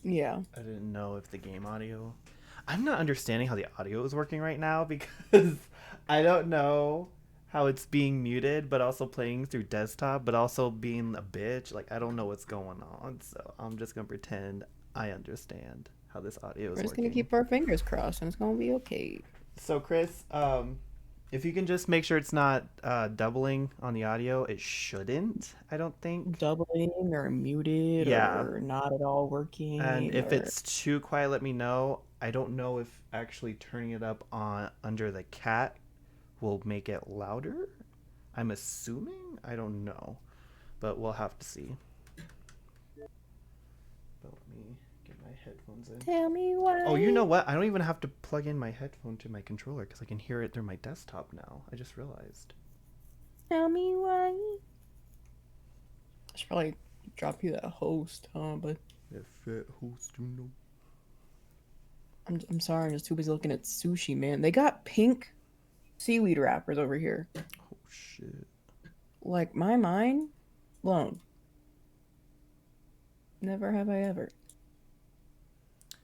Yeah. I didn't know if the game audio. I'm not understanding how the audio is working right now because I don't know how it's being muted, but also playing through desktop, but also being a bitch. Like, I don't know what's going on, so I'm just gonna pretend I understand how this audio is We're just gonna working. keep our fingers crossed and it's gonna be okay. So, Chris, if you can just make sure it's not doubling on the audio, it shouldn't. I don't think. Doubling or muted Yeah, or not at all and working if or it's too quiet, let me know. I don't know if actually turning it up on under the cat will make it louder. I'm assuming. I don't know, but we'll have to see. But let me get my headphones in. tell me Oh, you know why. what? I don't even have to plug in my headphone to my controller because I can hear it through my desktop now. I just realized. Tell me why. I should probably drop you that host, huh? But That fat host, you know. I'm sorry, I'm just too busy looking at sushi, man. They got pink seaweed wrappers over here. Oh shit. Like my mind blown. Never have I ever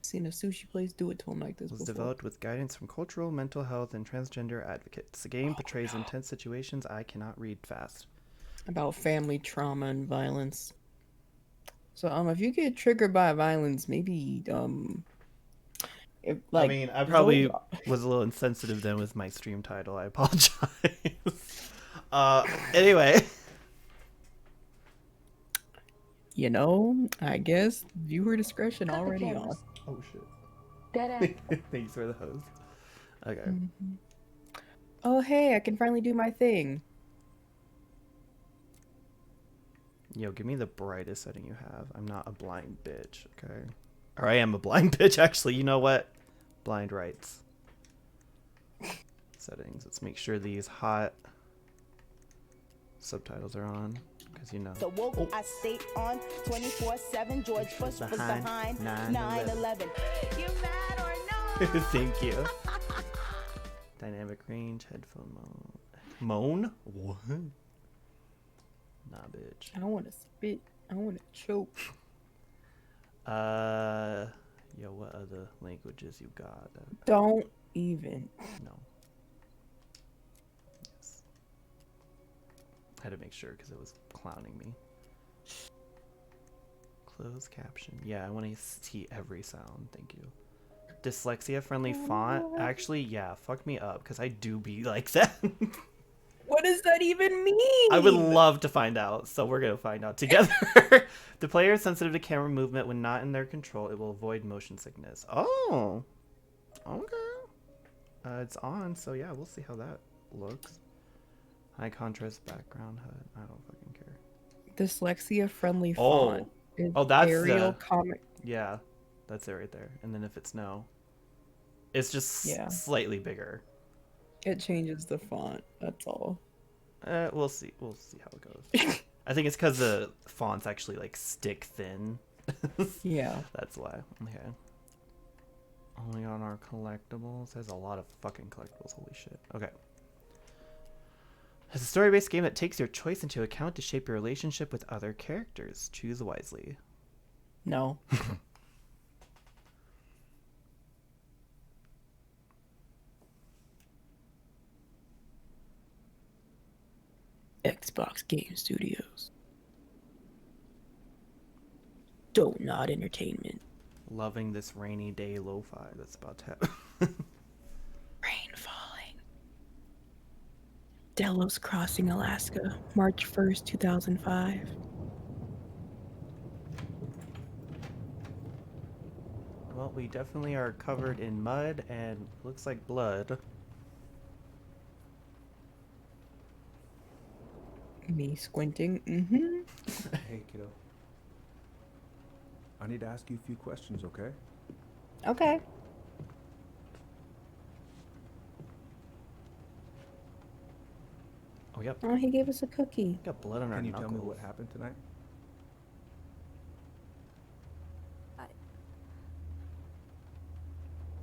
seen a sushi place do it to them like this Was before. developed with guidance from cultural, mental health, and transgender advocates. The game Oh portrays no. intense situations I cannot read fast. About family trauma and violence. So if you get triggered by violence, maybe if I like mean, I those probably was a little insensitive then with my stream title. I apologize. Anyway. I guess viewer discretion Cut the already on. cameras. Oh Dead shit. ass. Thanks for the host. Okay. Mhm. Oh hey, I can finally do my thing. Yo, give me the brightest setting you have. I'm not a blind bitch, okay? Or I am a blind bitch, actually. You know what? Blind rights. Settings. Let's make sure these hot subtitles are on. Because, you know. So woke, I stay on 24/7. George Bush was behind 9/11. You mad or no? Thank you. Dynamic range, headphone mode. Moan? What? Nah, bitch. I want to spit. I want to choke. Yo, what other languages you got? Don't even. No. Yes. I had to make sure because it was clowning me. Closed caption. Yeah, I want to see every sound. Thank you. Dyslexia friendly font. Actually, yeah, fuck me up because I do be like that. What does that even I would mean? love to find out, so we're gonna find out together. The player is sensitive to camera movement when not in their control. It will avoid motion sickness. Oh, okay. It's on, so yeah, we'll see how that looks. High contrast background HUD. I don't fucking care. Dyslexia friendly Oh, font. Is oh, that's Arial comic. yeah, that's it right there. And then if it's no, it's just Yeah. slightly bigger. It changes the font. That's all. We'll see. We'll see how it goes. I think it's because the font's actually like stick thin. Yeah. That's why. Okay. Only on our collectibles. There's a lot of fucking collectibles. Holy shit. Okay. It's a story-based game that takes your choice into account to shape your relationship with other characters. Choose wisely. No. Xbox Game Studios. Donut Entertainment. Loving this rainy day lo-fi that's about to happen. Rain falling. Delos Crossing, Alaska, March 1st, 2005. Well, we definitely are covered in mud and looks like blood. Me squinting. Hey, kiddo. I need to ask you a few questions, okay? Okay. Oh, yep. Oh, he gave us a cookie. Got blood on our Can you knuckles. tell me what happened tonight?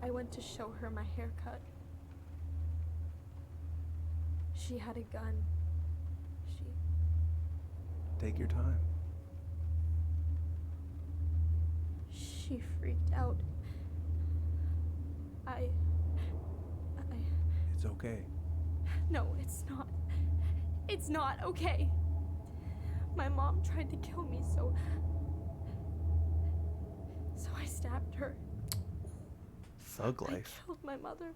I went to show her my haircut. She had a gun. Take your time. She She freaked out. I... It's okay. No, it's not. It's not okay. My mom tried to kill me, so I stabbed her. Thug I life. killed my mother.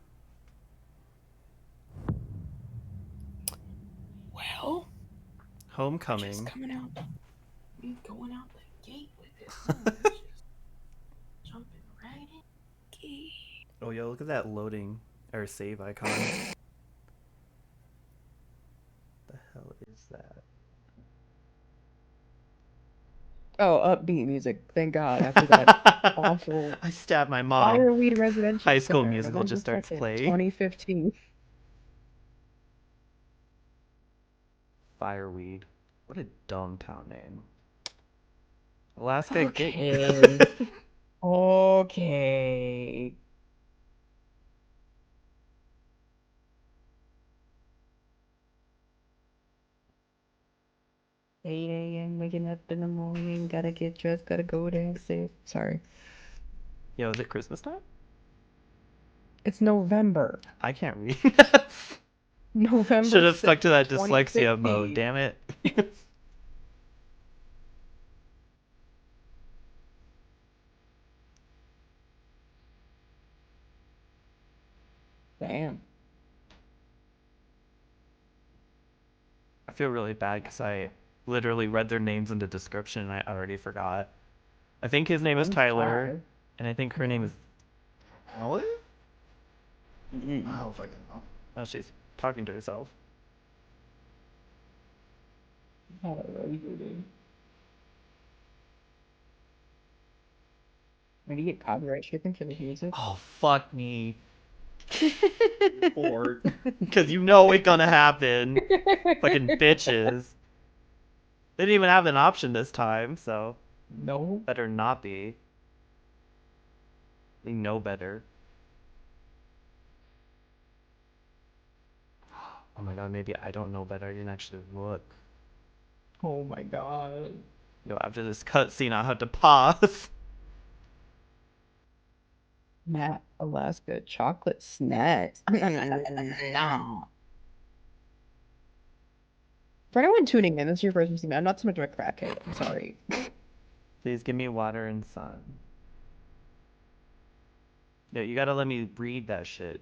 Well, Homecoming. just coming out. We going out the gate with it. Huh? Just jumping right in the gate. Oh, yo, look at that loading or save icon. The hell is that? Oh, upbeat music. Thank God. After that awful I stabbed my mom. Fireweed Residential High School Center, Musical November just starts 2nd, playing. 2015. Fireweed. What a dumb town name. Alaska Okay. Okay. 8 a.m. waking up in the morning, gotta get dressed, gotta go dancing. Sorry. Yo, is it Christmas time? It's November. I can't read. November Should have stuck 6th, to that dyslexia 2016. mode, damn it. Damn. I feel really bad because I literally read their names in the description and I already forgot. I think his name is I'm Tyler, sorry. and I think her name is Ellen? Mm-mm. I don't fucking know. Oh, she's talking to herself. Oh, really good. Did you get copyright stricken for the music? Oh, fuck me. Or, because you know it's gonna happen. Fucking bitches. They didn't even have an option this time, so No. better not be. They know better. Oh my god, maybe I don't know better. I didn't actually look. Oh my god. Yo, after this cutscene, I'll have to pause. Matt, Alaska chocolate snacks. No. For anyone tuning in, this is your first time seeing me. I'm not so much of a crackhead. I'm sorry. Please give me water and sun. Yo, you gotta let me read that shit.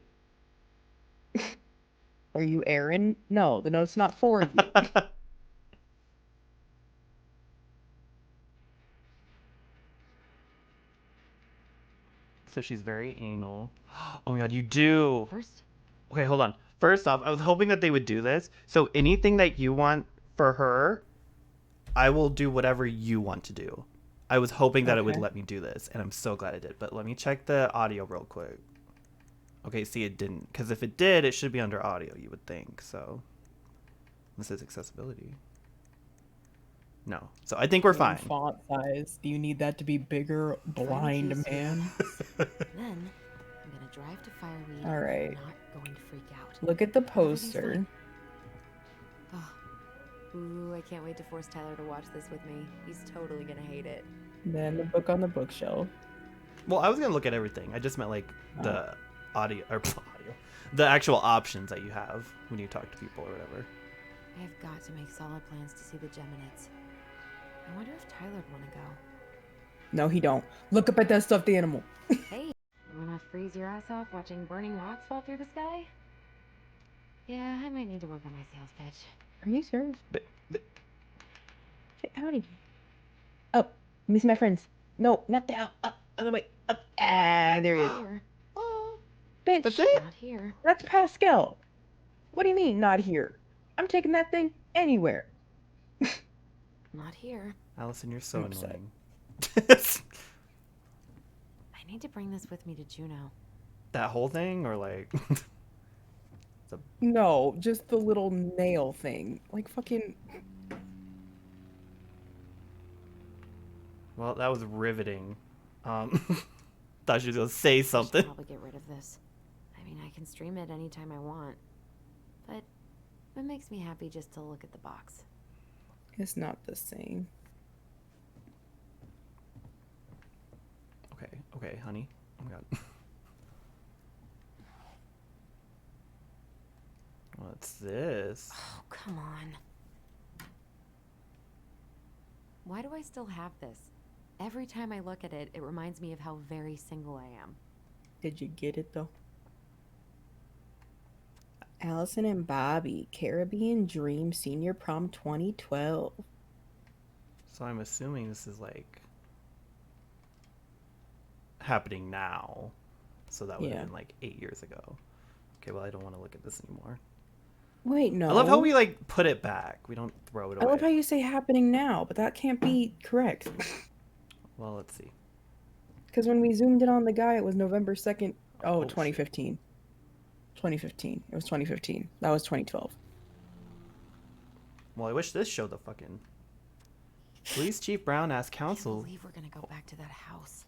Are you Aaron? No, the note's not for you. So she's very anal. Oh my god, you do. First, Okay, hold on. First off, I was hoping that they would do this. So anything that you want for her, I will do whatever you want to do. I was hoping that it would Okay. let me do this, and I'm so glad it did. But let me check the audio real quick. Okay, see, it didn't. Because if it did, it should be under audio, you would think. So this is accessibility. No. So I think we're fine. Font size. Do you need that to be bigger, blind keys here. man? then I'm gonna drive to Fireweed. All right. And I'm not going to freak out. Look at the Everything's poster. fine. Oh. Ooh, I can't wait to force Tyler to watch this with me. He's totally gonna hate it. Then the book on the bookshelf. Well, I was going to look at everything. I just meant like the audio, or audio, the actual options that you have when you talk to people or whatever. I have got to make solid plans to see the Geminids. I wonder if Tyler'd want to go. No, he don't. Look up at that stuffed animal. Hey, you wanna freeze your ass off watching burning rocks fall through the sky? Yeah, I might need to work on my sales pitch. Are you serious? But Hey, howdy. Up. Let me see my friends. No, not down. Up. Other way. Up. Ah, there he is. Here. Bitch. that's it? Not here. That's Pascal. What do you mean, not here? I'm taking that thing anywhere. Not here. Allison, you're so I'm upset. annoying. I need to bring this with me to Juneau. That whole thing, or like, No, just the little nail thing. Like fucking. well, that was riveting. Thought she was gonna say I should something. probably get rid of this. I mean, I can stream it anytime I want. But it makes me happy just to look at the box. It's not the same. Okay. Okay, honey. Oh my god. What's this? Oh, come on. Why do I still have this? Every time I look at it, it reminds me of how very single I am. Did you get it though? Allison and Bobby, Caribbean Dream Senior Prom 2012. So I'm assuming this is like happening now. So that would have Yeah. been like 8 years ago. Okay, well I don't want to look at this anymore. Wait, no. I love how we like put it back. We don't throw it I away. love how you say happening now, but that can't be correct. Well, let's see. Because when we zoomed in on the guy, it was November 2nd. Oh, shit. 2015. 2015. It was 2015. That was 2012. Well, I wish this showed the fucking. Police Chief Brown asked I can't counsel. believe we're gonna go back to that house.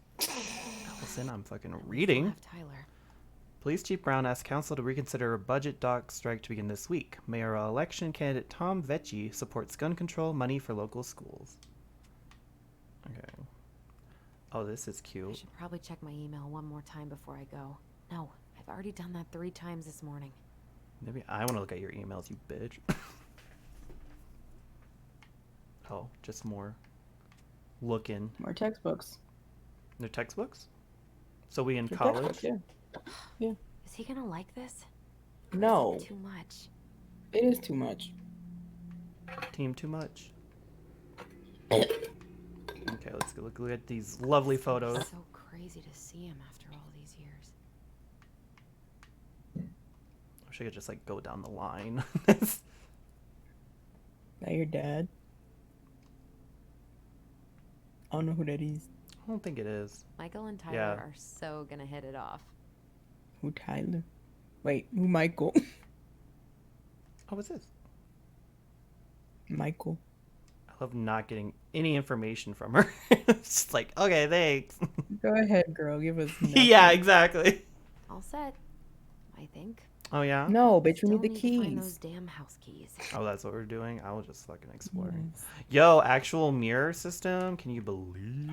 Listen, I'm fucking And we still reading. have Tyler. Police Chief Brown asked council to reconsider a budget dock strike to begin this week. Mayoral election candidate Tom Vecchi supports gun control money for local schools. Okay. Oh, this is I cute. should probably check my email one more time before I go. No, I've already done that 3 times this morning. Maybe I want to look at your emails, you bitch. Oh, just more looking. More textbooks. They're textbooks? So we in They're college? textbooks, yeah. Is he gonna like this? Or is No. it too much? It is too much. Team too much. Okay, let's go look at these lovely photos. It's so crazy to see him after all these years. I wish I could just like go down the line. That your dad? I don't know who that is. I don't think it is. Michael and Tyler Yeah. are so gonna hit it off. Who Tyler? Wait, who Michael? Oh, what's this? Michael. I love not getting any information from her. It's just like, okay, thanks. Go ahead, girl. Give us. Yeah, nothing. exactly. All set, I think. Oh, yeah? No, bitch. We Still need the to find those keys. damn house keys. Oh, that's what we're doing? I was just fucking exploring. Yes. Yo, actual mirror system? Can you believe?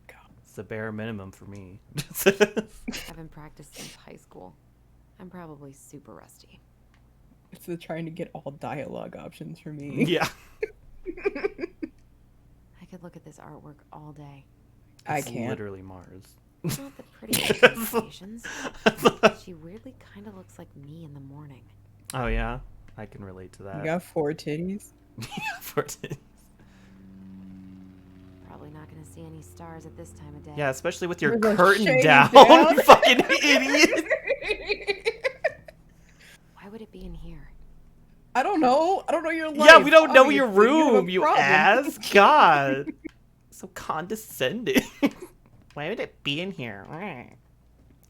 God. It's the bare minimum for me. Haven't practiced since high school. I'm probably super rusty. It's the trying to get all dialogue options for me. Yeah. I could look at this artwork all day. I It's can't. literally Mars. It's not the prettiest of presentations. She weirdly kind of looks like me in the morning. Oh, yeah? I can relate to that. You got 4 titties. Probably not gonna see any stars at this time of day. Yeah, especially with your With the curtain shade down, down. you fucking idiot. Why would it be in here? I don't know. I don't know your life. Yeah, we don't know your Obviously, you have a room, you problem. ass. God. So condescending. Why would it be in here?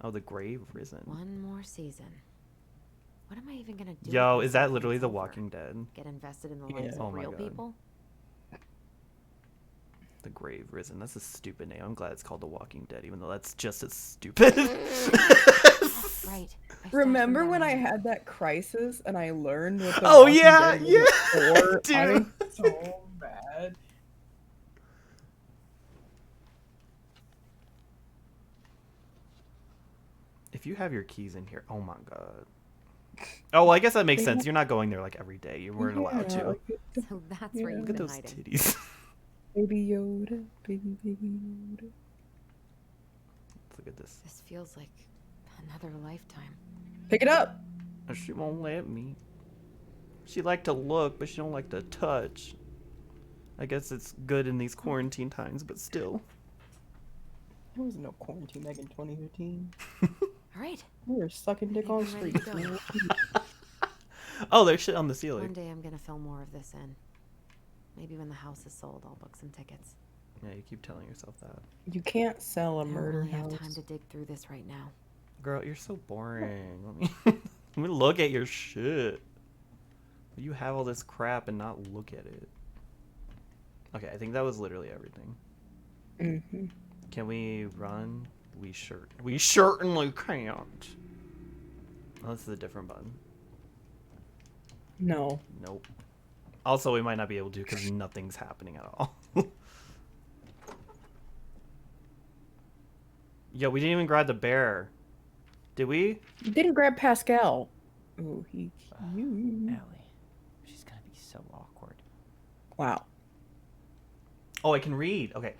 Oh, the grave risen. One more season. What am I even gonna do? Yo, with is this that if literally it's The over? Walking Dead? Get invested in the Yeah. lives Oh of my real God. people? The grave risen. That's a stupid name. I'm glad it's called The Walking Dead, even though that's just as stupid. Right. I Remember started when I down. had that crisis and I learned what the Oh, Walking yeah, Dead was yeah, for? dude. I'm so bad. If you have your keys in here, oh my god. Oh, well, I guess that makes sense. You're not going there like every day. You weren't allowed Yeah, to. like, So that's where Yeah. you've Look at been those hiding. titties. Baby Yoda, baby Yoda. Look at this. This feels like another lifetime. Pick it up. Oh, she won't let me. She like to look, but she don't like to touch. I guess it's good in these quarantine times, but still. There was no quarantine back in 2015. All right. We were sucking dick on I'm ready to streets. go. Oh, there's shit on the One ceiling. day I'm gonna film more of this in. Maybe when the house is sold, I'll book some tickets. Yeah, you keep telling yourself that. You can't sell a I don't murder really house. have time to dig through this right now. Girl, you're so boring. Let me look at your shit. You have all this crap and not look at it. Okay, I think that was literally everything. Mm-hmm. Can we run? We certainly can't. Oh, this is a different button. No. Nope. Also, we might not be able to because nothing's happening at all. Yo, we didn't even grab the bear. Did we? You didn't grab Pascal. Oh, you. Allie, she's gonna be so awkward. Wow. Oh, I can read. Okay.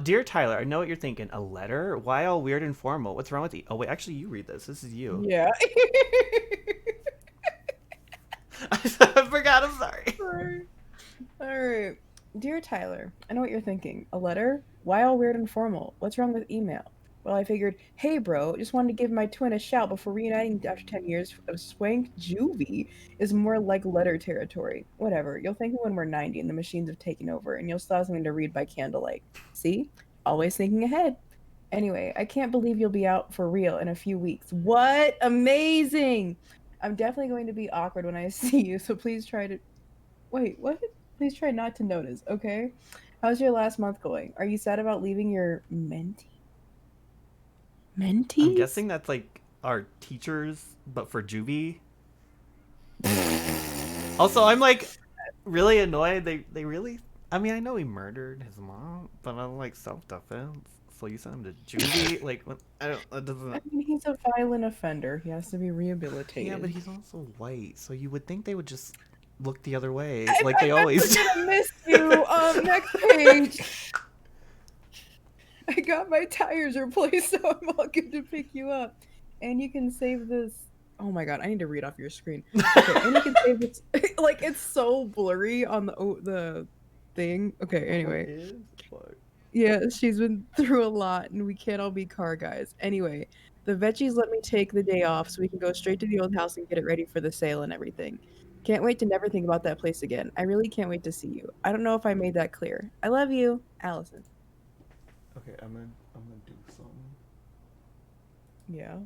Dear Tyler, I know what you're thinking. A letter? Why all weird and formal? What's wrong with you? Oh, wait, actually, you read this. This is you. Yeah. I forgot. I'm sorry. All right. Dear Tyler, I know what you're thinking. A letter? Why all weird and formal? What's wrong with email? Well, I figured, hey, bro, just wanted to give my twin a shout before reuniting after 10 years of swank juvie is more like letter territory. Whatever. You'll thank me when we're 90 and the machines have taken over, and you'll still have something to read by candlelight. See? Always thinking ahead. Anyway, I can't believe you'll be out for real in a few weeks. What? Amazing! I'm definitely going to be awkward when I see you, so please try to. Wait, what? Please try not to notice, okay? How's your last month going? Are you sad about leaving your mentees? I'm guessing that's like our teachers, but for juvie. Also, I'm like really annoyed. They really. I mean, I know he murdered his mom, but I'm like self-defense. So you sent him to juvie? Like, I don't. That doesn't. I mean, he's a violent offender. He has to be rehabilitated. Yeah, but he's also white, so you would think they would just look the other way, like they always do. I'm gonna miss you. Next page. I got my tires replaced, so I'm all good to pick you up. And you can save this. Oh my god, I need to read off your screen. Okay, and you can save this. Like, it's so blurry on the thing. Okay, anyway. Yeah, she's been through a lot, and we can't all be car guys. Anyway, the veggies let me take the day off so we can go straight to the old house and get it ready for the sale and everything. Can't wait to never think about that place again. I really can't wait to see you. I don't know if I made that clear. I love you, Allison. Okay, I'm gonna do something. Yeah.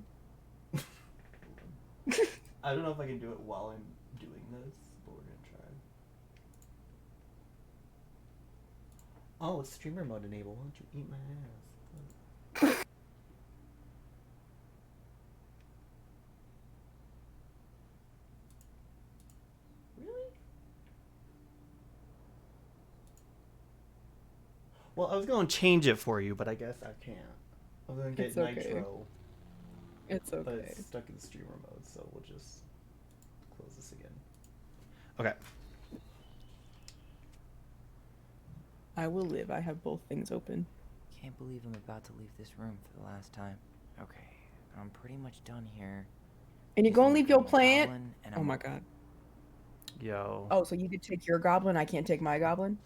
I don't know if I can do it while I'm doing this, but we're gonna try. Oh, it's streamer mode enabled. Why don't you eat my ass? Really? Well, I was gonna change it for you, but I guess I can't. I'm gonna get It's okay. Nitro. It's But okay. it's stuck in streamer mode, so we'll just close this again. Okay. I will live. I have both things open. Can't believe I'm about to leave this room for the last time. Okay, I'm pretty much done here. And you're gonna leave your plant? Goblin, and Oh I'm my god. Yo. Oh, so you could take your goblin, I can't take my goblin?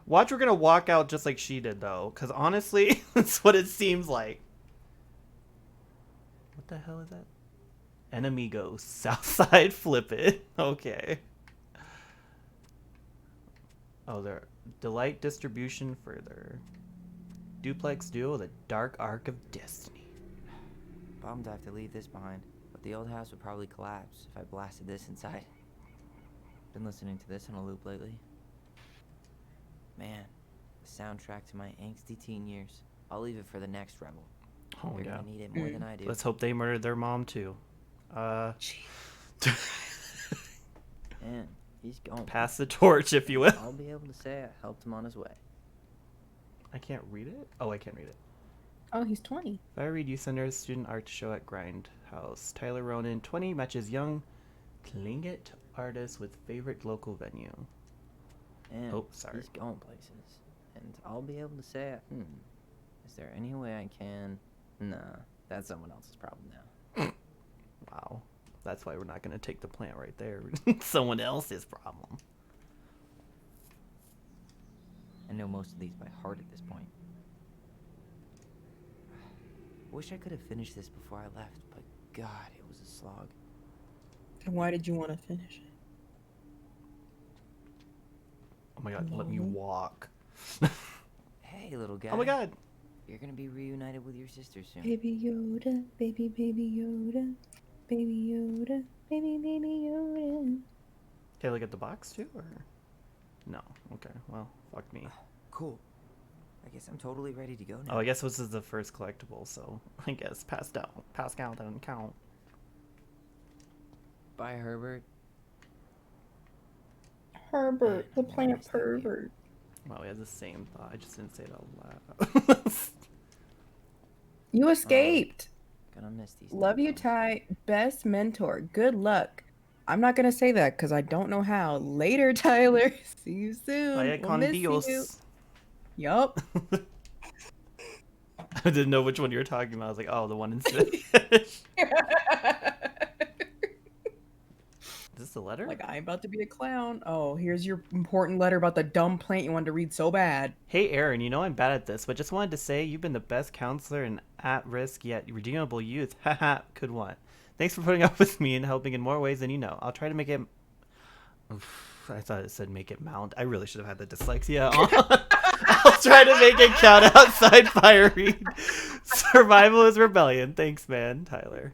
Watch, we're gonna walk out just like she did, though. Because honestly, that's what it seems like. What the hell is that? Enemigos. Southside flip it. Okay. Oh, there. Delight distribution further. Duplex duo, the dark arc of destiny. bummed I have to leave this behind, but the old house would probably collapse if I blasted this inside. Been listening to this on a loop lately. Man, the soundtrack to my angsty teen years. I'll leave it for the next rebel. Oh my You're god. gonna need it more than I do. Let's hope they murdered their mom too. Man, he's gone. Pass the torch, if you will. I'll be able to say I helped him on his way. I can't read it? Oh, I can't read it. Oh, he's 20. If I read you Center student art show at Grindhouse. Tyler Ronan, 20, matches young Tlingit artist with favorite local venue. And Oh, sorry. he's going places. And I'll be able to say, is there any way I can... Nah, that's someone else's problem now. Wow. That's why we're not going to take the plant right there. Someone else's problem. I know most of these by heart at this point. Wish I could have finished this before I left, but God, it was a slog. And why did you want to finish it? Oh my god, let me walk. Hey, little guy. Oh my god. You're gonna be reunited with your sister soon. Baby Yoda, baby Yoda, baby Yoda, baby Yoda. Can I look at the box too, or? No. Okay, well, fuck me. Cool. I guess I'm totally ready to go now. Oh, I guess this is the first collectible, so I guess Pascal doesn't count. Bye, Herbert. Herbert, the Man, why plant is that weird? pervert. Wow, we had the same thought. I just didn't say it out loud. You escaped. Gonna miss these Love you, nightclubs. Ty. Best mentor. Good luck. I'm not gonna say that because I don't know how. Later, Tyler. See you soon. Vaya We'll con miss you. Dios. Yup. I didn't know which one you were talking about. I was like, oh, the one in Spanish. Is this the letter? Like, I'm about to be a clown. Oh, here's your important letter about the dumb plant you wanted to read so bad. Hey, Aaron, you know I'm bad at this, but just wanted to say you've been the best counselor in at-risk yet redeemable youth. Haha, could want. Thanks for putting up with me and helping in more ways than you know. I'll try to make it... Oof, I thought it said make it mount. I really should have had the dyslexia on. I'll try to make it count outside fire read. Survival is rebellion. Thanks, man. Tyler.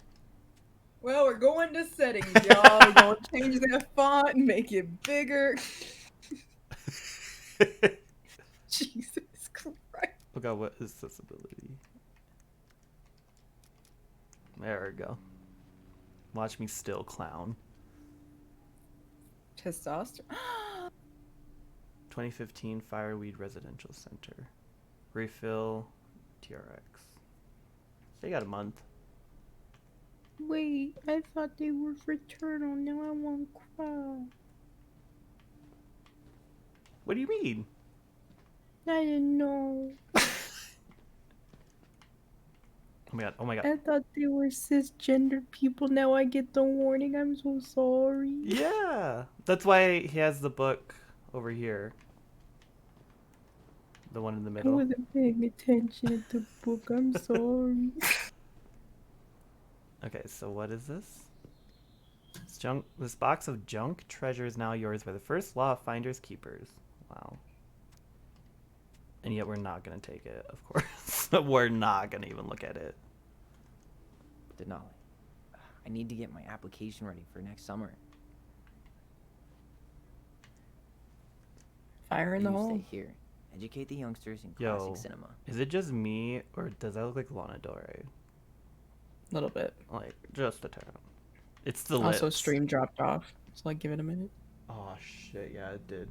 Well, we're going to settings, y'all. We're going to change that font and make it bigger. Jesus Christ. Look at what accessibility. There we go. Watch me still, clown. Testosterone. 2015 Fireweed Residential Center. Refill TRX. They got a month. Wait, I thought they were fraternal. Now I won't cry. What do you mean? I didn't know. Oh my god, oh my god. I thought they were cisgender people. Now I get the warning. I'm so sorry. Yeah! That's why he has the book over here. The one in the I middle. wasn't paying attention at the book. I'm sorry. Okay, so what is this? This box of junk treasure is now yours by the first law of finders keepers. Wow. And yet we're not going to take it, of course. We're not going to even look at it. Denali, I need to get my application ready for next summer. Fire in the You hole. stay here. Educate the youngsters in Yo, classic cinema. is it just me, or does that look like Lana Del Rey? A little bit. Like, just a tad. It's the Also, lips. stream dropped off. So, like, give it a minute. Oh, shit, yeah, it did.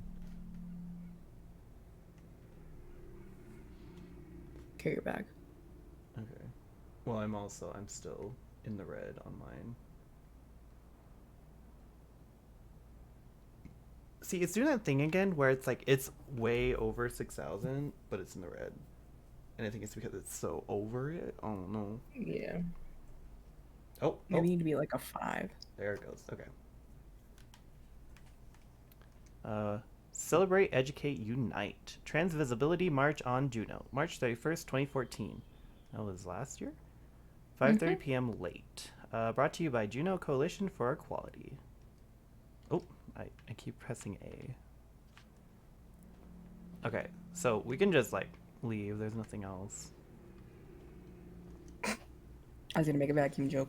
Carry your bag. Okay. Well, I'm still in the red on mine. See, it's doing that thing again where it's like, it's way over 6,000, but it's in the red. And I think it's because it's so over it. Oh, no. Yeah. Oh, Maybe oh, you need to be like a 5. there it goes. Okay. Celebrate, Educate, Unite. Transvisibility March on Juno. March 31st, 2014. That was last year? 5:30 p.m. late. Brought to you by Juno Coalition for Equality. Oh, I keep pressing A. Okay, so we can just, like, leave. There's nothing else. I was gonna make a vacuum joke.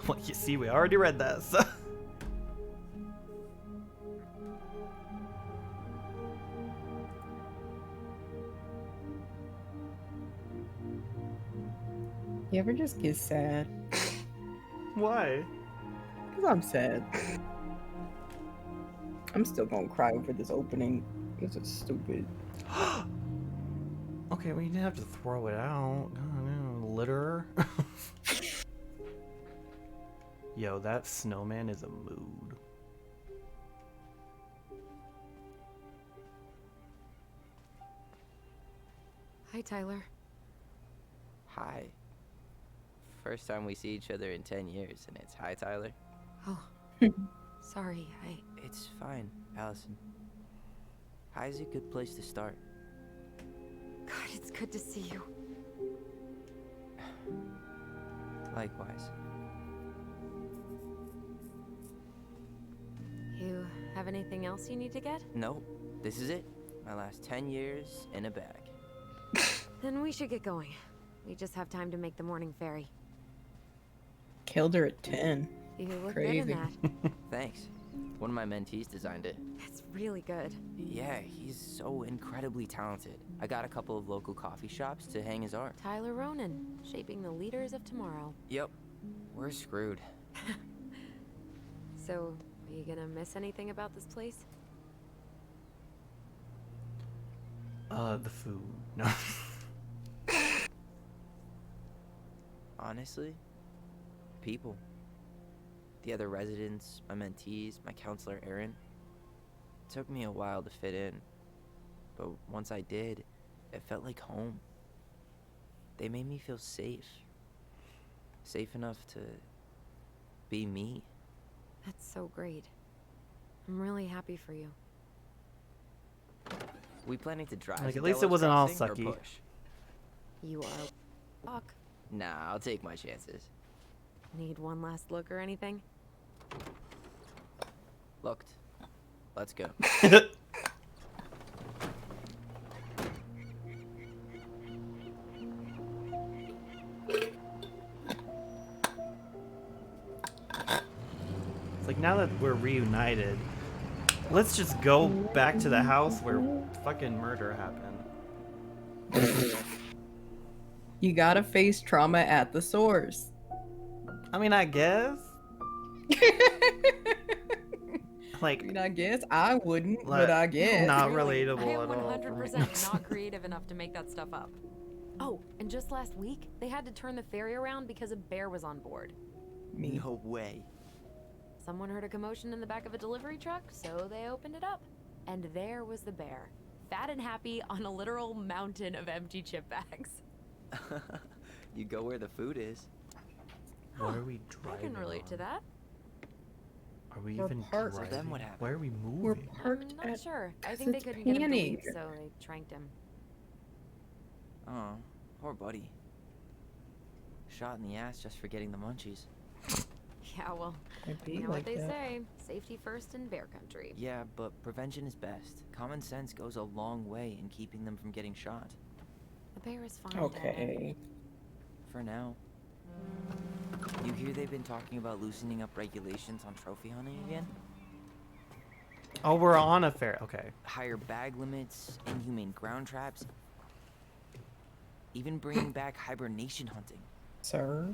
Well, you see, we already read that, so... You ever just get sad? Why? Because I'm sad. I'm still gonna cry over this opening. This is stupid. Okay, well, you didn't have to throw it out. No, litter. Yo, that snowman is a mood. Hi, Tyler. Hi. First time we see each other in 10 years, and it's hi, Tyler. Oh, sorry. It's fine, Allison. Hi's a good place to start. God, it's good to see you. Likewise. You have anything else you need to get? Nope, this is it. My last 10 years in a bag. Then we should get going. We just have time to make the morning ferry. Killed her at 10. You look Crazy. good in that. Thanks. One of my mentees designed it. It's really good. Yeah, he's so incredibly talented. I got a couple of local coffee shops to hang his art. Tyler Ronan, shaping the leaders of tomorrow. Yep, we're screwed. So, are you gonna miss anything about this place? The food. No. Honestly, people. The other residents, my mentees, my counselor Aaron. It took me a while to fit in, but once I did, it felt like home. They made me feel safe. Safe enough to be me. That's so great. I'm really happy for you. We planning to drive Like, to at least it Delos wasn't all Crossing or sucky. push? You are fuck. Nah, I'll take my chances. Need one last look or anything? Looked. Let's go. It's like, now that we're reunited, let's just go back to the house where fucking murder happened. You gotta face trauma at the source. I mean, I guess. Like, I mean, I guess I wouldn't, like, but I guess. not Really, relatable I am at all. for me. 100% not creative enough to make that stuff up. Oh, and just last week, they had to turn the ferry around because a bear was on board. Me. No way. Someone heard a commotion in the back of a delivery truck, so they opened it up. And there was the bear, fat and happy on a literal mountain of empty chip bags. You go where the food is. What are we I driving can relate to on? that. Are we We're even parked. driving? Then what happened? Why are we We're moving? parked I'm not at. sure. I 'cause think they it's couldn't get him to leave, panning. so they tranked him. Oh, poor buddy. Shot in the ass just for getting the munchies. Yeah, well, It'd be you know like what they that. say. Safety first in bear country. Yeah, but prevention is best. Common sense goes a long way in keeping them from getting shot. The bear is fine. Okay. For now. You hear they've been talking about loosening up regulations on trophy hunting again? Oh, we're on a fair. Okay. Higher bag limits, inhumane ground traps, even bringing back hibernation hunting. Sir?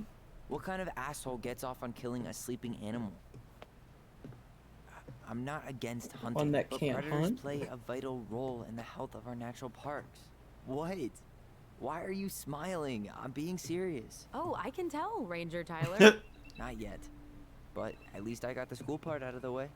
What kind of asshole gets off on killing a sleeping animal? I'm not against hunting, One that but can't predators hunt? play a vital role in the health of our natural parks. What? Why are you smiling? I'm being serious. Oh, I can tell, Ranger Tyler. Not yet. But at least I got the school part out of the way.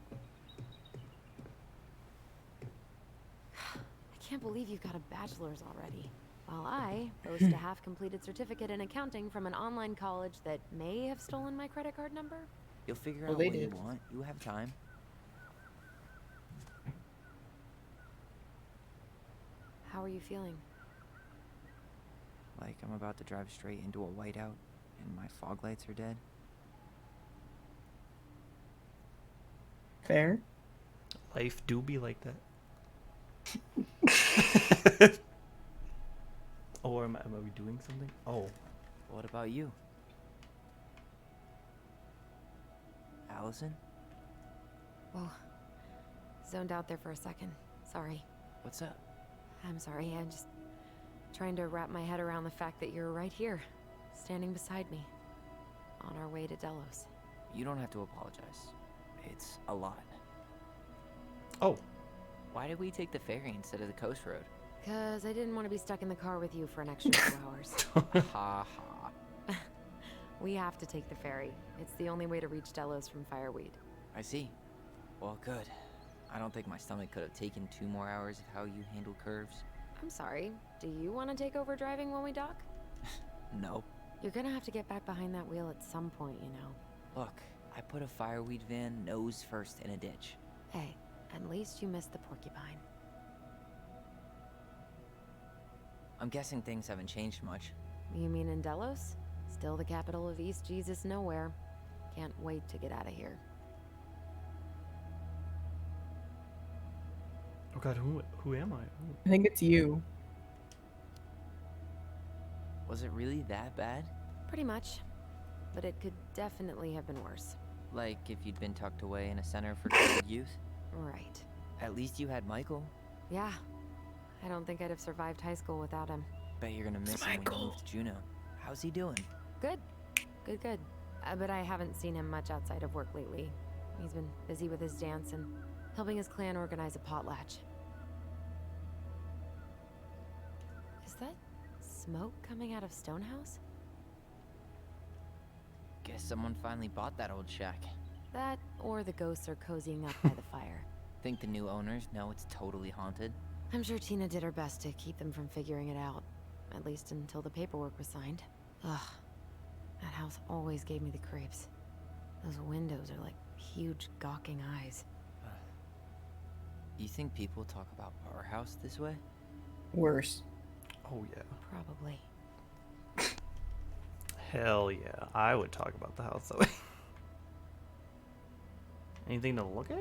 I can't believe you've got a bachelor's already. While I boast a half-completed certificate in accounting from an online college that may have stolen my credit card number. You'll figure Well, out they what you did. want. You have time. How are you feeling? Like I'm about to drive straight into a whiteout and my fog lights are dead. Fair? Life do be like that. Or am we doing something? Oh. What about you? Allison? Whoa. Zoned out there for a second. Sorry. What's up? I'm sorry. I'm just trying to wrap my head around the fact that you're right here, standing beside me, on our way to Delos. You don't have to apologize. It's a lot. Oh. Why did we take the ferry instead of the coast road? 'Cause I didn't want to be stuck in the car with you for an extra 2 hours. Ha ha. We have to take the ferry. It's the only way to reach Delos from Fireweed. I see. Well, good. I don't think my stomach could have taken 2 more hours of how you handle curves. I'm sorry. Do you want to take over driving when we dock? No. You're gonna have to get back behind that wheel at some point, you know. Look, I put a fireweed van nose first in a ditch. Hey, at least you missed the porcupine. I'm guessing things haven't changed much. You mean in Delos? Still the capital of East Jesus Nowhere. Can't wait to get out of here. Oh god, who am I? Ooh. I think it's you. Was it really that bad? Pretty much. But it could definitely have been worse. Like if you'd been tucked away in a center for troubled youth? Right. At least you had Michael. Yeah. I don't think I'd have survived high school without him. Bet you're gonna miss him when you move to Juneau. How's he doing? Good. Good. But I haven't seen him much outside of work lately. He's been busy with his dance and helping his clan organize a potlatch. Is that smoke coming out of Stonehouse? Guess someone finally bought that old shack. That, or the ghosts are cozying up by the fire. Think the new owners know it's totally haunted? I'm sure Tina did her best to keep them from figuring it out. At least until the paperwork was signed. Ugh. That house always gave me the creeps. Those windows are like huge gawking eyes. You think people talk about our house this way? Worse. Oh yeah. Probably. Hell yeah. I would talk about the house that way. Anything to look at?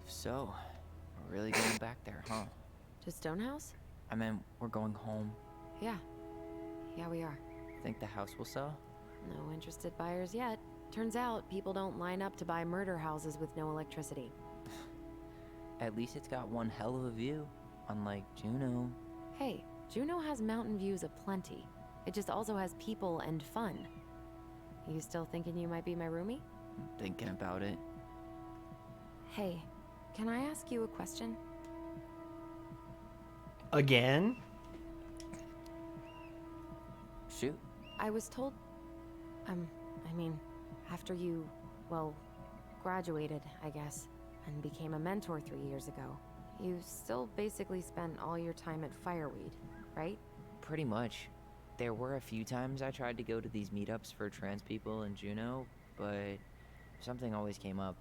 If so, we're really going back there, huh? To Stonehouse? I mean, we're going home. Yeah. Yeah, we are. Think the house will sell? No interested buyers yet. Turns out people don't line up to buy murder houses with no electricity. At least it's got one hell of a view, unlike Juneau. Hey, Juneau has mountain views aplenty. It just also has people and fun. You still thinking you might be my roomie? Thinking about it. Hey, can I ask you a question? Again? Shoot. I was told... I mean, after you, well, graduated, I guess, and became a mentor 3 years ago, you still basically spent all your time at Fireweed, right? Pretty much. There were a few times I tried to go to these meetups for trans people in Juneau, but something always came up.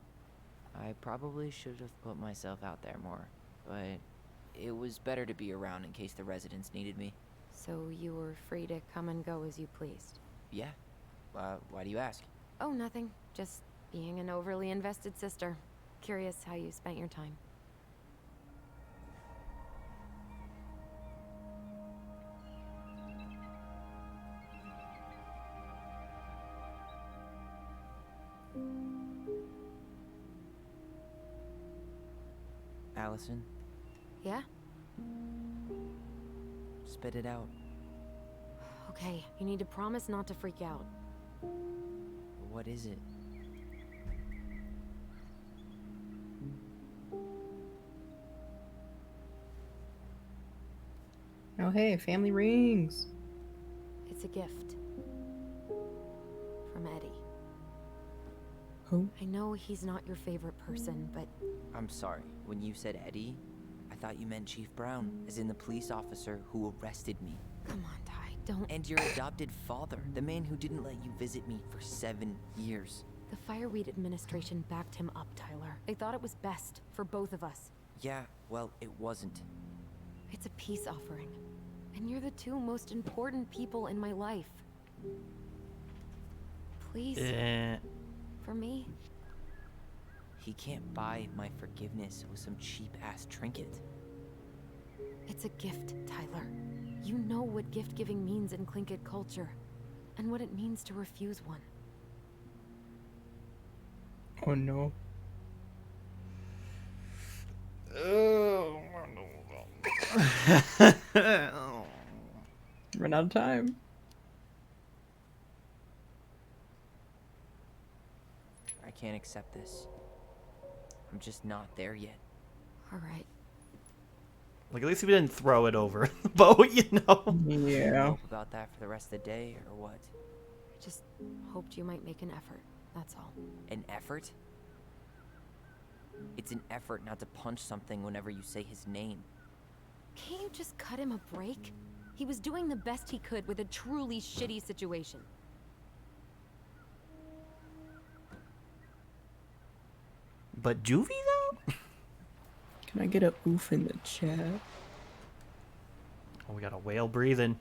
I probably should have put myself out there more, but it was better to be around in case the residents needed me. So you were free to come and go as you pleased? Yeah. Why do you ask? Oh, nothing. Just being an overly invested sister. Curious how you spent your time. Allison, Yeah? spit it out. Okay, you need to promise not to freak out. What is it? Oh hey, family rings. It's a gift. From Eddie. Who? I know he's not your favorite person, but I'm sorry. When you said Eddie, I thought you meant Chief Brown, as in the police officer who arrested me. come on, Ty, don't... And your adopted father, the man who didn't let you visit me for 7 years. The Fireweed administration backed him up, Tyler. They thought it was best for both of us. Yeah, well, it wasn't. It's a peace offering. And you're the two most important people in my life. Please, for me. He can't buy my forgiveness with some cheap-ass trinket. It's a gift, Tyler. You know what gift-giving means in Tlingit culture, and what it means to refuse one. Oh no. Run out of time. I can't accept this. I'm just not there yet. All right. Like, at least we didn't throw it over the boat, you know? Yeah. Hope about that for the rest of the day, or what? I just hoped you might make an effort, that's all. An effort? It's an effort not to punch something whenever you say his name. Can't you just cut him a break? He was doing the best he could with a truly shitty situation. But Juvie, though? Can I get a oof in the chat? Oh, we got a whale breathing.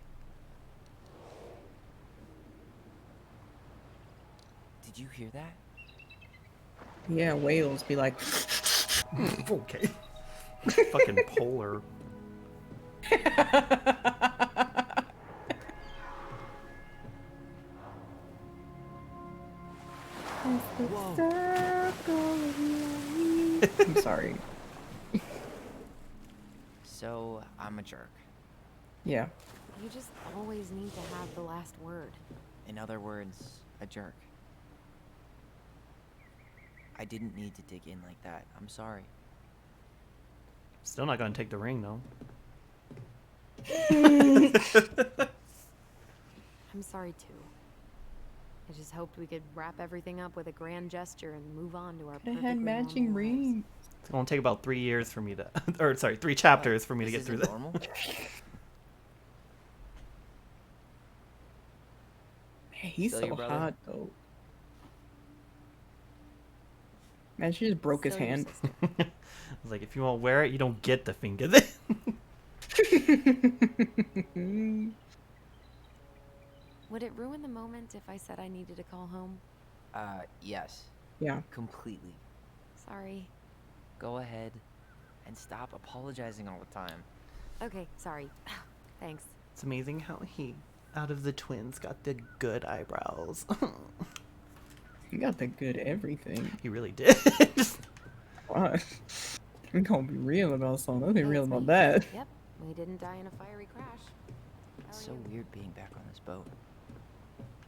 Did you hear that? Yeah, whales be like. Okay. Fucking polar. I'm sorry. So, I'm a jerk. Yeah. You just always need to have the last word. In other words, a jerk. I didn't need to dig in like that. I'm sorry. Still not gonna take the ring though. I'm sorry too. I just hoped we could wrap everything up with a grand gesture and move on to our Could have perfectly had matching normal lives. rings. It's gonna take about 3 years for me to, or sorry, 3 chapters What? for me to This get through isn't this. normal? Man, he's Still so your brother? hot though. Man, she just broke his Still your hand. sister. I was like, if you won't wear it, you don't get the finger then. Would it ruin the moment if I said I needed to call home? Yes. Yeah. Completely. Sorry. Go ahead and stop apologizing all the time. Okay, sorry. Thanks. It's amazing how he, out of the twins, got the good eyebrows. You got the good everything. He really did. What? We gonna be real about something. Let's be Hey, real it's about me. that. Yep, we didn't die in a fiery crash. How It's are so you? weird being back on this boat.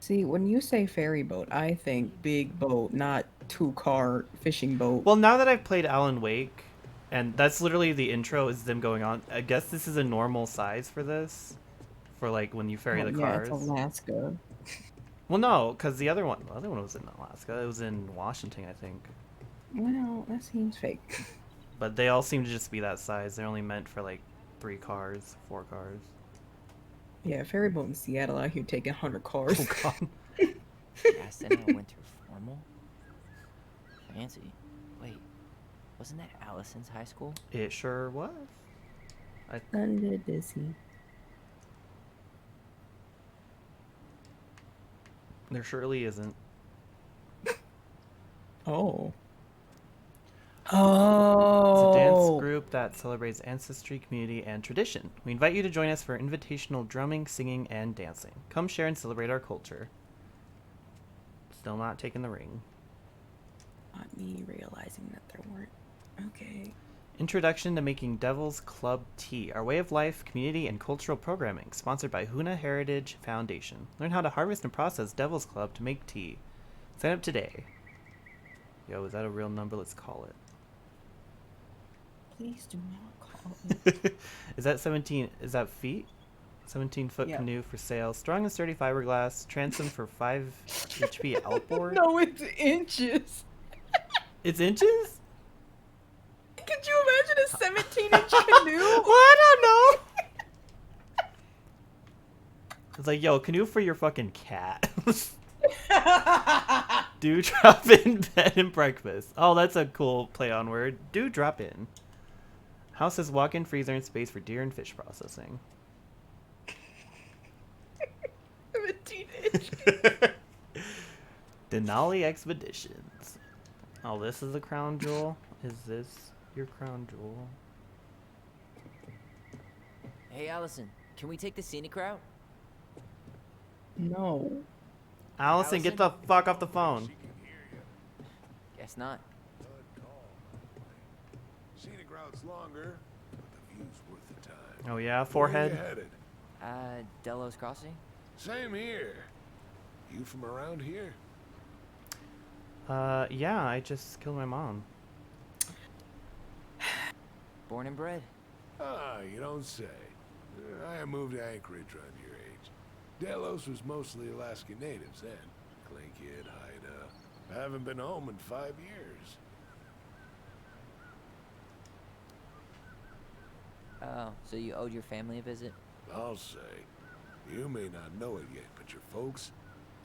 See, when you say ferry boat, I think big boat, not 2-car fishing boat. Well, now that I've played Alan Wake, and that's literally the intro is them going on. I guess this is a normal size for this, for like when you ferry Well, the yeah, cars. it's Alaska. Well, no, because the other one was in Alaska. It was in Washington, I think. Well, that seems fake. But they all seem to just be that size. They're only meant for like 3 cars, 4 cars. Yeah, ferry boat in Seattle out here taking 100 cars. Oh god. Aston winter formal? Fancy. Wait, wasn't that Allison's high school? It sure was. Under the sea. There surely isn't. Oh. It's a Oh. dance group that celebrates ancestry, community, and tradition. We invite you to join us for invitational drumming, singing, and dancing. Come share and celebrate our culture. Still not taking the ring. Not me realizing that there weren't. Okay. Introduction to Making Devil's Club Tea, our way of life, community, and cultural programming, sponsored by Huna Heritage Foundation. Learn how to harvest and process Devil's Club to make tea. Sign up today. Yo, is that a real number? Let's call it. Please do not call it. Is that 17? Is that feet? 17-foot Yeah. canoe for sale. Strong and sturdy fiberglass. Transom for 5 HP outboard. No, it's inches. It's inches? Could you imagine a 17-inch canoe? Well, I don't know. It's like, yo, canoe for your fucking cat. Do drop in bed and breakfast. Oh, that's a cool play on word. Do drop in. House has walk-in freezer and space for deer and fish processing. 17-inch. Denali Expeditions. Oh, this is a crown jewel? Is this your crown jewel? Hey, Allison, can we take the scenic route? No. Allison, get the fuck off the phone. Guess not. Scenic route's longer, but the view's worth the time. Oh yeah, Where forehead. you headed? Delos Crossing? Same here. You from around here? Yeah, I just killed my mom. Born and bred. Ah, you don't say. I moved to Anchorage around your age. Delos was mostly Alaskan natives then. Clinkhead, Haida. I haven't been home in 5 years. Oh, so you owed your family a visit? I'll say. You may not know it yet, but your folks,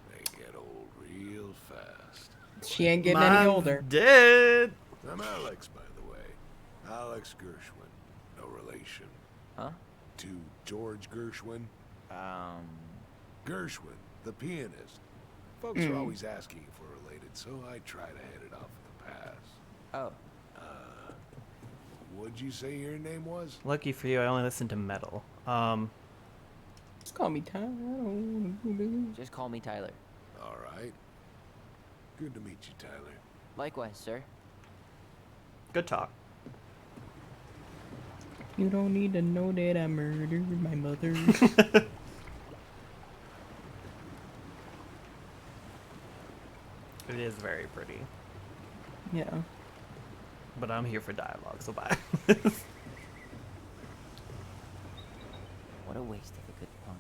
they get old real fast. She ain't getting any Mom's older. dead. I'm Alex, by the way. Alex Gershwin. No relation. Huh? To George Gershwin. Gershwin, the pianist. Folks are always asking if we're related, so I try to head it off at the pass. Oh, What'd you say your name was? Lucky for you, I only listen to metal. Just call me Tyler. I don't want to do just call me Tyler. All right. Good to meet you, Tyler. Likewise, sir. Good talk. You don't need to know that I murdered my mother. It is very pretty. Yeah. But I'm here for dialogue, so bye. What a waste of a good pun.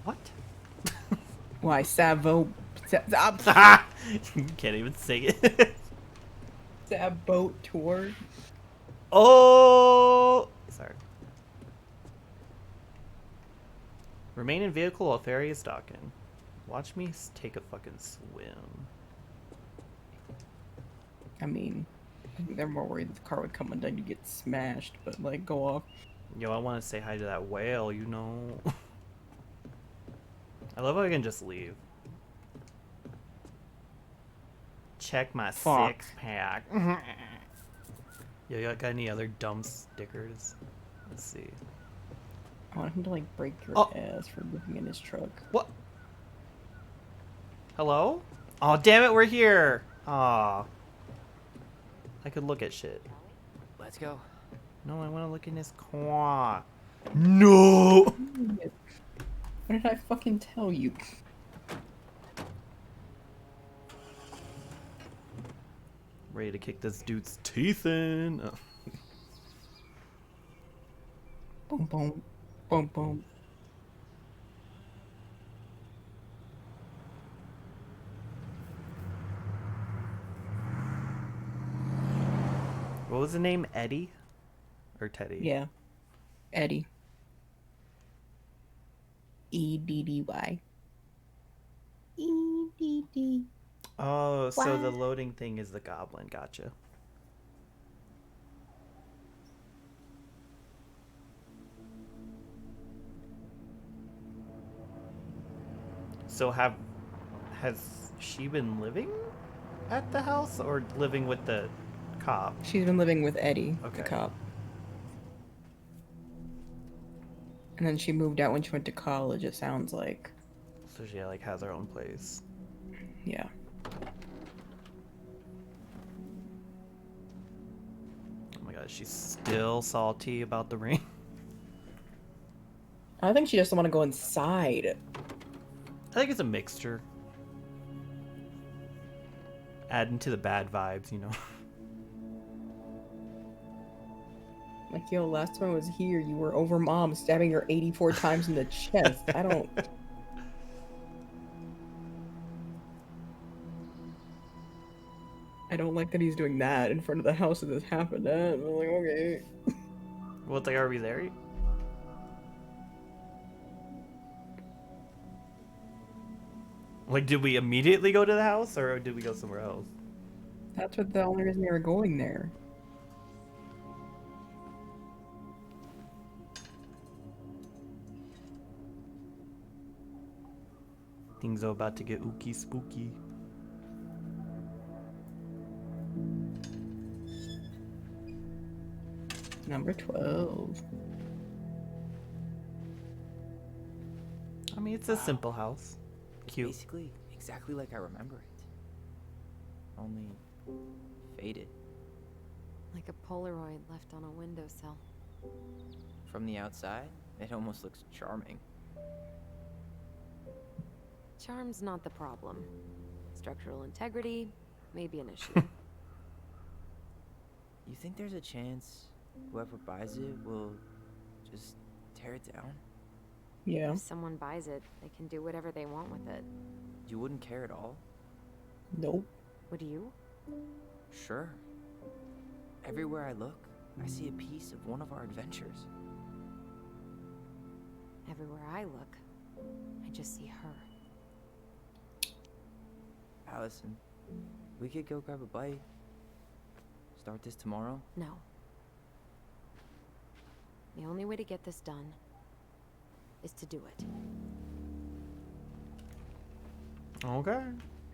What? Why, Savo... You can't even say it. Saboteur. Oh! Sorry. Remain in vehicle while ferry is docking. Watch me take a fucking swim. I mean, I think they're more worried the car would come undone, you get smashed, but like, go off. Yo, I want to say hi to that whale, you know. I love how I can just leave. Check my Fuck. six-pack. Yo, you got any other dumb stickers? Let's see. I want him to like break your Oh. ass for living in his truck. What? Hello? Oh, damn it, we're here. Aw. I could look at shit. Let's go. No, I want to look in his car. No! What did I fucking tell you? Ready to kick this dude's teeth in. Oh. Boom, boom, boom, boom. What was the name? Eddie? Or Teddy? Yeah. Eddie. EDDY. EDD. Oh, so the What? loading thing is the goblin. Gotcha. So has she been living at the house or living with the cop? She's been living with Eddie, Okay. the cop. And then she moved out when she went to college, it sounds like. So she like has her own place. Yeah. Oh my god, she's still salty about the ring. I think she doesn't want to go inside. I think it's a mixture. Adding to the bad vibes, you know. Like, yo, last time I was here, you were over mom stabbing her 84 times in the chest. I don't... I don't like that he's doing that in front of the house that this happened at. I'm like, okay. What's like, are we there? Like, did we immediately go to the house or did we go somewhere else? That's what the only reason they were going there. Things are about to get ooky spooky. Number 12. I mean, it's a simple house. Cute. Basically, exactly like I remember it. Only faded. Like a Polaroid left on a windowsill. From the outside, it almost looks charming. Charm's not the problem. Structural integrity may be an issue. You think there's a chance whoever buys it will just tear it down? Yeah. If someone buys it, they can do whatever they want with it. You wouldn't care at all? Nope. Would you? Sure. Everywhere I look, I see a piece of one of our adventures. Everywhere I look, I just see her. Allison, we could go grab a bite. Start this tomorrow? No. The only way to get this done is to do it. Okay.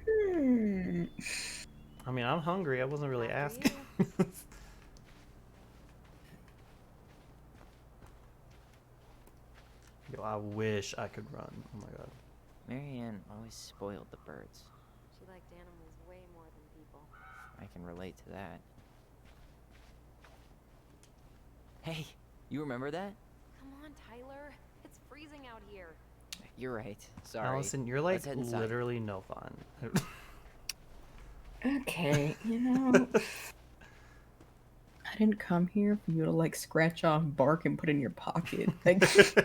Hmm. I mean, I'm hungry. I wasn't really After asking. Yo, I wish I could run. Oh my god. Marianne always spoiled the birds. She liked animals way more than people. I can relate to that. Hey, you remember that? Come on, Tyler. It's freezing out here. You're right. Sorry. Allison, you're like Let's head inside. literally no fun. Okay, you know, I didn't come here for you to like scratch off bark and put in your pocket. Like, I'm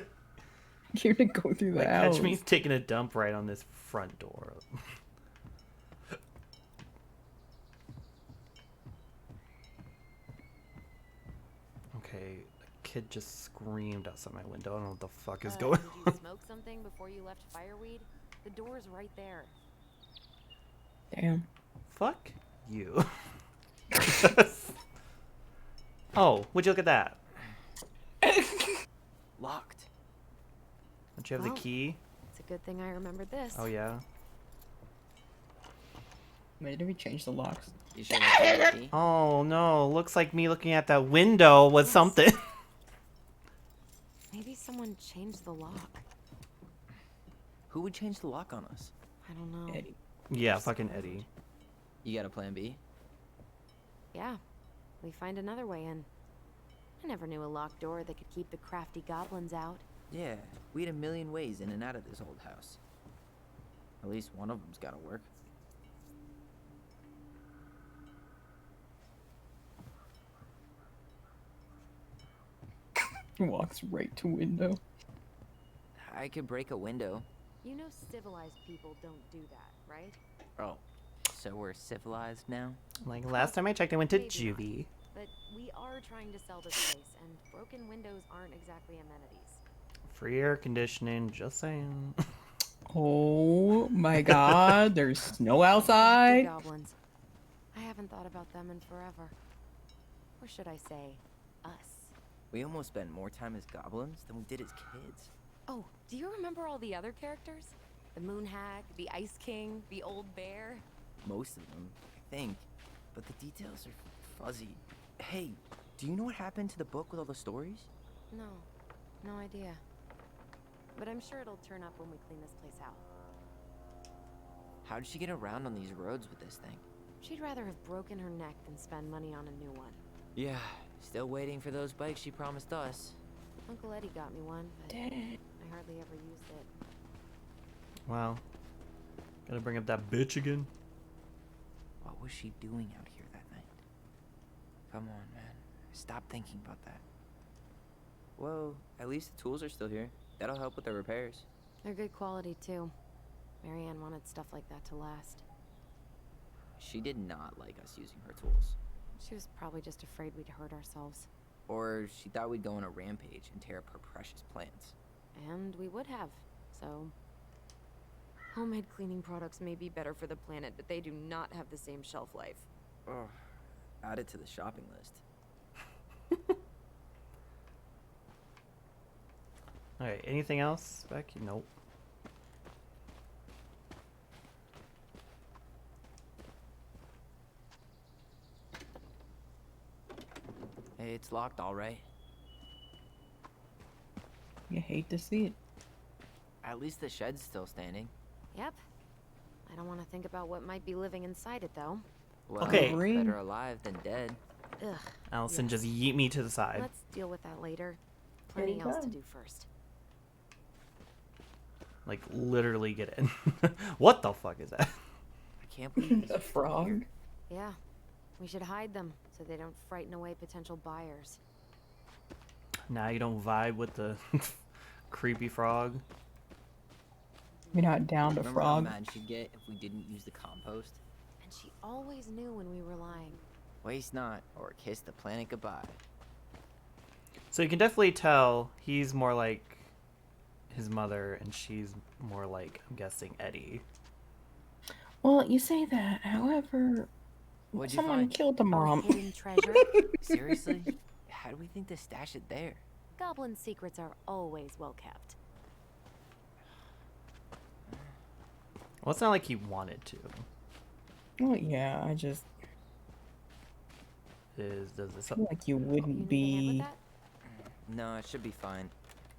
here to go through the Like, catch me house. taking a dump right on this front door. Okay, a kid just screamed outside my window. I don't know what the fuck is going Did on. you smoke something before you left fireweed? The door's right there. Damn. Fuck you. Oh, would you look at that? Locked. Don't you have Well, the key? It's a good thing I remembered this. Oh, yeah. Wait, did we change the locks? You should have the key. Oh, no. Looks like me looking at that window was Yes. something. Maybe someone changed the lock. Who would change the lock on us? I don't know. Eddie. Yeah, fucking Eddie. You got a plan B? Yeah, we find another way in. I never knew a locked door that could keep the crafty goblins out. Yeah, we had a million ways in and out of this old house. At least one of them's gotta work. Walks right to window. I could break a window. You know civilized people don't do that, right? Oh, so we're civilized now? Like, last time I checked, I went to Maybe not. juvie. But we are trying to sell this place, and broken windows aren't exactly amenities. Free air conditioning, just saying. Oh my god, there's snow Crafty outside. goblins. I haven't thought about them in forever. Or should I say, us? We almost spent more time as goblins than we did as kids. Oh, do you remember all the other characters? The Moon Hag, the Ice King, the Old Bear? Most of them, I think. But the details are fuzzy. Hey, do you know what happened to the book with all the stories? No, no idea. But I'm sure it'll turn up when we clean this place out. How did she get around on these roads with this thing? She'd rather have broken her neck than spend money on a new one. Yeah, still waiting for those bikes she promised us. Uncle Eddie got me one, but I hardly ever used it. Wow. Gotta bring up that bitch again. What was she doing out here that night? Come on, man. Stop thinking about that. Whoa, at least the tools are still here. That'll help with the repairs. They're good quality, too. Marianne wanted stuff like that to last. She did not like us using her tools. She was probably just afraid we'd hurt ourselves. Or she thought we'd go on a rampage and tear up her precious plants. And we would have, so... Homemade cleaning products may be better for the planet, but they do not have the same shelf life. Ugh. Add it to the shopping list. Alright, anything else, Becky? Nope. Hey, it's locked, all right. You hate to see it. At least the shed's still standing. Yep. I don't want to think about what might be living inside it, though. Well, Okay. better alive than dead. Ugh. Allison, Yes. just yeet me to the side. Let's deal with that later. There Plenty you else go. to do first. Like, literally get in. What the fuck is that? I can't believe these A are still frog. here. Yeah. We should hide them so they don't frighten away potential buyers. Now you don't vibe with the creepy frog. You're not down to Remember how frog. mad she'd get if we didn't use the compost? And she always knew when we were lying. Waste not, or kiss the planet goodbye. So you can definitely tell he's more like his mother and she's more like, I'm guessing, Eddie. Well, you say that. However, What'd you someone find? killed the Our mom. hidden treasure. Seriously? How do we think to stash it there? Goblin secrets are always well kept. Well, it's not like he wanted to. Well, yeah, I just Does this feel like you You wouldn't need a hand with be that? No, it should be fine.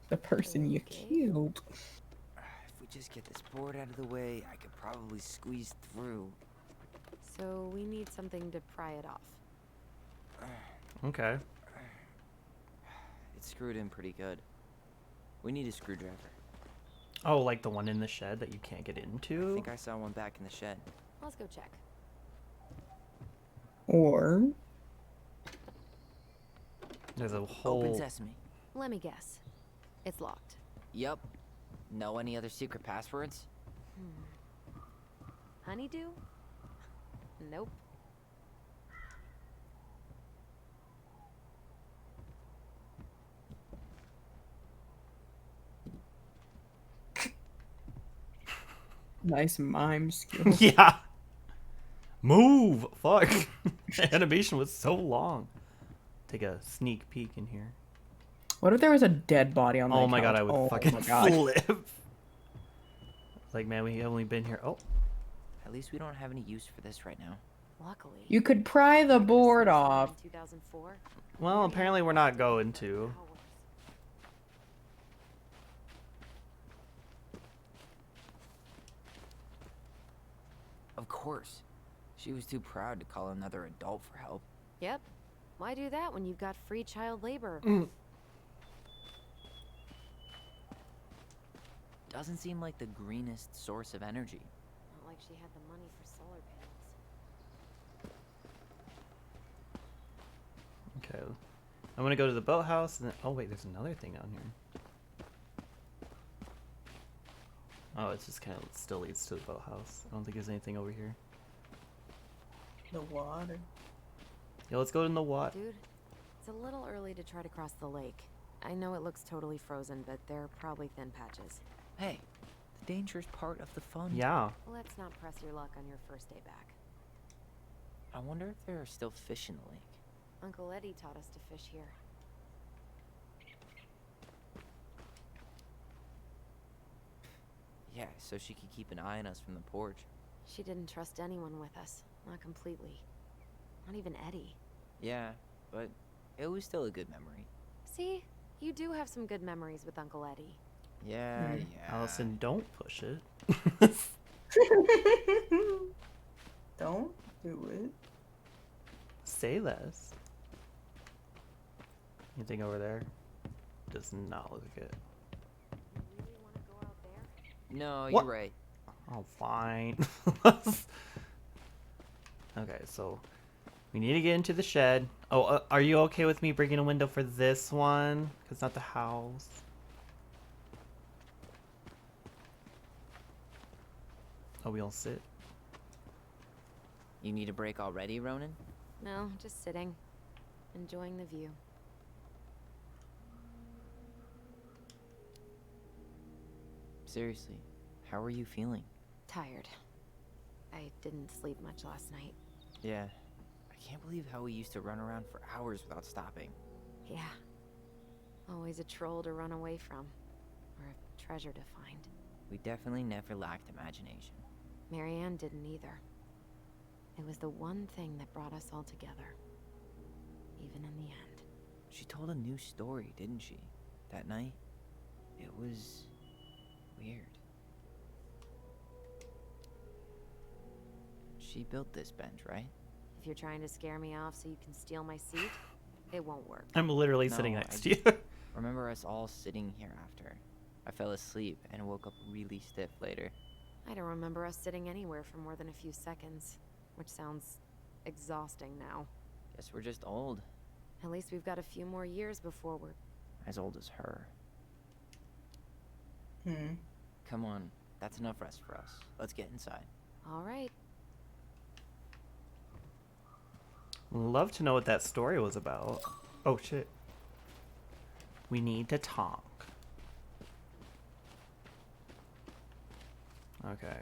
the person you Okay. killed. If we just get this board out of the way, I could probably squeeze through. So we need something to pry it off. Okay. It's screwed in pretty good. We need a screwdriver. Oh, like the one in the shed that you can't get I into? think I saw one back in the shed. Let's go check. Or There's a Open whole. sesame. Let me guess. It's locked. Yup. Know any other secret passwords? Honeydew? Nope. nice mime skills. Yeah. Move. Fuck. The animation was so long. Take a sneak peek in here. What if there was a dead body on the Oh my couch? god, I would Oh fucking my God. flip. Like, man, we only been here. Oh, At least we don't have any use for this right now. Luckily. You could pry the board off. In 2004. well, apparently we're not going to. Of course. She was too proud to call another adult for help. Yep. Why do that when you've got free child labor? Doesn't seem like the greenest source of energy. Not like she had the money for solar panels. Okay. I'm gonna go to the boathouse and then. Oh, wait, there's another thing down here. Oh, it's just kind of still leads to the boathouse. I don't think there's anything over here. The water. Yeah, let's go in the water. Dude, it's a little early to try to cross the lake. I know it looks totally frozen, but there are probably thin patches. Hey, the dangerous part of the fun. Yeah. Let's not press your luck on your first day back. I wonder if there are still fish in the lake. Uncle Eddie taught us to fish here. Yeah, so she could keep an eye on us from the porch. She didn't trust anyone with us. Not completely. Not even Eddie. Yeah, but it was still a good memory. See? You do have some good memories with Uncle Eddie. Yeah, yeah. Allison, don't push it. Don't do it. Say less. Anything over there? Does not look like it. You really want to go out there? No, What? you're right. Oh, fine. Okay, so we need to get into the shed. Oh, are you okay with me breaking a window for this one? Because not the house. Oh, we all sit. You need a break already, Ronan? No, just sitting. Enjoying the view. Seriously, how are you feeling? Tired. I didn't sleep much last night. Yeah. I can't believe how we used to run around for hours without stopping. Yeah. Always a troll to run away from. Or a treasure to find. We definitely never lacked imagination. Marianne didn't either. It was the one thing that brought us all together. Even in the end. She told a new story, didn't she? That night? It was weird. She built this bench, right? If you're trying to scare me off so you can steal my seat, it won't work. I'm literally No, sitting I next to you. Remember us all sitting here after. I fell asleep and woke up really stiff later. I don't remember us sitting anywhere for more than a few seconds, which sounds exhausting now. Guess we're just old. At least we've got a few more years before we're... As old as her. Come on, that's enough rest for us. Let's get inside. All right. Love to know what that story was about. Oh shit. We need to talk. Okay.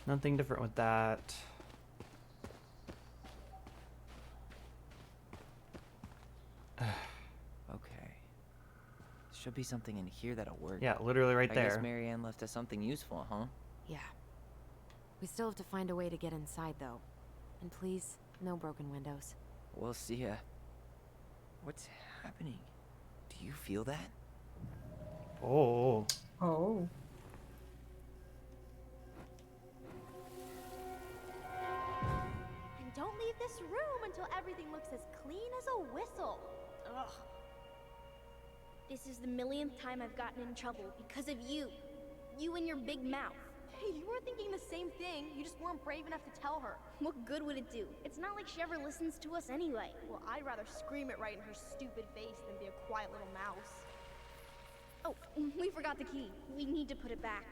Nothing different with that. Okay. Should be something in here that'll work. Yeah, literally right I guess there. Marianne left us something useful, huh? Yeah. We still have to find a way to get inside, though. And please, no broken windows. We'll see ya. What's happening? Do you feel that? Oh. Oh. And don't leave this room until everything looks as clean as a whistle. Ugh. This is the millionth time I've gotten in trouble because of you. You and your big mouth. Hey, you were thinking the same thing. You just weren't brave enough to tell her. What good would it do? It's not like she ever listens to us anyway. Well, I'd rather scream it right in her stupid face than be a quiet little mouse. Oh, we forgot the key. We need to put it back.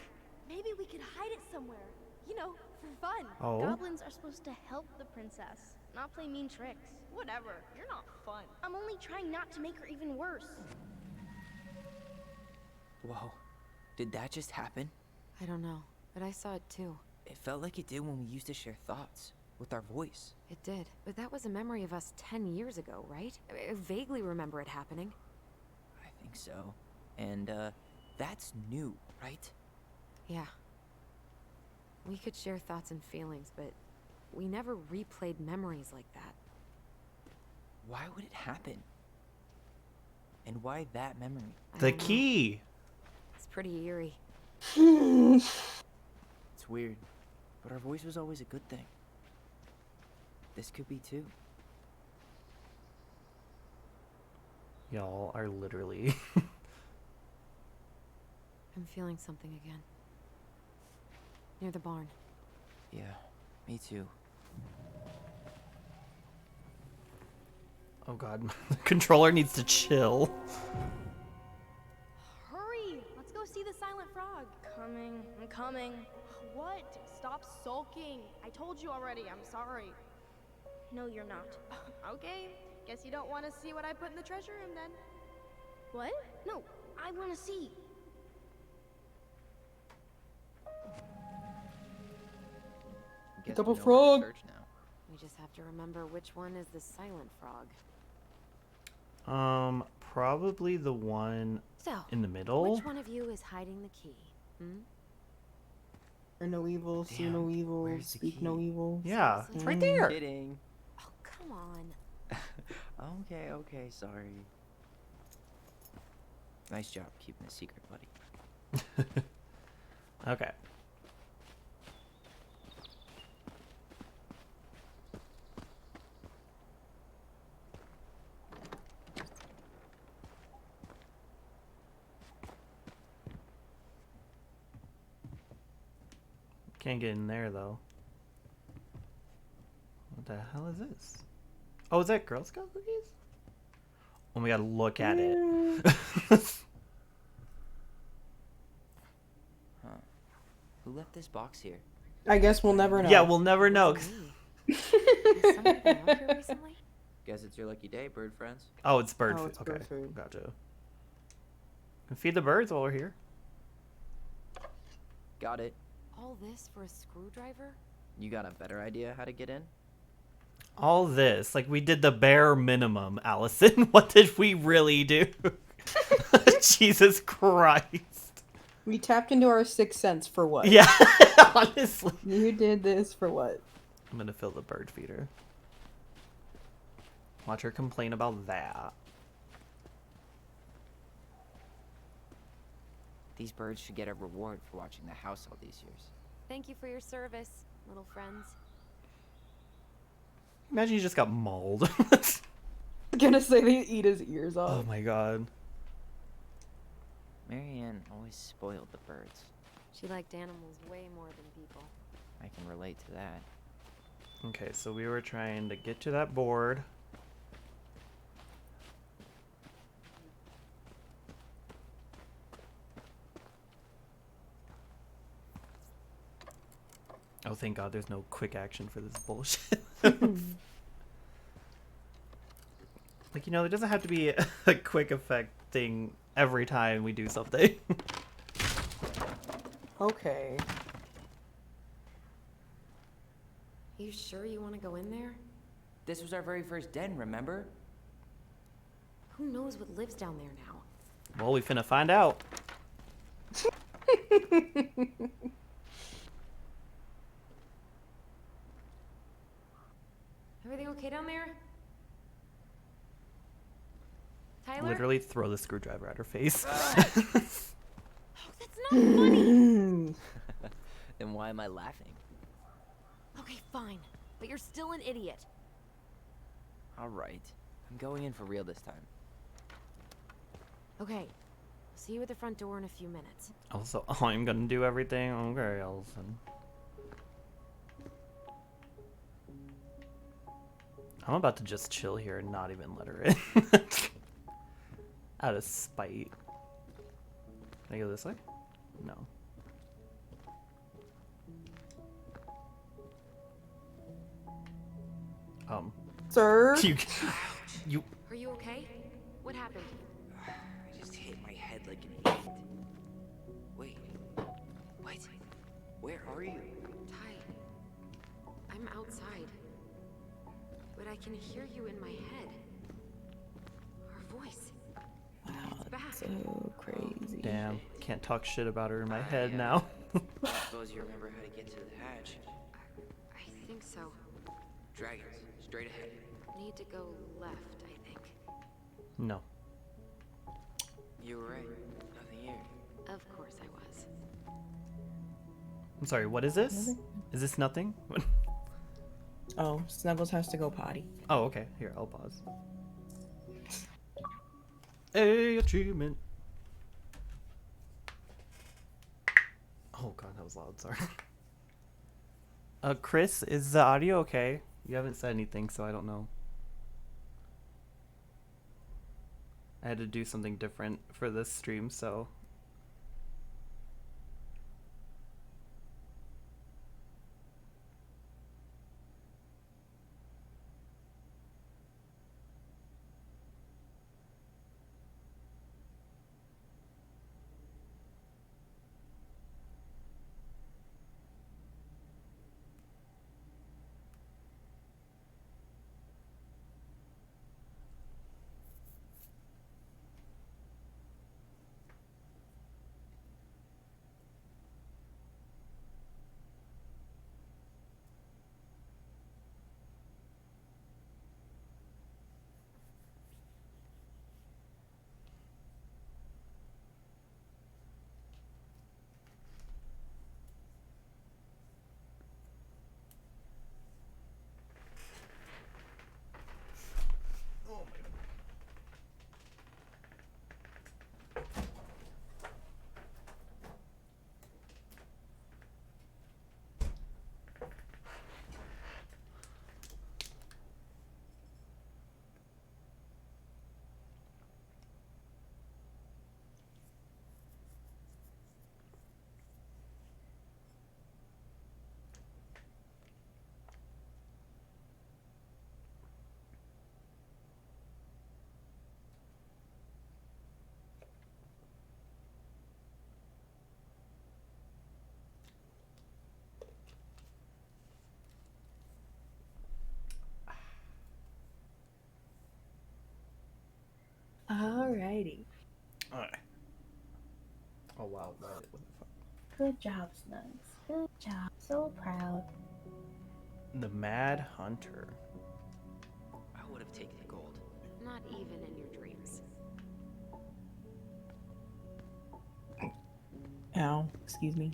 Maybe we could hide it somewhere. You know, for fun. Oh. Goblins are supposed to help the princess, not play mean tricks. Whatever. You're not fun. I'm only trying not to make her even worse. Whoa. Did that just happen? I don't know, but I saw it too. It felt like it did when we used to share thoughts with our voice. It did, but that was a memory of us 10 years ago, right? I vaguely remember it happening. I think so. And, that's new, right? Yeah. We could share thoughts and feelings, but we never replayed memories like that. Why would it happen? And why that memory? I The don't know. key. It's pretty eerie. It's weird, but our voice was always a good thing. This could be too. Y'all are literally. I'm feeling something again. Near the barn. Yeah, me too. Oh god, the controller needs to chill. Hurry! Let's go see the silent frog. I'm coming. What? Stop sulking. I told you already. I'm sorry. No, you're not. Okay. Guess you don't want to see what I put in the treasure room then. What? No, I want to see. Guess Double we know where to frog. search now. We just have to remember which one is the silent frog. Probably the one So, in the middle. which one of you is hiding the key? Hmm? Hear no evil, see Damn, no evil, where's the speak key? no evil. Yeah, Seriously? it's right there. Kidding. Oh, come on. Okay, sorry. Nice job keeping a secret, buddy. Okay. Can't get in there though. What the hell is this? Oh, is that Girl Scout cookies? Oh, we gotta look at it. Huh. Who left this box here? I guess we'll never know. Yeah, we'll never know. Wasn't me. Has someone been out here recently? Guess it's your lucky day, bird friends. Oh, it's bird Oh, food. it's Okay, bird food. gotcha. Can feed the birds while we're here. Got it. All this for a screwdriver? You got a better idea how to get in? All this, like we did the bare minimum, Allison. What did we really do? Jesus Christ. We tapped into our sixth sense for what? Yeah, honestly. You did this for what? I'm gonna fill the bird feeder. Watch her complain about that. These birds should get a reward for watching the house all these years. Thank you for your service, little friends. Imagine you just got mauled. Gonna say they eat his ears off. Oh my god. Marianne always spoiled the birds. She liked animals way more than people. I can relate to that. Okay, so we were trying to get to that board. Oh, thank God there's no quick action for this bullshit. Like, you know, there doesn't have to be a quick effect thing every time we do something. Okay. You sure you want to go in there? This was our very first den, remember? Who knows what lives down there now? Well, we finna find out. Everything okay down there? Tyler? Literally throw the screwdriver at her face. Oh, that's not funny! Then why am I laughing? Okay, fine. But you're still an idiot. Alright. I'm going in for real this time. Okay. See you at the front door in a few minutes. Also, I'm gonna do everything. Okay, Allison. I'm about to just chill here and not even let her in. Out of spite. Can I go this way? No. Sir? You. Are you okay? What happened? I just hit my head like an idiot. Wait. What? Where are you? Ty, I'm outside. But I can hear you in my head. Her voice. Wow, It's back. that's so crazy. Damn, can't talk shit about her in my head now. I suppose you remember how to get to the hatch. I think so. Dragons, straight ahead. Need to go left, I think. No. You were right. Nothing here. Of course I was. I'm sorry, what is this? Is this nothing? Oh, Snuggles has to go potty. Oh, okay. Here, I'll pause. Hey, achievement. Oh god, that was loud, sorry. Chris, is the audio okay? You haven't said anything, so I don't know. I had to do something different for this stream, so... Alrighty. Alright. Oh wow, what the fuck? Good job, Snugs. Good job. So proud. The Mad Hunter. I would have taken the gold. Not even in your dreams. Ow. Excuse me.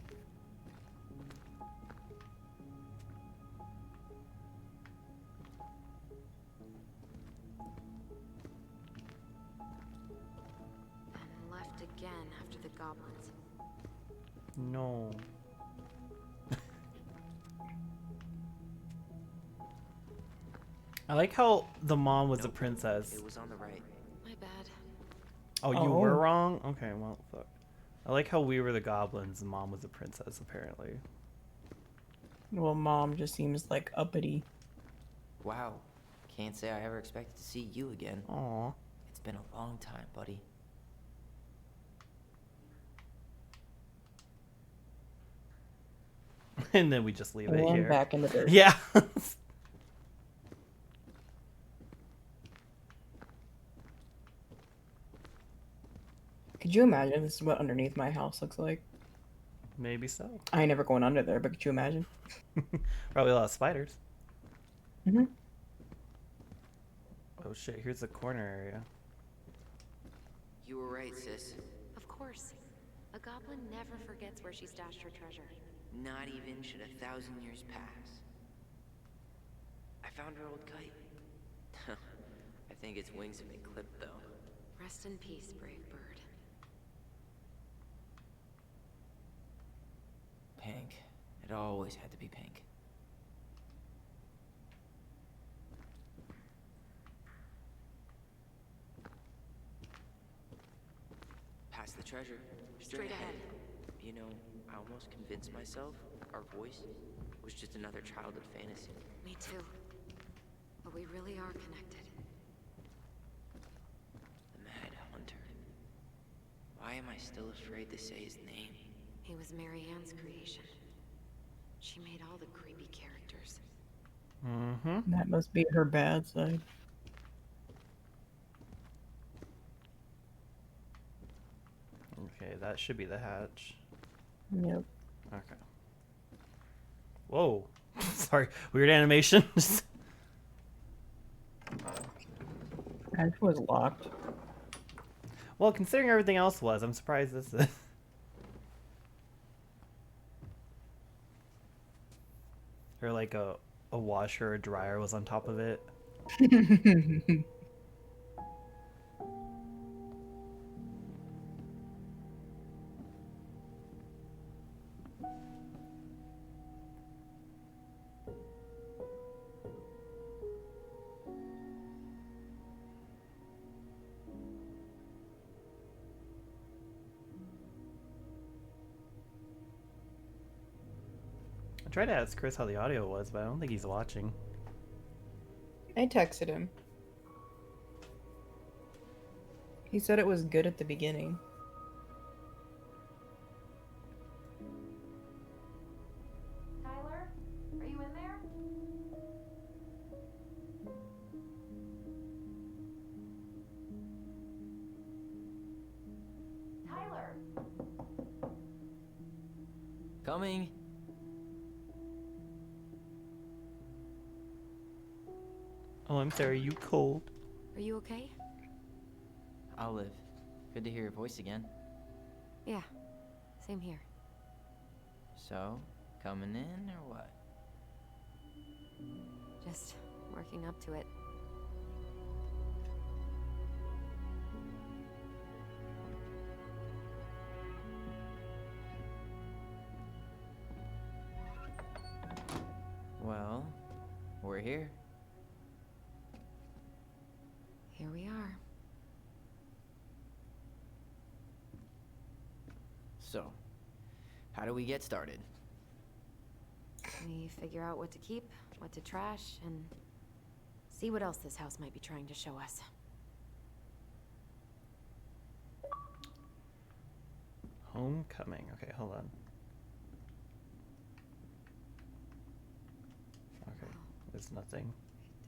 And left again after the goblins. No. I like how the mom was a Nope. princess. It was on the right. My bad. Oh, you Oh. were wrong? Okay, well, fuck. I like how we were the goblins and mom was a princess, apparently. Well, Mom just seems like uppity. Wow. Can't say I ever expected to see you again. Aw. It's been a long time, buddy. And then we just leave it And here. back in the dirt. Yeah. Could you imagine this is what underneath my house looks like? Maybe so. I ain't never going under there, but could you imagine? Probably a lot of spiders. Mm-hmm. Oh shit, here's the corner area. You were right, sis. Of course. A goblin never forgets where she stashed her treasure. Not even should 1,000 years pass. I found her old kite. I think its wings have been clipped, though. Rest in peace, brave bird. Pink. It always had to be pink. Past the treasure. Straight ahead. You know, I almost convinced myself our voice was just another childhood fantasy. Me too. But we really are connected. The Mad Hunter. Why am I still afraid to say his name? He was Mary Ann's creation. She made all the creepy characters. Mm-hmm. That must be her bad side. Okay, that should be the hatch. Yep. Okay. Whoa. Sorry. Weird animation. Hatch was locked. Well, considering everything else was, I'm surprised this is. Or like a washer or dryer was on top of it. I tried to ask Chris how the audio was, but I don't think he's watching. I texted him. He said it was good at the beginning. Tyler, are you in there? Tyler! Coming! Oh, I'm sorry, you cold? Are you okay? Olive, good to hear your voice again. Yeah, same here. So, coming in or what? Just working up to it. Well, we're here. Here we are. So, how do we get started? We figure out what to keep, what to trash, and see what else this house might be trying to show us. Homecoming. Okay, hold on. Okay, there's nothing.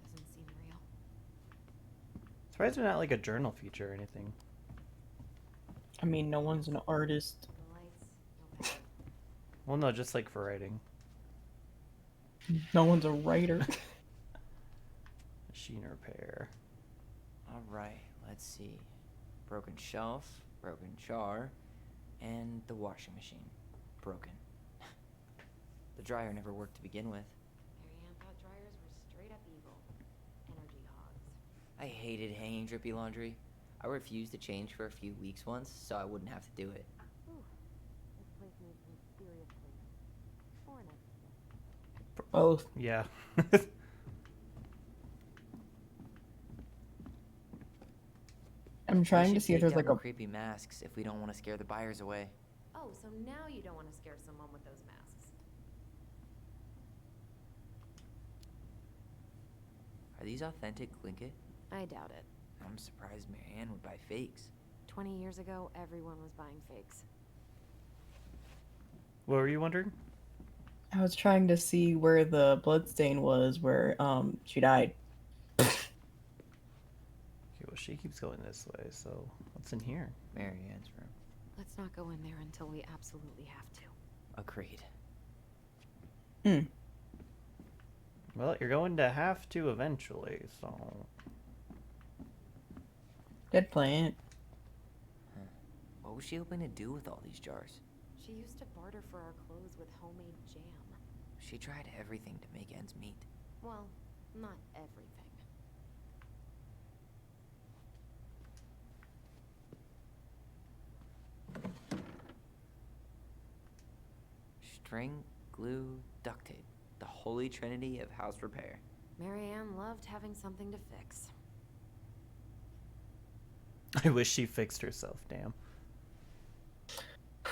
It doesn't seem real. Surprised they're not like a journal feature or anything. I mean, no one's an artist. No lights, no power. Well, no, just like for writing. No one's a writer. Machine repair. Alright, let's see. Broken shelf, broken jar, and the washing machine. Broken. The dryer never worked to begin with. Mary Ann thought dryers were straight up evil. Energy hogs. I hated hanging drippy laundry. I refused to change for a few weeks once, so I wouldn't have to do it. Ooh, this place needs some serious cleaning. Or an extra. Both. Yeah. I'm trying We to should see if take there's down like the a. creepy masks if we don't want to scare the buyers away. Oh, so now you don't want to scare someone with those masks. Are these authentic Glinkit? I doubt it. I'm surprised Marianne would buy fakes. 20 years ago, everyone was buying fakes. What were you wondering? I was trying to see where the bloodstain was, where she died. Okay, well, she keeps going this way, so what's in here? Marianne's room. Let's not go in there until we absolutely have to. Agreed. Well, you're going to have to eventually, so. Dead plant. What was she hoping to do with all these jars? She used to barter for our clothes with homemade jam. She tried everything to make ends meet. Well, not everything. String, glue, duct tape. The holy trinity of house repair. Marianne loved having something to fix. I wish she fixed herself, damn.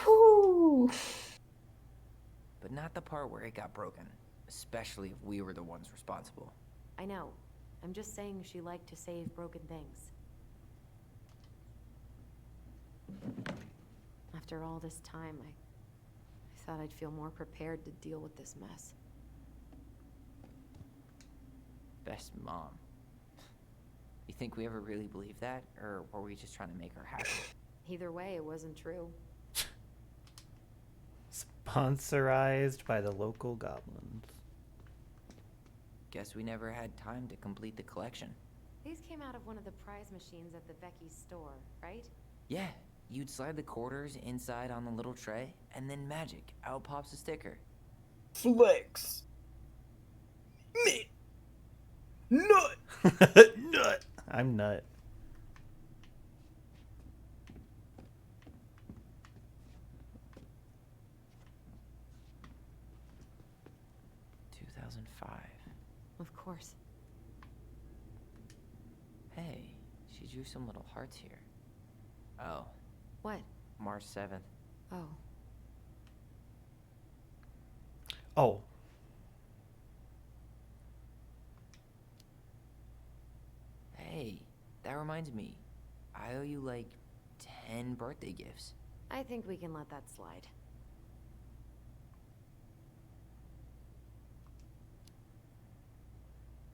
Whew. But not the part where it got broken. Especially if we were the ones responsible. I know. I'm just saying she liked to save broken things. After all this time, I thought I'd feel more prepared to deal with this mess. Best mom. You think we ever really believed that? Or were we just trying to make her happy? Either way, it wasn't true. Sponsorized by the local goblins. Guess we never had time to complete the collection. These came out of one of the prize machines at the Becky's store, right? Yeah, you'd slide the quarters inside on the little tray, and then magic, out pops a sticker. Flex. Nut. Nut. I'm nut. Of course. Hey, she drew some little hearts here. Oh, What? March 7th. Oh. Oh. Hey, that reminds me. I owe you like 10 birthday gifts. I think we can let that slide.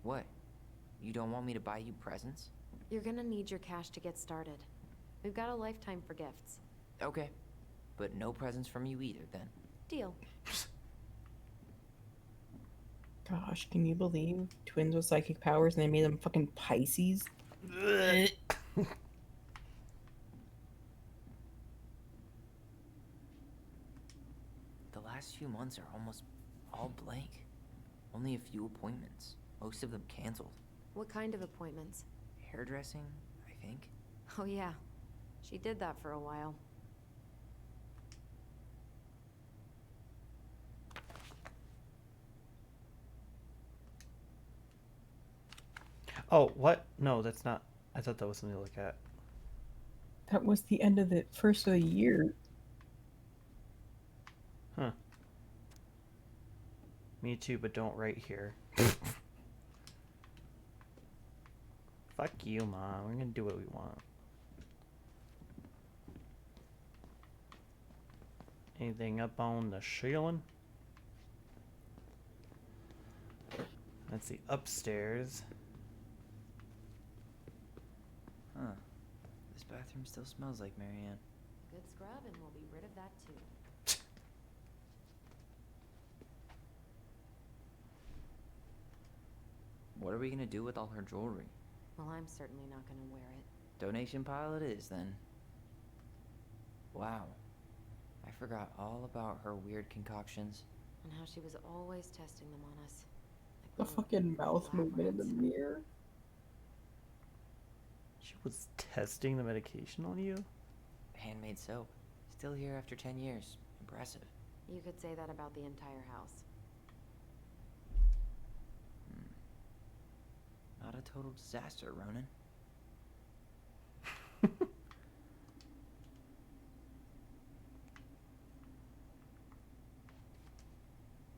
What? You don't want me to buy you presents? You're gonna need your cash to get started. We've got a lifetime for gifts. Okay. But no presents from you either, then. Deal. Gosh, can you believe twins with psychic powers and they made them fucking Pisces? The last few months are almost all blank. Only a few appointments. Most of them canceled. What kind of appointments? Hairdressing, I think. Oh yeah. She did that for a while. Oh, what? No, that's not. I thought that was something to look at. That was the end of the first of the year. Huh. Me too, but don't write here. Fuck you, Mom. We're gonna do what we want. Anything up on the ceiling? Let's see, upstairs. Huh. This bathroom still smells like Marianne. Good scrub and we'll be rid of that too. What are we gonna do with all her jewelry? Well, I'm certainly not gonna wear it. Donation pile it is, then. Wow. I forgot all about her weird concoctions. And how she was always testing them on us. Like The we were fucking mouth lab movement in the rats. mirror. She was testing the medication on you? Handmade soap. Still here after 10 years. Impressive. You could say that about the entire house. Not a total disaster, Ronan. I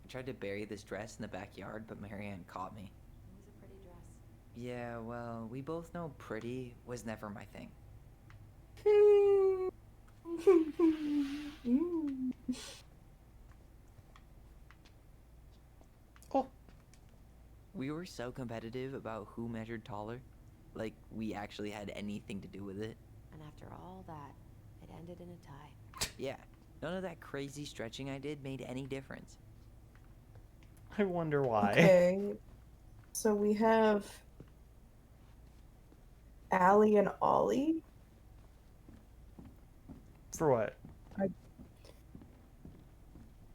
tried to bury this dress in the backyard, but Marianne caught me. It was a pretty dress. Yeah, well, we both know pretty was never my thing. Oh. We were so competitive about who measured taller. Like, we actually had anything to do with it. And after all that, it ended in a tie. Yeah, none of that crazy stretching I did made any difference. I wonder why. Okay. So we have Allie and Ollie. For what?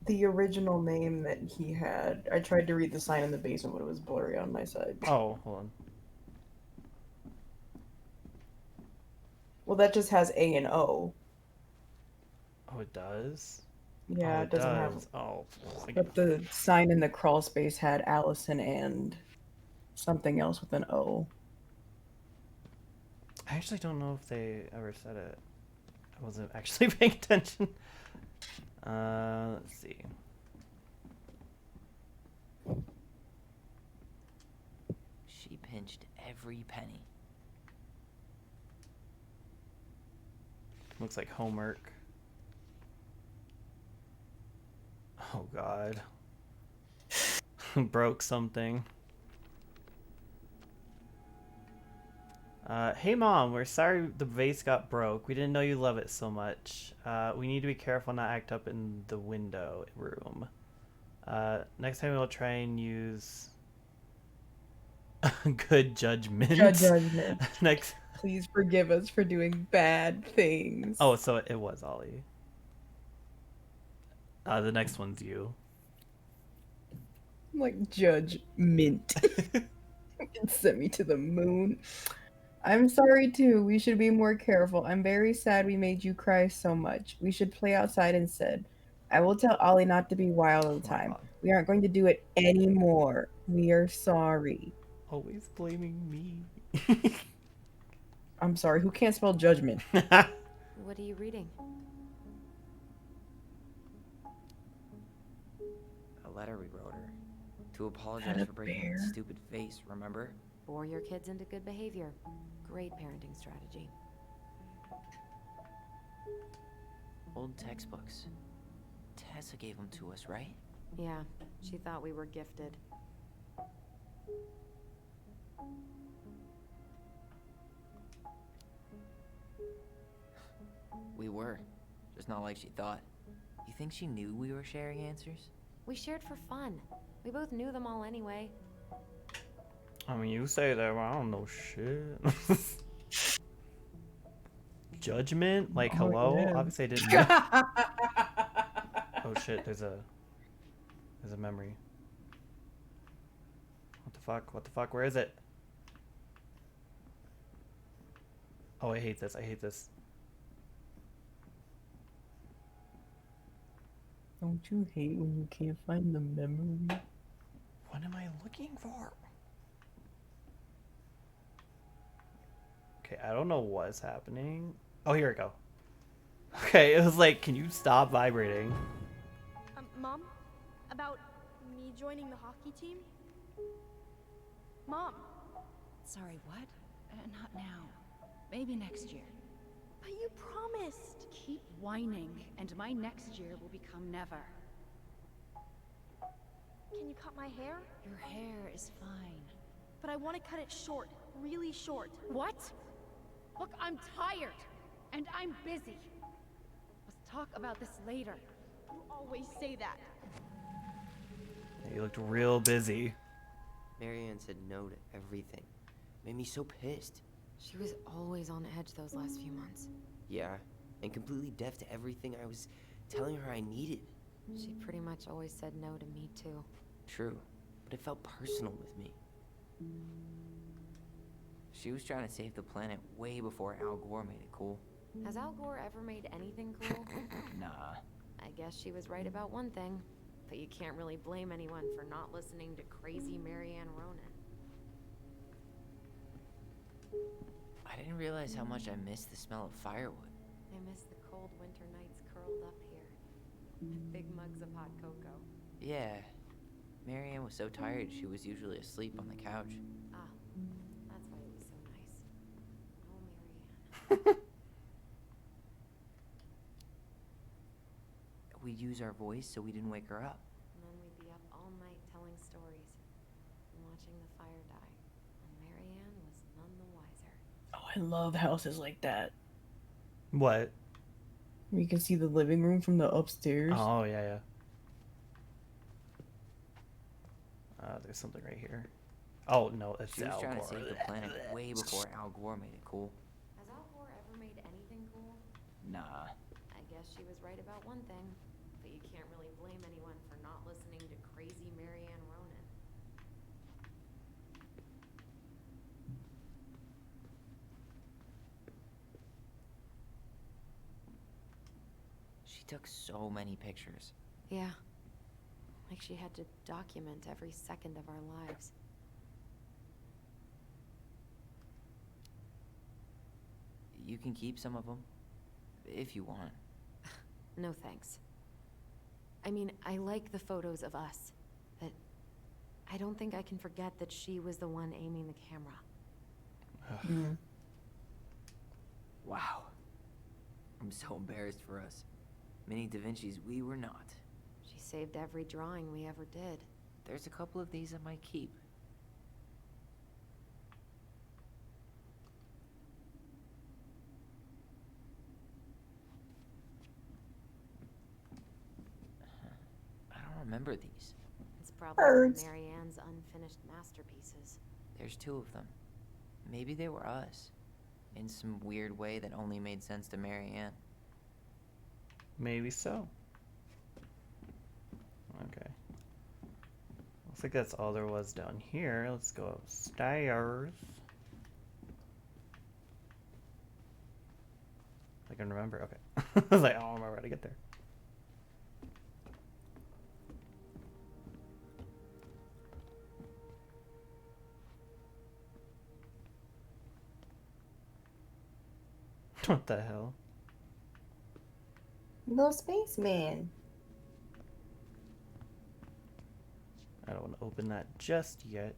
The original name that he had. I tried to read the sign in the basement, but it was blurry on my side. Oh, hold on. Well, that just has A and O. Oh, it does? Yeah, Oh, it it doesn't have. does. Oh, But the sign in the crawl space had Allison and something else with an O. I actually don't know if they ever said it. I wasn't actually paying attention. Let's see. She pinched every penny. Looks like homework. Oh God. Broke something. Hey mom, we're sorry the vase got broke. We didn't know you love it so much. We need to be careful not act up in the window room. Next time we'll try and use good judgment. Judgment. Next. Please forgive us for doing bad things. Oh, so it was Ollie. The next one's you. Like Judge Mint. It sent me to the moon. I'm sorry too. We should be more careful. I'm very sad we made you cry so much. We should play outside instead. I will tell Ollie not to be wild all the Oh my time. God. We aren't going to do it anymore. We are sorry. Always blaming me. I'm sorry. Who can't spell judgment? What are you reading? A letter we wrote her. To apologize a for breaking bear? that stupid vase, remember? Bore your kids into good behavior. Great parenting strategy. Old textbooks. Tessa gave them to us, right? Yeah, she thought we were gifted. We were. Just not like she thought. You think she knew we were sharing answers? We shared for fun. We both knew them all anyway. I mean, you say that, but I don't know shit. Judgment? Like, Oh, hello? yeah. Obviously I didn't know. Oh shit, there's a memory. What the fuck? What the fuck? Where is it? Oh, I hate this. I hate this. Don't you hate when you can't find the memory? What am I looking for? Okay, I don't know what's happening. Oh, here we go. Okay, it was like, can you stop vibrating? Mom? About me joining the hockey team? Mom, Sorry, what? Not now. Maybe next year. but you promised. Keep whining, and my next year will become never. Can you cut my hair? Your hair is fine. But I want to cut it short, really short. What? Look, I'm tired, and I'm busy. Let's talk about this later. You always say that. You looked real busy. Marianne said no to everything. Made me so pissed. She was always on edge those last few months. Yeah, and completely deaf to everything I was telling her I needed. She pretty much always said no to me too. True, but it felt personal with me. She was trying to save the planet way before Al Gore made it cool. Has Al Gore ever made anything cool? Nah. I guess she was right about one thing, but you can't really blame anyone for not listening to crazy Marianne Ronan. I didn't realize how much I missed the smell of firewood. I miss the cold winter nights curled up here with big mugs of hot cocoa. Yeah. Marianne was so tired she was usually asleep on the couch. Ah, that's why it was so nice. Oh, Marianne. We'd use our voice so we didn't wake her up. And then we'd be up all night telling stories and watching the fire die. And Marianne was none the wiser. Oh, I love houses like that. What? Where you can see the living room from the upstairs. Oh, yeah, yeah. There's something right here. Oh, no, it's She was Al trying Gore. to save the planet way before Al Gore made it cool. Has Al Gore ever made anything cool? Nah. I guess she was right about one thing, but you can't really blame anyone for not listening to crazy Marianne Ronan. She She took so many pictures. Yeah. Like she had to document every second of our lives. You can keep some of them, if you want. No thanks. I mean, I like the photos of us, but I don't think I can forget that she was the one aiming the camera. Wow. I'm so embarrassed for us. Many Da Vinci's we were not. She saved every drawing we ever did. There's a couple of these I might keep. I don't remember these. It's probably one of Birds. Marianne's unfinished masterpieces. There's 2 of them. Maybe they were us. In some weird way that only made sense to Marianne. Maybe so. Okay. Looks like that's all there was down here. Let's go upstairs. I can remember. Okay. I was like, I don't remember how to get there. What the hell? Little spaceman. I don't want to open that just yet.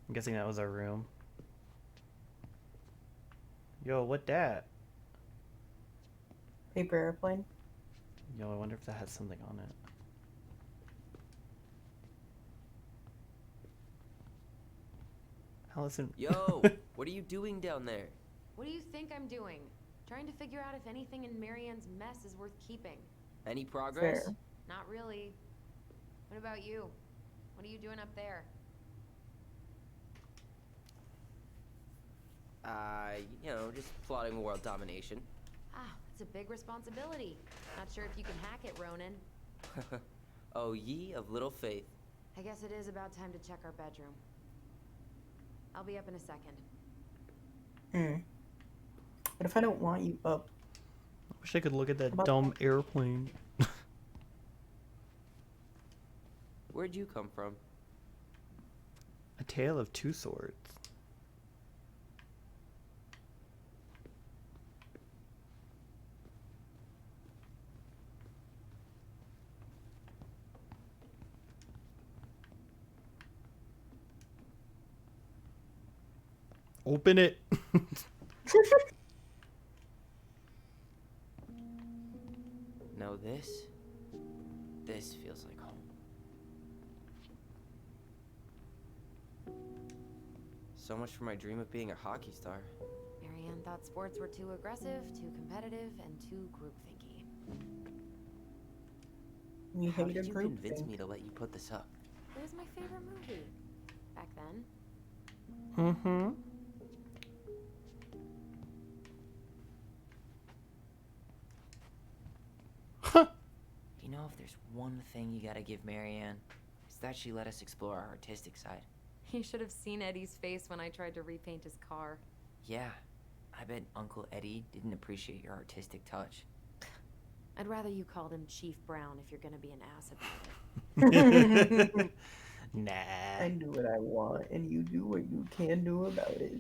I'm guessing that was our room. Yo, what that? Paper airplane. Yo, I wonder if that has something on it. Allison. Yo, what are you doing down there? What do you think I'm doing? Trying to figure out if anything in Marianne's mess is worth keeping. Any progress? Fair. Not really. What about you? What are you doing up there? Just plotting world domination. Ah, it's a big responsibility. Not sure if you can hack it, Ronan. Oh, ye of little faith. I guess it is about time to check our bedroom. I'll be up in a second. What if I don't want you up? I wish I could look at that About dumb airplane. Where'd you come from? A tale of 2 swords. Open it. No, this feels like home. So much for my dream of being a hockey star. Marianne thought sports were too aggressive, too competitive, and too groupthinky. You How hate did a you group convince thing. me to let you put this up? It was my favorite movie. Back then. Mm-hmm. You know, if there's one thing you gotta give Marianne, it's that she let us explore our artistic side. You should have seen Eddie's face when I tried to repaint his car. Yeah, I bet Uncle Eddie didn't appreciate your artistic touch. I'd rather you called him Chief Brown if you're gonna be an ass about it. Nah. I do what I want, and you do what you can do about it.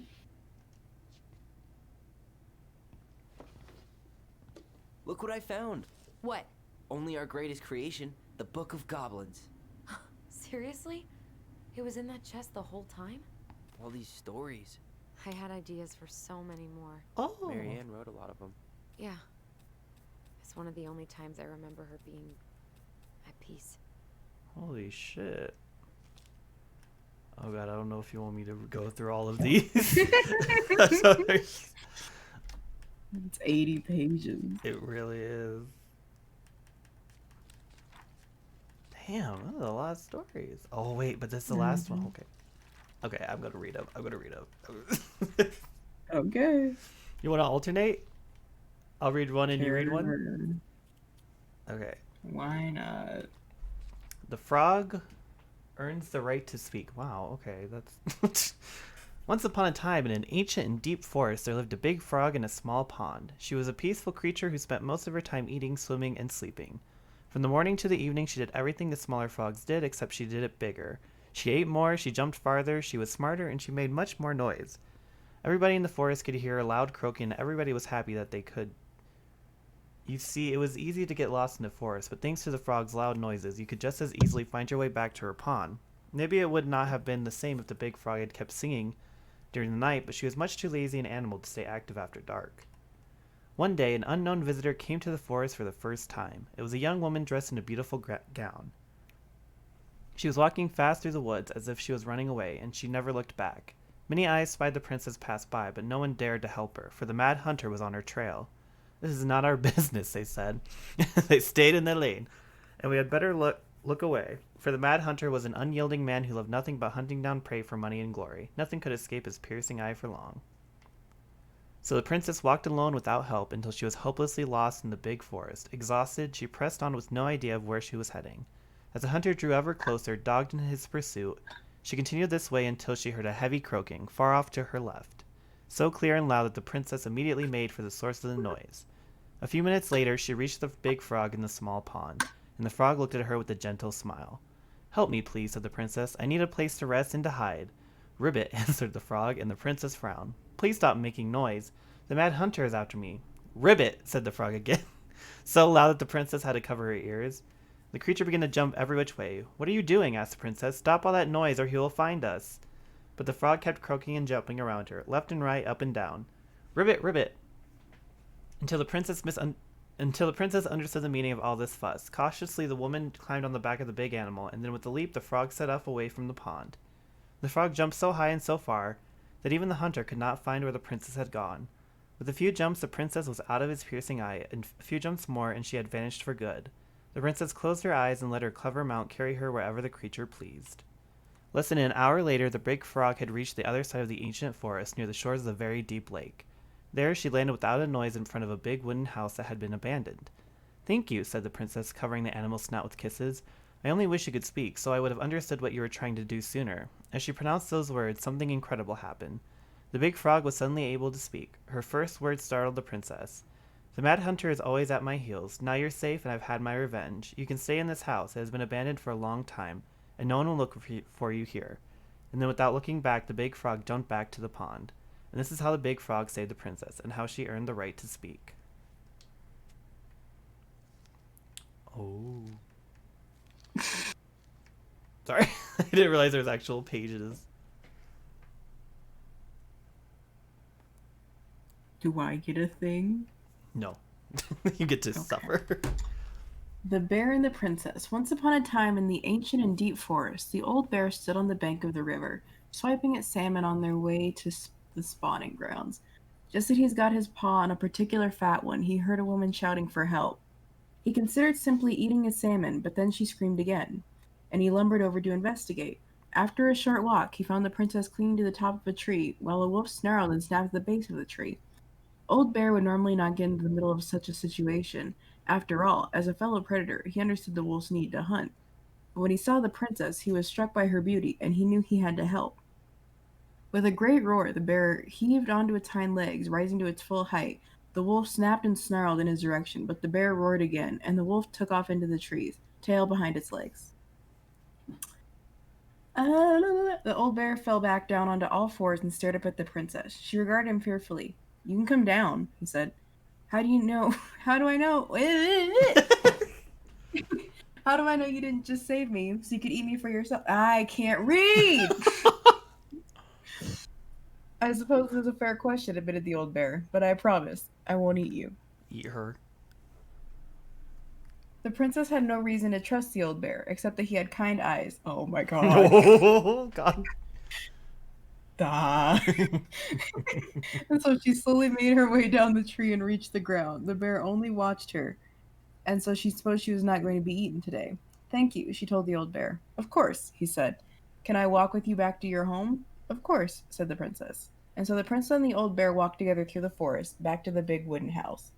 Look what I found! What? Only our greatest creation, the Book of Goblins. Seriously? It was in that chest the whole time? All these stories. I had ideas for so many more. Oh. Marianne wrote a lot of them. Yeah. It's one of the only times I remember her being at peace. Holy shit. Oh god, I don't know if you want me to go through all of these. I'm sorry. It's 80 pages. It really is. Damn, that's a lot of stories. Oh wait, but that's the last one. Okay. Okay, I'm gonna read them. I'm gonna read them. Okay. You want to alternate? I'll read one and you read one? Okay. Why not? The frog earns the right to speak. Wow, okay, that's... Once upon a time, in an ancient and deep forest, there lived a big frog in a small pond. She was a peaceful creature who spent most of her time eating, swimming, and sleeping. From the morning to the evening, she did everything the smaller frogs did, except she did it bigger. She ate more, she jumped farther, she was smarter, and she made much more noise. Everybody in the forest could hear her loud croaking, and everybody was happy that they could. You see, it was easy to get lost in the forest, but thanks to the frog's loud noises, you could just as easily find your way back to her pond. Maybe it would not have been the same if the big frog had kept singing during the night, but she was much too lazy an animal to stay active after dark. One day, an unknown visitor came to the forest for the first time. It was a young woman dressed in a beautiful gown. She was walking fast through the woods as if she was running away, and she never looked back. Many eyes spied the princess pass by, but no one dared to help her, for the mad hunter was on her trail. "This is not our business," they said. They stayed in their lane, and we had better look away, for the mad hunter was an unyielding man who loved nothing but hunting down prey for money and glory. Nothing could escape his piercing eye for long. So the princess walked alone without help until she was hopelessly lost in the big forest. Exhausted, she pressed on with no idea of where she was heading. As the hunter drew ever closer, dogged in his pursuit, she continued this way until she heard a heavy croaking, far off to her left, so clear and loud that the princess immediately made for the source of the noise. A few minutes later, she reached the big frog in the small pond, and the frog looked at her with a gentle smile. "Help me, please," said the princess. "I need a place to rest and to hide." "Ribbit," answered the frog, and the princess frowned. "Please stop making noise. The mad hunter is after me." "Ribbit," said the frog again, so loud that the princess had to cover her ears. The creature began to jump every which way. "What are you doing?" asked the princess. "Stop all that noise, or he will find us." But the frog kept croaking and jumping around her, left and right, up and down. "Ribbit, ribbit," until the princess understood the meaning of all this fuss. Cautiously, the woman climbed on the back of the big animal, and then with a leap, the frog set off away from the pond. The frog jumped so high and so far that even the hunter could not find where the princess had gone. With a few jumps, the princess was out of his piercing eye, and a few jumps more, and she had vanished for good. The princess closed her eyes and let her clever mount carry her wherever the creature pleased. Less than an hour later, the big frog had reached the other side of the ancient forest, near the shores of the very deep lake. There she landed without a noise in front of a big wooden house that had been abandoned. "Thank you," said the princess, covering the animal's snout with kisses. "I only wish you could speak, so I would have understood what you were trying to do sooner." As she pronounced those words, something incredible happened. The big frog was suddenly able to speak. Her first words startled the princess. "The mad hunter is always at my heels. Now you're safe, and I've had my revenge. You can stay in this house. It has been abandoned for a long time, and no one will look for you here." And then without looking back, the big frog jumped back to the pond. And this is how the big frog saved the princess, and how she earned the right to speak. Oh. Sorry, I didn't realize there was actual pages. Do I get a thing? No. You get to suffer. The Bear and the Princess. Once upon a time in the ancient and deep forest, the old bear stood on the bank of the river, swiping at salmon on their way to the spawning grounds. Just as he's got his paw on a particular fat one, he heard a woman shouting for help. He considered simply eating his salmon, but then she screamed again, and he lumbered over to investigate. After a short walk, he found the princess clinging to the top of a tree, while a wolf snarled and snapped at the base of the tree. Old Bear would normally not get into the middle of such a situation. After all, as a fellow predator, he understood the wolf's need to hunt. But when he saw the princess, he was struck by her beauty, and he knew he had to help. With a great roar, the bear heaved onto its hind legs, rising to its full height. The wolf snapped and snarled in his direction, but the bear roared again, and the wolf took off into the trees, tail behind its legs. The old bear fell back down onto all fours and stared up at the princess. She regarded him fearfully. "You can come down," he said. "How do you know? How do I know? How do I know you didn't just save me so you could eat me for yourself?" I can't read! "I suppose it is a fair question," admitted the old bear, "but I promise I won't eat you." Eat her. The princess had no reason to trust the old bear, except that he had kind eyes. Oh my god. Oh, God. And so she slowly made her way down the tree and reached the ground. The bear only watched her, and so she supposed she was not going to be eaten today. "Thank you," she told the old bear. "Of course," he said. "Can I walk with you back to your home?" "Of course," said the princess. And so the princess and the old bear walked together through the forest, back to the big wooden house.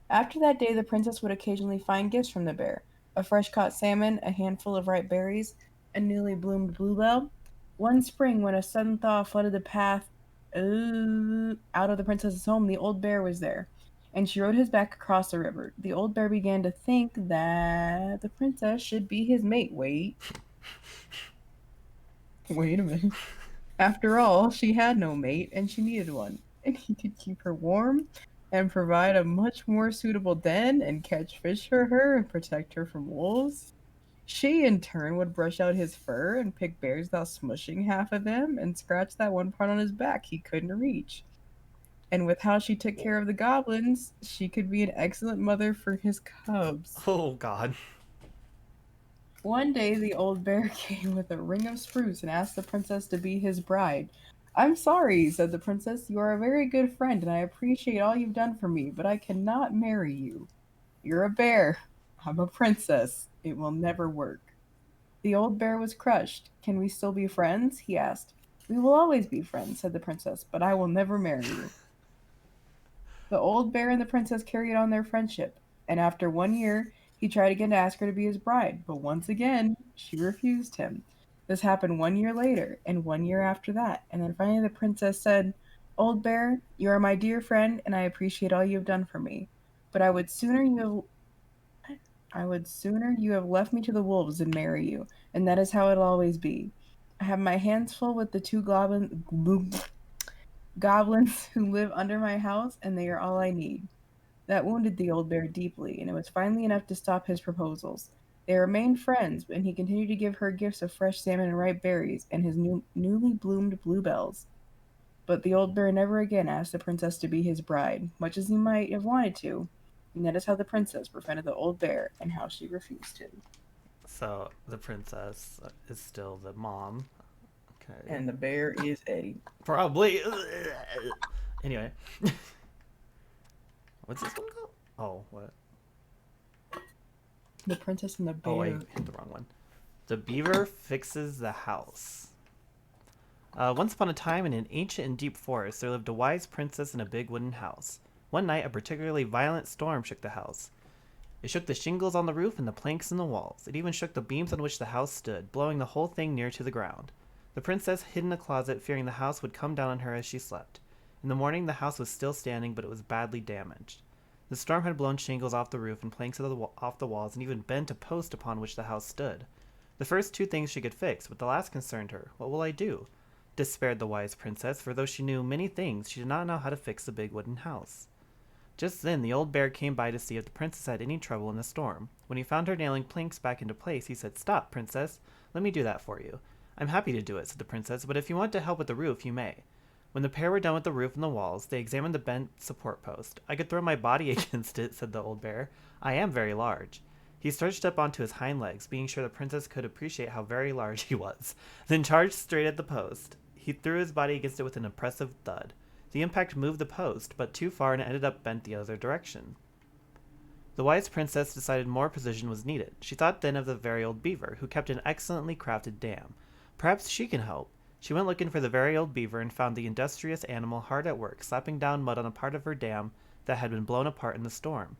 After that day, the princess would occasionally find gifts from the bear: a fresh caught salmon, a handful of ripe berries, a newly bloomed bluebell. One spring, when a sudden thaw flooded the path out of the princess's home, the old bear was there, and she rode his back across the river. The old bear began to think that the princess should be his mate. Wait a minute. After all, she had no mate, and she needed one, and he could keep her warm and provide a much more suitable den and catch fish for her and protect her from wolves. She, in turn, would brush out his fur and pick berries without smushing half of them and scratch that one part on his back he couldn't reach. And with how she took care of the goblins, she could be an excellent mother for his cubs. Oh God. One day, the old bear came with a ring of spruce and asked the princess to be his bride. I'm sorry, said the princess. You are a very good friend, and I appreciate all you've done for me, but I cannot marry you. You're a bear. I'm a princess. It will never work. The old bear was crushed. Can we still be friends? He asked. We will always be friends, said the princess, but I will never marry you. The old bear and the princess carried on their friendship, and after 1 year, he tried again to ask her to be his bride, but once again, she refused him. This happened 1 year later, and 1 year after that, and then finally the princess said, Old bear, you are my dear friend, and I appreciate all you have done for me, but I would sooner you have left me to the wolves than marry you, and that is how it'll always be. I have my hands full with the two goblins who live under my house, and they are all I need. That wounded the old bear deeply, and it was finally enough to stop his proposals. They remained friends, and he continued to give her gifts of fresh salmon and ripe berries, and his newly bloomed bluebells. But the old bear never again asked the princess to be his bride, much as he might have wanted to. And that is how the princess befriended the old bear, and how she refused him. So the princess is still the mom. Okay. And the bear is a Probably. Anyway. What's this one called? Oh, what? The Princess and the Bear. Oh, I hit the wrong one. The Beaver Fixes the House. Once upon a time, in an ancient and deep forest, there lived a wise princess in a big wooden house. One night, a particularly violent storm shook the house. It shook the shingles on the roof and the planks in the walls. It even shook the beams on which the house stood, blowing the whole thing near to the ground. The princess hid in a closet, fearing the house would come down on her as she slept. In the morning, the house was still standing, but it was badly damaged. The storm had blown shingles off the roof and planks off the walls, and even bent a post upon which the house stood. The first two things she could fix, but the last concerned her. What will I do? Despaired the wise princess, for though she knew many things, she did not know how to fix the big wooden house. Just then, the old bear came by to see if the princess had any trouble in the storm. When he found her nailing planks back into place, he said, Stop, princess. Let me do that for you. I'm happy to do it, said the princess, but if you want to help with the roof, you may. When the pair were done with the roof and the walls, they examined the bent support post. I could throw my body against it, said the old bear. I am very large. He stretched up onto his hind legs, being sure the princess could appreciate how very large he was, then charged straight at the post. He threw his body against it with an impressive thud. The impact moved the post, but too far, and it ended up bent the other direction. The wise princess decided more precision was needed. She thought then of the very old beaver, who kept an excellently crafted dam. Perhaps she can help. She went looking for the very old beaver and found the industrious animal hard at work, slapping down mud on a part of her dam that had been blown apart in the storm.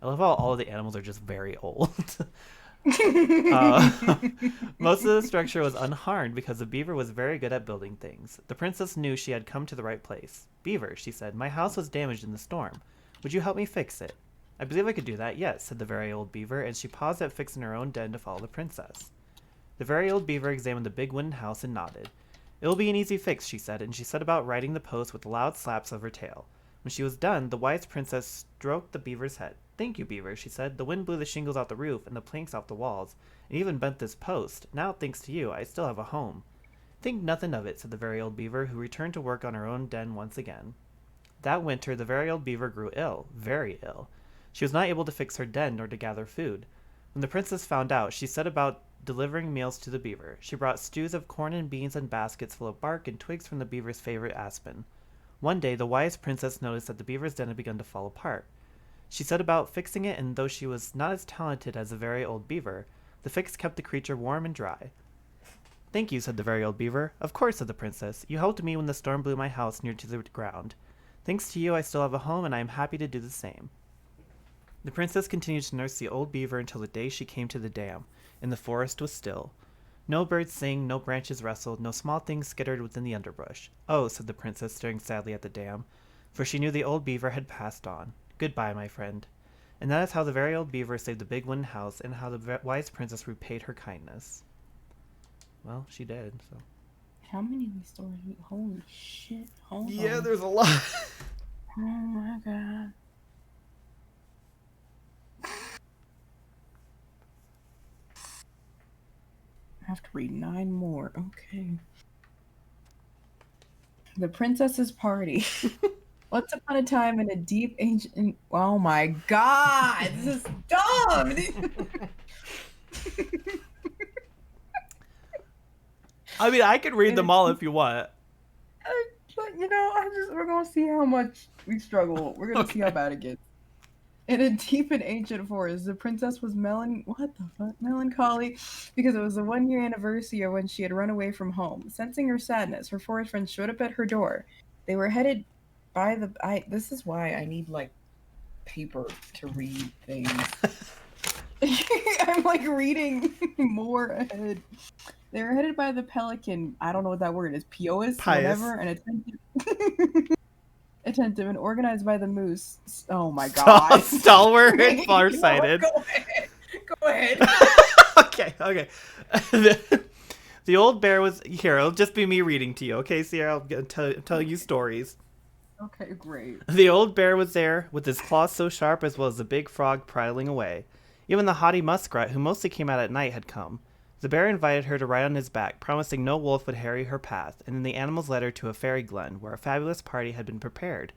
I love how all of the animals are just very old. Most of the structure was unharmed because the beaver was very good at building things. The princess knew she had come to the right place. Beaver, she said, my house was damaged in the storm. Would you help me fix it? I believe I could do that, yes, said the very old beaver, and she paused at fixing her own den to follow the princess. The very old beaver examined the big wooden house and nodded. It will be an easy fix, she said, and she set about righting the post with loud slaps of her tail. When she was done, the wise princess stroked the beaver's head. Thank you, beaver, she said. The wind blew the shingles off the roof and the planks off the walls, and even bent this post. Now, thanks to you, I still have a home. Think nothing of it, said the very old beaver, who returned to work on her own den once again. That winter, the very old beaver grew ill, very ill. She was not able to fix her den nor to gather food. When the princess found out, she set about delivering meals to the beaver. She brought stews of corn and beans and baskets full of bark and twigs from the beaver's favorite aspen. One day, the wise princess noticed that the beaver's den had begun to fall apart. She set about fixing it, and though she was not as talented as the very old beaver, the fix kept the creature warm and dry. Thank you, said the very old beaver. Of course, said the princess. You helped me when the storm blew my house near to the ground. Thanks to you, I still have a home, and I am happy to do the same. The princess continued to nurse the old beaver until the day she came to the dam, and the forest was still. No birds sing, no branches rustled, no small things skittered within the underbrush. Oh, said the princess, staring sadly at the dam, for she knew the old beaver had passed on. Goodbye, my friend. And that is how the very old beaver saved the big wooden house, and how the wise princess repaid her kindness. Well, she did, so. How many of these stories? Holy shit. Hold Yeah, on. there's a lot. Oh my god. I have to read 9 more. Okay. The Princess's Party. Once upon a time in a deep ancient. Oh my god! This is dumb! I mean, I can read them all if you want. But, we're gonna see how much we struggle. We're gonna see how bad it gets. In a deep and ancient forest, the princess was melancholy because it was the 1-year anniversary of when she had run away from home. Sensing her sadness, her forest friends showed up at her door. They were headed by the. This is why I need like paper to read things. I'm like reading more ahead. They were headed by the pelican. I don't know what that word is. Pious, Pious. whatever, and attentive and organized by the moose. Oh my god. Stalwart and farsighted. Go ahead. Okay. The old bear was here. It'll just be me reading to you, okay, Sierra? I'll tell you stories. Okay, great. The old bear was there, with his claws so sharp as well as the big frog prattling away. Even the haughty muskrat, who mostly came out at night, had come. The bear invited her to ride on his back, promising no wolf would harry her path, and then the animals led her to a fairy glen, where a fabulous party had been prepared.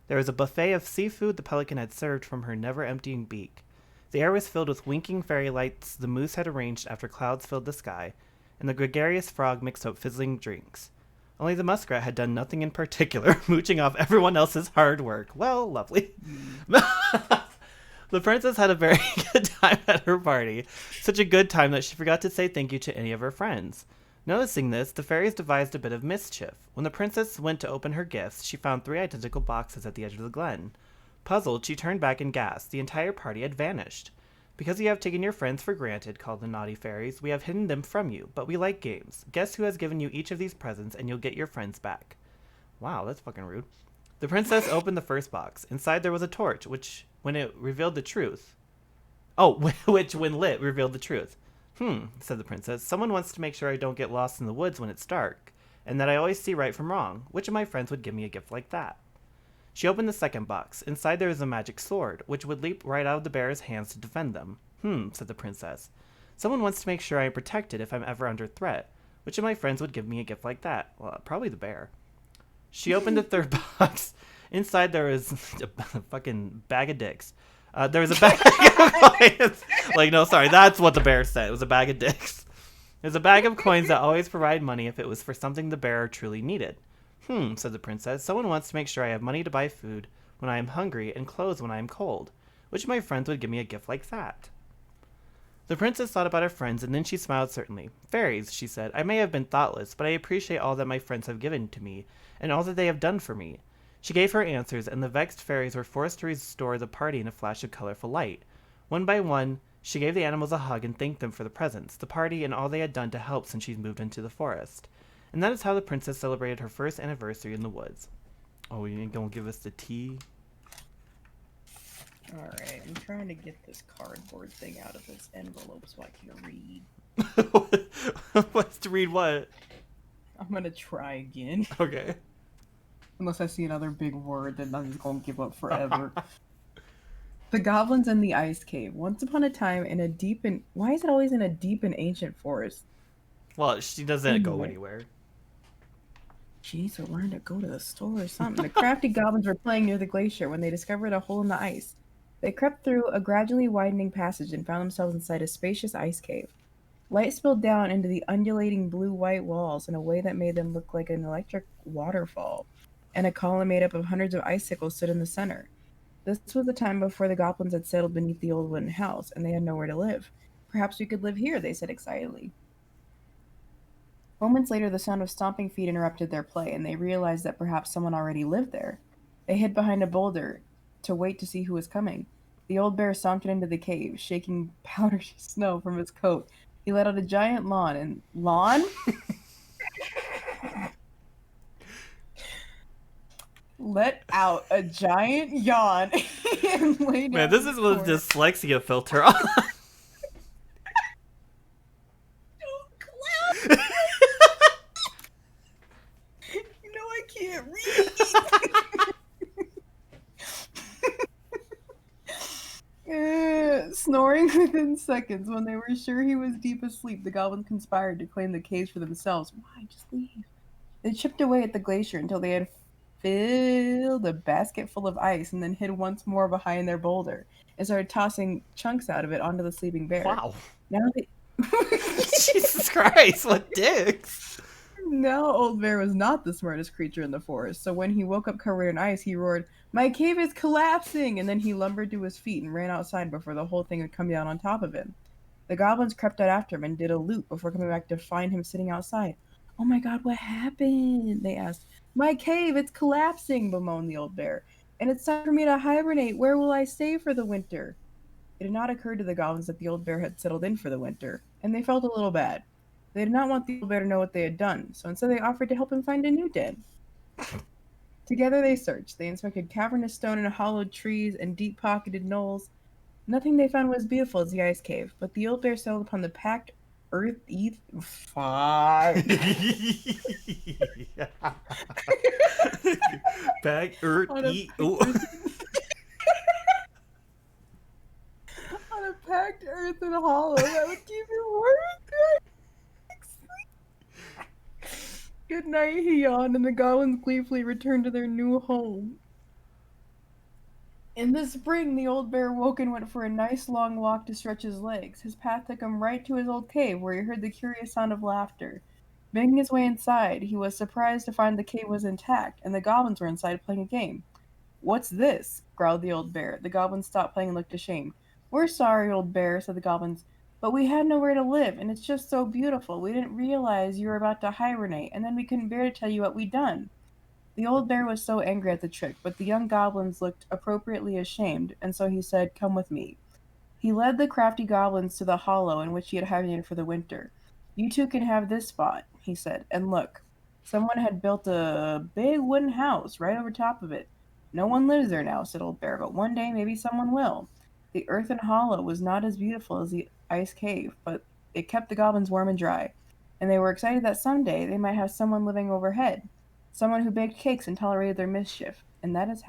There was a buffet of seafood the pelican had served from her never-emptying beak. The air was filled with winking fairy lights the moose had arranged after clouds filled the sky, and the gregarious frog mixed up fizzling drinks. Only the muskrat had done nothing in particular, mooching off everyone else's hard work. Well, lovely. The princess had a very good time at her party. Such a good time that she forgot to say thank you to any of her friends. Noticing this, the fairies devised a bit of mischief. When the princess went to open her gifts, she found 3 identical boxes at the edge of the glen. Puzzled, she turned back and gasped. The entire party had vanished. Because you have taken your friends for granted, called the naughty fairies, we have hidden them from you, but we like games. Guess who has given you each of these presents, and you'll get your friends back. Wow, that's fucking rude. The princess opened the first box. Inside there was a torch, which, when it revealed the truth... which, when lit, revealed the truth. Said the princess. Someone wants to make sure I don't get lost in the woods when it's dark, and that I always see right from wrong. Which of my friends would give me a gift like that? She opened the second box. Inside there was a magic sword, which would leap right out of the bear's hands to defend them. Said the princess. Someone wants to make sure I am protected if I'm ever under threat. Which of my friends would give me a gift like that? Well, probably the bear. She opened the third box. Inside there was a fucking bag of dicks. There was a bag of coins. Like, no, sorry, that's what the bear said. It was a bag of dicks. There's a bag of coins that always provide money if it was for something the bearer truly needed. Said the princess. Someone wants to make sure I have money to buy food when I am hungry and clothes when I am cold. Which of my friends would give me a gift like that? The princess thought about her friends, and then she smiled certainly. Fairies, she said. I may have been thoughtless, but I appreciate all that my friends have given to me, and all that they have done for me. She gave her answers, and the vexed fairies were forced to restore the party in a flash of colorful light. One by one, she gave the animals a hug and thanked them for the presents, the party, and all they had done to help since she'd moved into the forest. And that is how the princess celebrated her first anniversary in the woods. Oh, you ain't gonna give us the tea? Alright, I'm trying to get this cardboard thing out of this envelope so I can read. What's to read what? I'm gonna try again. Okay. Unless I see another big word, then I'm just gonna give up forever. The Goblins in the Ice Cave. Once upon a time in a deep and... Why is it always in a deep and ancient forest? Well, she doesn't go anywhere. Jeez, we're wanting to go to the store or something. The crafty goblins were playing near the glacier when they discovered a hole in the ice. They crept through a gradually widening passage and found themselves inside a spacious ice cave. Light spilled down into the undulating blue-white walls in a way that made them look like an electric waterfall, and a column made up of hundreds of icicles stood in the center. This was the time before the goblins had settled beneath the old wooden house, and they had nowhere to live. Perhaps we could live here, they said excitedly. Moments later, the sound of stomping feet interrupted their play, and they realized that perhaps someone already lived there. They hid behind a boulder to wait to see who was coming. The old bear sauntered into the cave, shaking powdery snow from his coat. He let out a giant lawn. Let out a giant yawn and lay down. Man, this is with dyslexia filter on. You know I can't read. Snoring within seconds. When they were sure he was deep asleep, the goblins conspired to claim the caves for themselves. Why? Just leave. They chipped away at the glacier until they had filled a basket full of ice and then hid once more behind their boulder and started tossing chunks out of it onto the sleeping bear. Wow. Now they... Jesus Christ, what dicks! Now Old Bear was not the smartest creature in the forest, so when he woke up covered in ice, he roared, "My cave is collapsing!" And then he lumbered to his feet and ran outside before the whole thing had come down on top of him. The goblins crept out after him and did a loop before coming back to find him sitting outside. "Oh my god, what happened?" they asked. "My cave, it's collapsing," bemoaned the old bear. "And it's time for me to hibernate. Where will I stay for the winter?" It had not occurred to the goblins that the old bear had settled in for the winter, and they felt a little bad. They did not want the old bear to know what they had done, so instead they offered to help him find a new den. Together they searched. They inspected cavernous stone and hollowed trees and deep-pocketed knolls. Nothing they found was beautiful as the ice cave, but the old bear settled upon the packed earth fuck. Bag earth On a eat. On a packed earthen hollow that would keep him warm. Good night, he yawned, and the goblins gleefully returned to their new home. In the spring, the old bear woke and went for a nice long walk to stretch his legs. His path took him right to his old cave, where he heard the curious sound of laughter. Making his way inside, he was surprised to find the cave was intact, and the goblins were inside playing a game. "What's this?" growled the old bear. The goblins stopped playing and looked ashamed. "We're sorry, old bear," said the goblins, "but we had nowhere to live, and it's just so beautiful. We didn't realize you were about to hibernate, and then we couldn't bear to tell you what we'd done." The old bear was so angry at the trick, but the young goblins looked appropriately ashamed, and so he said, "Come with me." He led the crafty goblins to the hollow in which he had hibernated for the winter. "You two can have this spot," he said, "and look. Someone had built a big wooden house right over top of it. No one lives there now," said Old Bear, "but one day maybe someone will." The earthen hollow was not as beautiful as the ice cave, but it kept the goblins warm and dry, and they were excited that someday they might have someone living overhead, someone who baked cakes and tolerated their mischief. And that is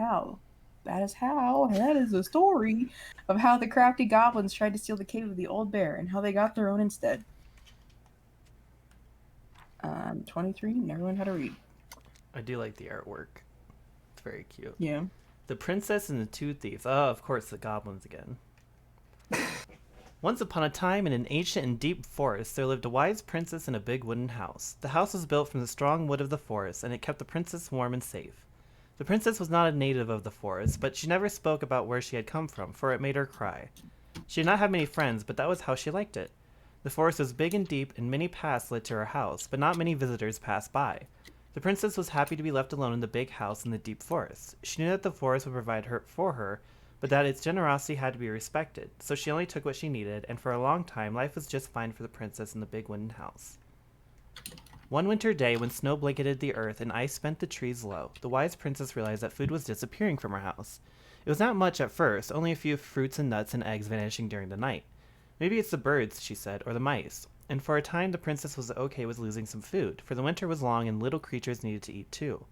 the story of how the crafty goblins tried to steal the cave of the old bear and how they got their own instead. 23, never learned how to read. I do like the artwork. It's very cute. Yeah. The Princess and the Two Thieves. Oh, of course, the goblins again. Once upon a time, in an ancient and deep forest, there lived a wise princess in a big wooden house. The house was built from the strong wood of the forest, and it kept the princess warm and safe. The princess was not a native of the forest, but she never spoke about where she had come from, for it made her cry. She did not have many friends, but that was how she liked it. The forest was big and deep, and many paths led to her house, but not many visitors passed by. The princess was happy to be left alone in the big house in the deep forest. She knew that the forest would provide for her, but that its generosity had to be respected, so she only took what she needed, and for a long time life was just fine for the princess in the big wooden house. One winter day, when snow blanketed the earth and ice spent the trees low, the wise princess realized that food was disappearing from her house. It was not much at first, only a few fruits and nuts and eggs vanishing during the night. "Maybe it's the birds," she said, "or the mice." And for a time the princess was okay with losing some food, for the winter was long and little creatures needed to eat too.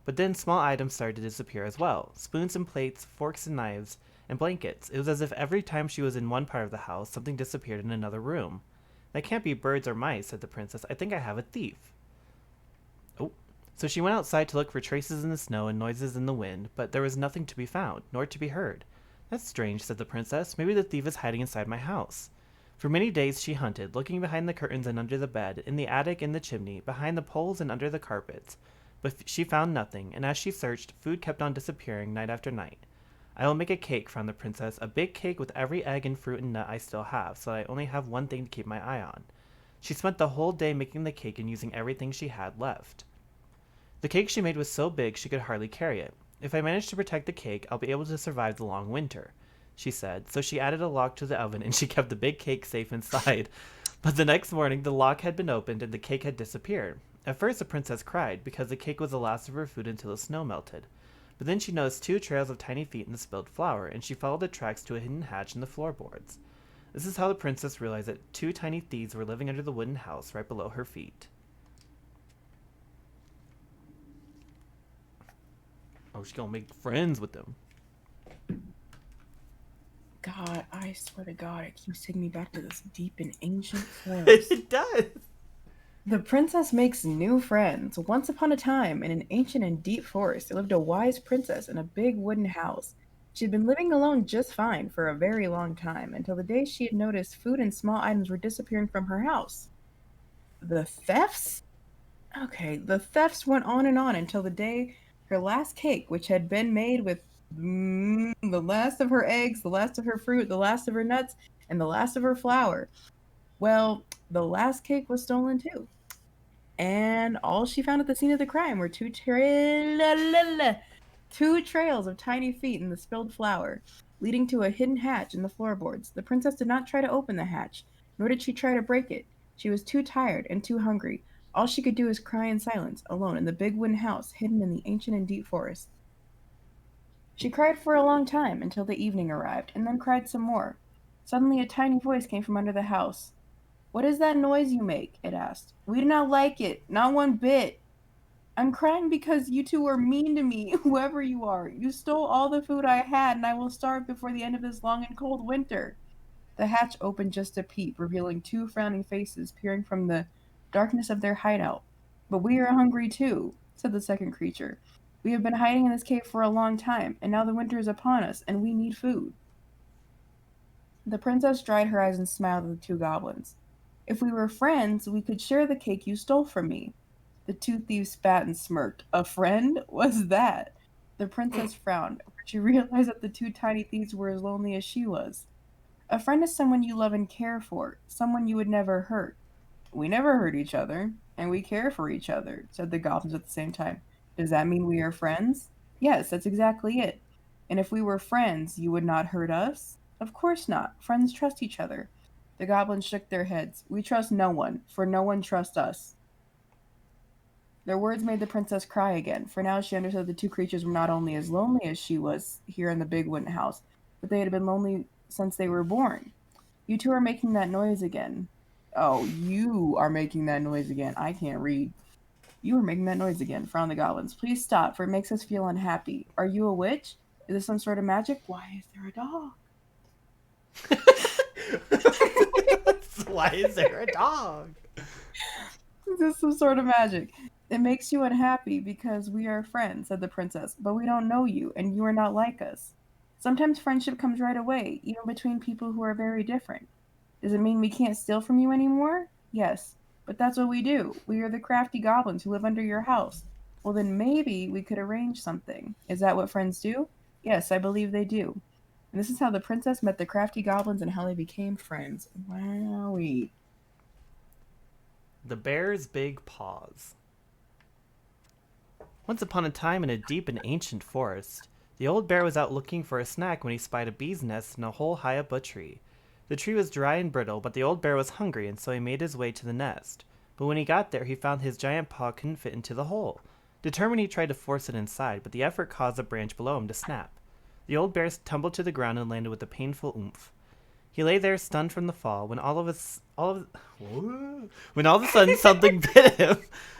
But then small items started to disappear as well. Spoons and plates, forks and knives, and blankets. It was as if every time she was in one part of the house, something disappeared in another room. "That can't be birds or mice," said the princess. "I think I have a thief." Oh. So she went outside to look for traces in the snow and noises in the wind, but there was nothing to be found, nor to be heard. "That's strange," said the princess. "Maybe the thief is hiding inside my house." For many days she hunted, looking behind the curtains and under the bed, in the attic, in the chimney, behind the poles and under the carpets. But she found nothing, and as she searched, food kept on disappearing night after night. "I will make a cake," found the princess, "a big cake with every egg and fruit and nut I still have, so that I only have one thing to keep my eye on." She spent the whole day making the cake and using everything she had left. The cake she made was so big she could hardly carry it. "If I manage to protect the cake, I'll be able to survive the long winter," she said. So she added a log to the oven, and she kept the big cake safe inside. But the next morning, the lock had been opened and the cake had disappeared. At first, the princess cried because the cake was the last of her food until the snow melted. But then she noticed 2 trails of tiny feet in the spilled flour, and she followed the tracks to a hidden hatch in the floorboards. This is how the princess realized that 2 tiny thieves were living under the wooden house right below her feet. Oh, she's gonna make friends with them. God, I swear to God, it keeps taking me back to this deep and ancient forest. It does! The princess makes new friends. Once upon a time, in an ancient and deep forest, there lived a wise princess in a big wooden house. She had been living alone just fine for a very long time, until the day she had noticed food and small items were disappearing from her house. The thefts? Okay, the thefts went on until the day her last cake, which had been made with the last of her eggs, the last of her fruit, the last of her nuts, and the last of her flour. Well, the last cake was stolen too. And all she found at the scene of the crime were two trails of tiny feet in the spilled flour, leading to a hidden hatch in the floorboards. The princess did not try to open the hatch, nor did she try to break it. She was too tired and too hungry. All she could do was cry in silence, alone in the big wooden house hidden in the ancient and deep forest. She cried for a long time until the evening arrived, and then cried some more. Suddenly a tiny voice came from under the house. "What is that noise you make?" it asked. "We do not like it, not one bit. I'm crying because you two are mean to me, whoever you are. You stole all the food I had, and I will starve before the end of this long and cold winter." The hatch opened just a peep, revealing 2 frowning faces peering from the darkness of their hideout. "But we are hungry too," said the second creature. "We have been hiding in this cave for a long time, and now the winter is upon us, and we need food." The princess dried her eyes and smiled at the 2 goblins. "If we were friends, we could share the cake you stole from me." The 2 thieves spat and smirked. A friend? What's that? The princess frowned, for she realized that the 2 tiny thieves were as lonely as she was. "A friend is someone you love and care for, someone you would never hurt." "We never hurt each other, and we care for each other," said the goblins at the same time. "Does that mean we are friends?" "Yes, that's exactly it." "And if we were friends, you would not hurt us?" "Of course not. Friends trust each other." The goblins shook their heads. "We trust no one, for no one trusts us." Their words made the princess cry again, for now she understood the 2 creatures were not only as lonely as she was here in the big wooden house, but they had been lonely since they were born. "You 2 are making that noise again." "Oh, you are making that noise again. I can't read." "You are making that noise again," frowned the goblins. "Please stop, for it makes us feel unhappy. Are you a witch? Is this some sort of magic? Why is there a dog?" Why is there a dog? "Is this some sort of magic? It makes you unhappy because we are friends," said the princess, "but we don't know you, and you are not like us. Sometimes friendship comes right away, even between people who are very different. Does it mean we can't steal from you anymore?" "Yes, but that's what we do. We are the crafty goblins who live under your house." "Well, then maybe we could arrange something. Is that what friends do?" "Yes, I believe they do." And this is how the princess met the crafty goblins and how they became friends. Wowie. The Bear's Big Paws. Once upon a time in a deep and ancient forest, the old bear was out looking for a snack when he spied a bee's nest in a hole high up a tree. The tree was dry and brittle, but the old bear was hungry, and so he made his way to the nest. But when he got there, he found his giant paw couldn't fit into the hole. Determined, he tried to force it inside, but the effort caused a branch below him to snap. The old bear tumbled to the ground and landed with a painful oomph. He lay there stunned from the fall when all of a sudden something bit him.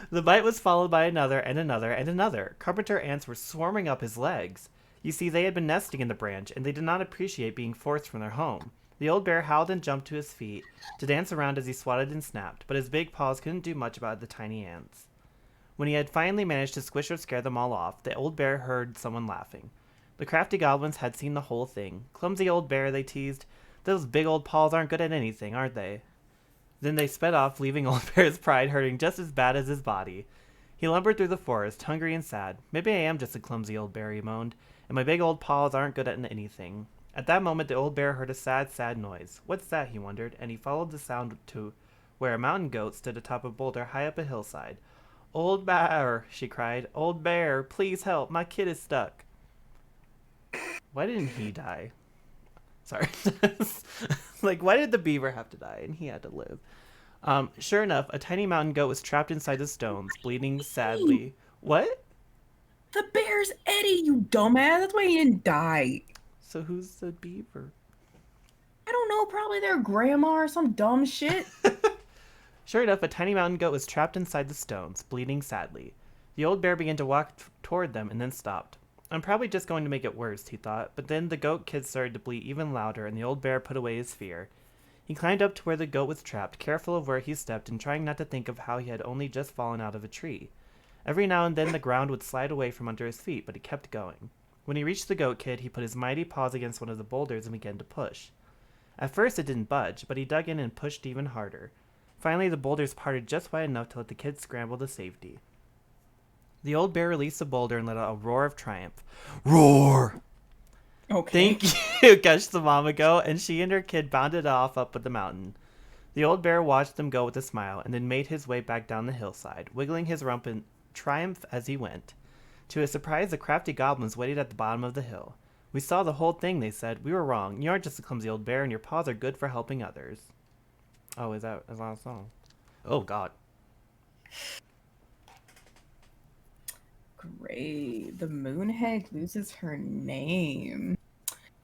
The bite was followed by another and another and another. Carpenter ants were swarming up his legs. You see, they had been nesting in the branch, and they did not appreciate being forced from their home. The old bear howled and jumped to his feet to dance around as he swatted and snapped, but his big paws couldn't do much about the tiny ants. When he had finally managed to squish or scare them all off, the old bear heard someone laughing. The crafty goblins had seen the whole thing. "Clumsy old bear," they teased. "Those big old paws aren't good at anything, aren't they?" Then they sped off, leaving Old Bear's pride hurting just as bad as his body. He lumbered through the forest, hungry and sad. "Maybe I am just a clumsy old bear," he moaned, "and my big old paws aren't good at anything." At that moment, the old bear heard a sad, sad noise. "What's that?" he wondered, and he followed the sound to where a mountain goat stood atop a boulder high up a hillside. "Old bear," she cried. "Old bear, please help. My kid is stuck." Why didn't he die? Sorry. Like, why did the beaver have to die and he had to live? Sure enough, a tiny mountain goat was trapped inside the stones, bleeding sadly. What? The bear's Eddie, you dumbass. That's why he didn't die. So who's the beaver? I don't know, probably their grandma or some dumb shit. Sure enough, a tiny mountain goat was trapped inside the stones, bleeding sadly. The old bear began to walk toward them and then stopped. I'm probably just going to make it worse, he thought, but then the goat kid started to bleat even louder and the old bear put away his fear. He climbed up to where the goat was trapped, careful of where he stepped and trying not to think of how he had only just fallen out of a tree. Every now and then the ground would slide away from under his feet, but he kept going. When he reached the goat kid, he put his mighty paws against one of the boulders and began to push. At first it didn't budge, but he dug in and pushed even harder. Finally, the boulders parted just wide enough to let the kid scramble to safety. The old bear released the boulder and let out a roar of triumph. Roar! Okay. Thank you, gushed the mama goat, and she and her kid bounded off up the mountain. The old bear watched them go with a smile and then made his way back down the hillside, wiggling his rump in triumph as he went. To his surprise, the crafty goblins waited at the bottom of the hill. We saw the whole thing, they said. We were wrong. You aren't just a clumsy old bear, and your paws are good for helping others. Oh, is that a song? Oh, God. Great. The moon hag loses her name.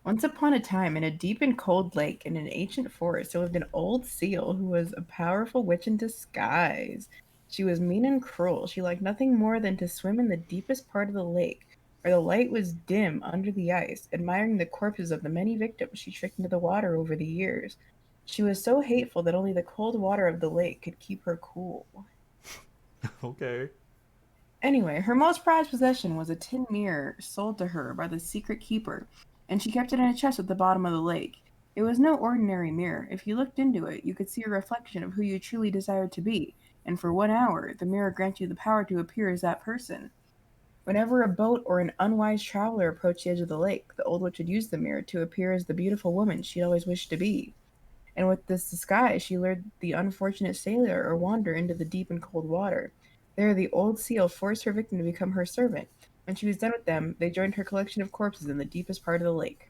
Once upon a time, in a deep and cold lake in an ancient forest, there lived an old seal who was a powerful witch in disguise. She was mean and cruel. She liked nothing more than to swim in the deepest part of the lake, where the light was dim under the ice, admiring the corpses of the many victims she tricked into the water over the years. She was so hateful that only the cold water of the lake could keep her cool. Okay. Anyway, her most prized possession was a tin mirror sold to her by the secret keeper, and she kept it in a chest at the bottom of the lake. It was no ordinary mirror. If you looked into it, you could see a reflection of who you truly desired to be, and for 1 hour, the mirror granted you the power to appear as that person. Whenever a boat or an unwise traveler approached the edge of the lake, the old witch would use the mirror to appear as the beautiful woman she'd always wished to be. And with this disguise, she lured the unfortunate sailor or wanderer into the deep and cold water. There, the old seal forced her victim to become her servant. When she was done with them, they joined her collection of corpses in the deepest part of the lake.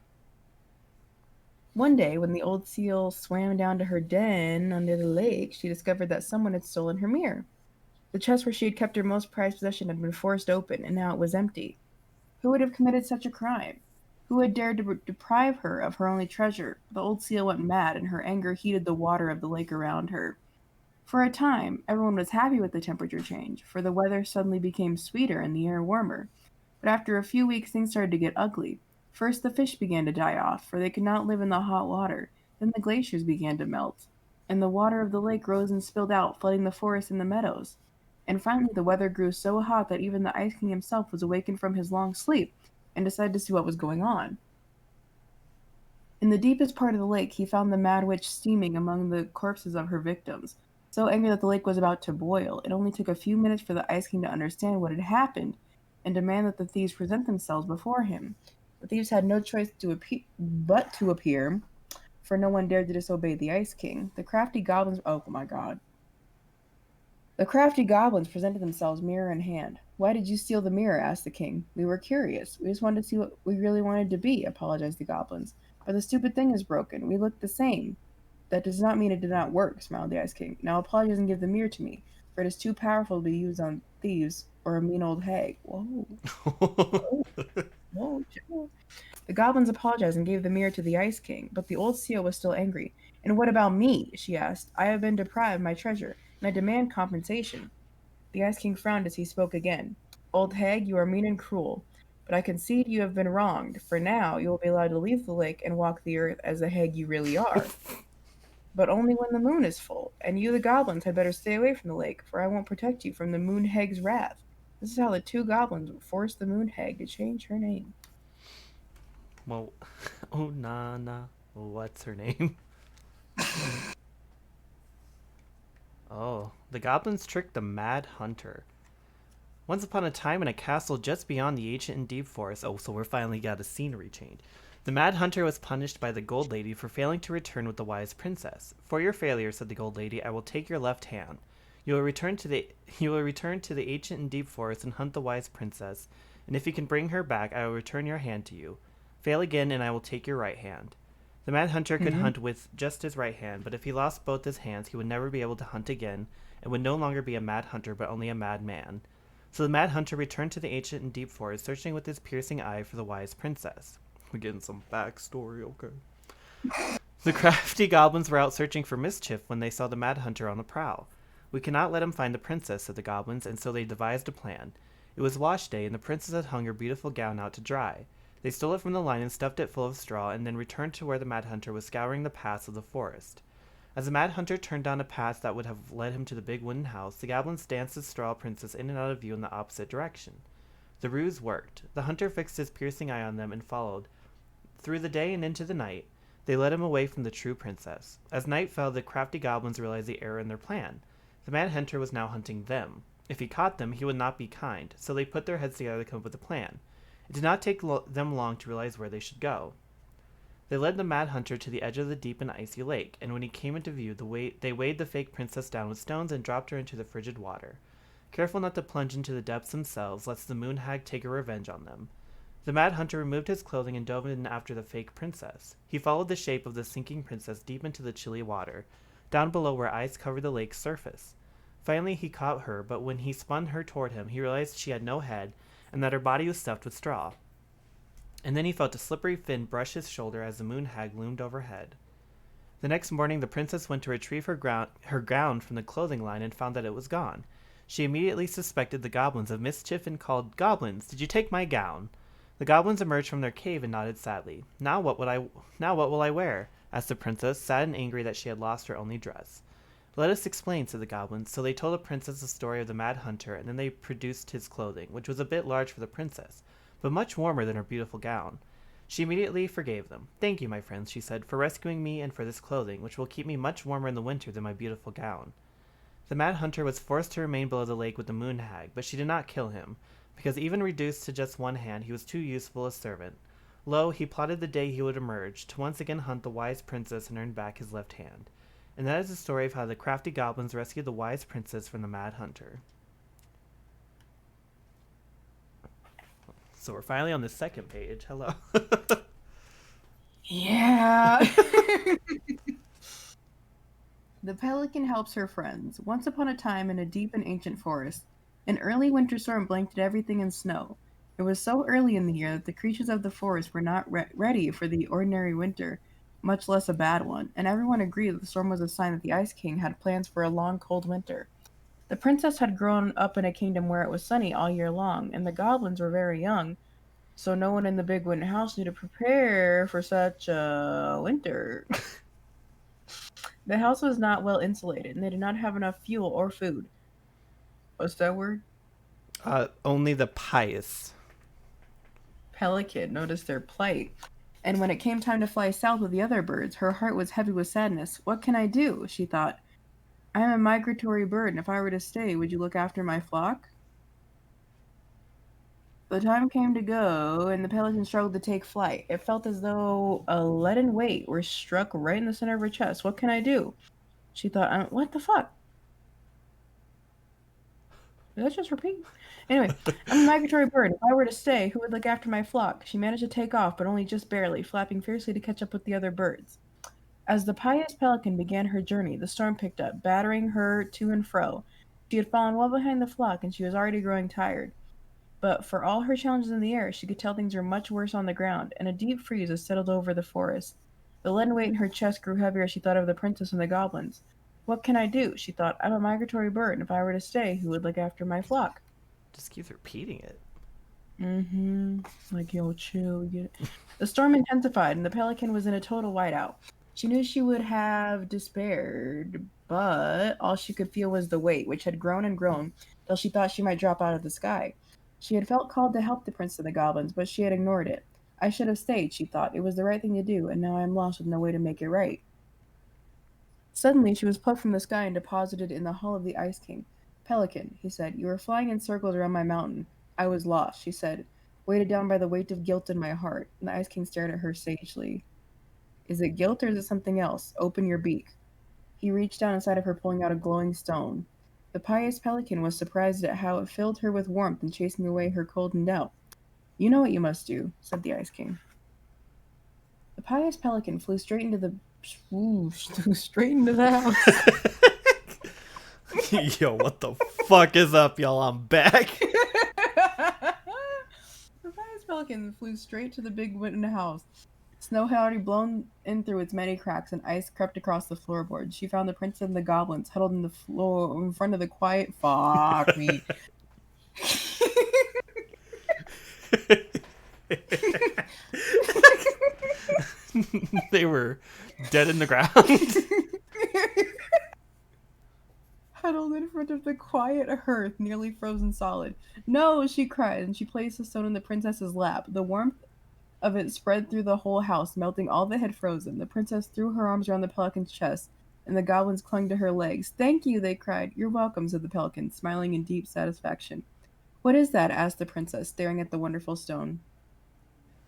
One day, when the old seal swam down to her den under the lake, she discovered that someone had stolen her mirror. The chest where she had kept her most prized possession had been forced open, and now it was empty. Who would have committed such a crime? Who had dared to deprive her of her only treasure? The old seal went mad, and her anger heated the water of the lake around her. For a time, everyone was happy with the temperature change, for the weather suddenly became sweeter and the air warmer. But after a few weeks, things started to get ugly. First, the fish began to die off, for they could not live in the hot water. Then the glaciers began to melt, and the water of the lake rose and spilled out, flooding the forest and the meadows. And finally, the weather grew so hot that even the Ice King himself was awakened from his long sleep and decided to see what was going on. In the deepest part of the lake, he found the Mad Witch steaming among the corpses of her victims. So angry that the lake was about to boil, it only took a few minutes for the Ice King to understand what had happened and demand that the thieves present themselves before him. The thieves had no choice but to appear, for no one dared to disobey the Ice King. Oh my god. The crafty goblins presented themselves mirror in hand. Why did you steal the mirror? Asked the king. We were curious. We just wanted to see what we really wanted to be, apologized the goblins. But the stupid thing is broken. We look the same. That does not mean it did not work, smiled the Ice King. Now apologize and give the mirror to me, for it is too powerful to be used on thieves or a mean old hag. Whoa. Whoa, chill. The goblins apologized and gave the mirror to the Ice King, but the old seal was still angry. And what about me? She asked. I have been deprived of my treasure, and I demand compensation. The Ice King frowned as he spoke again. Old hag, you are mean and cruel, but I concede you have been wronged. For now, you will be allowed to leave the lake and walk the earth as the hag you really are. But only when the moon is full, and you, the goblins, had better stay away from the lake, for I won't protect you from the moon hag's wrath. This is how the two goblins forced the moon hag to change her name. Well, oh, Nana. What's her name? Oh, the goblins tricked the Mad Hunter. Once upon a time in a castle just beyond the ancient and deep forest. Oh, so we're finally got a scenery change. The Mad Hunter was punished by the Gold Lady for failing to return with the Wise Princess. For your failure, said the Gold Lady, I will take your left hand. You will return to the ancient and deep forest and hunt the Wise Princess, and if you can bring her back, I will return your hand to you. Fail again, and I will take your right hand. The Mad Hunter could Hmm. hunt with just his right hand, but if he lost both his hands, he would never be able to hunt again and would no longer be a Mad Hunter but only a Mad Man. So the Mad Hunter returned to the ancient and deep forest, searching with his piercing eye for the wise princess. We're getting some backstory, okay? The crafty goblins were out searching for mischief when they saw the Mad Hunter on the prowl. We cannot let him find the princess, said the goblins, and so they devised a plan. It was wash day, and the princess had hung her beautiful gown out to dry. They stole it from the line and stuffed it full of straw, and then returned to where the Mad Hunter was scouring the paths of the forest. As the Mad Hunter turned down a path that would have led him to the big wooden house, the goblins danced the straw princess in and out of view in the opposite direction. The ruse worked. The hunter fixed his piercing eye on them and followed. Through the day and into the night, they led him away from the true princess. As night fell, the crafty goblins realized the error in their plan. The Mad Hunter was now hunting them. If he caught them, he would not be kind, so they put their heads together to come up with a plan. It did not take them long to realize where they should go. They led the Mad Hunter to the edge of the deep and icy lake, and when he came into view, they weighed the fake princess down with stones and dropped her into the frigid water. Careful not to plunge into the depths themselves, lest the moon hag take her revenge on them. The Mad Hunter removed his clothing and dove in after the fake princess. He followed the shape of the sinking princess deep into the chilly water, down below where ice covered the lake's surface. Finally, he caught her, but when he spun her toward him, he realized she had no head and that her body was stuffed with straw. And then he felt a slippery fin brush his shoulder as the moon hag loomed overhead. The next morning, the princess went to retrieve her gown from the clothing line and found that it was gone. She immediately suspected the goblins of mischief and called, "Goblins, did you take my gown?" The goblins emerged from their cave and nodded sadly. Now what will I wear?" asked the princess, sad and angry that she had lost her only dress. "Let us explain," said the goblins. So they told the princess the story of the Mad Hunter, and then they produced his clothing, which was a bit large for the princess, but much warmer than her beautiful gown. She immediately forgave them. "Thank you, my friends," she said, "for rescuing me and for this clothing, which will keep me much warmer in the winter than my beautiful gown." The Mad Hunter was forced to remain below the lake with the moon hag, but she did not kill him, because even reduced to just one hand, he was too useful a servant. Lo, he plotted the day he would emerge, to once again hunt the wise princess and earn back his left hand. And that is the story of how the crafty goblins rescued the wise princess from the Mad Hunter. So we're finally on the second page. Hello. Yeah. The pelican helps her friends. Once upon a time, in a deep and ancient forest, an early winter storm blanketed everything in snow. It was so early in the year that the creatures of the forest were not ready for the ordinary winter, much less a bad one, and everyone agreed that the storm was a sign that the Ice King had plans for a long, cold winter. The princess had grown up in a kingdom where it was sunny all year long, and the goblins were very young, so no one in the big wooden house knew to prepare for such a winter. The house was not well insulated, and they did not have enough fuel or food. What's that word? Only the pious. Pelican noticed their plight. And when it came time to fly south with the other birds, her heart was heavy with sadness. What can I do? She thought. I am a migratory bird, and if I were to stay, would you look after my flock? The time came to go, and the pelican struggled to take flight. It felt as though a leaden weight were struck right in the center of her chest. What can I do? She thought, what the fuck? Did that just repeat? Anyway, I'm a migratory bird. If I were to stay, who would look after my flock? She managed to take off, but only just barely, flapping fiercely to catch up with the other birds. As the pious pelican began her journey, the storm picked up, battering her to and fro. She had fallen well behind the flock, and she was already growing tired. But for all her challenges in the air, she could tell things were much worse on the ground, and a deep freeze had settled over the forest. The leaden weight in her chest grew heavier as she thought of the princess and the goblins. What can I do? She thought. I'm a migratory bird, and if I were to stay, who would look after my flock? Just keeps repeating it. Mm-hmm. Like, yo, chill. The storm intensified, and the pelican was in a total whiteout. She knew she would have despaired, but all she could feel was the weight, which had grown and grown, till she thought she might drop out of the sky. She had felt called to help the prince of the goblins, but she had ignored it. I should have stayed, she thought. It was the right thing to do, and now I am lost with no way to make it right. Suddenly she was plucked from the sky and deposited in the hall of the Ice King. Pelican, he said, you were flying in circles around my mountain. I was lost, she said, weighted down by the weight of guilt in my heart. And the Ice King stared at her sagely. Is it guilt or is it something else? Open your beak. He reached down inside of her, pulling out a glowing stone. The pious pelican was surprised at how it filled her with warmth and chasing away her cold and doubt. You know what you must do, said the Ice King. The pious pelican flew straight into the house. Yo, what the fuck is up, y'all? I'm back. The pious pelican flew straight to the big wooden house. Snow had already blown in through its many cracks, and ice crept across the floorboards. She found the princess and the goblins huddled in the floor in front of the quiet. Fuck me. They were dead in the ground. Huddled in front of the quiet hearth, nearly frozen solid. No, she cried, and she placed the stone in the princess's lap. The warmth of it spread through the whole house, melting all that had frozen. The princess threw her arms around the pelican's chest, and the goblins clung to her legs. Thank you, they cried. You're welcome, said the pelican, smiling in deep satisfaction. What is that? Asked the princess, staring at the wonderful stone.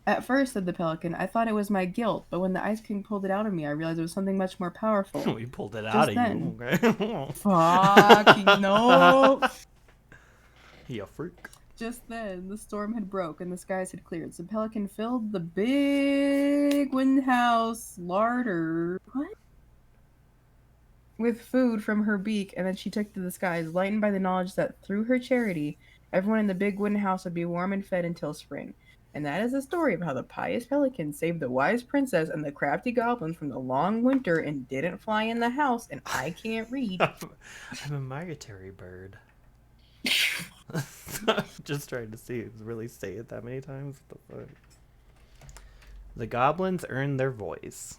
At first, said the pelican, I thought it was my guilt, but when the Ice King pulled it out of me, I realized it was something much more powerful. We pulled it Just out of then. you. Okay. Fuck, no. You freak. Just then, the storm had broke and the skies had cleared. So Pelican filled the big wooden house larder with food from her beak, and then she took to the skies, lightened by the knowledge that through her charity, everyone in the big wooden house would be warm and fed until spring. And that is the story of how the pious pelican saved the wise princess and the crafty goblins from the long winter and didn't fly in the house, and I can't read. I'm a migratory bird. I'm just trying to see. Really say it that many times? What the fuck? The goblins earned their voice.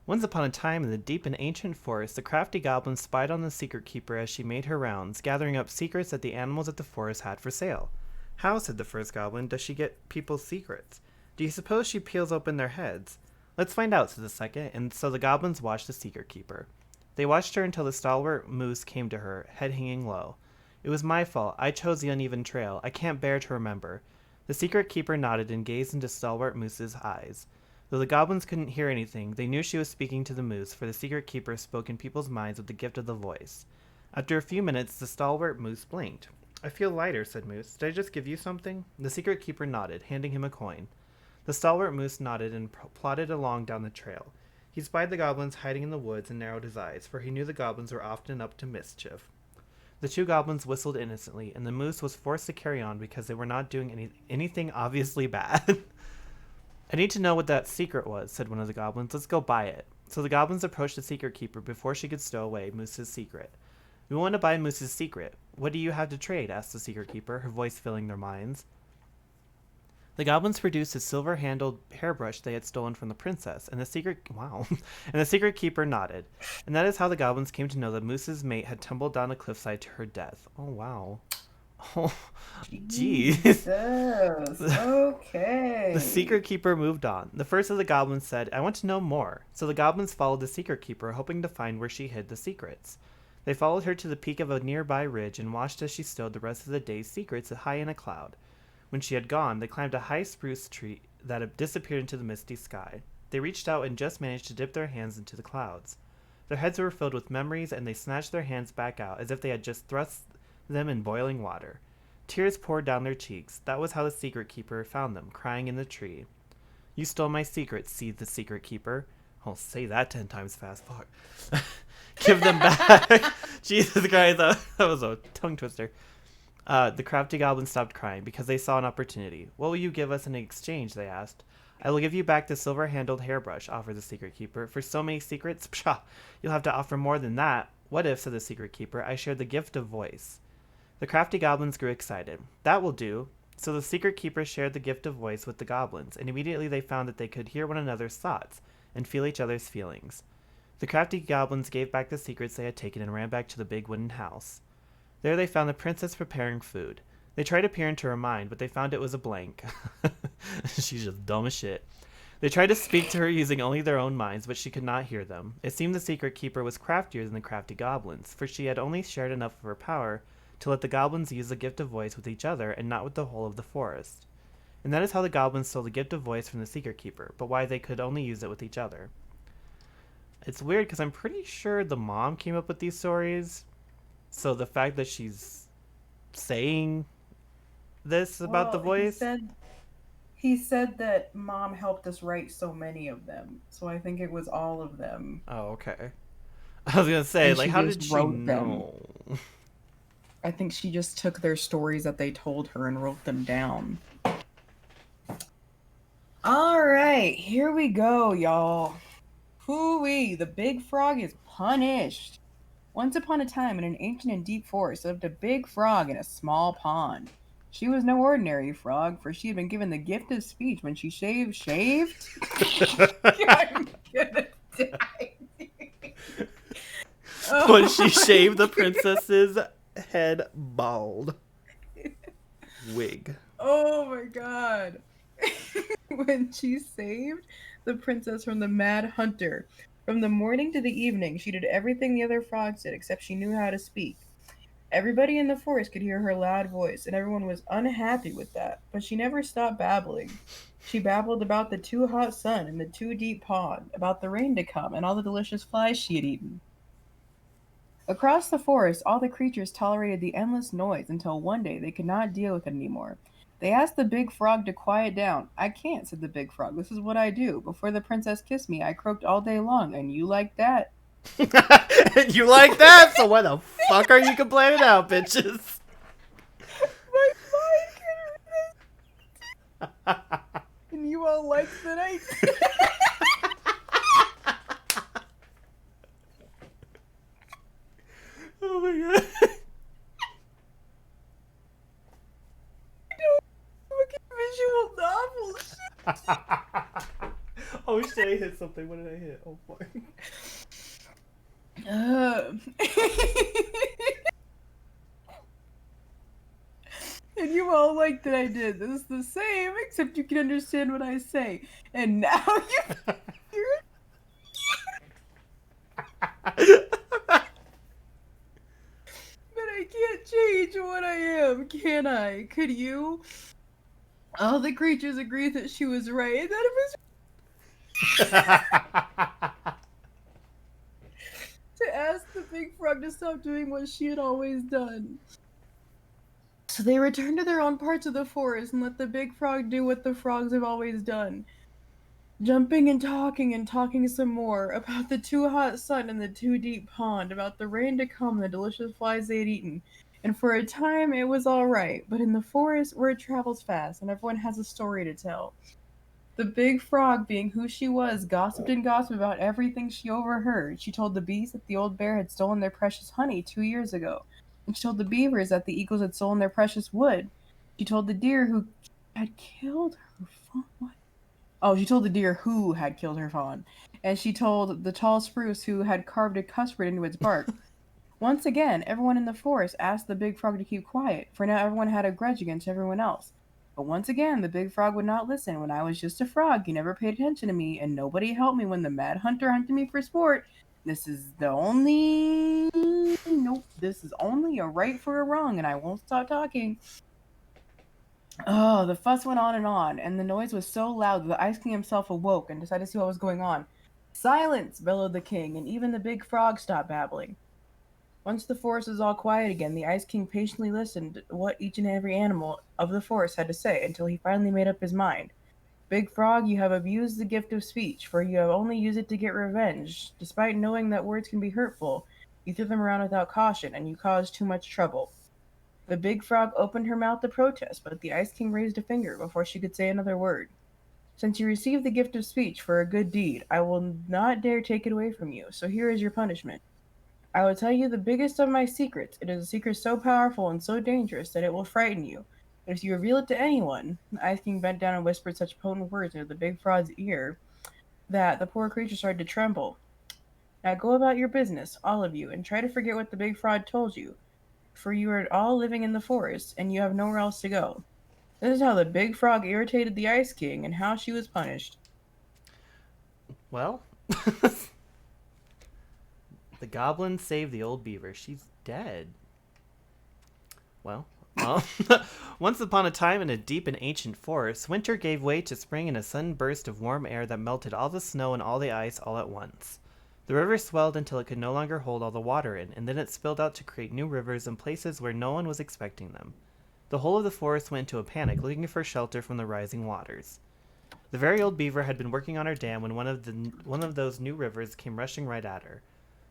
Once upon a time in the deep and ancient forest, the crafty goblin spied on the secret keeper as she made her rounds, gathering up secrets that the animals at the forest had for sale. How, said the first goblin, does she get people's secrets? Do you suppose she peels open their heads? Let's find out, said the second, and so the goblins watched the secret keeper. They watched her until the stalwart moose came to her, head hanging low. It was my fault. I chose the uneven trail. I can't bear to remember. The secret keeper nodded and gazed into stalwart moose's eyes. Though the goblins couldn't hear anything, they knew she was speaking to the moose, for the secret keeper spoke in people's minds with the gift of the voice. After a few minutes, the stalwart moose blinked. I feel lighter, said Moose. Did I just give you something? The secret keeper nodded, handing him a coin. The stalwart moose nodded and plodded along down the trail. He spied the goblins hiding in the woods and narrowed his eyes, for he knew the goblins were often up to mischief. The two goblins whistled innocently, and the moose was forced to carry on because they were not doing anything obviously bad. I need to know what that secret was, said one of the goblins. Let's go buy it. So the goblins approached the secret keeper before she could stow away Moose's secret. We want to buy Moose's secret. What do you have to trade? Asked the secret keeper, her voice filling their minds. The goblins produced a silver-handled hairbrush they had stolen from the princess, and the secret keeper nodded. And that is how the goblins came to know that Moose's mate had tumbled down a cliffside to her death. Oh, wow. Oh, jeez. Okay. The secret keeper moved on. The first of the goblins said, I want to know more. So the goblins followed the secret keeper, hoping to find where she hid the secrets. They followed her to the peak of a nearby ridge and watched as she stowed the rest of the day's secrets high in a cloud. When she had gone, they climbed a high spruce tree that had disappeared into the misty sky. They reached out and just managed to dip their hands into the clouds. Their heads were filled with memories, and they snatched their hands back out as if they had just thrust them in boiling water. Tears poured down their cheeks. That was how the secret keeper found them, crying in the tree. You stole my secrets, seethed the secret keeper. I'll say that 10 times fast. Fuck. Give them back. Jesus Christ, that was a tongue twister. The crafty goblins stopped crying because they saw an opportunity. What will you give us in exchange? They asked. I will give you back the silver-handled hairbrush, offered the secret keeper. For so many secrets? Pshaw, you'll have to offer more than that. What if, said the secret keeper, I shared the gift of voice? The crafty goblins grew excited. That will do. So the secret keeper shared the gift of voice with the goblins, and immediately they found that they could hear one another's thoughts and feel each other's feelings. The crafty goblins gave back the secrets they had taken and ran back to the big wooden house. There they found the princess preparing food. They tried to peer into her mind, but they found it was a blank. She's just dumb as shit. They tried to speak to her using only their own minds, but she could not hear them. It seemed the secret keeper was craftier than the crafty goblins, for she had only shared enough of her power to let the goblins use the gift of voice with each other and not with the whole of the forest. And that is how the goblins stole the gift of voice from the secret keeper, but why they could only use it with each other. It's weird because I'm pretty sure the mom came up with these stories. So the fact that she's saying this about the voice. He said that Mom helped us write so many of them, so I think it was all of them. Oh, okay. I was gonna say, And like, she how just did she wrote them. know? I think she just took their stories that they told her and wrote them down. All right, here we go, y'all. Hooey, the big frog is punished. Once upon a time, in an ancient and deep forest, lived a big frog in a small pond. She was no ordinary frog, for she had been given the gift of speech when she shaved? I'm gonna die. When she shaved the princess's head bald. Wig. Oh my god. When she saved the princess from the mad hunter. From the morning to the evening, she did everything the other frogs did, except she knew how to speak. Everybody in the forest could hear her loud voice, and everyone was unhappy with that. But she never stopped babbling. She babbled about the too hot sun and the too deep pond, about the rain to come, and all the delicious flies she had eaten. Across the forest, all the creatures tolerated the endless noise until one day they could not deal with it anymore. They asked the big frog to quiet down. I can't, said the big frog. This is what I do. Before the princess kissed me, I croaked all day long, and you like that. You like that? So why the fuck are you complaining now, bitches? My mind and you all liked that I Oh my god. visual novels. Oh shit, I hit something. What did I hit? Oh fuck. And you all like that I did. This is the same, except you can understand what I say. And now you're But I can't change what I am, can I? Could you? All the creatures agreed that she was right, and that it was to ask the big frog to stop doing what she had always done. So they returned to their own parts of the forest and let the big frog do what the frogs have always done. Jumping and talking some more about the too hot sun and the too deep pond, about the rain to come and the delicious flies they had eaten. And for a time it was all right, but in the forest where it travels fast and everyone has a story to tell. The big frog, being who she was, gossiped and gossiped about everything she overheard. She told the bees that the old bear had stolen their precious honey 2 years ago. And she told the beavers that the eagles had stolen their precious wood. She told the deer who had killed her fawn. What? Oh, she told the deer who had killed her fawn. And she told the tall spruce who had carved a custard into its bark. Once again, everyone in the forest asked the big frog to keep quiet, for now everyone had a grudge against everyone else. But once again, the big frog would not listen. When I was just a frog, you never paid attention to me, and nobody helped me when the mad hunter hunted me for sport. This is the only. Nope, this is only a right for a wrong, and I won't stop talking. Oh, the fuss went on, and the noise was so loud that the Ice King himself awoke and decided to see what was going on. Silence! Bellowed the king, and even the big frog stopped babbling. Once the forest was all quiet again, the Ice King patiently listened to what each and every animal of the forest had to say until he finally made up his mind. Big Frog, you have abused the gift of speech, for you have only used it to get revenge. Despite knowing that words can be hurtful, you threw them around without caution, and you caused too much trouble. The big frog opened her mouth to protest, but the Ice King raised a finger before she could say another word. Since you received the gift of speech for a good deed, I will not dare take it away from you, so here is your punishment. I will tell you the biggest of my secrets. It is a secret so powerful and so dangerous that it will frighten you. But if you reveal it to anyone, the Ice King bent down and whispered such potent words into the big frog's ear that the poor creature started to tremble. Now go about your business, all of you, and try to forget what the big frog told you, for you are all living in the forest, and you have nowhere else to go. This is how the big frog irritated the Ice King, and how she was punished. Well, the goblin saved the old beaver. She's dead. Well, once upon a time in a deep and ancient forest, winter gave way to spring in a sudden burst of warm air that melted all the snow and all the ice all at once. The river swelled until it could no longer hold all the water in, and then it spilled out to create new rivers in places where no one was expecting them. The whole of the forest went into a panic, looking for shelter from the rising waters. The very old beaver had been working on her dam when one of those new rivers came rushing right at her.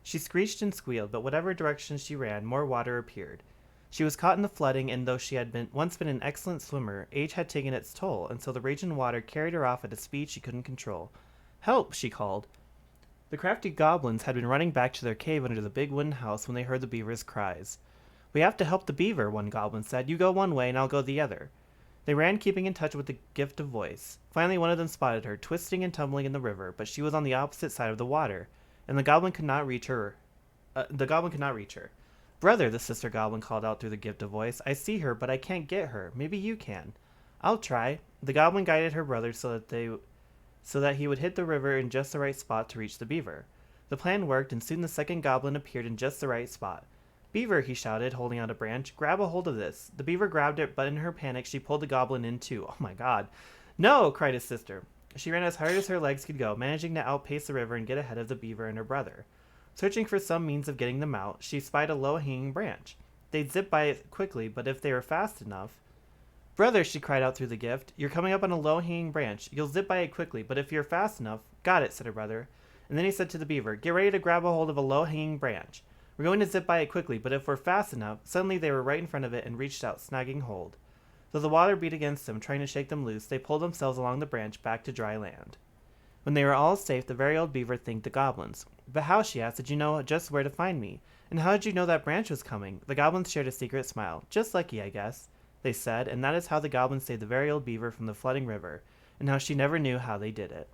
She screeched and squealed, but whatever direction she ran, more water appeared. She was caught in the flooding, and though she had once been an excellent swimmer, age had taken its toll, and so the raging water carried her off at a speed she couldn't control. "Help!" she called. The crafty goblins had been running back to their cave under the big wooden house when they heard the beaver's cries. "We have to help the beaver," one goblin said. "You go one way, and I'll go the other." They ran, keeping in touch with the gift of voice. Finally, one of them spotted her, twisting and tumbling in the river, but she was on the opposite side of the water, and the goblin could not reach her. "Brother," the sister goblin called out through the gift of voice, "I see her, but I can't get her. Maybe you can." "I'll try." The goblin guided her brother so that he would hit the river in just the right spot to reach the beaver. The plan worked, and soon the second goblin appeared in just the right spot. "Beaver," he shouted, holding out a branch, "grab a hold of this." The beaver grabbed it, but in her panic, she pulled the goblin in too. "Oh my god." "No!" cried his sister. She ran as hard as her legs could go, managing to outpace the river and get ahead of the beaver and her brother. Searching for some means of getting them out, she spied a low-hanging branch. They'd zip by it quickly, but if they were fast enough... "Brother," she cried out through the gift, "you're coming up on a low-hanging branch. You'll zip by it quickly, but if you're fast enough..." "Got it," said her brother. And then he said to the beaver, "Get ready to grab a hold of a low-hanging branch. We're going to zip by it quickly, but if we're fast enough..." Suddenly they were right in front of it and reached out, snagging hold. Though the water beat against them, trying to shake them loose, they pulled themselves along the branch back to dry land. When they were all safe, the very old beaver thanked the goblins. "But how," she asked, "did you know just where to find me? And how did you know that branch was coming?" The goblins shared a secret smile. "Just lucky, I guess," they said, and that is how the goblins saved the very old beaver from the flooding river, and how she never knew how they did it.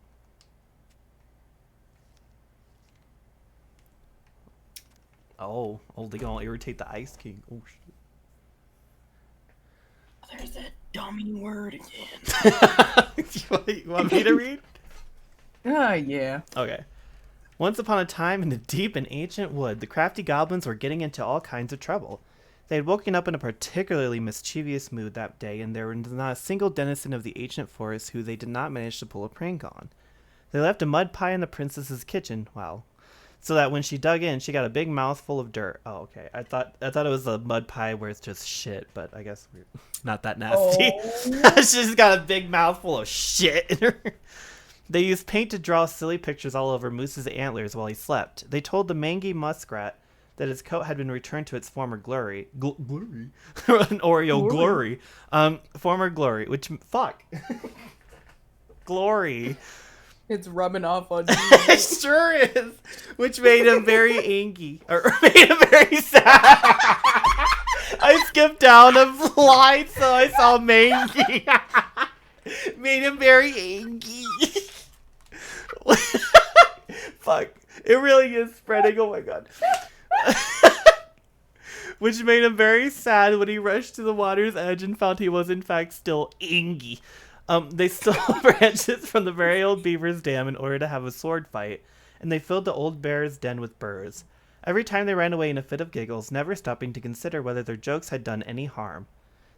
Oh, they gonna irritate the Ice King. Oh, shit. There's that dummy word again. You want me to read? Yeah. Okay. Once upon a time, in the deep and ancient wood, the crafty goblins were getting into all kinds of trouble. They had woken up in a particularly mischievous mood that day, and there was not a single denizen of the ancient forest who they did not manage to pull a prank on. They left a mud pie in the princess's kitchen, so that when she dug in, she got a big mouthful of dirt. Oh, okay. I thought it was a mud pie where it's just shit, but I guess we're not that nasty. Oh. She's got a big mouthful of shit in her. They used paint to draw silly pictures all over Moose's antlers while he slept. They told the mangy muskrat that his coat had been returned to its former glory. Glory? An Oreo glory. Former glory, which, fuck. Glory. It's rubbing off on you. It sure is. Which made him very angry. Or made him very sad. I skipped down a line, so I saw mangy. Made him very angry. Fuck. It really is spreading. Oh my god. Which made him very sad when he rushed to the water's edge and found he was in fact still angry. They stole branches from the very old beaver's dam in order to have a sword fight, and they filled the old bear's den with burrs. Every time they ran away in a fit of giggles, never stopping to consider whether their jokes had done any harm.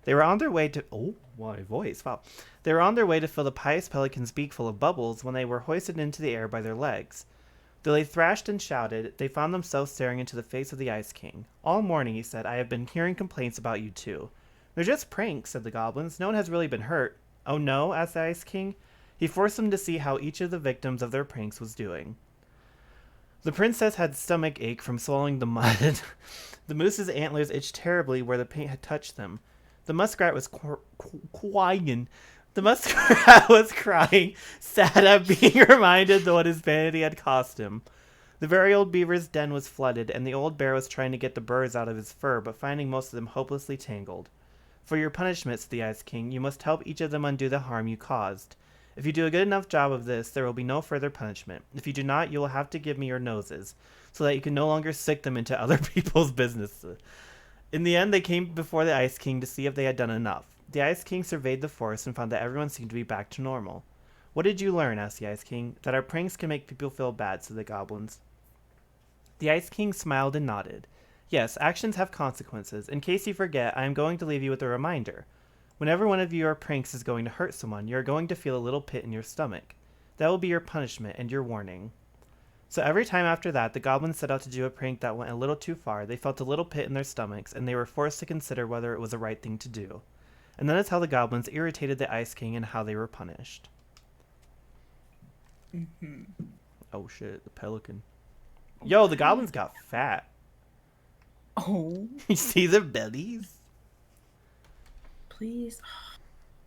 They were on their way to... Oh, my voice. Wow. They were on their way to fill the pious pelican's beak full of bubbles when they were hoisted into the air by their legs. Though they thrashed and shouted, they found themselves staring into the face of the Ice King. "All morning," he said, "I have been hearing complaints about you two." "They're just pranks," said the goblins. "No one has really been hurt." "Oh no?" asked the Ice King. He forced them to see how each of the victims of their pranks was doing. The princess had stomach ache from swallowing the mud. The moose's antlers itched terribly where the paint had touched them. The muskrat was crying. The muskrat was crying, sad at being reminded of what his vanity had cost him. The very old beaver's den was flooded, and the old bear was trying to get the burrs out of his fur, but finding most of them hopelessly tangled. "For your punishment," said the Ice King, "you must help each of them undo the harm you caused. If you do a good enough job of this, there will be no further punishment. If you do not, you will have to give me your noses, so that you can no longer stick them into other people's business." In the end, they came before the Ice King to see if they had done enough. The Ice King surveyed the forest and found that everyone seemed to be back to normal. "What did you learn?" asked the Ice King. "That our pranks can make people feel bad," said the goblins. The Ice King smiled and nodded. "Yes, actions have consequences. In case you forget, I am going to leave you with a reminder. Whenever one of your pranks is going to hurt someone, you are going to feel a little pit in your stomach. That will be your punishment and your warning." So every time after that, the goblins set out to do a prank that went a little too far. They felt a little pit in their stomachs, and they were forced to consider whether it was the right thing to do. And that is how the goblins irritated the Ice King and how they were punished. Mm-hmm. Oh shit, the pelican. Yo, the goblins got fat. Oh. You see their bellies? Please.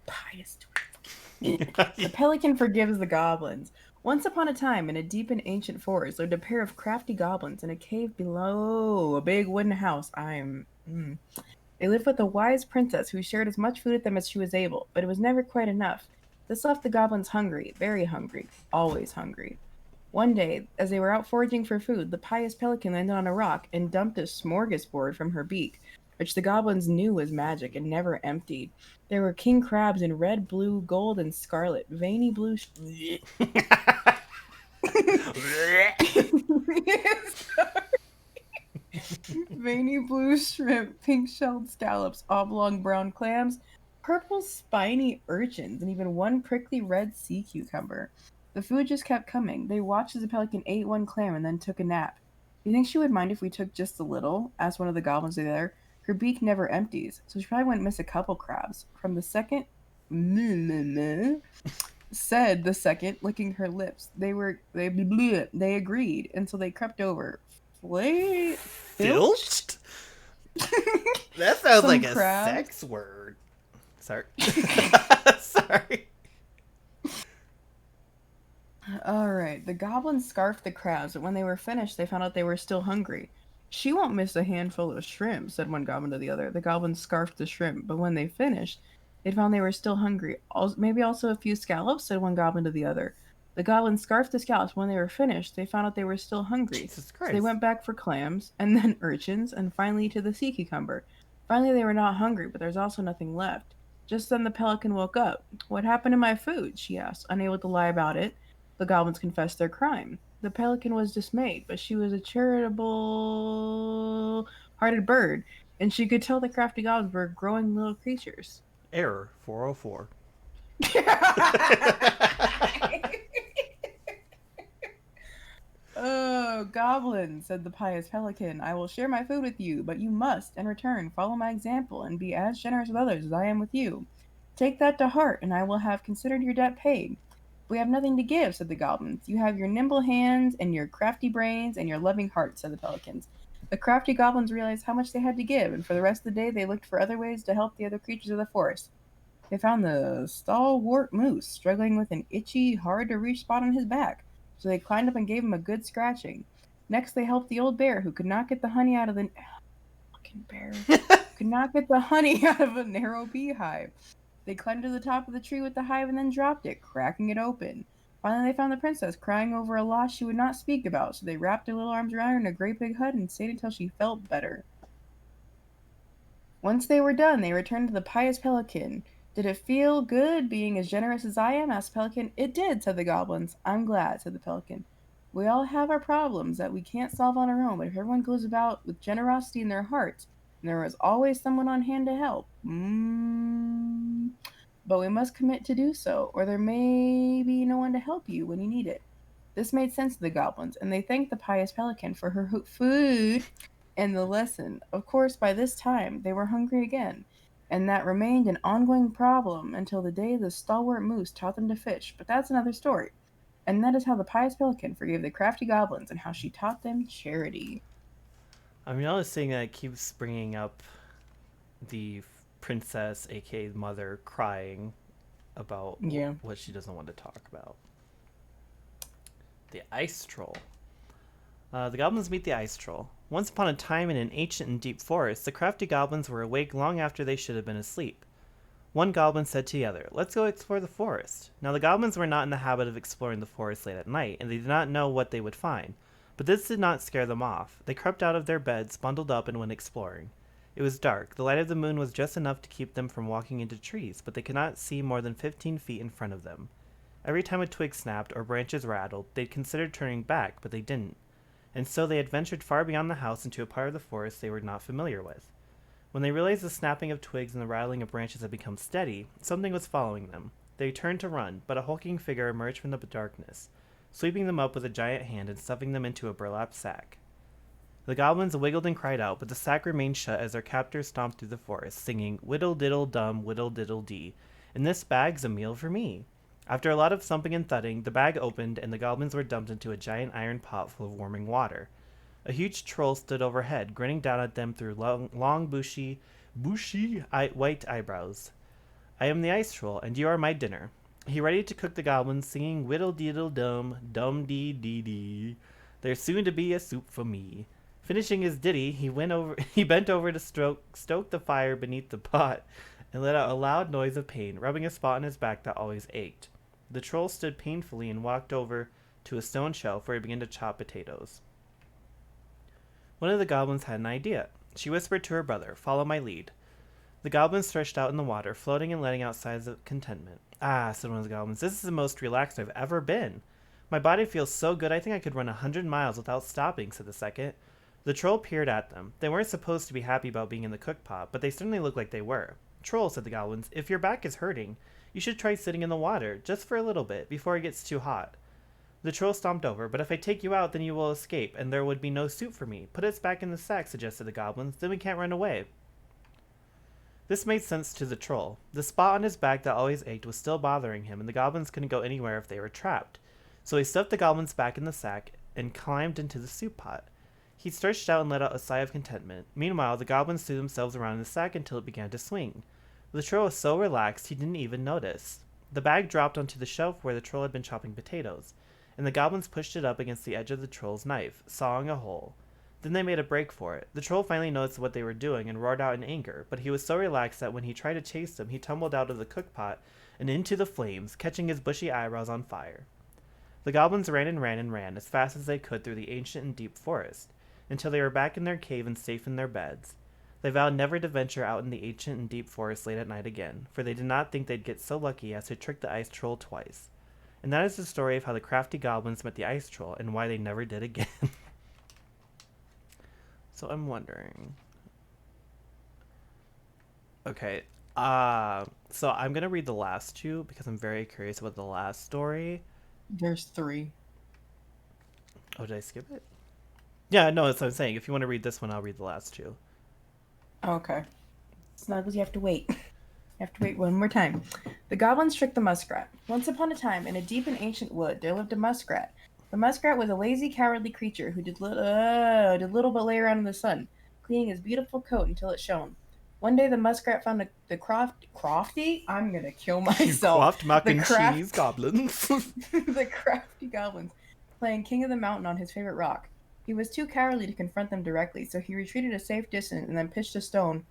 Pious twins. The pelican forgives the goblins. Once upon a time, in a deep and ancient forest, lived a pair of crafty goblins in a cave below a big wooden house. They lived with a wise princess who shared as much food with them as she was able, but it was never quite enough. This left the goblins hungry, very hungry, always hungry. One day, as they were out foraging for food, the pious pelican landed on a rock and dumped a smorgasbord from her beak, which the goblins knew was magic and never emptied. There were king crabs in red, blue, gold, and scarlet, veiny blue. Veiny blue shrimp, pink shelled scallops, oblong brown clams, purple spiny urchins, and even one prickly red sea cucumber. The food just kept coming. They watched as the pelican ate one clam and then took a nap. Do you think she would mind if we took just a little? Asked one of the goblins there. Her beak never empties, so she probably wouldn't miss a couple crabs. From the second, said the second, licking her lips. They agreed, and so they crept over. Filched? That sounds Some like a crabs. sex word. Sorry. Sorry. All right. The goblins scarfed the crabs, but when they were finished, they found out they were still hungry. She won't miss a handful of shrimp, said one goblin to the other. The goblins scarfed the shrimp, but when they finished, they found they were still hungry. Maybe also a few scallops, said one goblin to the other. The goblins scarfed the scallops. When they were finished, they found out they were still hungry. Jesus So they Christ. went back for clams, and then urchins, and finally to the sea cucumber. Finally, they were not hungry, but there's also nothing left. Just then the pelican woke up. What happened to my food? She asked, unable to lie about it. The goblins confessed their crime. The pelican was dismayed, but she was a charitable hearted bird, and she could tell the crafty goblins were growing little creatures. Error 404. Oh, goblin, said the pious pelican, I will share my food with you, but you must, in return, follow my example and be as generous with others as I am with you. Take that to heart, and I will have considered your debt paid. We have nothing to give, said the goblins. You have your nimble hands and your crafty brains and your loving heart, said the pelicans. The crafty goblins realized how much they had to give, and for the rest of the day they looked for other ways to help the other creatures of the forest. They found the stalwart moose struggling with an itchy, hard to reach spot on his back, so they climbed up and gave him a good scratching. Next, they helped the old bear who could not get the honey out of the fucking bear could not get the honey out of a narrow beehive. They climbed to the top of the tree with the hive and then dropped it, cracking it open. Finally, they found the princess crying over a loss she would not speak about, so they wrapped their little arms around her in a great big hug and stayed until she felt better. Once they were done, they returned to the pious pelican. Did it feel good being as generous as I am? Asked the pelican. It did, said the goblins. I'm glad, said the pelican. We all have our problems that we can't solve on our own, but if everyone goes about with generosity in their hearts, there is always someone on hand to help. But we must commit to do so, or there may be no one to help you when you need it. This made sense to the goblins, and they thanked the pious pelican for her food and the lesson. Of course, by this time, they were hungry again, and that remained an ongoing problem until the day the stalwart moose taught them to fish. But that's another story. And that is how the pious pelican forgave the crafty goblins and how she taught them charity. I mean, all this thing that keeps bringing up the princess, aka mother, crying about what she doesn't want to talk about. The ice troll. The goblins meet the ice troll. Once upon a time in an ancient and deep forest, the crafty goblins were awake long after they should have been asleep. One goblin said to the other, "Let's go explore the forest." Now the goblins were not in the habit of exploring the forest late at night, and they did not know what they would find. But this did not scare them off. They crept out of their beds, bundled up, and went exploring. It was dark. The light of the moon was just enough to keep them from walking into trees, but they could not see more than 15 feet in front of them. Every time a twig snapped or branches rattled, they'd considered turning back, but they didn't. And so they had ventured far beyond the house into a part of the forest they were not familiar with. When they realized the snapping of twigs and the rattling of branches had become steady, something was following them. They turned to run, but a hulking figure emerged from the darkness. sweeping them up with a giant hand and stuffing them into a burlap sack. The goblins wiggled and cried out, but the sack remained shut as their captors stomped through the forest, singing, "Whittle diddle dum, whittle diddle dee, and this bag's a meal for me." After a lot of thumping and thudding, the bag opened and the goblins were dumped into a giant iron pot full of warming water. A huge troll stood overhead, grinning down at them through long bushy white eyebrows. "I am the ice troll, and you are my dinner." He ready to cook the goblins, singing, "Whittle diddle dum dee dee dee. There's soon to be a soup for me." Finishing his ditty, he bent over to stoke the fire beneath the pot and let out a loud noise of pain, rubbing a spot on his back that always ached. The troll stood painfully and walked over to a stone shelf where he began to chop potatoes. One of the goblins had an idea. She whispered to her brother, "Follow my lead." The goblins stretched out in the water, floating and letting out sighs of contentment. "Ah," said one of the goblins, "this is the most relaxed I've ever been. My body feels so good I think I could run 100 miles without stopping," said the second. The troll peered at them. They weren't supposed to be happy about being in the cook pot, but they certainly looked like they were. "Troll," said the goblins, "if your back is hurting, you should try sitting in the water, just for a little bit, before it gets too hot." The troll stomped over. "But if I take you out, then you will escape, and there would be no soup for me. Put us back in the sack," suggested the goblins, "then we can't run away." This made sense to the troll. The spot on his back that always ached was still bothering him, and the goblins couldn't go anywhere if they were trapped. So he stuffed the goblins back in the sack and climbed into the soup pot. He stretched out and let out a sigh of contentment. Meanwhile, the goblins threw themselves around in the sack until it began to swing. The troll was so relaxed he didn't even notice. The bag dropped onto the shelf where the troll had been chopping potatoes, and the goblins pushed it up against the edge of the troll's knife, sawing a hole. Then they made a break for it. The troll finally noticed what they were doing and roared out in anger, but he was so relaxed that when he tried to chase them, he tumbled out of the cook pot and into the flames, catching his bushy eyebrows on fire. The goblins ran and ran and ran as fast as they could through the ancient and deep forest, until they were back in their cave and safe in their beds. They vowed never to venture out in the ancient and deep forest late at night again, for they did not think they'd get so lucky as to trick the ice troll twice. And that is the story of how the crafty goblins met the ice troll and why they never did again. So I'm wondering. Okay. So I'm gonna read the last two because I'm very curious about the last story. There's 3. Oh, did I skip it? Yeah, no, that's what I'm saying. If you want to read this one, I'll read the last 2. Okay. Snuggles, you have to wait. You have to wait one more time. The goblins tricked the muskrat. Once upon a time, in a deep and ancient wood, there lived a muskrat. The muskrat was a lazy, cowardly creature who did little but lay around in the sun, cleaning his beautiful coat until it shone. One day, the muskrat found crafty. I'm gonna kill myself. Quaffed mac and cheese goblins. The crafty goblins playing king of the mountain on his favorite rock. He was too cowardly to confront them directly, so he retreated a safe distance and then pitched a stone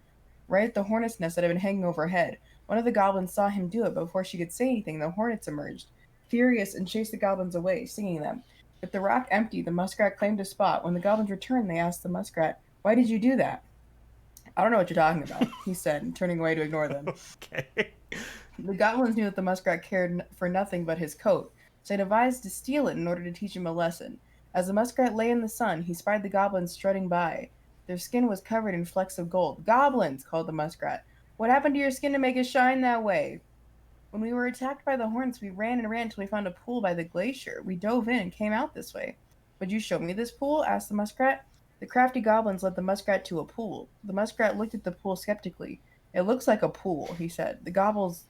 right at the hornet's nest that had been hanging overhead. One of the goblins saw him do it, but before she could say anything, the hornets emerged, furious, and chased the goblins away, stinging them. With the rock empty, the muskrat claimed a spot. When the goblins returned, they asked the muskrat, "Why did you do that?" "I don't know what you're talking about," he said, turning away to ignore them. Okay. The goblins knew that the muskrat cared for nothing but his coat, so they devised to steal it in order to teach him a lesson. As the muskrat lay in the sun, he spied the goblins strutting by. Their skin was covered in flecks of gold. "Goblins," called the muskrat, "what happened to your skin to make it shine that way?" "When we were attacked by the hornets, we ran and ran until we found a pool by the glacier. We dove in and came out this way." "Would you show me this pool?" asked the muskrat. The crafty goblins led the muskrat to a pool. The muskrat looked at the pool skeptically. "It looks like a pool," he said. Gobbles?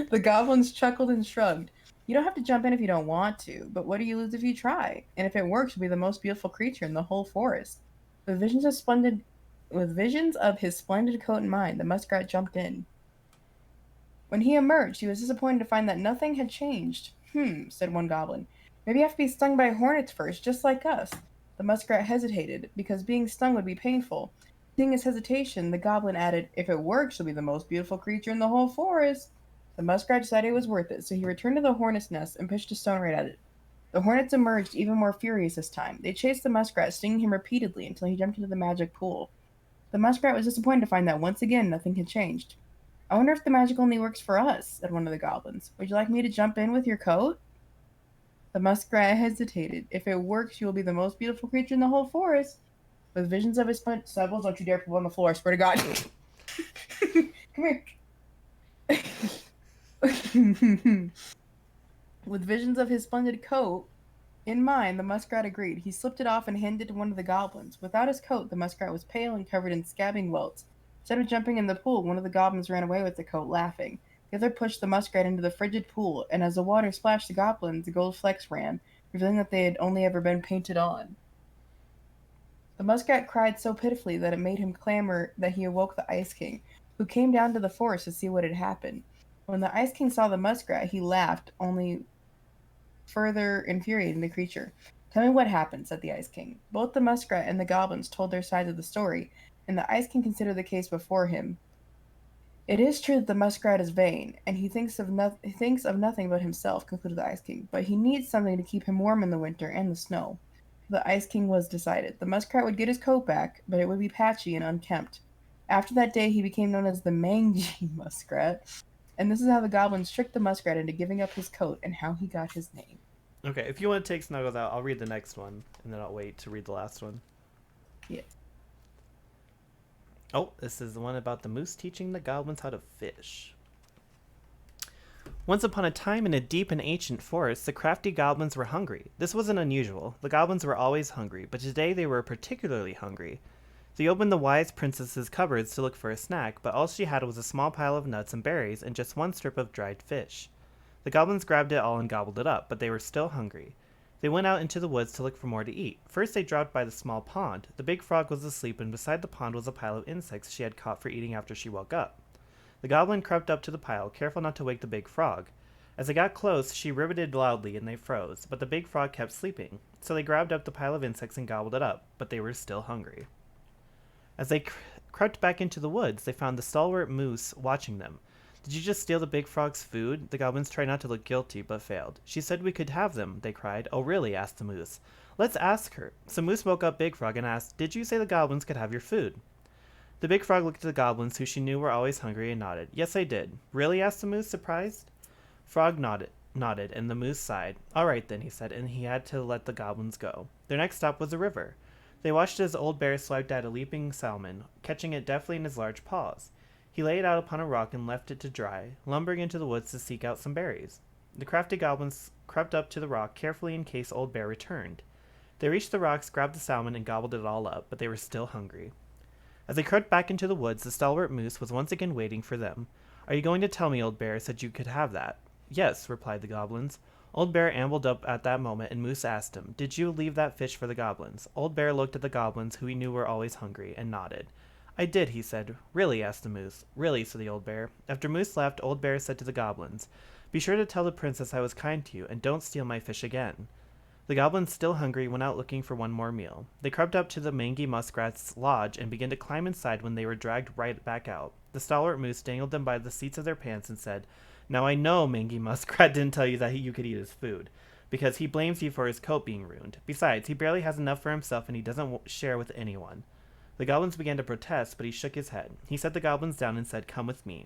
The goblins chuckled and shrugged. "You don't have to jump in if you don't want to, but what do you lose if you try? And if it works, you'll be the most beautiful creature in the whole forest." With visions of his splendid coat in mind, the muskrat jumped in. When he emerged, he was disappointed to find that nothing had changed. Said one goblin. "Maybe you have to be stung by hornets first, just like us." The muskrat hesitated, because being stung would be painful. Seeing his hesitation, the goblin added, "If it works, you'll be the most beautiful creature in the whole forest." The muskrat decided it was worth it, so he returned to the hornet's nest and pitched a stone right at it. The hornets emerged even more furious this time. They chased the muskrat, stinging him repeatedly until he jumped into the magic pool. The muskrat was disappointed to find that once again nothing had changed. "I wonder if the magic only works for us," said one of the goblins. "Would you like me to jump in with your coat?" The muskrat hesitated. "If it works, you will be the most beautiful creature in the whole forest." With visions of his Snugbles, don't you dare poop on the floor, I swear to God. Come here. With visions of his splendid coat in mind, the muskrat agreed. He slipped it off and handed it to one of the goblins. Without his coat, the muskrat was pale and covered in scabbing welts. Instead of jumping in the pool, one of the goblins ran away with the coat, laughing. The other pushed the muskrat into the frigid pool, and as the water splashed the goblins, the gold flecks ran, revealing that they had only ever been painted on. The muskrat cried so pitifully that it made him clamor that he awoke the Ice King, who came down to the forest to see what had happened. When the Ice King saw the muskrat, he laughed, only further infuriating the creature. Tell me what happened, said the Ice King. Both the muskrat and the goblins told their sides of the story, and the Ice King considered the case before him. It is true that the muskrat is vain, and he thinks of nothing but himself, concluded the Ice King, but he needs something to keep him warm in the winter and the snow. The Ice King was decided. The muskrat would get his coat back, but it would be patchy and unkempt. After that day, he became known as the mangy muskrat, and this is how the goblins tricked the muskrat into giving up his coat and how he got his name. Okay, if you want to take Snuggles out, I'll read the next one, and then I'll wait to read the last one. Yes. Oh, this is the one about the moose teaching the goblins how to fish. Once upon a time in a deep and ancient forest, the crafty goblins were hungry. This wasn't unusual. The goblins were always hungry, but today they were particularly hungry. They opened the wise princess's cupboards to look for a snack, but all she had was a small pile of nuts and berries and just one strip of dried fish. The goblins grabbed it all and gobbled it up, but they were still hungry. They went out into the woods to look for more to eat. First they dropped by the small pond. The big frog was asleep, and beside the pond was a pile of insects she had caught for eating after she woke up. The goblin crept up to the pile, careful not to wake the big frog. As they got close, she ribbited loudly and they froze, but the big frog kept sleeping. So they grabbed up the pile of insects and gobbled it up, but they were still hungry. As they crept back into the woods, they found the stalwart moose watching them. Did you just steal the big frog's food? The goblins tried not to look guilty, but failed. She said we could have them, they cried. Oh, really? Asked the moose. Let's ask her. So Moose woke up Big Frog and asked, did you say the goblins could have your food? The big frog looked at the goblins, who she knew were always hungry, and nodded. Yes, I did. Really? Asked the moose, surprised. Frog nodded, and the moose sighed. All right, then, he said, and he had to let the goblins go. Their next stop was a river. They watched as Old Bear swiped at a leaping salmon, catching it deftly in his large paws. He lay it out upon a rock and left it to dry, lumbering into the woods to seek out some berries. The crafty goblins crept up to the rock carefully in case Old Bear returned. They reached the rocks, grabbed the salmon, and gobbled it all up, but they were still hungry. As they crept back into the woods, the stalwart moose was once again waiting for them. Are you going to tell me Old Bear said you could have that? Yes, replied the goblins. Old Bear ambled up at that moment, and Moose asked him, did you leave that fish for the goblins? Old Bear looked at the goblins, who he knew were always hungry, and nodded. I did, he said. Really? Asked the moose. Really, said the old bear. After Moose left, Old Bear said to the goblins, be sure to tell the princess I was kind to you, and don't steal my fish again. The goblins, still hungry, went out looking for one more meal. They crept up to the mangy muskrat's lodge and began to climb inside when they were dragged right back out. The stalwart moose dangled them by the seats of their pants and said, now I know Mangy Muskrat didn't tell you that you could eat his food, because he blames you for his coat being ruined. Besides, he barely has enough for himself and he doesn't share with anyone. The goblins began to protest, but he shook his head. He set the goblins down and said, come with me.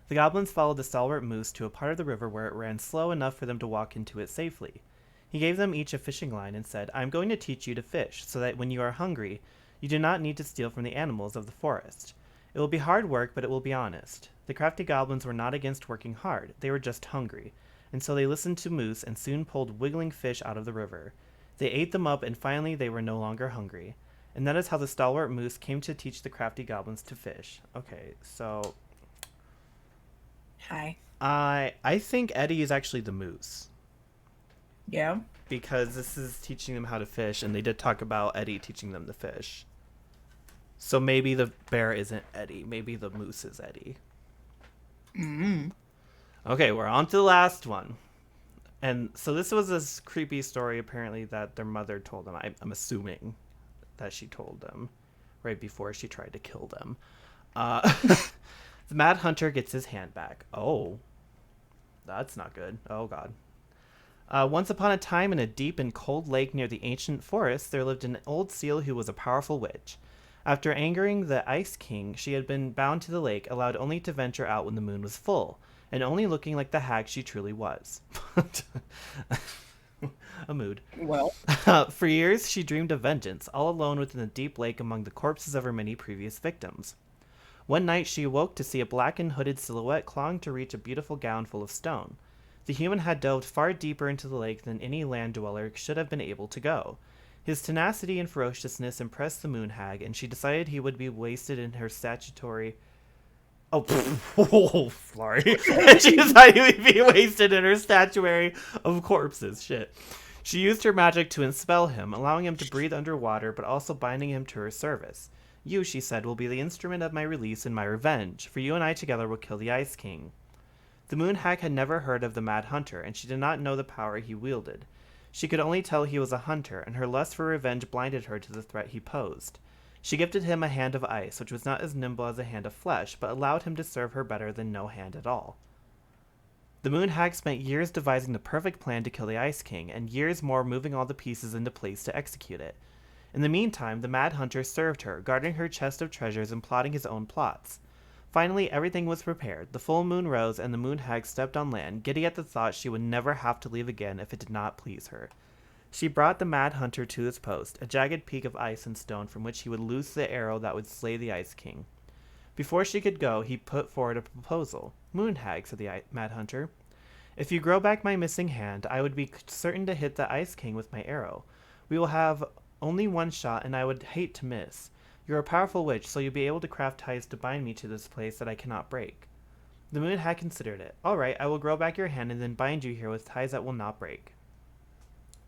The goblins followed the stalwart moose to a part of the river where it ran slow enough for them to walk into it safely. He gave them each a fishing line and said, I am going to teach you to fish, so that when you are hungry, you do not need to steal from the animals of the forest. It will be hard work, but it will be honest. The crafty goblins were not against working hard. They were just hungry. And so they listened to Moose and soon pulled wiggling fish out of the river. They ate them up, and finally they were no longer hungry. And that is how the stalwart moose came to teach the crafty goblins to fish. Okay, so Hi. I think Eddie is actually the moose. Yeah? Because this is teaching them how to fish, and they did talk about Eddie teaching them to fish. So maybe the bear isn't Eddie. Maybe the moose is Eddie. Mm-hmm. Okay, we're on to the last one. And so this was this creepy story, apparently, that their mother told them. I'm assuming that she told them right before she tried to kill them. The Mad Hunter gets his hand back. Oh, that's not good. Oh, God. Once upon a time in a deep and cold lake near the ancient forest, there lived an old seal who was a powerful witch. After angering the Ice King, she had been bound to the lake, allowed only to venture out when the moon was full, and only looking like the hag she truly was. A mood. Well. For years, she dreamed of vengeance, all alone within the deep lake among the corpses of her many previous victims. One night, she awoke to see a black and hooded silhouette clawing to reach a beautiful gown full of stone. The human had delved far deeper into the lake than any land dweller should have been able to go. His tenacity and ferociousness impressed the moon hag, and she decided he would be wasted in her statutory. Oh, sorry. She decided he would be wasted in her statuary of corpses. Shit. She used her magic to enspell him, allowing him to breathe underwater, but also binding him to her service. You, she said, will be the instrument of my release and my revenge, for you and I together will kill the Ice King. The moon hag had never heard of the Mad Hunter, and she did not know the power he wielded. She could only tell he was a hunter, and her lust for revenge blinded her to the threat he posed. She gifted him a hand of ice, which was not as nimble as a hand of flesh, but allowed him to serve her better than no hand at all. The moon hag spent years devising the perfect plan to kill the Ice King, and years more moving all the pieces into place to execute it. In the meantime, the Mad Hunter served her, guarding her chest of treasures and plotting his own plots. Finally, everything was prepared. The full moon rose, and the moon hag stepped on land, giddy at the thought she would never have to leave again if it did not please her. She brought the Mad Hunter to his post, a jagged peak of ice and stone from which he would loose the arrow that would slay the Ice King. Before she could go, he put forward a proposal. Moon hag, said the Mad Hunter, if you grow back my missing hand, I would be certain to hit the Ice King with my arrow. We will have only one shot, and I would hate to miss. You're a powerful witch, so you'll be able to craft ties to bind me to this place that I cannot break. The moon hag considered it. All right, I will grow back your hand and then bind you here with ties that will not break.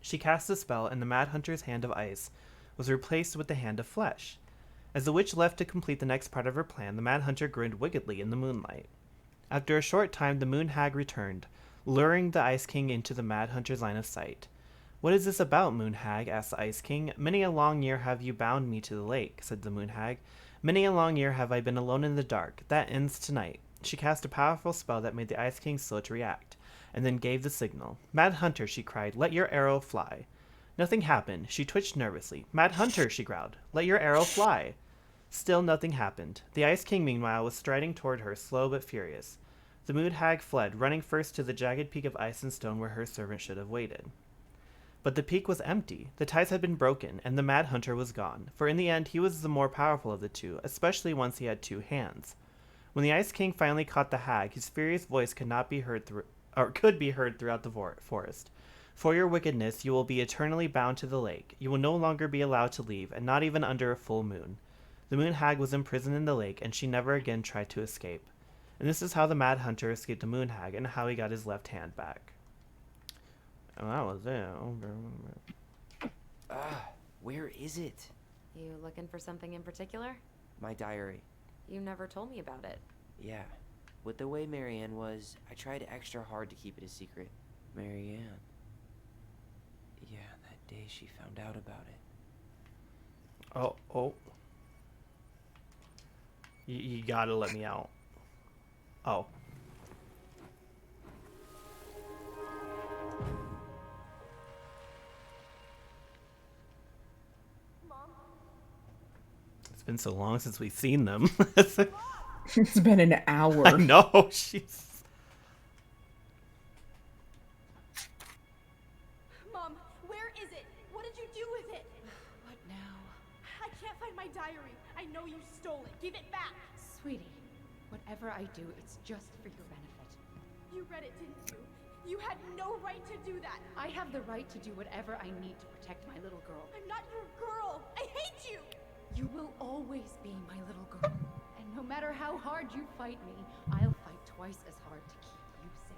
She cast a spell, and the Mad Hunter's hand of ice was replaced with the hand of flesh. As the witch left to complete the next part of her plan, the Mad Hunter grinned wickedly in the moonlight. After a short time, the moon hag returned, luring the Ice King into the Mad Hunter's line of sight. What is this about, moon hag? Asked the Ice King. Many a long year have you bound me to the lake, said the moon hag. Many a long year have I been alone in the dark. That ends tonight. She cast a powerful spell that made the Ice King slow to react, and then gave the signal. Mad Hunter, she cried, let your arrow fly. Nothing happened. She twitched nervously. Mad Hunter, she growled, let your arrow fly. Still nothing happened. The Ice King, meanwhile, was striding toward her, slow but furious. The moon hag fled, running first to the jagged peak of ice and stone where her servant should have waited. But the peak was empty. The ties had been broken, and the Mad Hunter was gone, for in the end he was the more powerful of the two, especially once he had two hands. When the Ice King finally caught the hag, his furious voice could be heard throughout the forest. For your wickedness, you will be eternally bound to the lake. You will no longer be allowed to leave, and not even under a full moon. The moon hag was imprisoned in the lake, and she never again tried to escape. And this is how the Mad Hunter escaped the moon hag, and how he got his left hand back. And that was it. Where is it? You looking for something in particular? My diary. You never told me about it. Yeah. With the way Marianne was, I tried extra hard to keep it a secret. Marianne. Yeah, that day she found out about it. Oh. You gotta let me out. Oh. Mom? It's been so long since we've seen them. It's been an hour. I know, she's... Mom, where is it? What did you do with it? What now? I can't find my diary. I know you stole it. Give it back. Sweetie, whatever I do, it's just for your benefit. You read it, didn't you? You had no right to do that. I have the right to do whatever I need to protect my little girl. I'm not your girl. I hate you. You will always be my little girl. And no matter how hard you fight me, I'll fight twice as hard to keep you safe.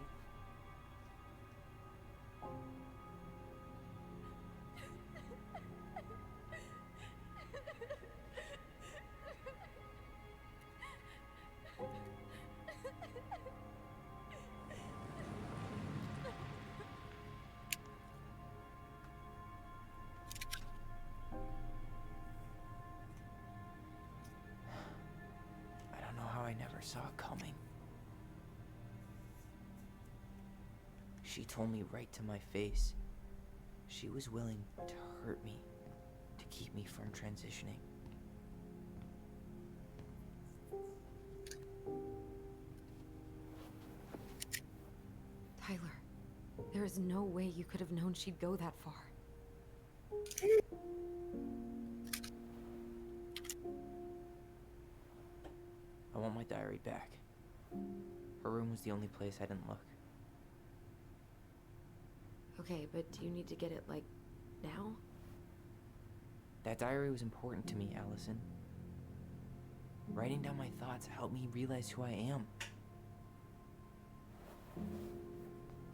I don't know how I never saw it coming. She told me right to my face. She was willing to hurt me to keep me from transitioning. Tyler, there is no way you could have known she'd go that far. I want my diary back. Her room was the only place I didn't look. Okay, but do you need to get it, like, now? That diary was important to me, Allison. Writing down my thoughts helped me realize who I am.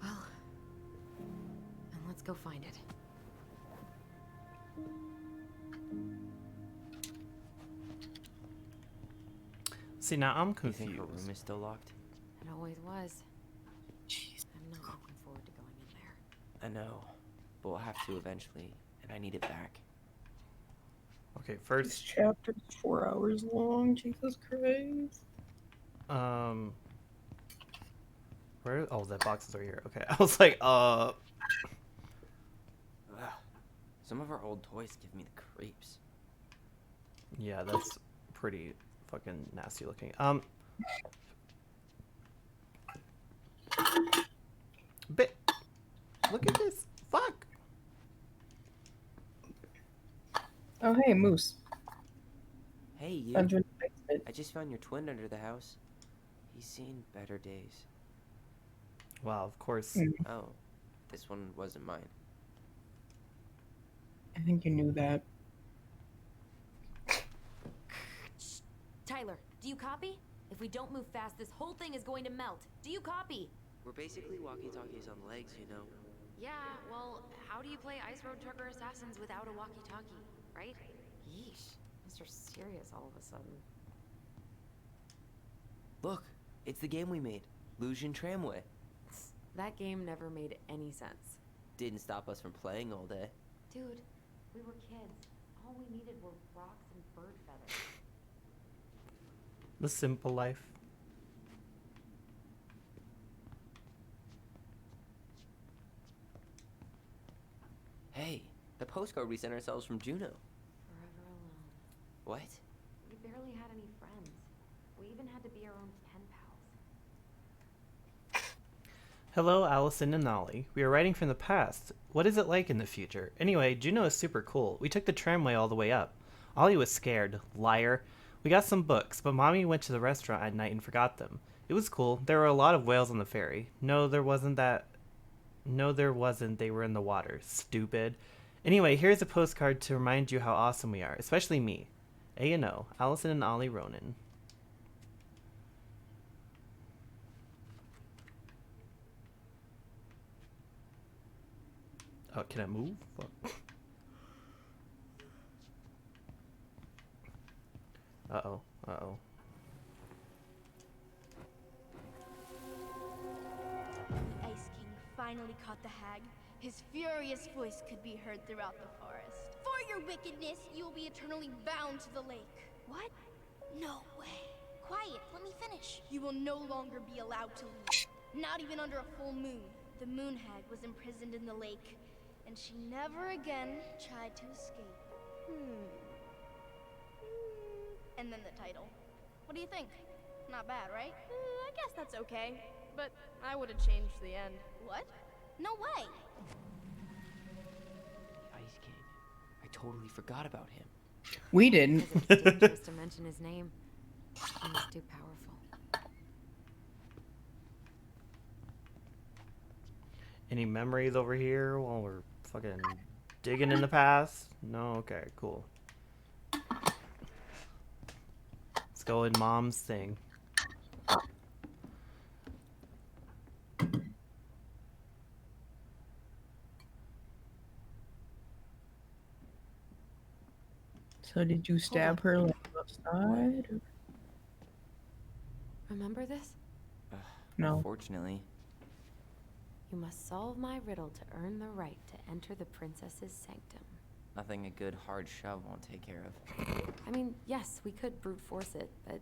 Well, then let's go find it. See, now I'm You confused. think her room is still locked? It always was. I'm not looking forward to going in there. I know, but we'll have to eventually, and I need it back. Okay, This first, chapter's 4 hours long. Jesus Christ. where? Oh, that box is right here. Okay, I was like, Ugh. Some of our old toys give me the creeps. yeah, that's pretty fucking nasty looking. Bit. Look at this. Fuck. Oh, hey, Moose. Hey, you. Found you in the basement. I just found your twin under the house. He's seen better days. Wow, of course. Oh, this one wasn't mine. I think you knew that. Tyler, do you copy? If we don't move fast, this whole thing is going to melt. Do you copy? We're basically walkie-talkies on legs, you know. Yeah, well, how do you play Ice Road Trucker Assassins without a walkie-talkie, right? Yeesh. Mr. Serious all of a sudden. Look, it's the game we made. Lucian Tramway. That game never made any sense. Didn't stop us from playing all day. Dude, we were kids. All we needed were rocks and bird feathers. The simple life. Hey, the postcard we sent ourselves from Juneau. Forever alone. What? We barely had any friends. We even had to be our own pen pals. Hello, Allison and Ollie. We are writing from the past. What is it like in the future? Anyway, Juneau is super cool. We took the tramway all the way up. Ollie was scared. Liar. We got some books, but Mommy went to the restaurant at night and forgot them. It was cool. There were a lot of whales on the ferry. No, there wasn't. They were in the water. Stupid. Anyway, here's a postcard to remind you how awesome we are, especially me. A&O, Allison and Ollie Ronan. Oh, can I move? Fuck. Uh-oh. Uh-oh. The Ice King finally caught the hag. His furious voice could be heard throughout the forest. For your wickedness, you will be eternally bound to the lake. What? No way. Quiet, let me finish. You will no longer be allowed to leave. Not even under a full moon. The moon hag was imprisoned in the lake, and she never again tried to escape. And then the title. What do you think? Not bad, right? I guess that's okay. But I would have changed the end. What? No way. The Ice King. I totally forgot about him. We didn't. Because it was dangerous to mention his name. He was too powerful. Any memories over here while we're fucking digging in the past? No? Okay, cool. Let's go in Mom's thing. So did you stab her like outside? Or... Remember this? No. Unfortunately. You must solve my riddle to earn the right to enter the princess's sanctum. Nothing a good hard shove won't take care of. I mean, yes, we could brute force it, but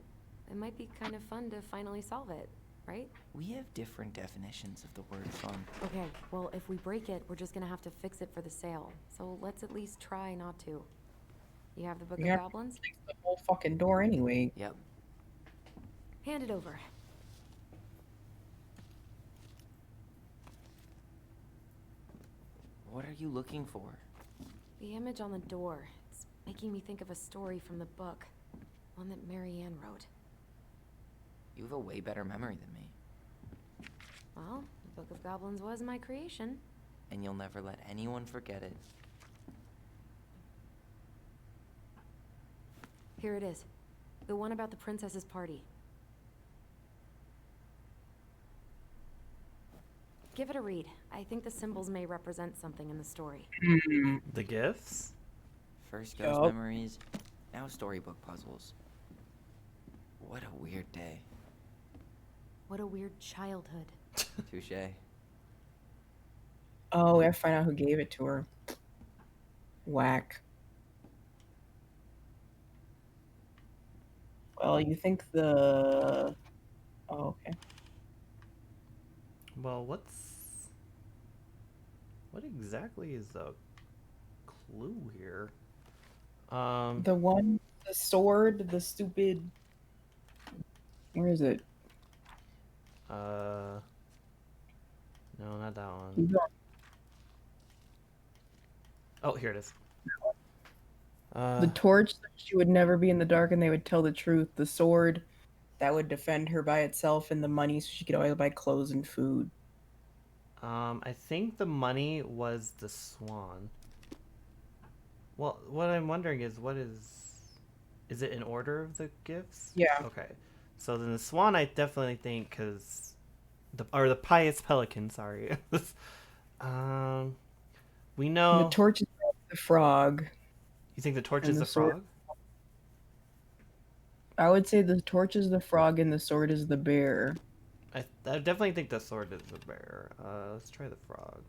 it might be kind of fun to finally solve it, right? We have different definitions of the word fun. Okay, well, if we break it, we're just gonna have to fix it for the sale. So let's at least try not to. You have the Book of Yeah. Goblins? Fix the whole fucking door anyway. Yep. Hand it over. What are you looking for? The image on the door. It's making me think of a story from the book. One that Marianne wrote. You have a way better memory than me. Well, the Book of Goblins was my creation. and you'll never let anyone forget it. Here it is. The one about the princess's party. Give it a read. I think the symbols may represent something in the story. The gifts? First ghost Yup. memories, now storybook puzzles. What a weird day. What a weird childhood. Touche. Oh, we have to find out who gave it to her. Whack. Well, you think the... Oh, okay. Well, what exactly is the clue here? The one, the sword, the stupid... Where is it? No, not that one. Keep going. Oh, here it is. The torch, she would never be in the dark and they would tell the truth. The sword, that would defend her by itself, and the money so she could always buy clothes and food. I think the money was the swan. Well, what I'm wondering is is it in order of the gifts? Yeah. Okay. So then the swan, I definitely think, because the pious pelican, sorry. We know. The torch is the frog. You think the torch and is the the sword- frog? I would say the torch is the frog and the sword is the bear. I definitely think the sword is the bear. Let's try the frog.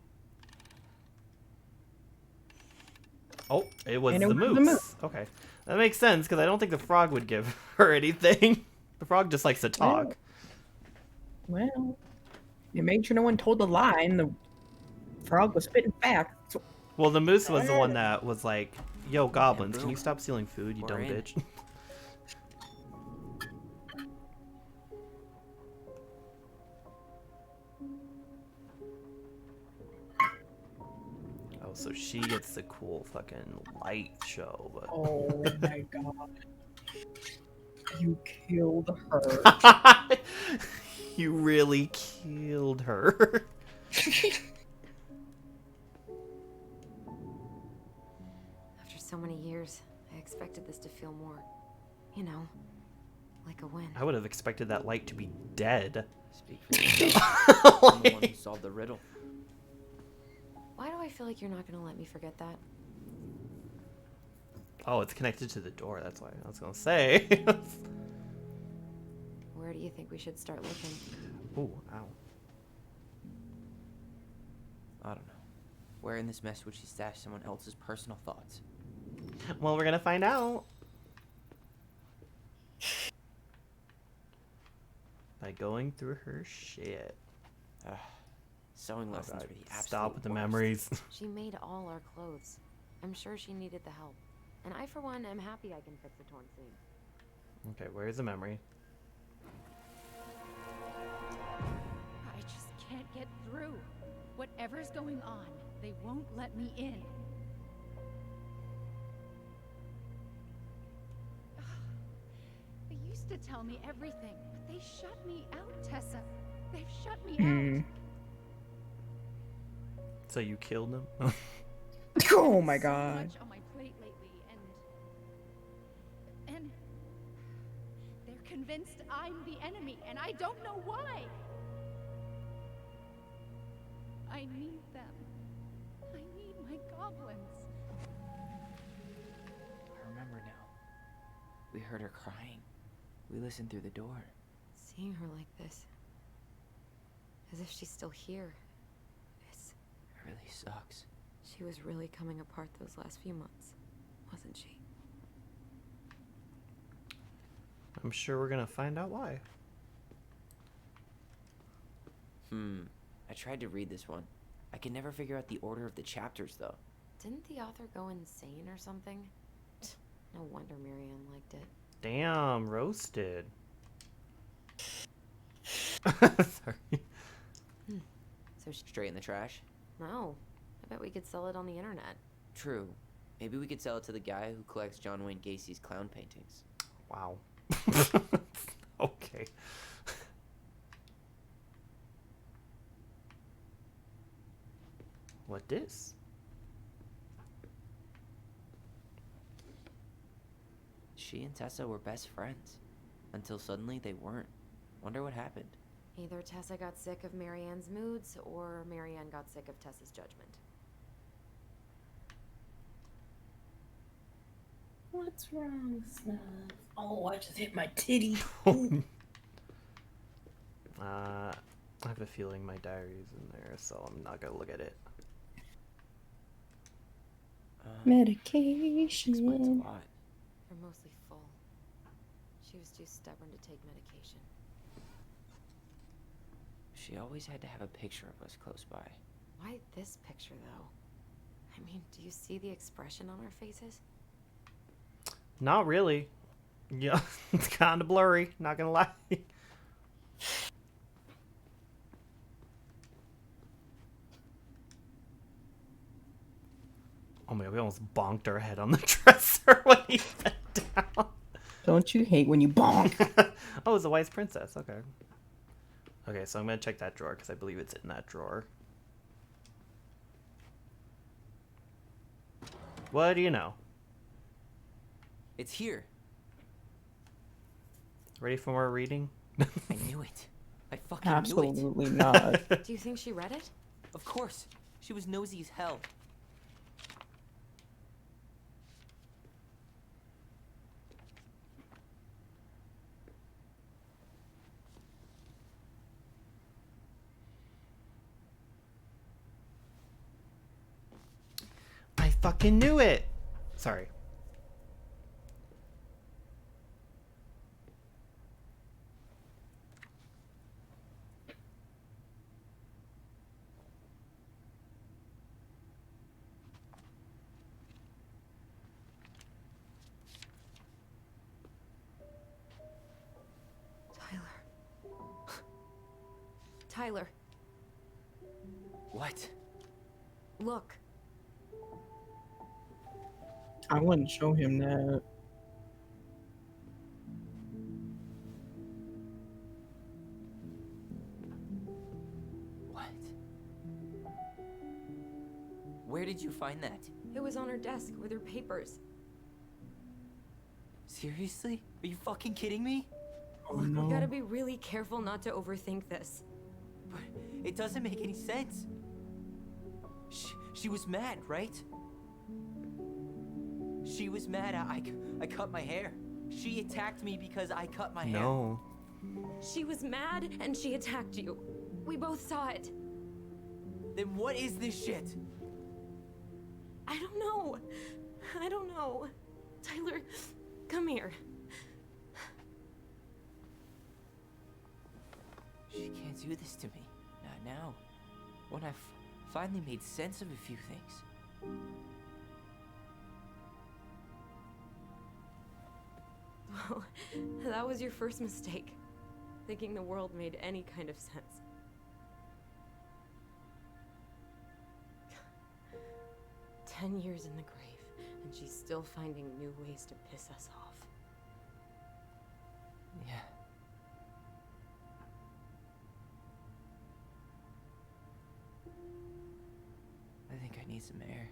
Oh, it was And it the was the moose. moose. Okay, that makes sense because I don't think the frog would give her anything. The frog just likes to talk. Well, you made sure no one told the lie, and the frog was spitting facts. Well, the moose was the one that was like, "Yo, goblins, Yeah, can you bro. stop stealing food, you We're dumb in. bitch?" Oh, so she gets the cool fucking light show, but. Oh my god. You killed her. You really killed her. After so many years, I expected this to feel more, you know, like a win. I would have expected that light to be dead. Speak for yourself. I'm the one who solved the riddle. Why do I feel like you're not gonna let me forget that? Oh, it's connected to the door. That's why I was gonna say. Where do you think we should start looking? Ooh, ow. I don't know. Where in this mess would she stash someone else's personal thoughts? Well, we're gonna find out. By going through her shit. Sewing Oh, lessons God. were the absolute Stop with the worst. memories. She made all our clothes. I'm sure she needed the help. And I, for one, am happy I can fix a torn seam. Okay, where's the memory? I just can't get through. Whatever's going on, they won't let me in. They used to tell me everything, but they shut me out, Tessa. They've shut me Hmm. out. So you killed him? Oh my So god. much on my plate lately, and they're convinced I'm the enemy, and I don't know why. I need them. I need my goblins. I remember now. We heard her crying. We listened through the door. Seeing her like this, as if she's still here, It really sucks. she was really coming apart those last few months, wasn't she? I'm sure we're gonna find out why. I tried to read this one. I could never figure out the order of the chapters, though. Didn't the author go insane or something? No wonder Marianne liked it. Damn, roasted. Sorry. So she... Straight in the trash? No. I bet we could sell it on the internet. True. Maybe we could sell it to the guy who collects John Wayne Gacy's clown paintings. Wow. Okay. What this? She and Tessa were best friends. Until suddenly they weren't. Wonder what happened. Either Tessa got sick of Marianne's moods, or Marianne got sick of Tessa's judgment. What's wrong, Snuff? Oh, I just hit my titty. I have a feeling my diary's in there, so I'm not gonna look at it. Medication. Explains a lot. You're mostly full. She was too stubborn to take medication. She always had to have a picture of us close by. Why this picture, though? I mean, do you see the expression on our faces? Not really. Yeah, it's kind of blurry, not gonna lie. Oh my god, we almost bonked our head on the dresser when he bent down. Don't you hate when you bonk? Oh, it's a wise princess. Okay. Okay, so I'm gonna check that drawer because I believe it's in that drawer. What do you know? It's here. Ready for more reading? I knew it. I fucking knew Absolutely not. Do you think she read it? it. Of course. She was nosy as hell. I fucking knew it. Sorry. Tyler, What? look. I wouldn't show him that. What? Where did you find that? It was on her desk with her papers. Seriously? Are you fucking kidding me? Oh You no. gotta be really careful not to overthink this. But it doesn't make any sense. She was mad, right? She was mad I cut my hair. She attacked me because I cut my hair. No. She was mad and she attacked you. We both saw it. Then what is this shit? I don't know. I don't know. Tyler, come here. She can't do this to me. Not now. When I finally made sense of a few things. Well, that was your first mistake. Thinking the world made any kind of sense. "10 years in the grave, and she's still finding new ways to piss us off." Yeah. I think I need some air.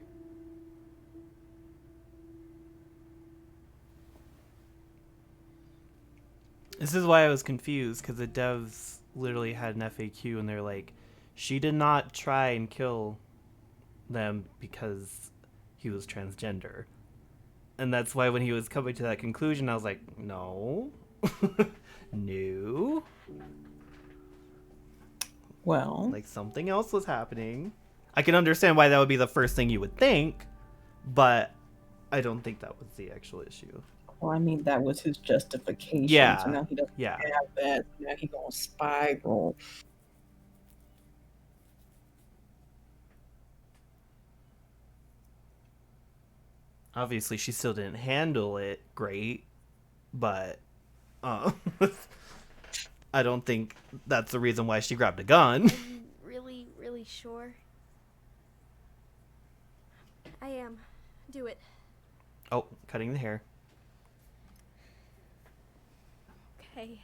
This is why I was confused, because the devs literally had an FAQ and they're like, she did not try and kill them because he was transgender. And that's why when he was coming to that conclusion, I was like, no. No. Well, Like something else was happening. I can understand why that would be the first thing you would think, but I don't think that was the actual issue. I mean, that was his justification. Yeah. So now he doesn't Yeah. have that. Now he gonna spiral. Obviously, she still didn't handle it great, but I don't think that's the reason why she grabbed a gun. Are you really, really sure? I am. Do it. Oh, cutting the hair. Okay.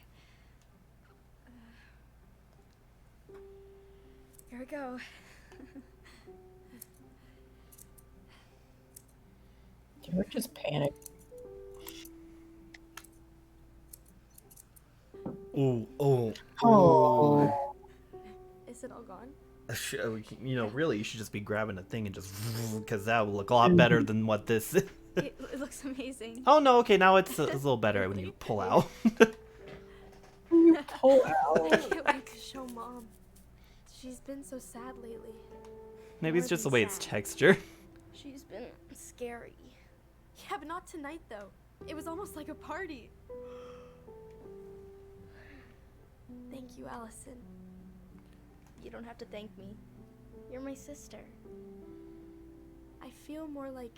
Here we go. You're just panic. Ooh, oh, Oh. ooh. Is it all gone? You know, really, you should just be grabbing a thing and just, because that will look a lot better than what this is. It looks amazing. Oh no, okay, now it's a little better when you pull out. You pull I out. can't wait to show Mom. She's been so sad lately. Maybe it's More just the than way it's sad. textured. She's been scary. Yeah, but not tonight though. It was almost like a party. Thank you, Allison. You don't have to thank me. You're my sister. I feel more like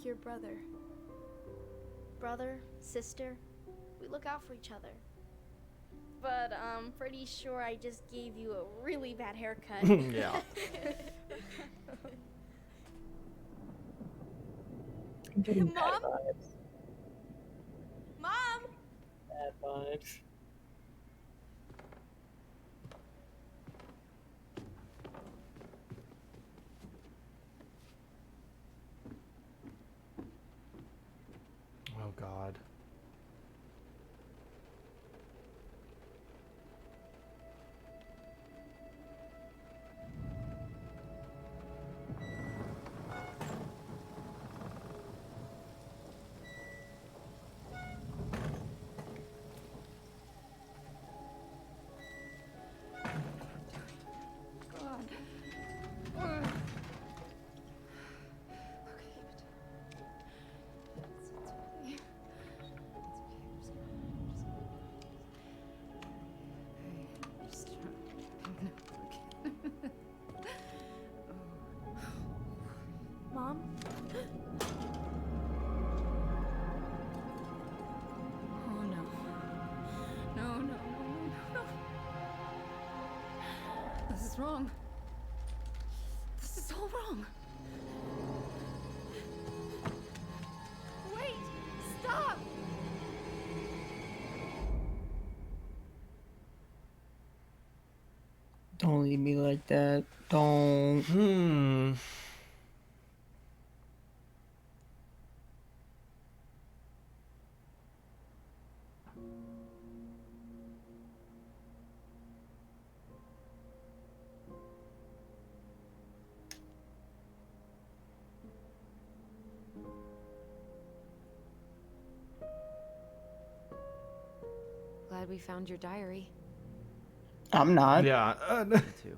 your brother. Brother, sister, we look out for each other. But I'm pretty sure I just gave you a really bad haircut. Yeah. I'm getting bad Mom? vibes. Mom! Bad vibes. Oh God. Mom? Oh no. No, no, no, no, no. This is wrong. This is all wrong. Wait! Stop! Don't leave me like that. Don't. Glad we found your diary. I'm not. Yeah. Me too.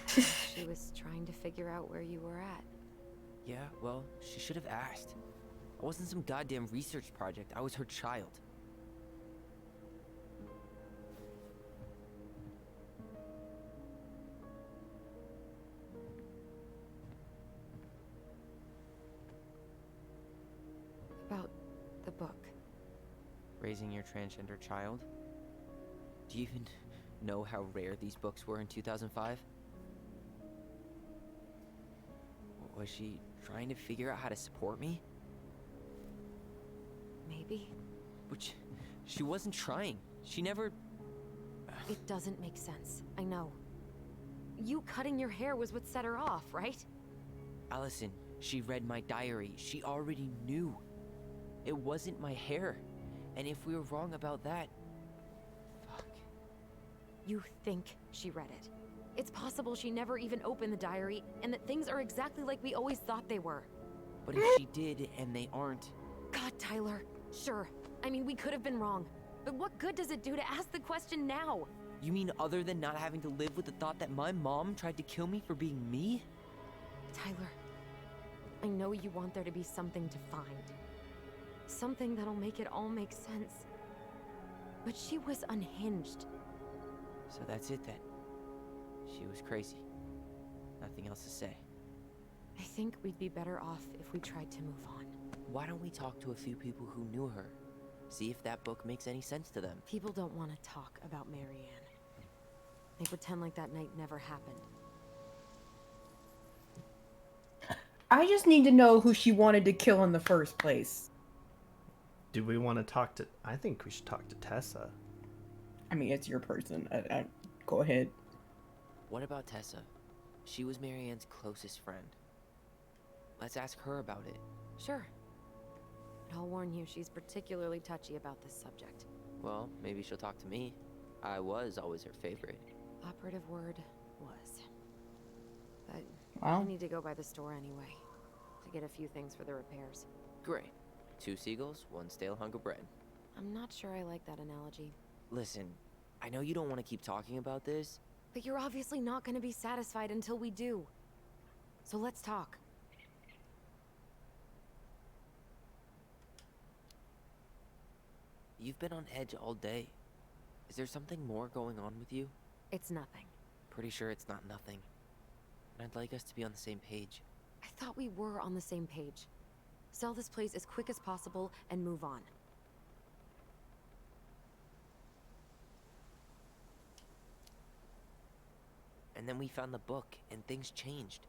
She was trying to figure out where you were at. Yeah, well, she should have asked. I wasn't some goddamn research project. I was her child. About the book. Raising your transgender child? Do you even know how rare these books were in 2005? Was she trying to figure out how to support me? Maybe. Which, she wasn't trying. She never... It doesn't make sense. I know. You cutting your hair was what set her off, right? Allison, she read my diary. She already knew. It wasn't my hair. And if we were wrong about that... Fuck. You think she read it. It's possible she never even opened the diary, and that things are exactly like we always thought they were. But if she did, and they aren't... God, Tyler. Sure. I mean, we could have been wrong. But what good does it do to ask the question now? You mean other than not having to live with the thought that my mom tried to kill me for being me? Tyler, I know you want there to be something to find. Something that'll make it all make sense. But she was unhinged. So that's it then. She was crazy. Nothing else to say. I think we'd be better off if we tried to move on. Why don't we talk to a few people who knew her? See if that book makes any sense to them. People don't want to talk about Marianne. They pretend like that night never happened. I just need to know who she wanted to kill in the first place. Do we want to talk to... I think we should talk to Tessa. I mean, it's your person. Go ahead. What about Tessa? She was Marianne's closest friend. Let's ask her about it. Sure. But I'll warn you, she's particularly touchy about this subject. Well, maybe she'll talk to me. I was always her favorite. Operative word was. But Wow. I need to go by the store anyway to get a few things for the repairs. Great. 2 seagulls, 1 stale hunk of bread. I'm not sure I like that analogy. Listen, I know you don't want to keep talking about this. But you're obviously not going to be satisfied until we do. So let's talk. You've been on edge all day. Is there something more going on with you? It's nothing. Pretty sure it's not nothing. And I'd like us to be on the same page. I thought we were on the same page. Sell this place as quick as possible and move on. And then we found the book, and things changed.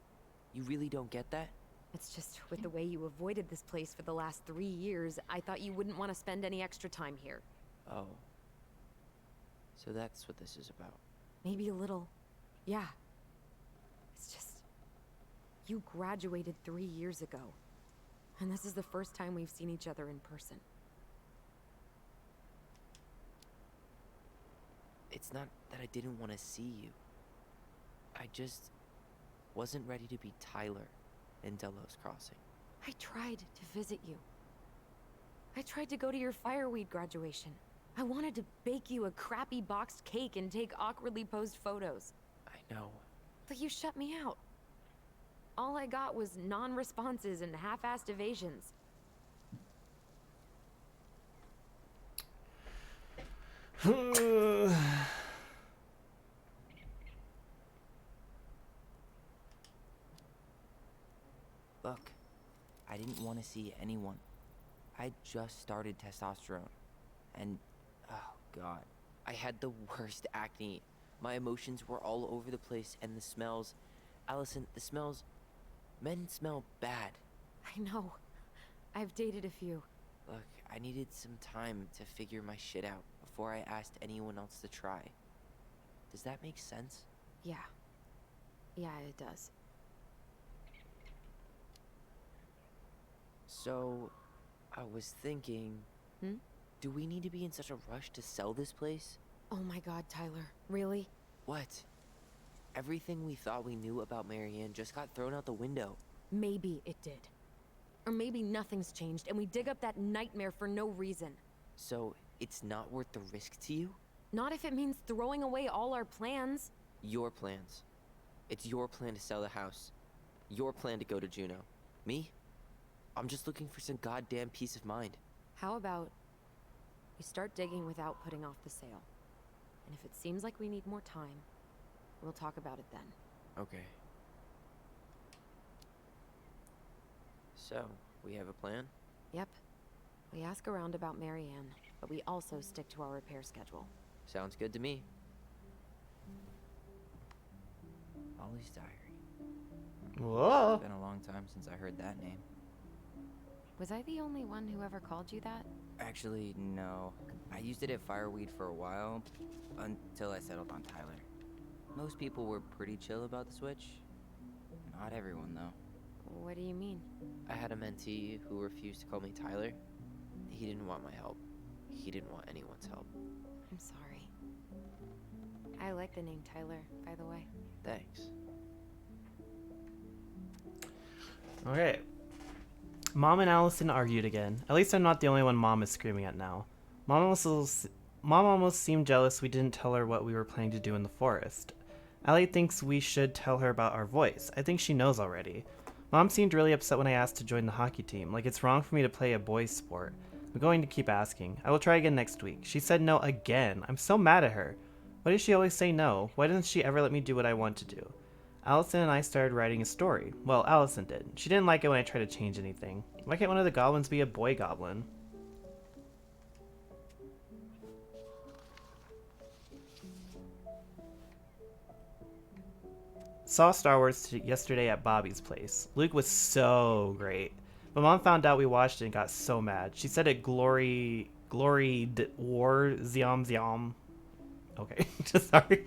You really don't get that? It's just with the way you avoided this place for the last 3 years, I thought you wouldn't want to spend any extra time here. Oh. So that's what this is about. Maybe a little. Yeah. It's just... You graduated 3 years ago. And this is the first time we've seen each other in person. It's not that I didn't want to see you. I just wasn't ready to be Tyler in Delos Crossing. I tried to visit you. I tried to go to your fireweed graduation. I wanted to bake you a crappy boxed cake and take awkwardly posed photos. I know. But you shut me out. All I got was non-responses and half-assed evasions. Look, I didn't want to see anyone. I just started testosterone. And, oh god, I had the worst acne. My emotions were all over the place, and the smells... Allison, the smells... Men smell bad. I know. I've dated a few. Look, I needed some time to figure my shit out before I asked anyone else to try. Does that make sense? Yeah. Yeah, it does. So, I was thinking... Do we need to be in such a rush to sell this place? Oh my god, Tyler. Really? What? Everything we thought we knew about Marianne just got thrown out the window. Maybe it did. Or maybe nothing's changed and we dig up that nightmare for no reason. So, it's not worth the risk to you? Not if it means throwing away all our plans. Your plans. It's your plan to sell the house. Your plan to go to Juneau. Me? I'm just looking for some goddamn peace of mind. How about we start digging without putting off the sale? And if it seems like we need more time, we'll talk about it then. Okay. So, we have a plan? Yep. We ask around about Marianne, but we also stick to our repair schedule. Sounds good to me. Ollie's diary. Whoa. It's been a long time since I heard that name. Was I the only one who ever called you that? Actually, no. I used it at Fireweed for a while, until I settled on Tyler. Most people were pretty chill about the switch. Not everyone, though. What do you mean? I had a mentee who refused to call me Tyler. He didn't want my help. He didn't want anyone's help. I'm sorry. I like the name Tyler, by the way. Thanks. Okay. Mom and Allison argued again. At least I'm not the only one Mom is screaming at now. Mom almost seemed jealous we didn't tell her what we were planning to do in the forest. Allie thinks we should tell her about our voice. I think she knows already. Mom seemed really upset when I asked to join the hockey team, like it's wrong for me to play a boys' sport. I'm going to keep asking. I will try again next week. She said no again. I'm so mad at her. Why does she always say no? Why doesn't she ever let me do what I want to do? Allison and I started writing a story. Well, Allison did. She didn't like it when I tried to change anything. Why can't one of the goblins be a boy goblin? Saw Star Wars yesterday at Bobby's place. Luke was so great. But Mom found out we watched it and got so mad. She said it gloried war ziom ziom. Okay, just sorry.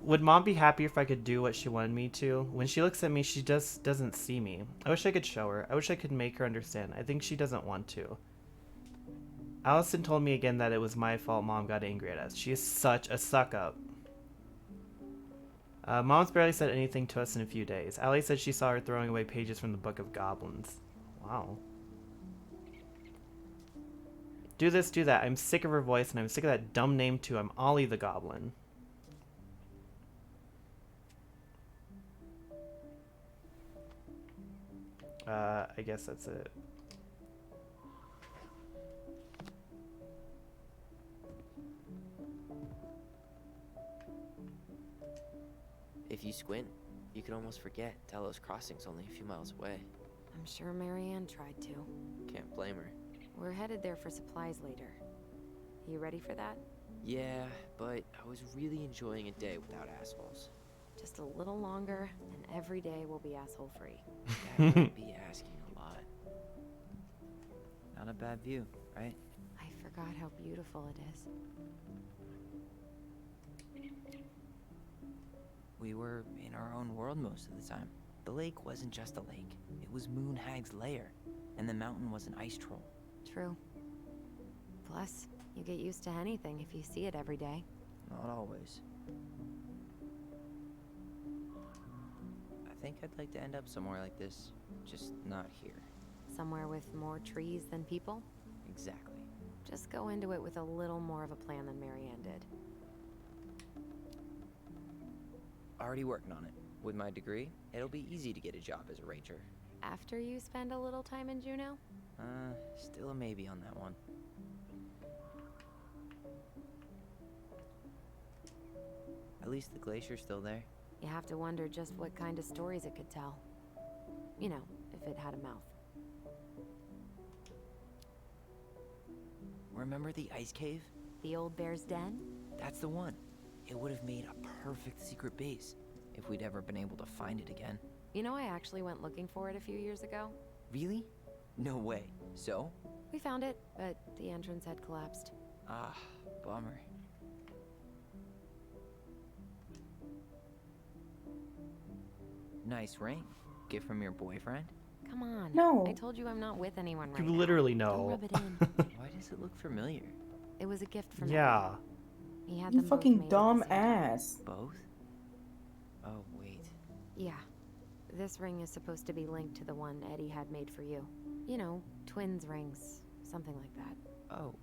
Would Mom be happy if I could do what she wanted me to? When she looks at me, she just doesn't see me. I wish I could show her. I wish I could make her understand. I think she doesn't want to. Allison told me again that it was my fault Mom got angry at us. She is such a suck-up. Mom's barely said anything to us in a few days. Allie said she saw her throwing away pages from the Book of Goblins. Wow. Do this, do that. I'm sick of her voice, and I'm sick of that dumb name too. I'm Ollie the Goblin. I guess that's it. If you squint, you can almost forget Delos Crossing's only a few miles away. I'm sure Marianne tried to. Can't blame her. We're headed there for supplies later. You ready for that? Yeah, but I was really enjoying a day without assholes. Just a little longer, and every day will be asshole-free. That might be asking a lot. Not a bad view, right? I forgot how beautiful it is. We were in our own world most of the time. The lake wasn't just a lake. It was Moon Hag's lair, and the mountain was an ice troll. True. Plus, you get used to anything if you see it every day. Not always. I think I'd like to end up somewhere like this, just not here. Somewhere with more trees than people? Exactly. Just go into it with a little more of a plan than Marianne did. Already working on it. With my degree, it'll be easy to get a job as a ranger. After you spend a little time in Juneau? Still a maybe on that one. At least the glacier's still there. You have to wonder just what kind of stories it could tell. You know, if it had a mouth. Remember the ice cave? The old bear's den? That's the one. It would have made a perfect secret base if we'd ever been able to find it again. You know, I actually went looking for it a few years ago. Really? No way. So? We found it, but the entrance had collapsed. Ah, bummer. Nice ring. Gift from your boyfriend? Come on. No. I told you I'm not with anyone right You now. literally Don't know. rub it in. Why does it look familiar? It was a gift from Yeah. Eddie. He had You them both fucking made at dumb the same time. ass. Both? Oh, wait. Yeah. This ring is supposed to be linked to the one Eddie had made for you. You know, twins rings. Something like that. Oh,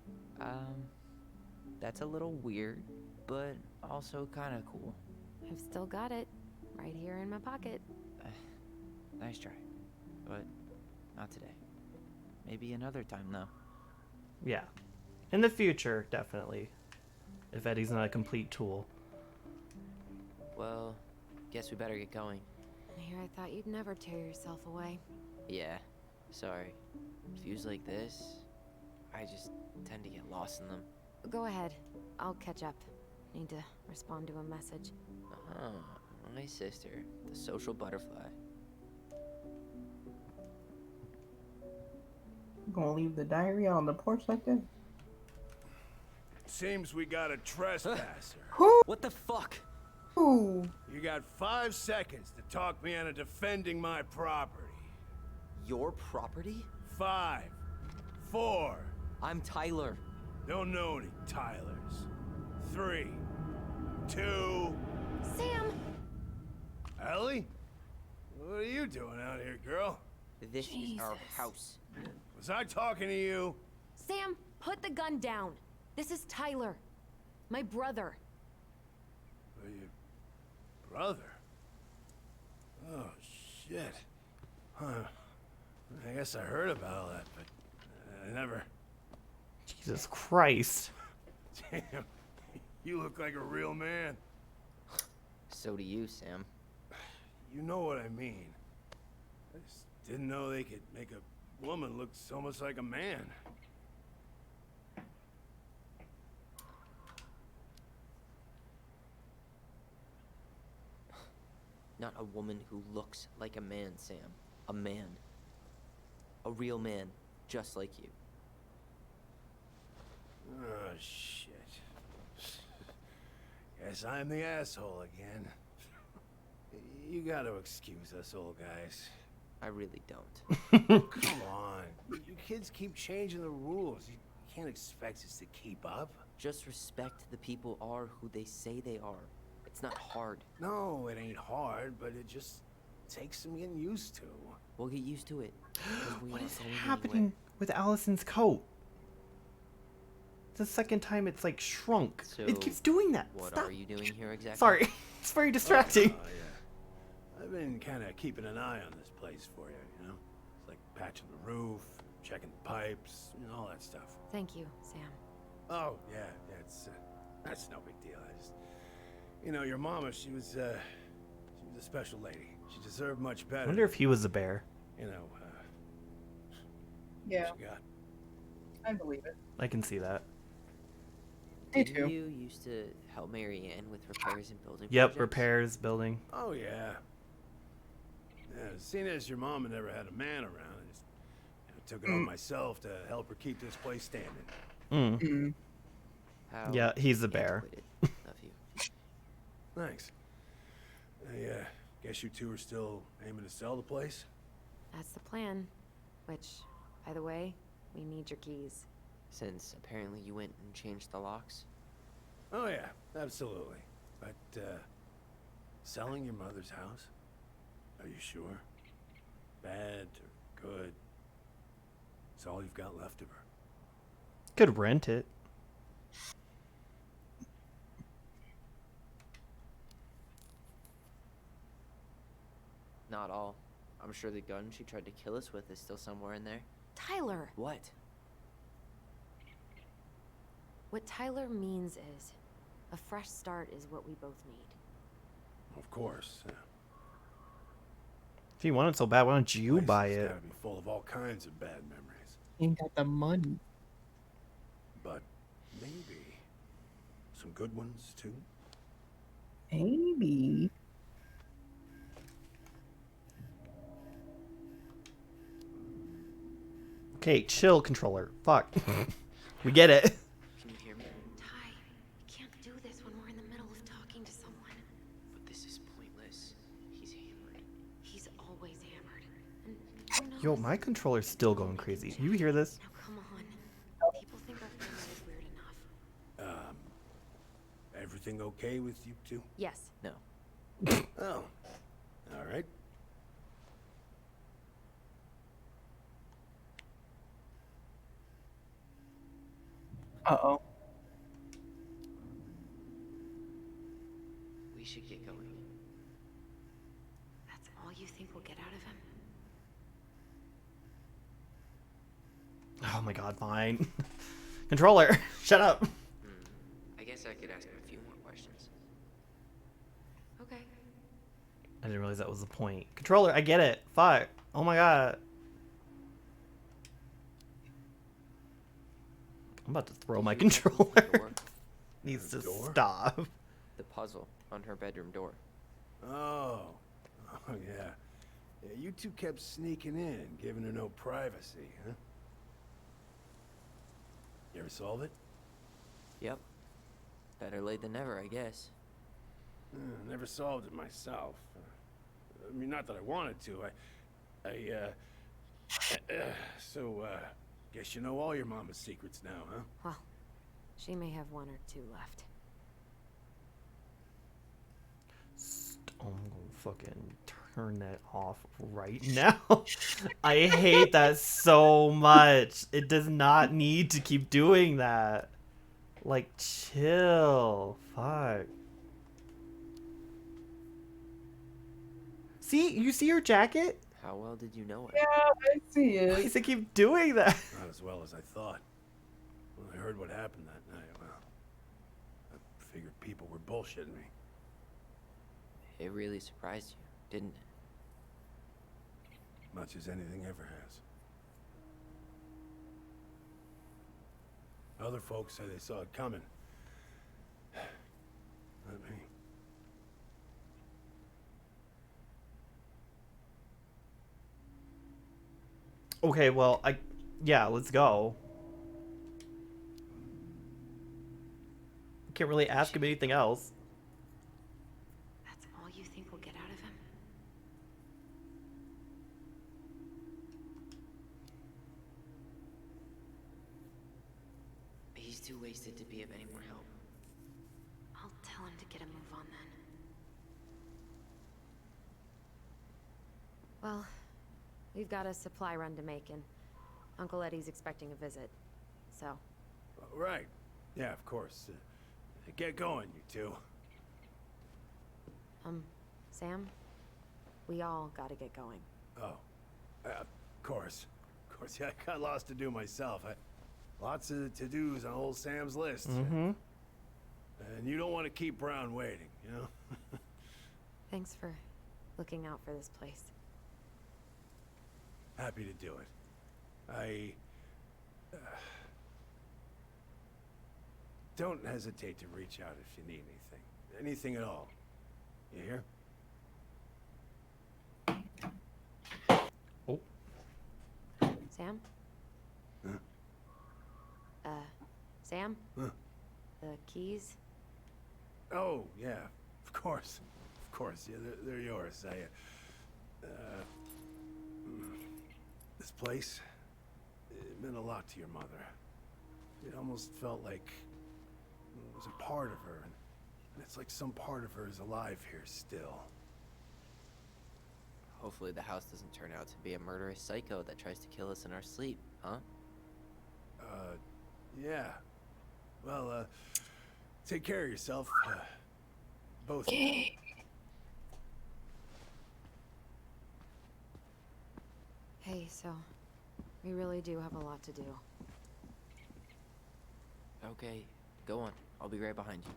that's a little weird, but also kind of cool. I've still got it. Right here in my pocket. Nice try. But not today. Maybe another time, though. Yeah. In the future, definitely. If Eddie's not a complete tool. Well, guess we better get going. Here, I thought you'd never tear yourself away. Yeah, sorry. Views like this, I just tend to get lost in them. Go ahead. I'll catch up. Need to respond to a message. Oh, my sister, the social butterfly. Gonna leave the diary on the porch like that? Seems we got a trespasser. Who? What the fuck? Who? You got 5 seconds to talk me into defending my property. Your property? 5, 4. I'm Tyler. Don't know any Tylers. 3, 2. Sam! Ellie? What are you doing out here, girl? This is our Jesus. house. Was I talking to you? Sam, put the gun down. This is Tyler. My brother. Are you brother? Oh, shit. Huh. I guess I heard about all that, but I never... Jesus Christ. Damn, you look like a real man. So do you, Sam. You know what I mean. I just didn't know they could make a woman look so much like a man. Not a woman who looks like a man, Sam. A man. A real man, just like you. Oh, shit. Guess I'm the asshole again. You gotta excuse us old guys. I really don't. Come on. You kids keep changing the rules. You can't expect us to keep up. Just respect the people are who they say they are. It's not hard. No, it ain't hard, but it just takes some getting used to. We'll get used to it. 'cause we What aren't is going happening anywhere. with Allison's coat? It's the second time it's like shrunk. So, it keeps doing that. What Stop. are you doing here exactly? Sorry. It's very distracting. Oh, yeah. I've been kind of keeping an eye on this place for you, you know? It's like patching the roof, checking the pipes, you know, all that stuff. Thank you, Sam. Oh, yeah, that's no big deal. I just, you know, your mama, she was a special lady. She deserved much better. I wonder if he was a bear. You know, Yeah, what you got. I believe it. I can see that. Me Didn't too. you used to help Mary Ann with repairs and building Yep, projects? repairs, building. Oh, yeah. Yeah, seeing as your mama never had a man around, I just took it on myself to help her keep this place standing. Mm. How Yeah, he's a bear. antiquated of you. Thanks. I guess you two are still aiming to sell the place? That's the plan. Which, by the way, we need your keys. Since apparently you went and changed the locks. Oh, yeah, absolutely. But, selling your mother's house? Are you sure? Bad or good? It's all you've got left of her. Could rent it. Not all. I'm sure the gun she tried to kill us with is still somewhere in there. Tyler! What? What Tyler means is, a fresh start is what we both need. Of course. If you want it so bad, why don't you Place buy has it? gotta be full of all kinds of bad memories. Ain't got the money. But maybe some good ones, too. Maybe. Okay, chill, controller. Fuck. We get it. Can you hear me? Ty, we can't do this when we're in the middle of talking to someone. But this is pointless. He's hammered. He's always hammered. And who knows? Yo, my controller's still going crazy. You hear this? Now come on. People think our family is weird enough. Everything okay with you two? Yes. No. Oh, all right. Uh-oh. We should get going. That's all you think we'll get out of him? Oh my god, fine. Controller, shut up. I guess I could ask him a few more questions. Okay. I didn't realize that was the point. Controller, I get it. Fuck. Oh my god. I'm about to throw my Did you check controller. the door? Needs to Door? stop. The puzzle on her bedroom door. Oh, yeah. Yeah, you two kept sneaking in, giving her no privacy, huh? You ever solve it? Yep. Better late than never, I guess. Never solved it myself. I mean, not that I wanted to. So, guess you know all your mama's secrets now, huh? Well, she may have one or two left. I'm gonna fucking turn that off right now. I hate that so much. It does not need to keep doing that. Like, chill. Fuck. See? You see her jacket? How well did you know her? Yeah, I see Why it. does it keep doing that? Not as well as I thought. When I heard what happened that night, well, I figured people were bullshitting me. It really surprised you, didn't it? Much as anything ever has. Other folks say they saw it coming. Not me. Okay, well, yeah, let's go. Can't really ask him anything else. He's too wasted to be of any more help. I'll tell him to get a move on then. Well, we've got a supply run to make, and Uncle Eddie's expecting a visit. So. Right. Yeah, of course. Get going, you two. Sam? We all gotta get going. Oh. Of course. Of course, yeah, I got lots to do myself. Lots of to-dos on old Sam's list. Mm-hmm. And you don't want to keep Brown waiting, you know? Thanks for looking out for this place. Happy to do it. Don't hesitate to reach out if you need anything. Anything at all. You hear? Oh. Sam? Huh? Sam? Huh? The keys? Oh, yeah. Of course. Of course. Yeah, they're yours. This place, it meant a lot to your mother. It almost felt like it was a part of her. And it's like some part of her is alive here still. Hopefully the house doesn't turn out to be a murderous psycho that tries to kill us in our sleep, huh? Yeah. Well, take care of yourself. Both of you. Hey, so we really do have a lot to do. Okay, go on. I'll be right behind you.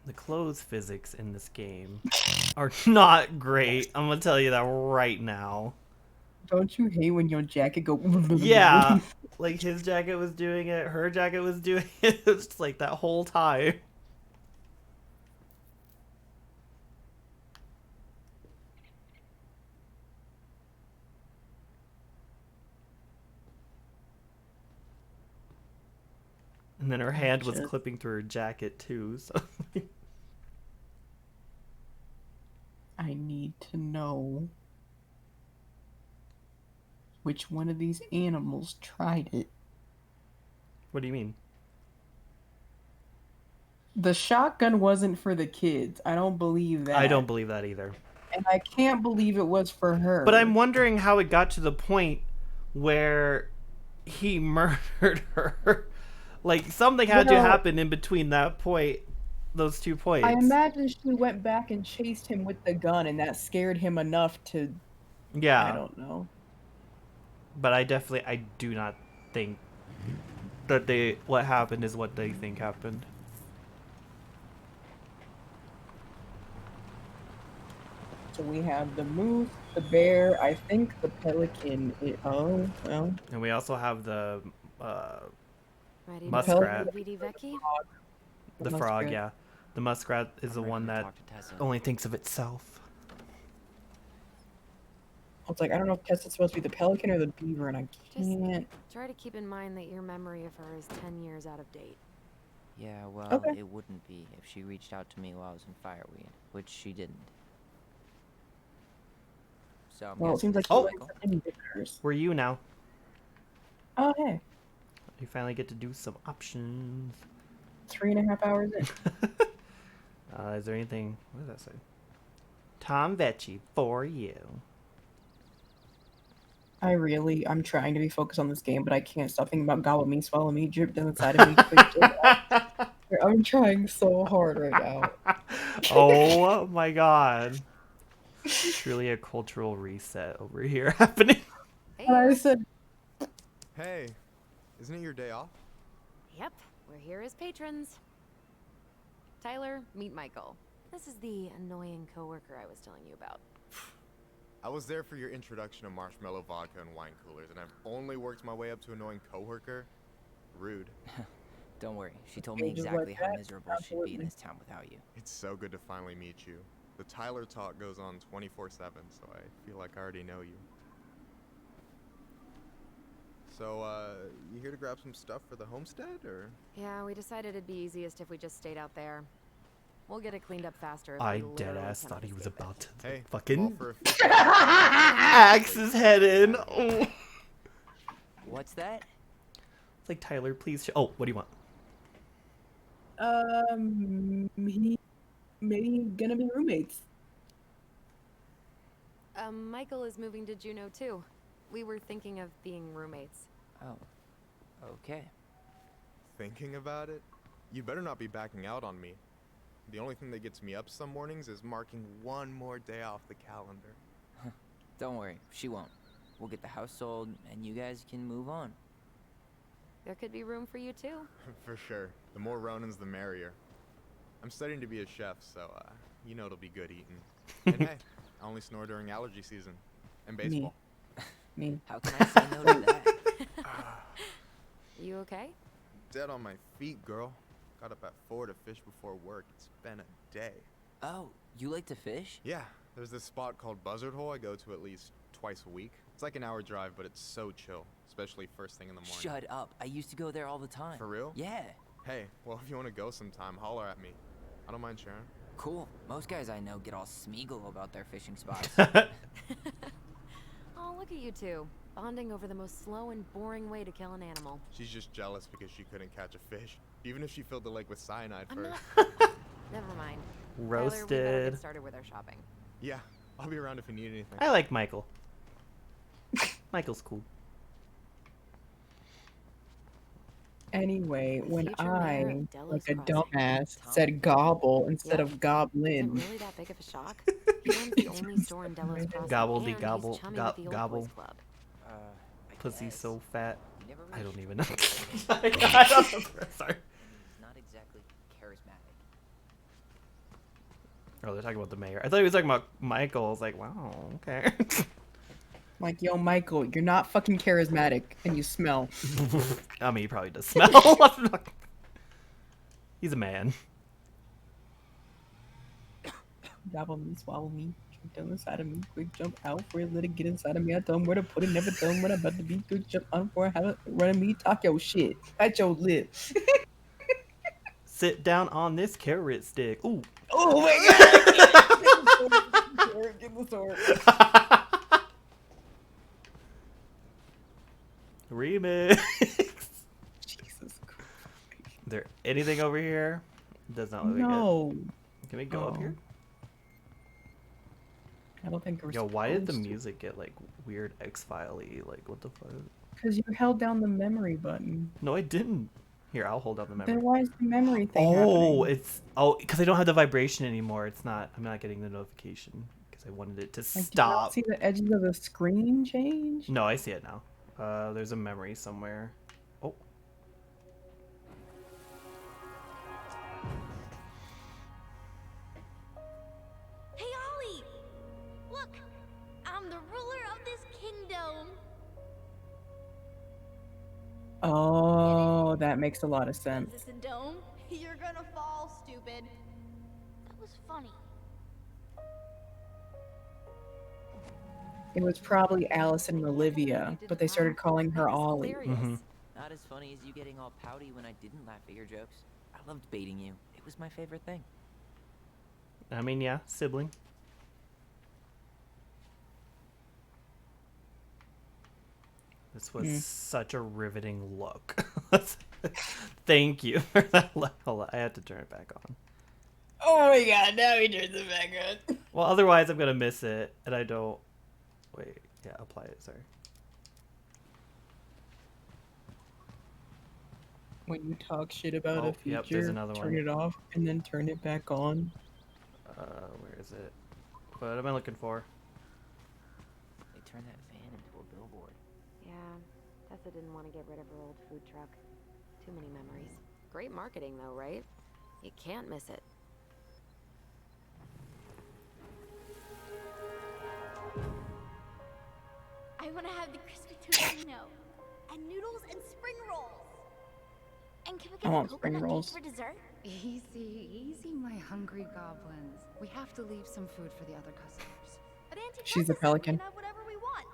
The clothes physics in this game are not great. I'm gonna tell you that right now. Don't you hate when your jacket go? Yeah, like his jacket was doing it, her jacket was doing it. It's just like that whole time. And then her hand was clipping through her jacket too. So. I need to know which one of these animals tried it. What do you mean? The shotgun wasn't for the kids. I don't believe that. I don't believe that either. And I can't believe it was for her. But I'm wondering how it got to the point where he murdered her. Like, something had to happen in between that point, those 2 points. I imagine she went back and chased him with the gun, and that scared him enough to... Yeah. I don't know. But I do not think that what happened is what they think happened. So we have the moose, the bear, I think the pelican. Oh, well. And we also have the Ready muskrat. The frog, yeah. The muskrat is the one that only thinks of itself. It's like, I don't know if Tessa's supposed to be the pelican or the beaver, and I can't... Just try to keep in mind that your memory of her is 10 years out of date. Yeah, well, Okay. it wouldn't be if she reached out to me while I was in Fireweed, which she didn't. So I'm Well, it seems like Oh! We're you now. Oh, hey. You finally get to do some options. 3.5 hours in. Is there anything... What does that say? Tom Vecchi, for you. I'm trying to be focused on this game, but I can't stop thinking about gobble me, swallow me, drip down the side of me. I'm trying so hard right now. Oh my god. Truly a cultural reset over here happening. I said... Hey, isn't it your day off? Yep, we're here as patrons. Tyler, meet Michael. This is the annoying coworker I was telling you about. I was there for your introduction to marshmallow vodka and wine coolers, and I've only worked my way up to annoying coworker. Rude. Don't worry, she told me exactly how miserable she'd be in this town without you. It's so good to finally meet you. The Tyler talk goes on 24/7, so I feel like I already know you. So, you here to grab some stuff for the homestead, or? Yeah, we decided it'd be easiest if we just stayed out there. We'll get it cleaned up faster if I we literally deadass cannot thought he was escape about it. to Hey, fucking all for a fish. axe his head in. Oh. What's that? It's like, Tyler, please. Oh, what do you want? He maybe gonna be roommates. Michael is moving to Juneau too. We were thinking of being roommates. Oh, okay. Thinking about it? You better not be backing out on me. The only thing that gets me up some mornings is marking one more day off the calendar. Don't worry, she won't. We'll get the house sold, and you guys can move on. There could be room for you too. For sure. The more Ronins, the merrier. I'm studying to be a chef, so, you know it'll be good eating. And hey, I only snore during allergy season. And baseball. Me. How can I say no to that? You okay? Dead on my feet, girl. Got up at 4 to fish before work. It's been a day. Oh, you like to fish? Yeah, there's this spot called Buzzard Hole I go to at least twice a week. It's like an hour drive, but it's so chill, especially first thing in the morning. Shut up. I used to go there all the time. For real? Yeah. Hey, well, if you want to go sometime, holler at me. I don't mind sharing. Cool. Most guys I know get all Smeagol about their fishing spots. Oh, look at you two. Bonding over the most slow and boring way to kill an animal. She's just jealous because she couldn't catch a fish, even if she filled the lake with cyanide I'm first. not... Never mind. Tyler, we better Roasted. get started with our shopping. Yeah, I'll be around if you need anything. I like Michael. Michael's cool. Anyway, when Future I, mayor of Delos like a Crossing, dumbass, Tom. said gobble instead Yeah. of Is it goblin. really that big of a shock? He runs the only store in Delos Crossing, Gobbledy and gobble, he's chummy with the Old gobble. Boys Club. I Pussy's guess. so fat. He never I really don't even know. showed I don't know. Sorry. He's not exactly charismatic. Oh, they're talking about the mayor. I thought he was talking about Michael. I was like, wow, okay. Like, yo, Michael, you're not fucking charismatic, and you smell. I mean, he probably does smell. He's a man. Gobble me, swallow me, jump down inside of me, quick jump out for it, let it get inside of me. I tell him where to put it, never tell him what I'm about to be. Quick jump on for it, have it running me, talk your shit. At your lips. Sit down on this carrot stick. Ooh. Oh my god! Get the sword. Remix. Jesus Christ. Is there anything over here? Does not look No. good. Can we go up here? I don't think we're Yo, why did the supposed to. music get like weird X-File-y? Like, what the fuck? Because you held down the memory button. No, I didn't. Here, I'll hold down the memory. Then why is the memory thing Oh, happening? it's because I don't have the vibration anymore. It's not. I'm not getting the notification because I wanted it to Like, do you not stop. see the edges of the screen change? No, I see it now. There's a memory somewhere. Oh. Hey, Ollie! Look! I'm the ruler of this kingdom! Oh, that makes a lot of Is sense. this a dome? You're gonna fall, stupid. That was funny. It was probably Alice and Olivia, but they started calling her Ollie. Not as funny as you getting all pouty when I didn't laugh at your jokes. I loved baiting you. It was my favorite thing. I mean, yeah, sibling. This was such a riveting look. Thank you for that. Hold on, I had to turn it back on. Oh my god, now he turns it back on. Well, otherwise I'm gonna miss it, and I don't. Wait, yeah, apply it. Sorry. When you talk shit about a feature, yep, there's another turn one. it off and then turn it back on. Where is it? What am I looking for? They turned that van into a billboard. Yeah, Tessa didn't want to get rid of her old food truck. Too many memories. Great marketing though, right? You can't miss it. I want to have the crispy tocino and noodles and spring rolls. And can we I get a want coconut spring cake rolls. for dessert? Easy, easy, my hungry goblins. We have to leave some food for the other customers. But Auntie She's Tessa a said we pelican. can have whatever we want.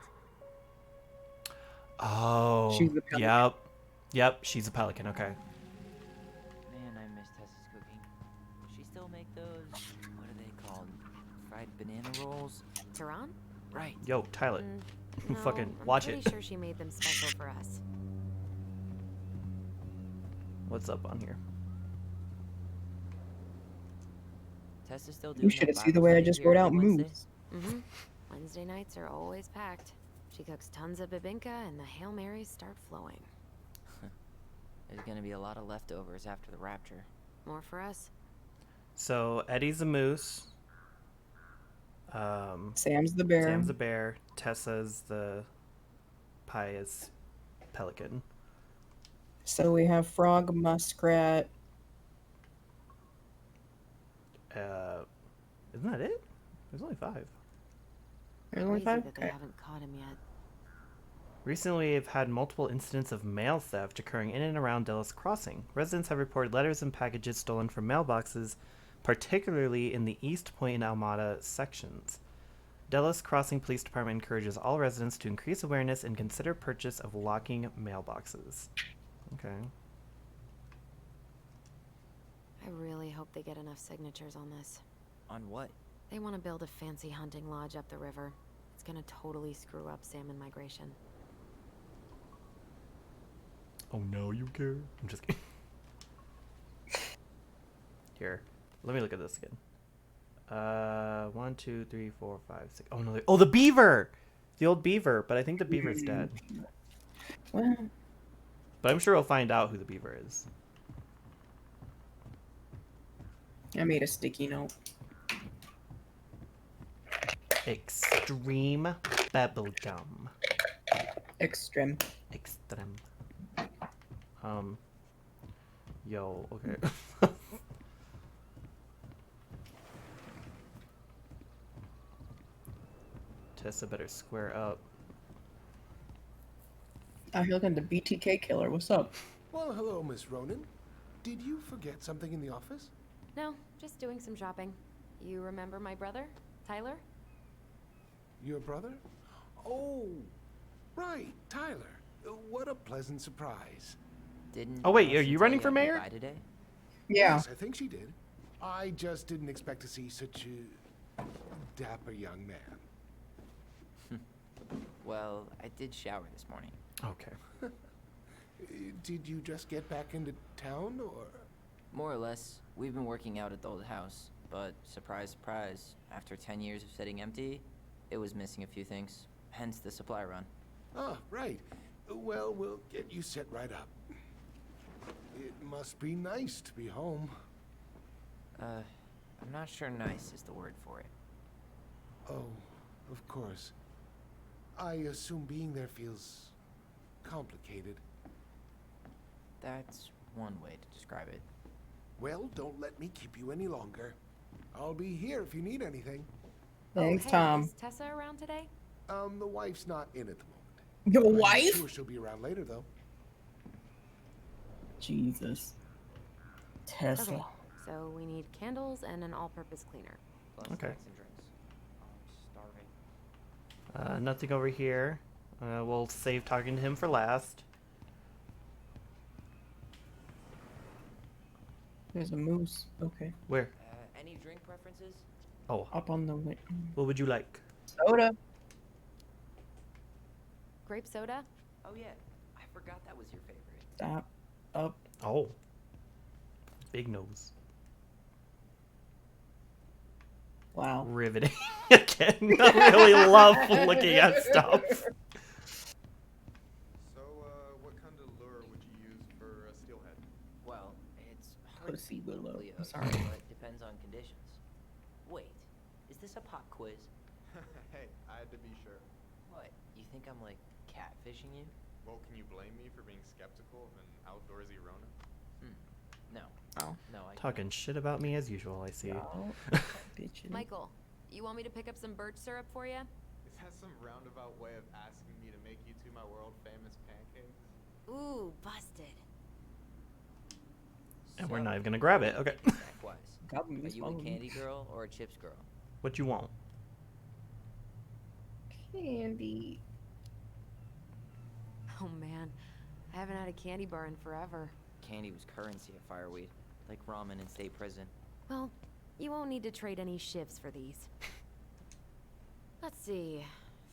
Oh. She's a pelican. Yep. Yep, she's a pelican. Okay. Man, I miss Tessa's cooking. Does she still make those fried banana rolls. Tehran? Right. Yo, Tyler. No, Fucking I'm watch pretty it. sure she made them special for us. What's up on here? Tessa's still doing You should that have seen the Bible way I study just here wrote every out Wednesday? moose. Wednesday nights are always packed. She cooks tons of bibinka and the Hail Marys start flowing. There's gonna be a lot of leftovers after the rapture. More for us. So Eddie's a moose. Sam's the bear. Sam's the bear. Tessa's the pious pelican. So we have frog, muskrat. Isn't that it? There's only 5. There's only Crazy 5? that they haven't caught him yet. Recently, we've had multiple incidents of mail theft occurring in and around Delos Crossing. Residents have reported letters and packages stolen from mailboxes, particularly in the East Point and Almada sections. Delos Crossing Police Department encourages all residents to increase awareness and consider purchase of locking mailboxes. Okay. I really hope they get enough signatures on this. On what? They want to build a fancy hunting lodge up the river. It's gonna totally screw up salmon migration. Oh no, you care? I'm just kidding. Here, let me look at this again. 1, 2, 3, 4, 5, 6. Oh no! Oh, the beaver, the old beaver. But I think the beaver's dead. Well, But I'm sure we'll find out who the beaver is. I made a sticky note. Extreme bubblegum. Extreme. Extreme. Yo, okay. Tessa better square up. You're looking at the BTK killer. What's up? Well, hello, Miss Ronan. Did you forget something in the office? No, just doing some shopping. You remember my brother, Tyler? Your brother? Oh, right, Tyler. What a pleasant surprise. Didn't Oh, wait, are Allison you tell running for I'd be mayor? by today? Yeah. Yes, I think she did. I just didn't expect to see such a dapper young man. Well, I did shower this morning. Okay. Did you just get back into town, or? More or less, we've been working out at the old house, but surprise, surprise, after 10 years of sitting empty, it was missing a few things, hence the supply run. Ah, right. Well, we'll get you set right up. It must be nice to be home. I'm not sure nice is the word for it. Oh, of course. I assume being there feels complicated. That's one way to describe it. Well, don't let me keep you any longer. I'll be here if you need anything. Thanks, hey, Tom. Is Tessa around today? The wife's not in at the moment. Your I'm wife? sure she'll be around later, though. Jesus. Tessa. Okay, so we need candles and an all-purpose cleaner. Plus Okay. snacks and drinks. I'm starving. Nothing over here. We'll save talking to him for last. There's a moose. Okay. Where? Any drink preferences? Oh, Up on the way. what would you like? Soda. Grape soda? Oh yeah, I forgot that was your favorite. Stop. Up. Oh. Big nose. Wow. Riveting. Again, I really love looking at stuff. So, what kind of lure would you use for a steelhead? Well, it's hard to Pussy be willow. locally I'm of, sorry. but depends on conditions. Wait, is this a pop quiz? Hey, I had to be sure. What, you think I'm like catfishing you? Well, can you blame me for being skeptical of an outdoorsy Ronin? No. Oh. No, I Talking shit about me as usual, I see. Oh, bitchin'. Michael, you want me to pick up some birch syrup for you? Is that some roundabout way of asking me to make you two my world famous pancakes? Ooh, busted. And we're not even gonna grab it. Okay. Snack-wise, Got me are you a swallowing. candy girl or a chips girl? What you want? Candy. Oh man, I haven't had a candy bar in forever. Candy was currency at Fireweed, like ramen in state prison. Well, you won't need to trade any shifts for these. Let's see.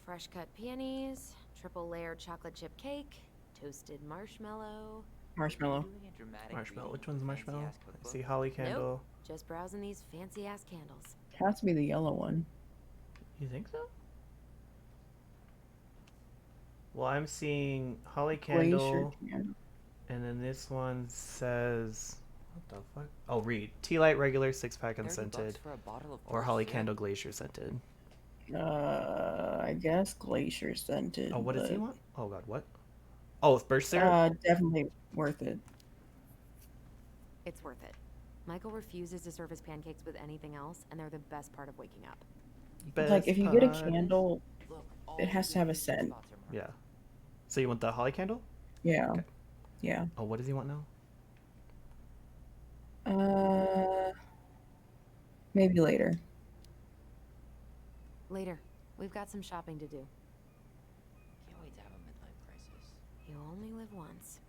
Fresh cut peonies, triple layered chocolate chip cake, toasted marshmallow. Marshmallow. Marshmallow. Which one's marshmallow? I cookbook? see holly candle. Nope. Just browsing these fancy ass candles. Has to be the yellow one. You think so? Well, I'm seeing holly candle, Candle. and then this one says, what the fuck? Oh, read tea light regular 6-pack 30 bucks unscented, for a bottle of or forced holly syrup? candle glacier scented. I guess glacier scented. Oh, what does he but, want? Oh god, what? Oh, it's burst syrup. definitely worth it. It's worth it. Michael refuses to serve his pancakes with anything else, and they're the best part of waking up. Like, if you get a part. candle, Look, all it has the to have a good scent. spots are marked. Yeah. So you want the holly candle? Yeah. Okay. Yeah. Oh, what does he want now? Maybe later. Later. We've got some shopping to do. Can't wait to have a midlife crisis. You only live once.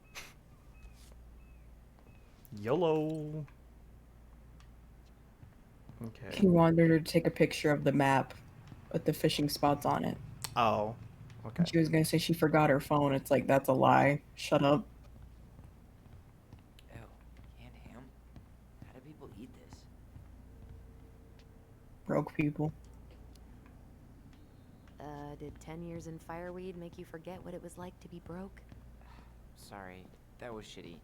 YOLO. Okay. He wanted her to take a picture of the map with the fishing spots on it. Oh. Okay. And she was gonna say she forgot her phone. It's like, that's a lie. Shut up. Ew, canned ham? How do people eat this? Broke people. Did 10 years in fireweed make you forget what it was like to be broke? Sorry, that was shitty.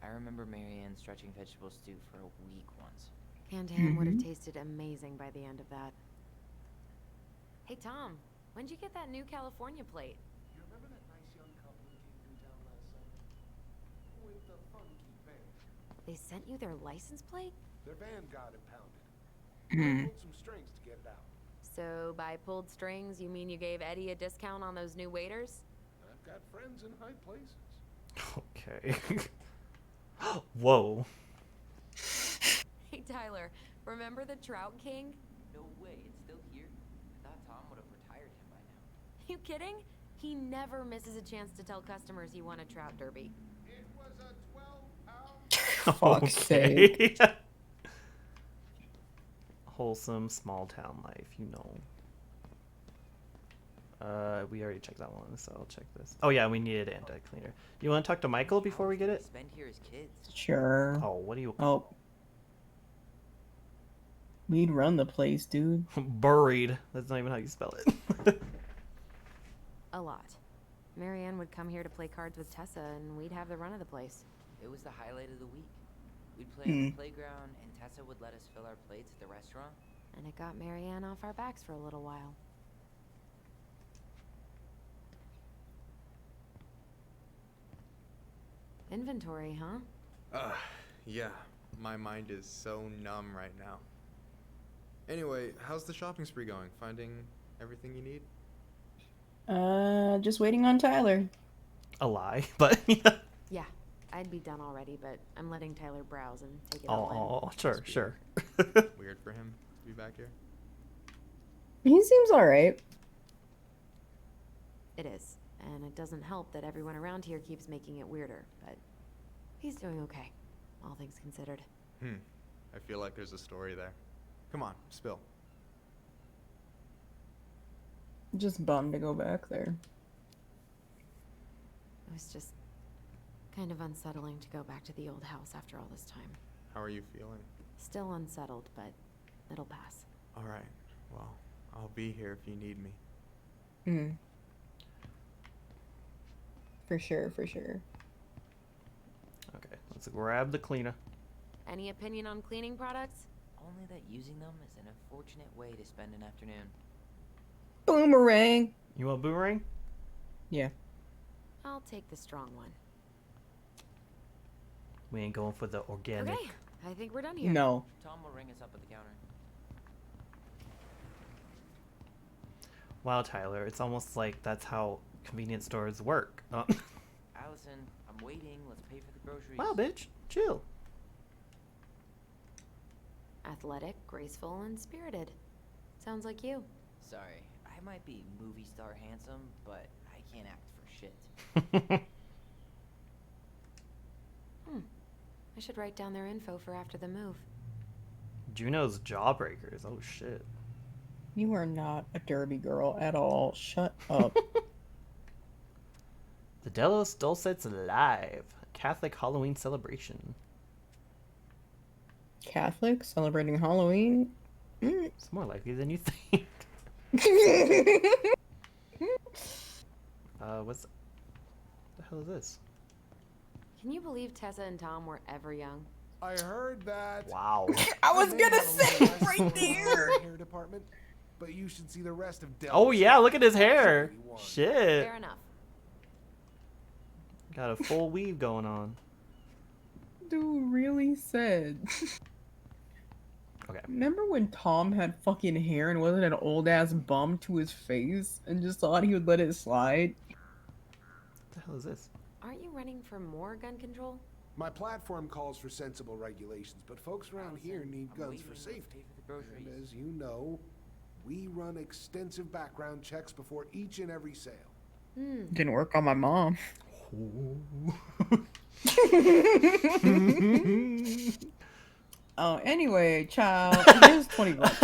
I remember Marianne stretching vegetable stew for a week once. Canned ham would have tasted amazing by the end of that. Hey, Tom, when'd you get that new California plate? You remember that nice young couple that came through town last summer? With the funky van. They sent you their license plate? Their van got impounded. Hmm. I pulled some strings to get it out. So by pulled strings, you mean you gave Eddie a discount on those new waiters? I've got friends in high places. Okay. Whoa. Hey, Tyler, remember the Trout King? No way, it's still here? I thought Tom would have retired him by now. You kidding? He never misses a chance to tell customers he won a trout derby. It was a 12-pound... Fuck's sake. Wholesome small town life, you know. We already checked that one, so I'll check this. Oh yeah, we needed anti-cleaner. You want to talk to Michael before we get it? Spend here as kids. Sure. Oh, what do you... Oh. We'd run the place, dude. Buried. That's not even how you spell it. A lot. Marianne would come here to play cards with Tessa, and we'd have the run of the place. It was the highlight of the week. We'd play on the playground, and Tessa would let us fill our plates at the restaurant. And it got Marianne off our backs for a little while. Inventory, huh? Yeah. My mind is so numb right now. Anyway, how's the shopping spree going? Finding everything you need? Just waiting on Tyler. A lie, but... Yeah, I'd be done already, but I'm letting Tyler browse and take it all Oh, sure, sure. Weird for him to be back here. He seems alright. in. It is, and it doesn't help that everyone around here keeps making it weirder, but he's doing okay, all things considered. I feel like there's a story there. Come on, spill. Just bummed to go back there. It was just kind of unsettling to go back to the old house after all this time. How are you feeling? Still unsettled, but it'll pass. All right. Well, I'll be here if you need me. For sure, for sure. Okay, let's grab the cleaner. Any opinion on cleaning products? Only that using them is an unfortunate way to spend an afternoon. Boomerang! You want boomerang? Yeah. I'll take the strong one. We ain't going for the organic. Okay, I think we're done here. No. Tom will ring us up at the counter. Wow, Tyler, it's almost like that's how convenience stores work. Allison, I'm waiting. Let's pay for the groceries. Wow, bitch, chill. Athletic, graceful, and spirited. Sounds like you. Sorry, I might be movie star handsome, but I can't act for shit. I should write down their info for after the move. Juno's Jawbreakers. Oh shit. You are not a derby girl at all. Shut up. The Delos Dulcets Live, Catholic Halloween celebration. Catholic celebrating Halloween? It's more likely than you think. What's the hell is this? Can you believe Tessa and Tom were ever young? I heard that. Wow. I was gonna say it right there. Hair department, but you should see the rest of Delos. Oh yeah, look at his hair. Shit. Fair enough. Got a full weave going on. Dude really said. Okay. Remember when Tom had fucking hair and wasn't an old ass bum to his face and just thought he would let it slide? What the hell is this? Aren't you running for more gun control? My platform calls for sensible regulations, but folks around here need guns for safety. And as you know, we run extensive background checks before each and every sale. Didn't work on my mom. Oh, anyway, child, here's 20 bucks.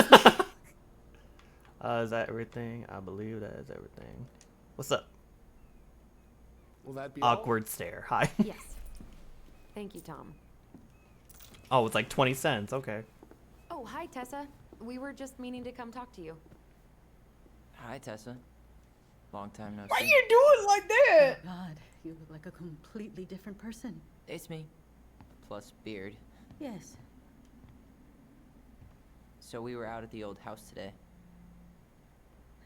Is that everything? I believe that is everything. What's up? Will that be Awkward stare. Hi. Yes. Thank you, Tom. Oh, it's like 20 cents. Okay. Oh, hi, Tessa. We were just meaning to come talk to you. Hi, Tessa. Long time no see. Why you doing like that? God, you look like a completely different person. It's me. Plus beard. Yes. So we were out at the old house today.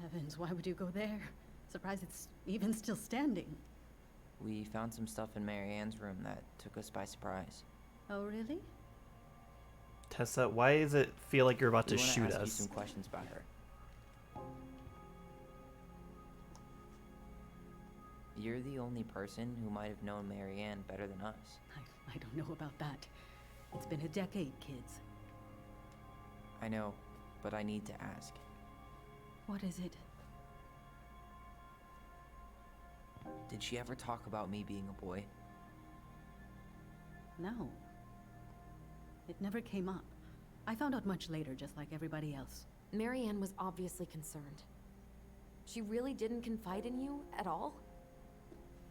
Heavens, why would you go there? Surprised it's even still standing. We found some stuff in Mary Ann's room that took us by surprise. Oh, really? Tessa, why does it feel like you're about to We wanna shoot ask you us? some questions about her. You're the only person who might have known Mary Ann better than us. I don't know about that. It's been a decade, kids. I know, but I need to ask. What is it? Did she ever talk about me being a boy? No. It never came up. I found out much later, just like everybody else. Mary Ann was obviously concerned. She really didn't confide in you at all?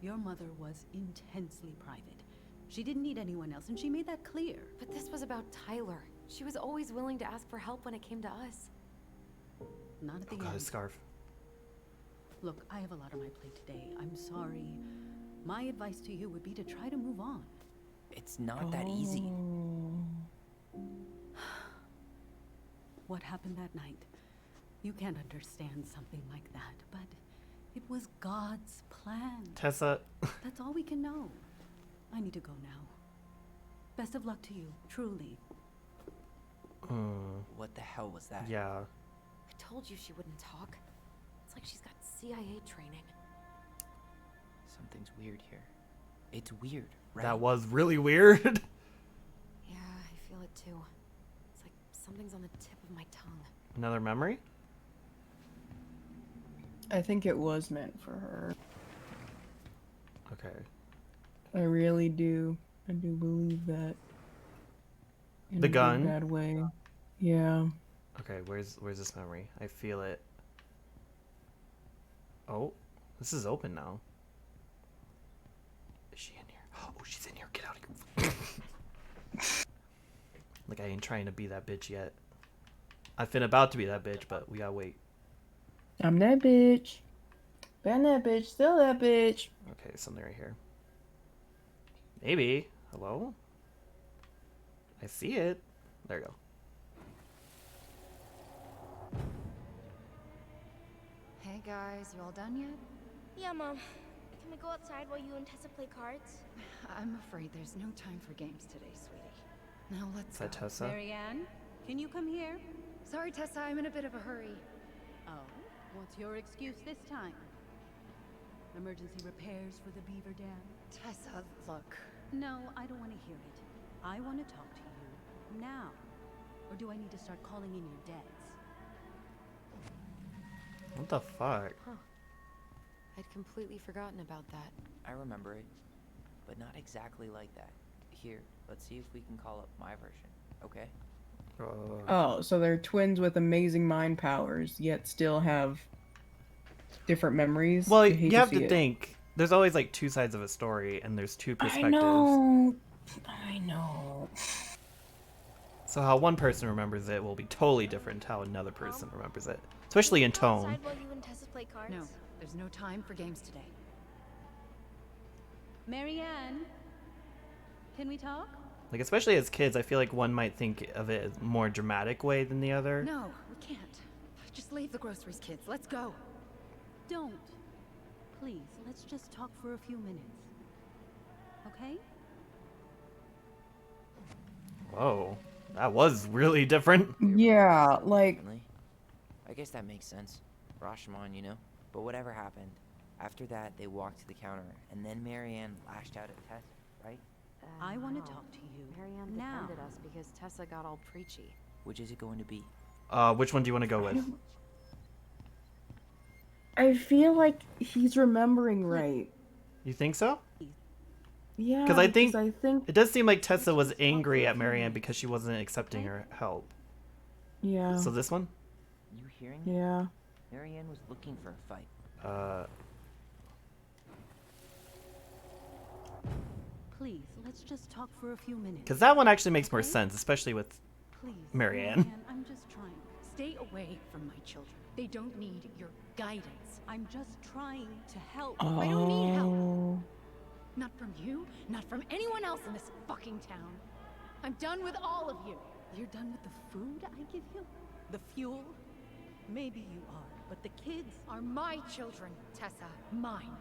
Your mother was intensely private. She didn't need anyone else, and she made that clear. But this was about Tyler. She was always willing to ask for help when it came to us. Not at the Oh god, end. his scarf. Look, I have a lot on my plate today. I'm sorry. My advice to you would be to try to move on. It's not that easy. What happened that night? You can't understand something like that, but it was God's plan. Tessa. That's all we can know. I need to go now. Best of luck to you, truly. What the hell was that? Yeah. I told you she wouldn't talk. It's like she's got CIA training. Something's weird here. It's weird, right? That was really weird. Yeah, I feel it too. It's like something's on the tip of my tongue. Another memory? I think it was meant for her. Okay. I really do. I do believe that. In The a good, gun? bad way. Yeah. Okay, where's this memory? I feel it. Oh, this is open now. Is she in here? Oh, she's in here. Get out of here. Like, I ain't trying to be that bitch yet. I've been about to be that bitch, but we gotta wait. I'm that bitch. Been that bitch. Still that bitch. Okay, something right here. Maybe. Hello? I see it. There you go. Hey guys, you all done yet? Yeah, Mom. Can we go outside while you and Tessa play cards? I'm afraid there's no time for games today, sweetie. Now let's Is that go. Tessa? Marianne, can you come here? Sorry, Tessa, I'm in a bit of a hurry. Oh, what's your excuse this time? Emergency repairs for the beaver dam? Tessa, look. No, I don't want to hear it. I want to talk to you now. Or do I need to start calling in your debts? What the fuck? Huh. I'd completely forgotten about that. I remember it, but not exactly like that. Here, let's see if we can call up my version, okay? Oh, so they're twins with amazing mind powers, yet still have different memories? Well, You hate you to have see to it. think. There's always like two sides of a story, and there's two I perspectives. know. I know. So how one person remembers it will be totally different to how another person remembers it, especially in tone. Outside while you and Tessa play cards? No, there's no time for games today. Marianne, can we talk? Like, especially as kids, I feel like one might think of it as more dramatic way than the other. No, we can't. Just leave the groceries, kids. Let's go. Don't. Please, let's just talk for a few minutes. Okay? Whoa, that was really different. Yeah, like Really? I guess that makes sense. Rashomon, you know? But whatever happened, after that, they walked to the counter, and then Marianne lashed out at Tess, right? I want No. to talk to you. Marianne now. defended us because Tessa got all preachy. Which is it going to be? Which one do you want to go with? I feel like he's remembering right. You think so? Yeah, Because I think I think it does seem like Tessa was angry at Marianne because she wasn't accepting her help. yeah. Oh. So this one? You hearing me? Yeah. Marianne was looking for a fight. Please, let's just talk for a few minutes. Because that one actually makes more sense, especially with Please, Marianne. I'm just trying. Stay away from my children. They don't need your guidance. I'm just trying to help. I don't need help. Oh. Not from you, not from anyone else in this fucking town. I'm done with all of you. You're done with the food I give you? The fuel? Maybe you are, but the kids Are my children, Tessa. Mine,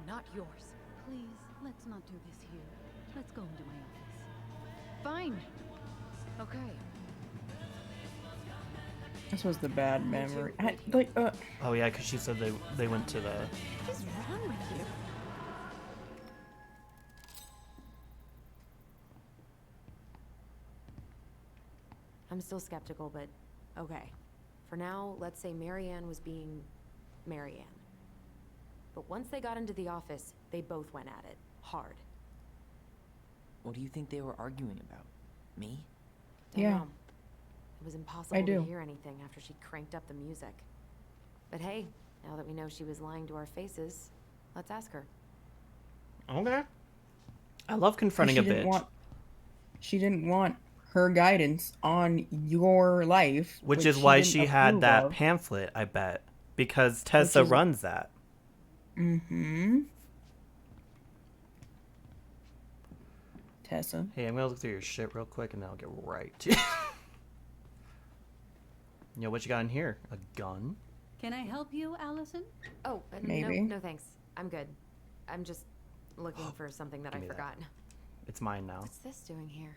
not yours. Please, let's not do this here. Let's go into my office. Fine. Okay. This was the bad memory. Oh yeah, because she said they went to the. What is wrong with you? I'm still skeptical, but okay. For now, let's say Marianne was being Marianne. But once they got into the office, they both went at it. Hard. What do you think they were arguing about? Me? Don't Yeah. know. It was impossible do. to hear anything after she cranked up the music. But hey, now that we know she was lying to our faces, let's ask her. Okay. I love confronting she a didn't bitch. want. She didn't want her guidance on your life, Which is why didn't she had approve that of. pamphlet, I bet. Because Tessa is- runs that. Mm-hmm. Tessa. Hey, I'm gonna look through your shit real quick and then I'll get right to you. Yo, what you got in here? A gun? Can I help you, Allison? Oh, Maybe. no thanks. I'm good. I'm just looking for something that I Give me that. forgot. It's mine now. What's this doing here?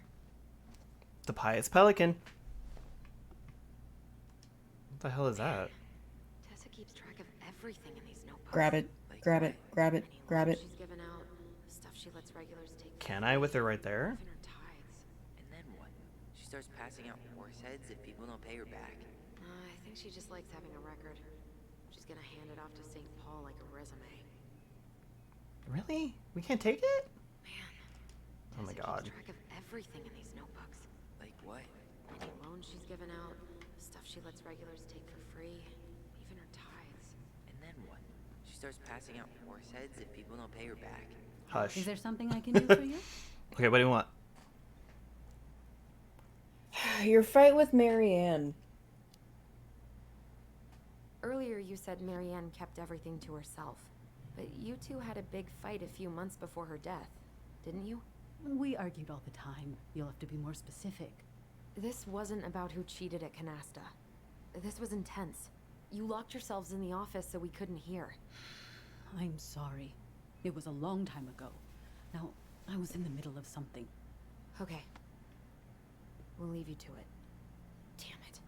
The pious pelican. What the hell is that? Tessa keeps track of everything in these notebooks. Grab it. Grab it. Grab it. Any Grab loans it. She's given out, stuff she lets regulars take. Can I with her right there? Even her tithes. And then what? She starts passing out horse heads if people don't pay her back. I think she just likes having a record. She's gonna hand it off to St. Paul like a resume. Really? We can't take it? Man. Oh my Tessa god. keeps track of everything in these notebooks. Like what? Any loans she's given out, stuff she lets regulars take for free, even her tithes. And then what? She starts passing out horse heads if people don't pay her back. Hush. Is there something I can do for you? Okay, what do you want? Your fight with Marianne. Earlier you said Marianne kept everything to herself. But you two had a big fight a few months before her death, didn't you? We argued all the time. You'll have to be more specific. This wasn't about who cheated at Canasta. This was intense. You locked yourselves in the office so we couldn't hear. I'm sorry. It was a long time ago. Now, I was in the middle of something. Okay. We'll leave you to it. Damn it.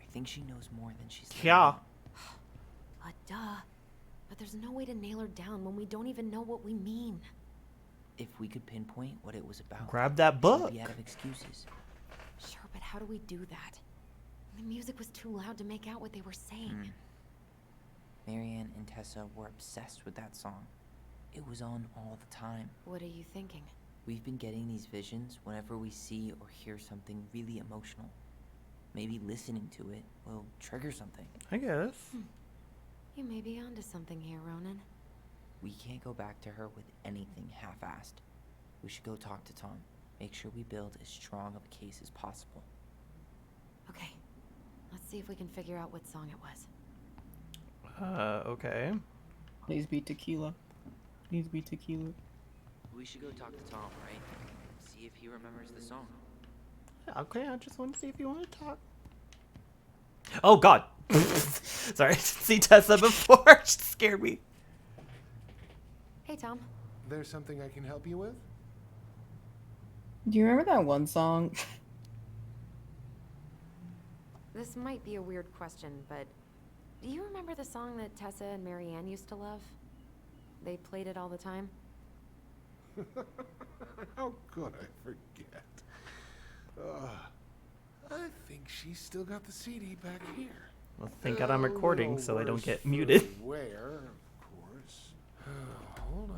I think she knows more than she's letting Yeah. on. Duh. But there's no way to nail her down when we don't even know what we mean. If we could pinpoint what it was about, Grab that she'd book. be out of excuses. Sure, but how do we do that? The music was too loud to make out what they were saying. Marianne and Tessa were obsessed with that song. It was on all the time. What are you thinking? We've been getting these visions whenever we see or hear something really emotional. Maybe listening to it will trigger something. I guess. You may be onto something here, Ronan. We can't go back to her with anything half-assed. We should go talk to Tom. Make sure we build as strong of a case as possible. Okay. Let's see if we can figure out what song it was. Okay. Please be tequila. Please be tequila. We should go talk to Tom, right? See if he remembers the song. Okay, I just want to see if you want to talk. Oh, God. Sorry, I didn't see Tessa before. She scared me. Hey, Tom. There's something I can help you with? Do you remember that one song? This might be a weird question, but do you remember the song that Tessa and Marianne used to love? They played it all the time. How could I forget? I think she's still got the CD back here. Well, thank God I'm recording so I don't get muted. Where, of course. Hold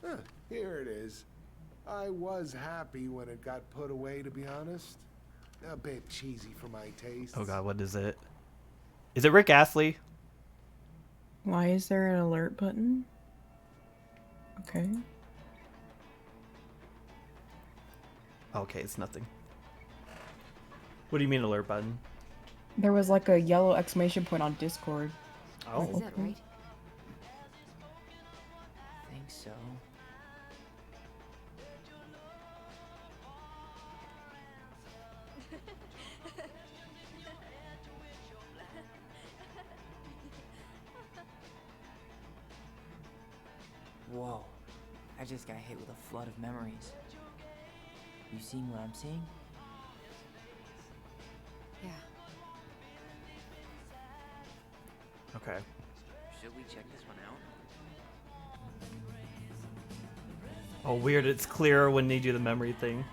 on. Here it is. I was happy when it got put away, to be honest. A bit cheesy for my taste. Oh God, what is it? Is it Rick Astley? Why is there an alert button? Okay. Okay, it's nothing. What do you mean alert button? There was like a yellow exclamation point on Discord. Oh. This is it, right? I think so. Whoa. I just got hit with a flood of memories. You seeing what I'm seeing? Yeah. Okay. Should we check this one out? Oh, weird. It's clearer when they do the memory thing.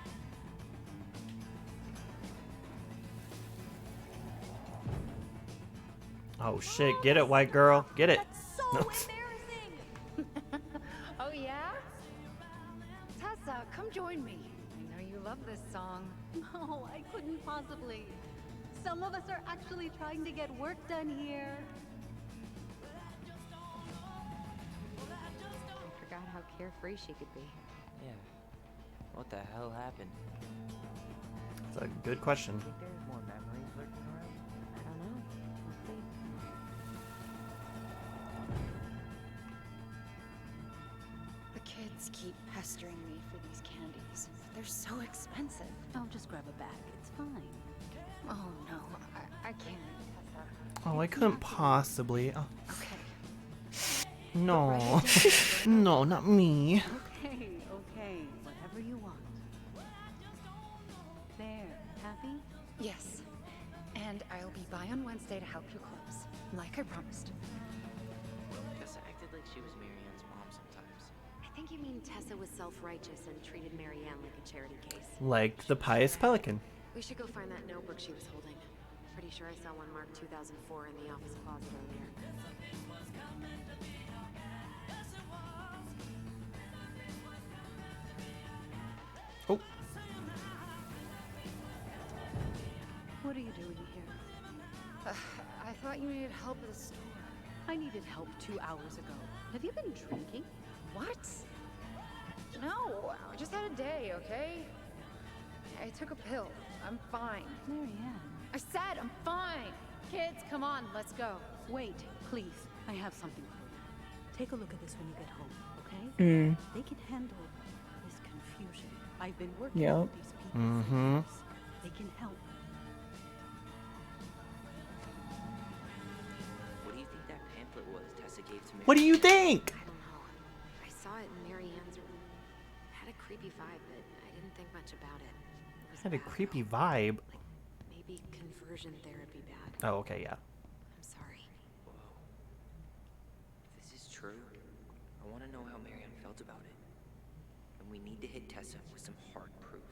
Oh shit! Get it, white girl. Get it. So embarrassing! Oh yeah? Tessa, come join me. I know you love this song. No, I couldn't possibly. Some of us are actually trying to get work done here. I forgot how carefree she could be. Yeah. What the hell happened? It's a good question. Think there's more memories lurking around? I don't know. We'll see. The kids keep pestering me for these candies. They're so expensive. I'll just grab a bag. It's fine. Oh no, I can't, Tessa. Oh, I couldn't possibly. Oh, Okay. no. No, not me. Okay, okay. Whatever you want. There. Happy? Yes. And I'll be by on Wednesday to help you close, like I promised. Tessa acted like she was Marianne's mom sometimes. I think you mean Tessa was self-righteous and treated Marianne like a charity case. Like the pious pelican. We should go find that notebook she was holding. Pretty sure I saw one marked 2004 in the office closet earlier. Oh. What are you doing here? I thought you needed help at the store. I needed help 2 hours ago. Have you been drinking? What? No, I just had a day, okay? I took a pill. I'm fine. Marianne. I said I'm fine. Kids, come on, let's go. Wait, please. I have something for you. Take a look at this when you get home, okay? They can handle this confusion. I've been working with these people for years. They can help. What do you think that pamphlet was Tessa gave to me? What do you think? I don't know. I saw it in Marianne's room. Had a creepy vibe, but I didn't think much about it. It was Had a bad, creepy though. vibe. Like, maybe conversion therapy bad. Oh, okay, yeah. I'm sorry. Whoa. If this is true, I want to know how Marianne felt about it. And we need to hit Tessa with some hard proof.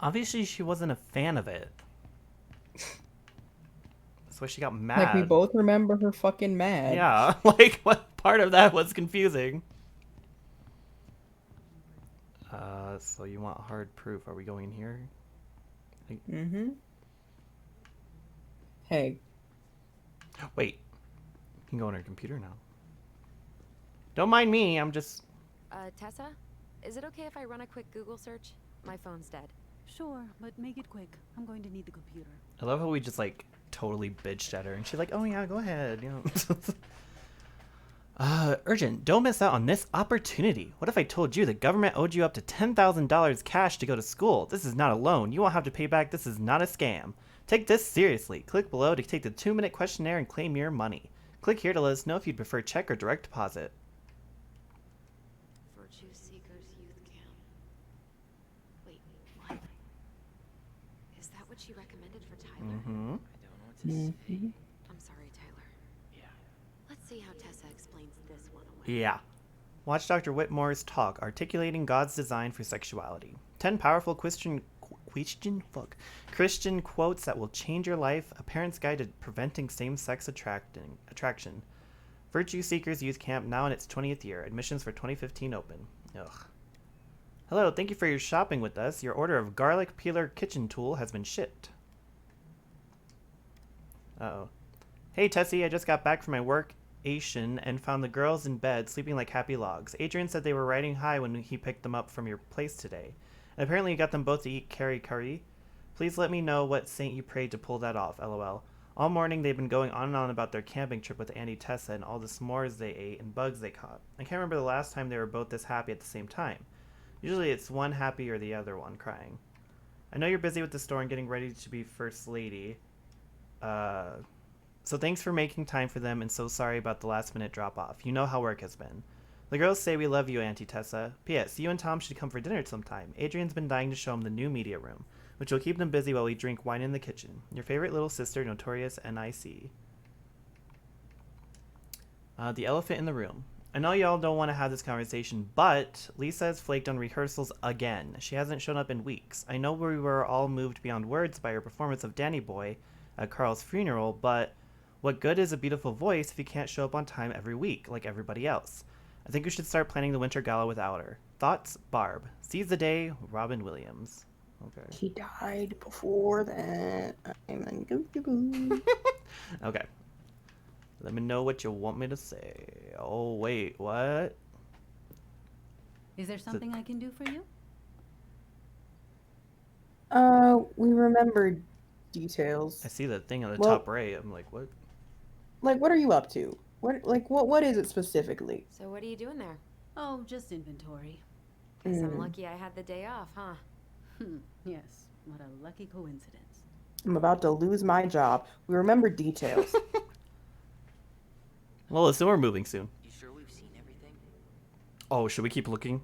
Obviously, she wasn't a fan of it. That's why she got mad. Like, we both remember her fucking mad. Yeah, like, what part of that was confusing? so you want hard proof. Are we going here? Mm-hmm. Hey. Wait. You can go on her computer now. Don't mind me, I'm just... Tessa? Is it okay if I run a quick Google search? My phone's dead. Sure, but make it quick. I'm going to need the computer. I love how we just, like, totally bitched at her, and she's like, oh yeah, go ahead, you know. Urgent, don't miss out on this opportunity. What if I told you the government owed you up to $10,000 cash to go to school? This is not a loan. You won't have to pay back. This is not a scam. Take this seriously. Click below to take the 2-minute questionnaire and claim your money. Click here to let us know if you'd prefer check or direct deposit. Virtue Seekers Youth Camp. Wait, what? Is that what she recommended for Tyler? Mm-hmm. I don't know what to say. I'm sorry, Tyler. Yeah. Let's see how Tessa explains this one away. Yeah. Watch Dr. Whitmore's talk, Articulating God's Design for Sexuality. 10 powerful Christian quotes that will change your life. A parent's guide to preventing same-sex attraction. Virtue Seekers Youth Camp, now in its 20th year. Admissions for 2015 open. Ugh. Hello, thank you for your shopping with us. Your order of garlic peeler kitchen tool has been shipped. Uh-oh. Hey, Tessie, I just got back from my work and found the girls in bed sleeping like happy logs. Adrian said they were riding high when he picked them up from your place today. And apparently you got them both to eat curry. Please let me know what saint you prayed to pull that off, lol. All morning they've been going on and on about their camping trip with Auntie Tessa and all the s'mores they ate and bugs they caught. I can't remember the last time they were both this happy at the same time. Usually it's one happy or the other one crying. I know you're busy with the store and getting ready to be First Lady. So thanks for making time for them, and so sorry about the last-minute drop-off. You know how work has been. The girls say we love you, Auntie Tessa. P.S. You and Tom should come for dinner sometime. Adrian's been dying to show him the new media room, which will keep them busy while we drink wine in the kitchen. Your favorite little sister, Notorious N.I.C. The elephant in the room. I know y'all don't want to have this conversation, but Lisa has flaked on rehearsals again. She hasn't shown up in weeks. I know we were all moved beyond words by her performance of Danny Boy at Carl's funeral, but what good is a beautiful voice if you can't show up on time every week, like everybody else? I think we should start planning the winter gala without her. Thoughts, Barb. Seize the day, Robin Williams. Okay. He died before that. Okay. Let me know what you want me to say. Oh, wait, what? Is there something I can do for you? We remembered details. I see that thing on the top right. I'm like, what? Like, what are you up to? What is it specifically? So what are you doing there? Oh, just inventory. Guess I'm lucky I had the day off, huh? Yes, what a lucky coincidence. I'm about to lose my job. We remember details. Well, listen, we're moving soon. You sure we've seen everything? Oh, should we keep looking?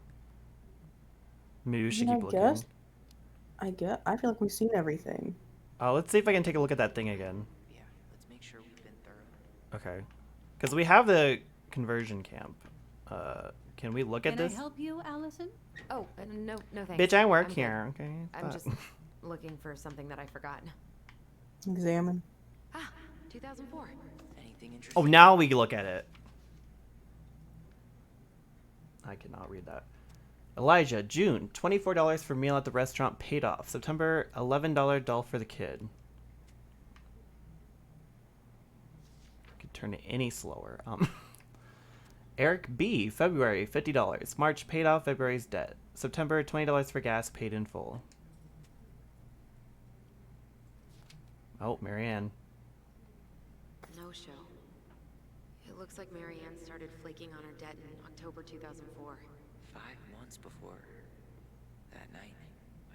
Maybe we should keep looking. I feel like we've seen everything. Let's see if I can take a look at that thing again. Yeah, let's make sure we've been thorough. Okay. Because we have the conversion camp. Can we look at this? Can I help you, Allison? Oh, no thanks. Bitch, I work I'm here, okay? I'm just looking for something that I forgot. Examine. 2004. Anything interesting? Oh, now we look at it. I cannot read that. Elijah, June, $24 for meal at the restaurant paid off. September, $11 doll for the kid. Could turn it any slower. Eric B, February, $50. March, paid off February's debt. September, $20 for gas, paid in full. Oh, Marianne. No show. It looks like Marianne started flaking on her debt in October 2004. 5 months before that night.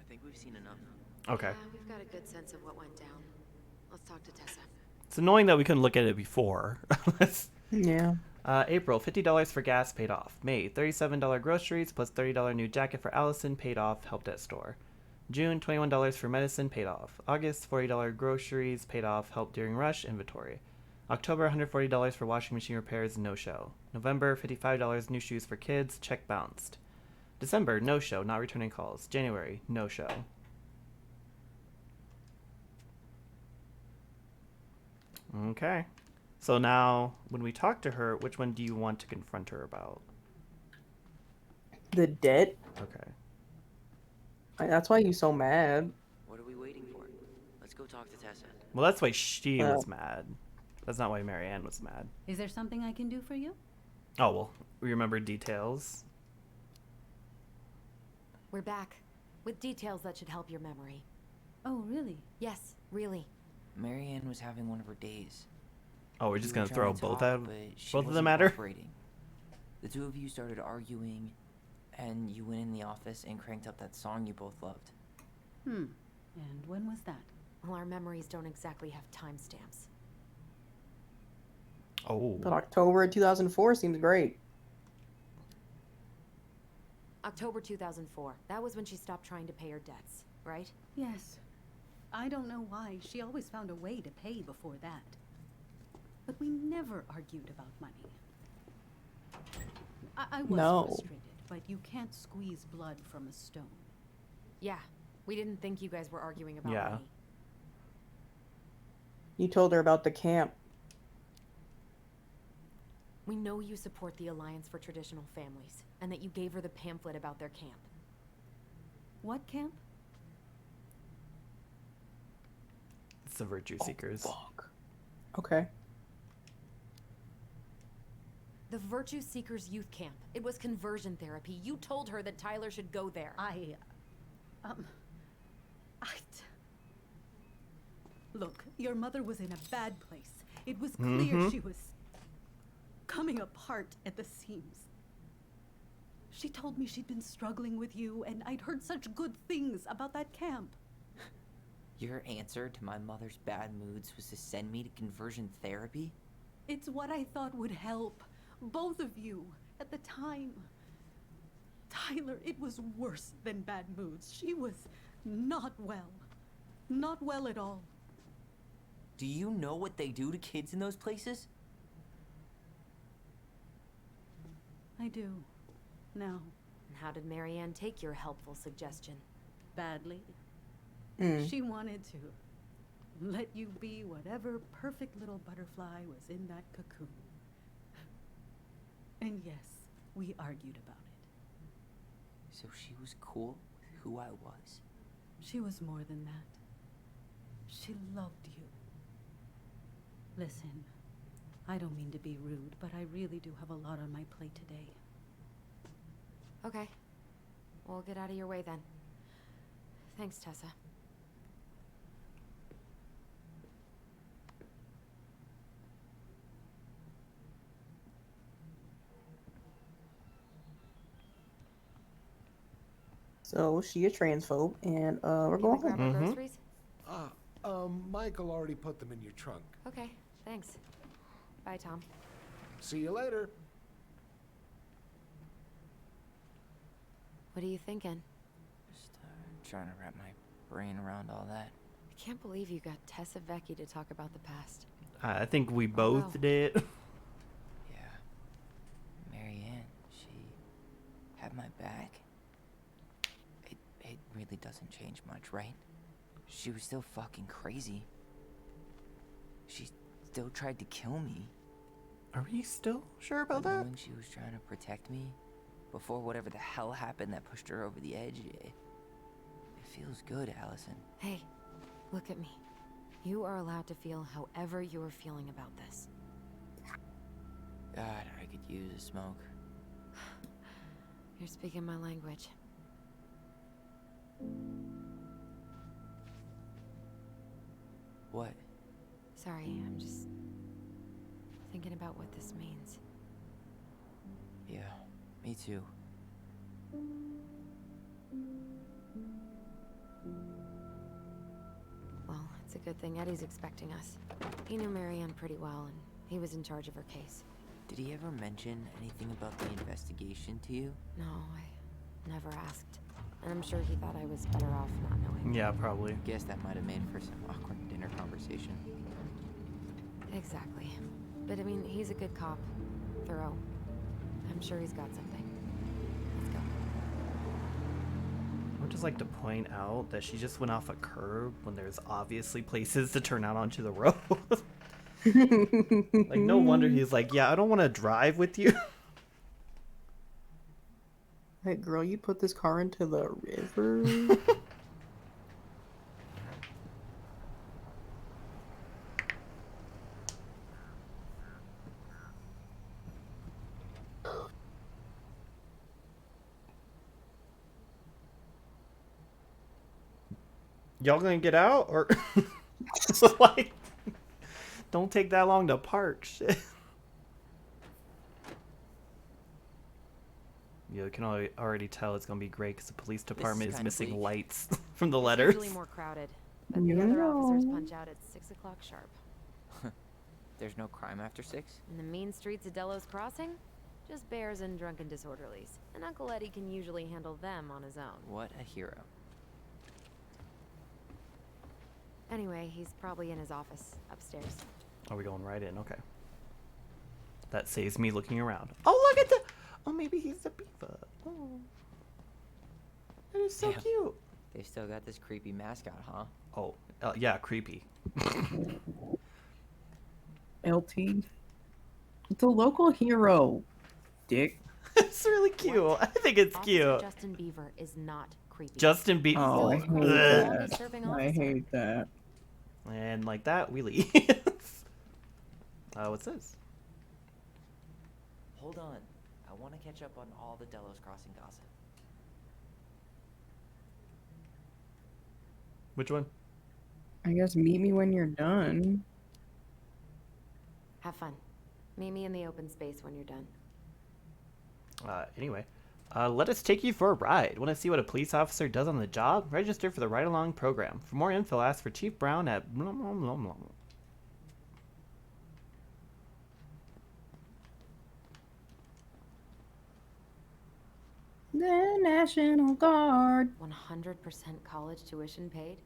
I think we've seen enough. Okay. Yeah, we've got a good sense of what went down. Let's talk to Tessa. It's annoying that we couldn't look at it before. Yeah. April, $50 for gas, paid off. May, $37 groceries plus $30 new jacket for Allison, paid off, helped at store. June, $21 for medicine, paid off. August, $40 groceries, paid off, helped during rush, inventory. October, $140 for washing machine repairs, no show. November, $55 new shoes for kids, check bounced. December, no show, not returning calls. January, no show. Okay. So now, when we talk to her, which one do you want to confront her about? The debt. Okay. That's why he's so mad. What are we waiting for? Let's go talk to Tessa. Well, that's why she was mad. That's not why Marianne was mad. Is there something I can do for you? Oh, well, we remember details. We're back. With details that should help your memory. Oh, really? Yes, really. Marianne was having one of her days. Oh, we're just gonna trying throw to both talk, out? but she Both of wasn't them at her? cooperating. The two of you started arguing, and you went in the office and cranked up that song you both loved. And when was that? Well, our memories don't exactly have timestamps. Oh. But October 2004 seems great. October 2004. That was when she stopped trying to pay her debts, right? Yes. I don't know why. She always found a way to pay before that. But we never argued about money. I was frustrated, but you can't squeeze blood from a stone. Yeah. We didn't think you guys were arguing about money. You told her about the camp. We know you support the Alliance for Traditional Families, and that you gave her the pamphlet about their camp. What camp? It's the Virtue Seekers. Fuck. Okay. The Virtue Seekers Youth Camp. It was conversion therapy. You told her that Tyler should go there. Look, your mother was in a bad place. It was clear she was coming apart at the seams. She told me she'd been struggling with you, and I'd heard such good things about that camp. Your answer to my mother's bad moods was to send me to conversion therapy? It's what I thought would help both of you at the time. Tyler, it was worse than bad moods. She was not well. Not well at all. Do you know what they do to kids in those places? I do. Now. And how did Marianne take your helpful suggestion? Badly. She wanted to let you be whatever perfect little butterfly was in that cocoon. And yes, we argued about it. So she was cool with who I was? She was more than that. She loved you. Listen, I don't mean to be rude, but I really do have a lot on my plate today. Okay. We'll get out of your way then. Thanks, Tessa. So she a transphobe, and we're going grab home. our groceries? Michael already put them in your trunk. Okay, thanks. Bye, Tom. See you later. What are you thinking? Just trying to wrap my brain around all that. I can't believe you got Tessa Vecchi to talk about the past. I think we both did. Yeah. Marianne, she had my back. It really doesn't change much, right? She was still fucking crazy. She still tried to kill me. Are we still sure about that? Knowing she was trying to protect me before whatever the hell happened that pushed her over the edge, it feels good, Allison. Hey, look at me. You are allowed to feel however you're feeling about this. God, I could use a smoke. You're speaking my language. What? Sorry, I'm just thinking about what this means. Yeah, me too. Well, it's a good thing Eddie's expecting us. He knew Marianne pretty well, and he was in charge of her case. Did he ever mention anything about the investigation to you? No, I never asked. And I'm sure he thought I was better off not knowing. Yeah, probably. Guess that might have made for some awkward dinner conversation. Exactly. But I mean, he's a good cop. Thorough. I'm sure he's got something. Let's go. I would just like to point out that she just went off a curb when there's obviously places to turn out onto the road. Like, no wonder he's like, yeah, I don't want to drive with you. Hey, girl, you put this car into the river? Y'all gonna get out or like? Don't take that long to park. Shit. You can already tell it's gonna be great because the police department is missing lights from the letters. It's usually more crowded, but the other officers punch out at 6 o'clock sharp. There's no crime after 6? In the mean streets of Delos Crossing, just bears and drunken disorderlies. And Uncle Eddie can usually handle them on his own. What a hero. Anyway, he's probably in his office upstairs. Are we going right in? Okay. That saves me looking around. Oh, look at the... Oh, maybe he's the beaver. Oh. That is so cute. They still got this creepy mascot, huh? Oh, yeah, creepy. LT. It's a local hero, dick. It's really cute. What? I think it's cute. Justin Bieber is not creepy. Justin Bieber. Oh, I hate that. I hate that. And like that, we leave. What's this? Hold on. I want to catch up on all the Delos Crossing gossip. Which one? I guess meet me when you're done. Have fun. Meet me in the open space when you're done. Anyway, let us take you for a ride. Want to see what a police officer does on the job? Register for the Ride Along program. For more info, ask for Chief Brown at blah, blah, blah, blah. The National Guard. 100% college tuition paid?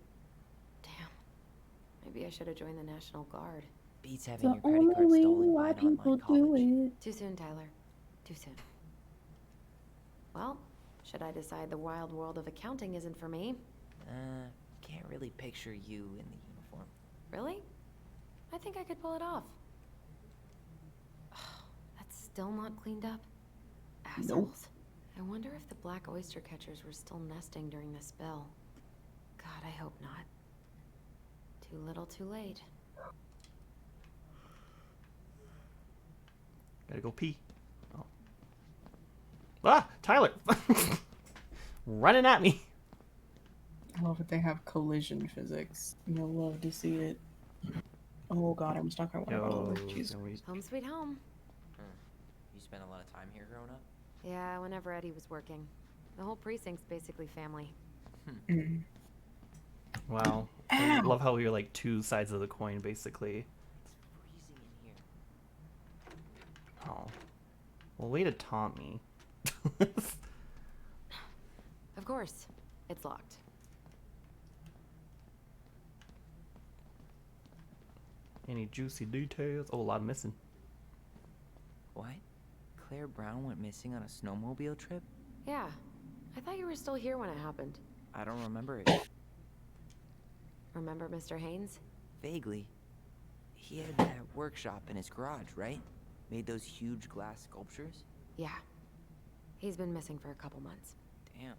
Damn. Maybe I should have joined the National Guard. Beats having your credit card stolen by an online college. Too soon, Tyler. Too soon. Well, should I decide the wild world of accounting isn't for me? Can't really picture you in the uniform. Really? I think I could pull it off. That's still not cleaned up? Assholes. Nope. I wonder if the black oyster catchers were still nesting during the spill. God, I hope not. Too little, too late. Gotta go pee. Oh. Ah, Tyler! Running at me. I love that they have collision physics. You'll love to see it. Oh god, I'm stuck on one. Jeez. Home sweet home. You spent a lot of time here growing up? Yeah, whenever Eddie was working. The whole precinct's basically family. Wow. I love how we were like two sides of the coin, basically. It's freezing in here. Oh. Well, way to taunt me. Of course. It's locked. Any juicy details? Oh, a lot missing. What? Claire Brown went missing on a snowmobile trip? Yeah. I thought you were still here when it happened. I don't remember it. Remember Mr. Haynes? Vaguely. He had that workshop in his garage, right? Made those huge glass sculptures? Yeah. He's been missing for a couple months. Damn.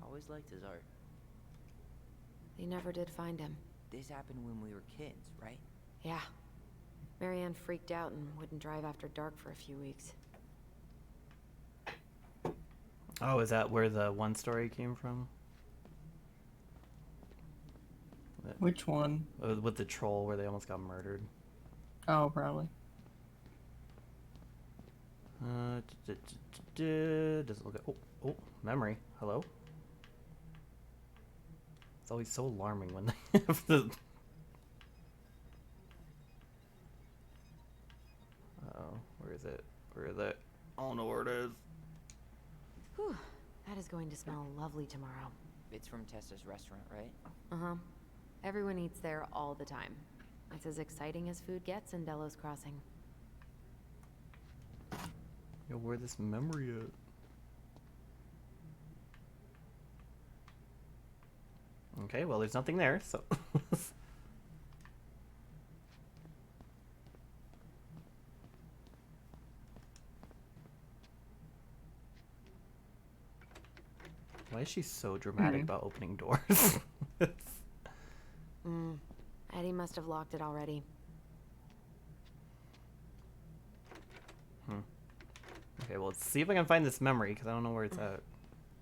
Always liked his art. They never did find him. This happened when we were kids, right? Yeah. Marianne freaked out and wouldn't drive after dark for a few weeks. Oh, is that where the one story came from? Which one? With the troll where they almost got murdered. Oh, probably. Does it look at... Oh, memory. Hello? It's always so alarming when they have the... Oh, where is it? Where is it? I don't know where it is. Whew. That is going to smell lovely tomorrow. It's from Tessa's restaurant, right? Uh-huh. Everyone eats there all the time. It's as exciting as food gets in Delos Crossing. Yo, where this memory at? Okay, well, there's nothing there, so... Why is she so dramatic about opening doors? Eddie must have locked it already. Okay, well, let's see if I can find this memory, because I don't know where it's at.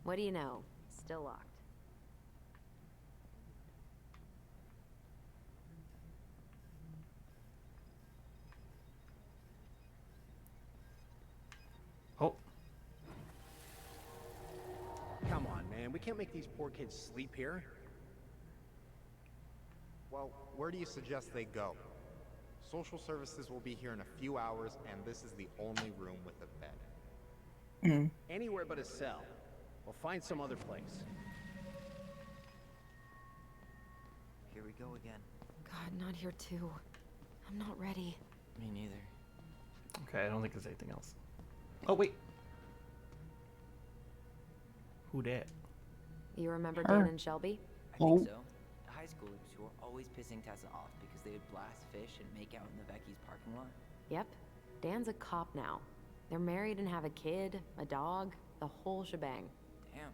What do you know? Still locked. Oh. Come on, man. We can't make these poor kids sleep here. Well, where do you suggest they go? Social services will be here in a few hours, and this is the only room with a bed. Anywhere but a cell. We'll find some other place. Here we go again. God, not here too. I'm not ready. Me neither. Okay, I don't think there's anything else. Oh, wait. Who dat? You remember Dan and Shelby? I think so. The high schoolers who were always pissing Tessa off because they would blast fish and make out in the Becky's parking lot. Yep. Dan's a cop now. They're married and have a kid, a dog, the whole shebang. Damn.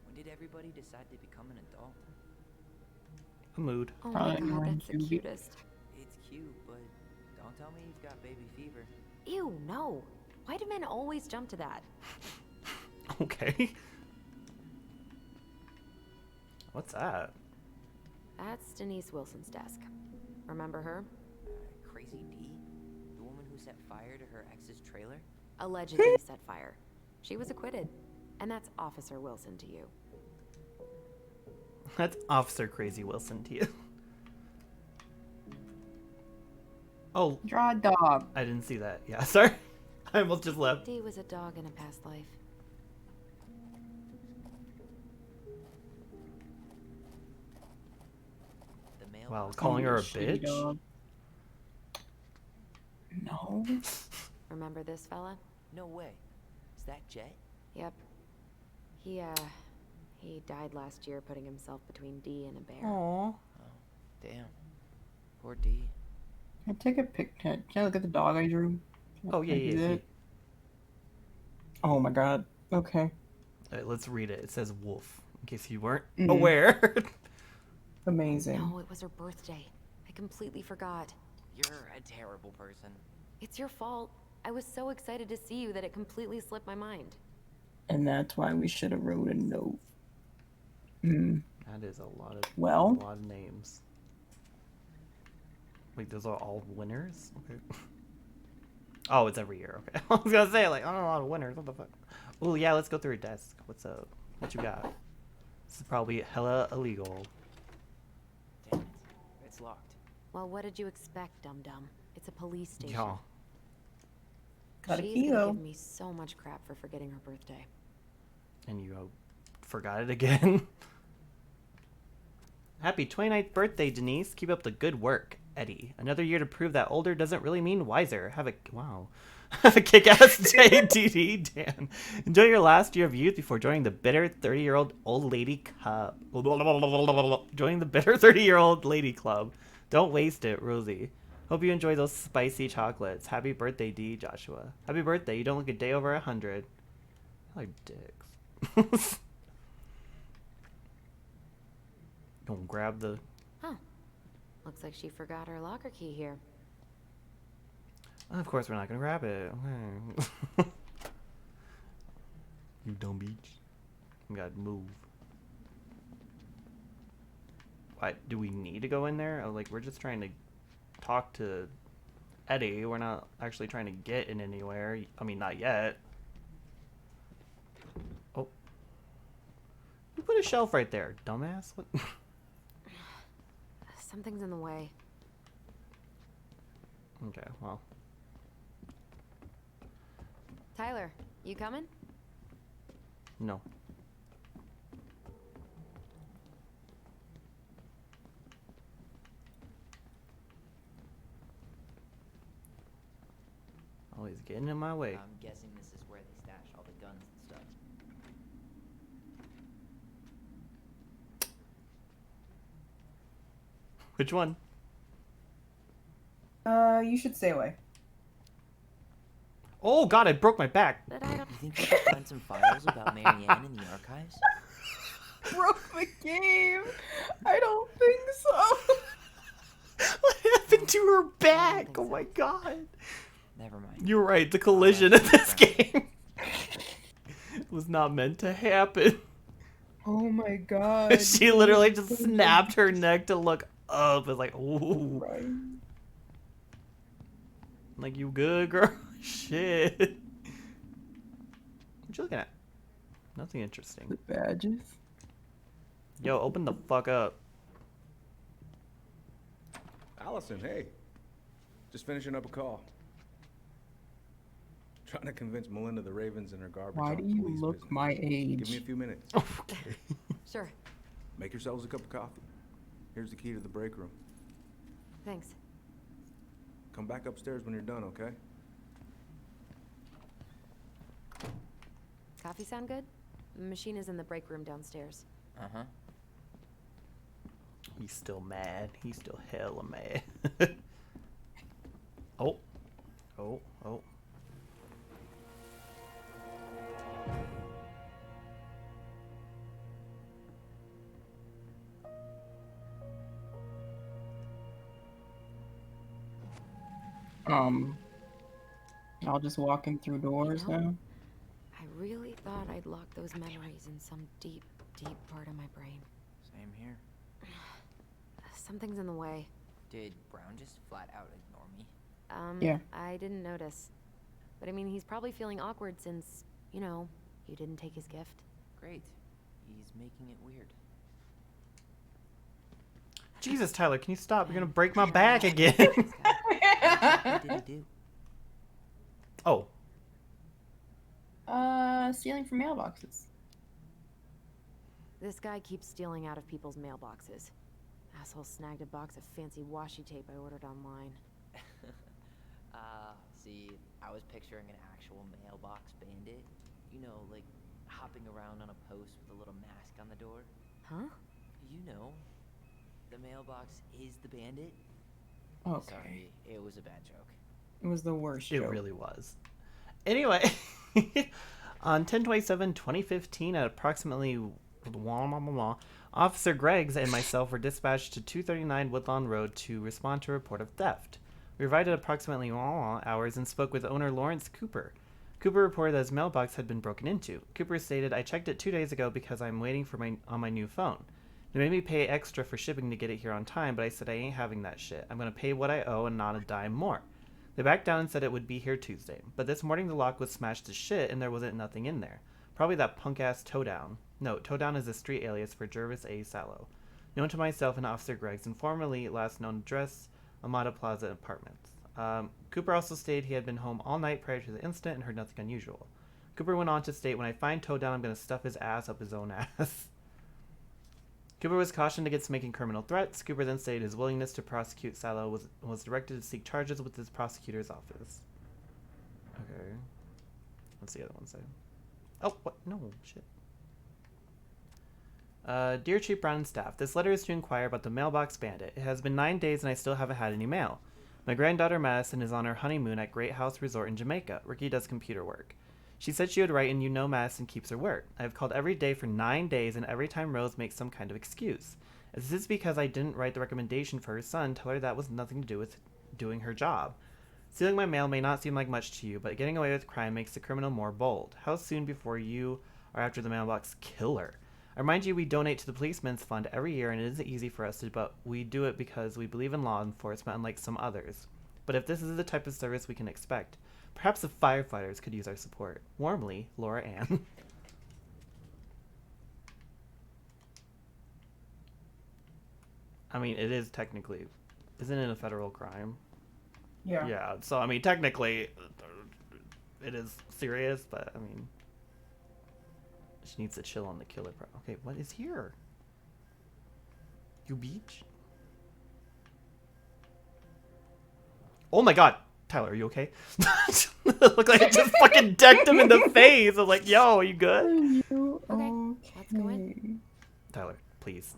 When did everybody decide to become an adult? A mood. Oh my god, that's the cutest. It's cute, but don't tell me you've got baby fever. Ew, no. Why do men always jump to that? Okay. What's that? That's Denise Wilson's desk. Remember her? Crazy D? The woman who set fire to her ex's trailer? Allegedly set fire. She was acquitted. And that's Officer Wilson to you. That's Officer Crazy Wilson to you. Oh. Draw a dog. I didn't see that. Yeah, sorry. I almost just left. Dee was a dog in a past life. Wow, calling her a Shitty bitch? dog. No. Remember this fella? No way. Is that Jet? Yep. He died last year putting himself between Dee and a bear. Aww. Oh, damn. Poor D. Can I take a pic? Can I look at the dog I drew? Oh, yeah, Can I do yeah. that? Oh my god. Okay. Alright, let's read it. It says wolf, in case you weren't Mhm. aware. Amazing. No, it was her birthday. I completely forgot. You're a terrible person. It's your fault. I was so excited to see you that it completely slipped my mind. And that's why we should have wrote a note. Hmm. That is a lot Well. of names. Wait, those are all winners? Okay. Oh, it's every year. Okay. I was gonna say, like, I don't know, a lot of winners. What the fuck? Oh, yeah, let's go through your desk. What's up? What you got? This is probably hella illegal. Damn it. It's locked. Well, what did you expect, dum-dum? It's a police station. Yeah. Got a She's key, gonna though. give me so much crap for forgetting her birthday. And you forgot it again. Happy 29th birthday, Denise. Keep up the good work, Eddie. Another year to prove that older doesn't really mean wiser. Have a kick-ass day, DD. Dan. Enjoy your last year of youth before joining the bitter 30-year-old old lady club. Joining the bitter 30-year-old lady club. Don't waste it, Rosie. Hope you enjoy those spicy chocolates. Happy birthday, D. Joshua. Happy birthday. You don't look a day over 100. I like dicks. Don't grab the... Huh. Looks like she forgot her locker key here. Of course we're not gonna grab it. Okay. You dumb bitch. We gotta move. What? Do we need to go in there? Oh, like, we're just trying to talk to Eddie. We're not actually trying to get in anywhere. I mean, not yet. Oh. You put a shelf right there, dumbass. What? Something's in the way. Okay, well. Tyler, you coming? No. Always getting in my way. I'm guessing this is where they stash all the guns and stuff. Which one? You should stay away. Oh god, I broke my back. You think we could find some files about Marianne in the archives? broke the game. I don't think so. What happened to her back? Oh my god. Never mind. You're right, the collision in this game was not meant to happen. Oh my god. She literally just snapped her neck to look up. It's like, ooh. Right. Like, you good, girl? Shit. What you looking at? Nothing interesting. The badges. Yo, open the fuck up. Allison, hey. Just finishing up a call. Trying to convince Melinda the Ravens and her garbage. Why do you look my age? Give me a few minutes. Okay. Sure. Make yourselves a cup of coffee. Here's the key to the break room. Thanks. Come back upstairs when you're done, okay? Coffee sound good? The machine is in the break room downstairs. Uh-huh. He's still mad. He's still hella mad. Oh. Oh. Oh. I'll just walk him through doors now. I really thought I'd lock those memories in some deep, deep part of my brain. Same here. Something's in the way. Did Brown just flat out ignore me? Yeah. I didn't notice. But I mean, he's probably feeling awkward since, you know, you didn't take his gift. Great. He's making it weird. Jesus, Tyler, can you stop? You're gonna break my back again. What did he do? Oh. Stealing from mailboxes. This guy keeps stealing out of people's mailboxes. Asshole snagged a box of fancy washi tape I ordered online. See, I was picturing an actual mailbox bandit. You know, like hopping around on a post with a little mask on the door. Huh? You know, the mailbox is the bandit. Okay. Sorry, it was a bad joke. It was the worst It joke. really was. Anyway, on 10/27/2015 at approximately Officer Greggs and myself were dispatched to 239 Woodlawn Road to respond to a report of theft. We arrived at approximately hours and spoke with owner Lawrence Cooper. Cooper reported that his mailbox had been broken into. Cooper stated, "I checked it 2 days ago because I'm waiting for on my new phone. They made me pay extra for shipping to get it here on time, but I said I ain't having that shit. I'm going to pay what I owe and not a dime more." They backed down and said it would be here Tuesday. But this morning the lock was smashed to shit and there wasn't nothing in there. Probably that punk-ass Towdown. No, Towdown is a street alias for Jervis A. Sallow. Known to myself and Officer Greggs, and formerly last known address, Amada Plaza Apartments. Cooper also stated he had been home all night prior to the incident and heard nothing unusual. Cooper went on to state, "When I find Towdown, I'm going to stuff his ass up his own ass." Cooper was cautioned against making criminal threats. Cooper then stated his willingness to prosecute Sallow was directed to seek charges with his prosecutor's office. Okay. What's the other one say? Oh, what? No, shit. Dear Chief Brown and staff, this letter is to inquire about the mailbox bandit. It has been 9 days and I still haven't had any mail. My granddaughter Madison is on her honeymoon at Great House Resort in Jamaica. Ricky does computer work. She said she would write, and you know Madison keeps her word. I have called every day for 9 days, and every time Rose makes some kind of excuse. If this is because I didn't write the recommendation for her son, tell her that was nothing to do with doing her job. Stealing my mail may not seem like much to you, but getting away with crime makes the criminal more bold. How soon before you are after the mailbox killer? I remind you we donate to the Policeman's Fund every year, and it isn't easy for us to, but we do it because we believe in law enforcement, unlike some others. But if this is the type of service we can expect, perhaps the firefighters could use our support. Warmly, Laura Ann. I mean, it is technically... Isn't it a federal crime? Yeah. Yeah, so, I mean, technically, it is serious, but, I mean... She needs to chill on the killer part. Okay, what is here? You beach? Oh my god! Tyler, are you okay? Look like I just fucking decked him in the face. I was like, yo, are you good? Are you Okay, let's go in. Tyler, please.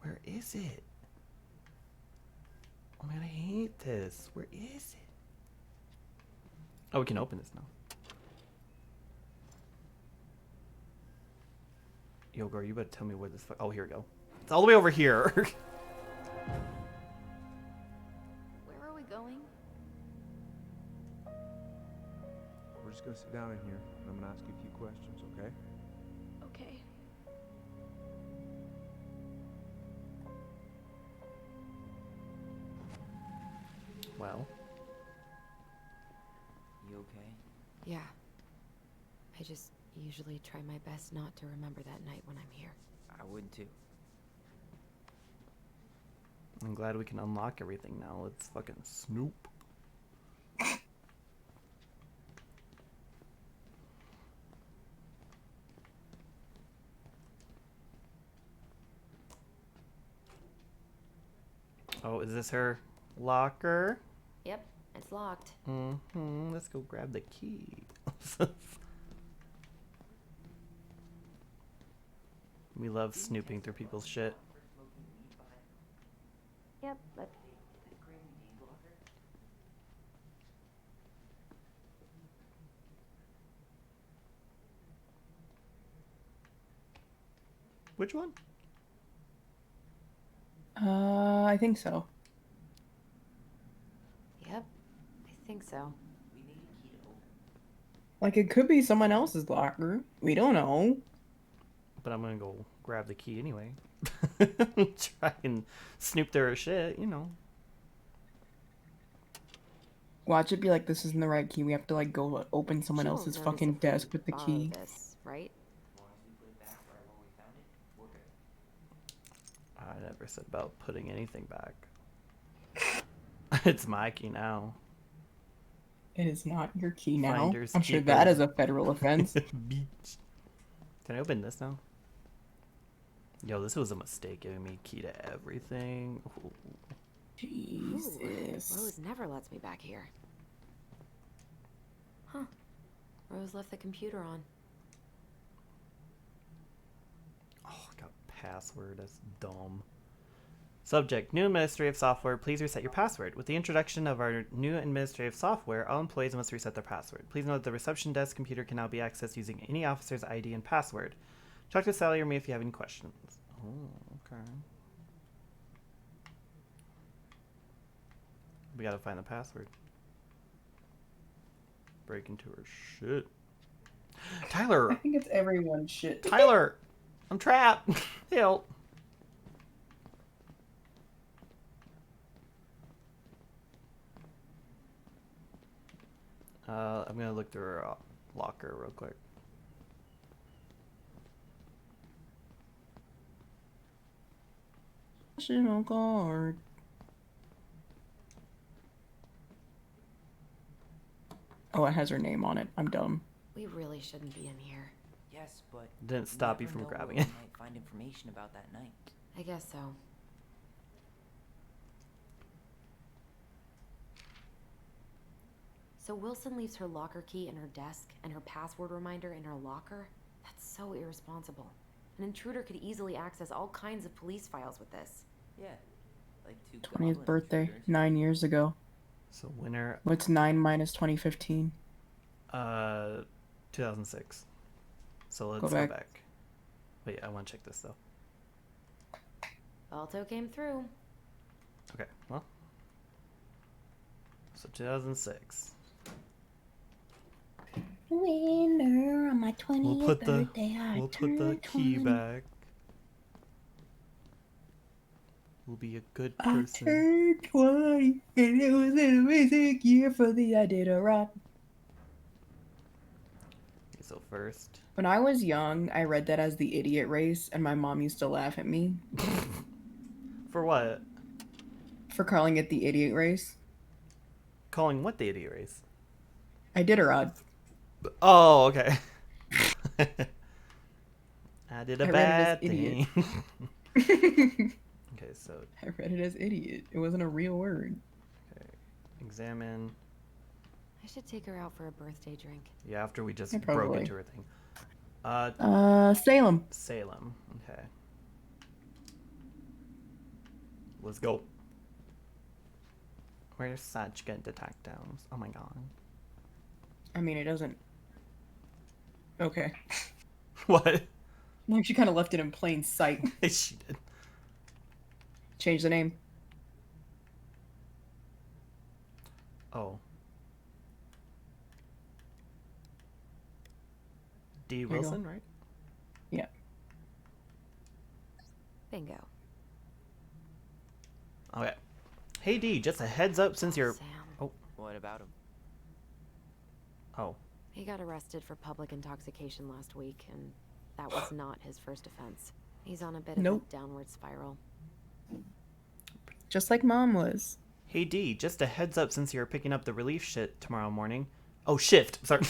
Where is it? Oh man, I hate this. Where is it? Oh, we can open this now. Yo, girl, you better tell me where this. Oh, here we go. It's all the way over here. Where are we going? We're just gonna sit down in here, and I'm gonna ask you a few questions, okay? Okay. Well. You okay? Yeah. I just usually try my best not to remember that night when I'm here. I would too. I'm glad we can unlock everything now. Let's fucking snoop. Oh, is this her locker? Yep, it's locked. Mm-hmm. Let's go grab the key. We love snooping through people's shit. Yep, but Which one? I think so. yep, I think so. Like, it could be someone else's locker. We don't know. But I'm gonna go grab the key anyway. Try and snoop their shit, you know. Watch it be like, this isn't the right key. We have to, like, go open someone She won't else's notice fucking if we desk with the borrow key. This, right? I never said about putting anything back. It's my key now. It is not your key now. Finders I'm sure keepers. that is a federal offense. Beach. Can I open this now? Yo, this was a mistake giving me key to everything. Ooh. Jesus. Rose never lets me back here. Huh. Rose left the computer on. Oh, I got password. That's dumb. Subject, new administrative software. Please reset your password. With the introduction of our new administrative software, all employees must reset their password. Please note that the reception desk computer can now be accessed using any officer's ID and password. Talk to Sally or me if you have any questions. Oh, okay. We gotta find the password. Break into her shit. Tyler! I think it's everyone's shit. Tyler! I'm trapped! Help! I'm gonna look through her locker real quick. National Guard. Oh, it has her name on it. I'm dumb. We really shouldn't be in here. Yes, but Didn't stop you from grabbing it. it. Might find information about that night. I guess so. So Wilson leaves her locker key in her desk and her password reminder in her locker? That's so irresponsible. An intruder could easily access all kinds of police files with this. Yeah, like 20th birthday, 9 years ago. So winner. What's 9 minus 2015? 2006. So let's go back. Wait, I want to check this though. Balto came through. Okay, well. So 2006. Winner on my 20th birthday, we'll put the key back. We'll be a good person. I turned 20, and it was an amazing year for the Iditarod. Okay, so first. When I was young, I read that as the idiot race, and my mom used to laugh at me. For what? For calling it the idiot race. Calling what the idiot race? Iditarod. Oh, okay. I did a bad thing. Okay, so I read it as idiot. It wasn't a real word. Okay, examine. I should take her out for a birthday drink. Yeah, after we just Yeah, broke into her thing. Salem. Salem. Okay. Let's go. We're such good detectives. Oh my god. I mean, it doesn't. Okay. What? Like she kind of left it in plain sight. She did. Change the name. Oh. D. There you Wilson, go. right? Yeah. Bingo. Okay. Hey D, just a heads up since you're... Sam. Oh. What about him? Oh. He got arrested for public intoxication last week, and that was not his first offense. He's on a bit of a downward spiral. Just like Mom was. Hey D, just a heads up since you're picking up the relief shit tomorrow morning. Oh, shift. Sorry.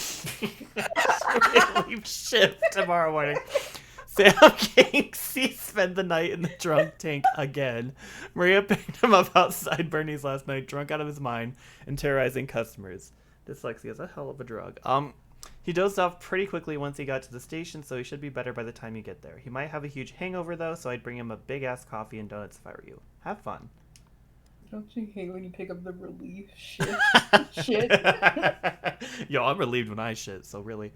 Relief shift tomorrow morning. Sam Kinksy spent the night in the drunk tank again. Maria picked him up outside Bernie's last night, drunk out of his mind and terrorizing customers. Dyslexia is a hell of a drug. He dozed off pretty quickly once he got to the station, so he should be better by the time you get there. He might have a huge hangover though, so I'd bring him a big ass coffee and donuts if I were you. Have fun. Don't you hate when you pick up the relief shit? Shit. Yo, I'm relieved when I shit, so really.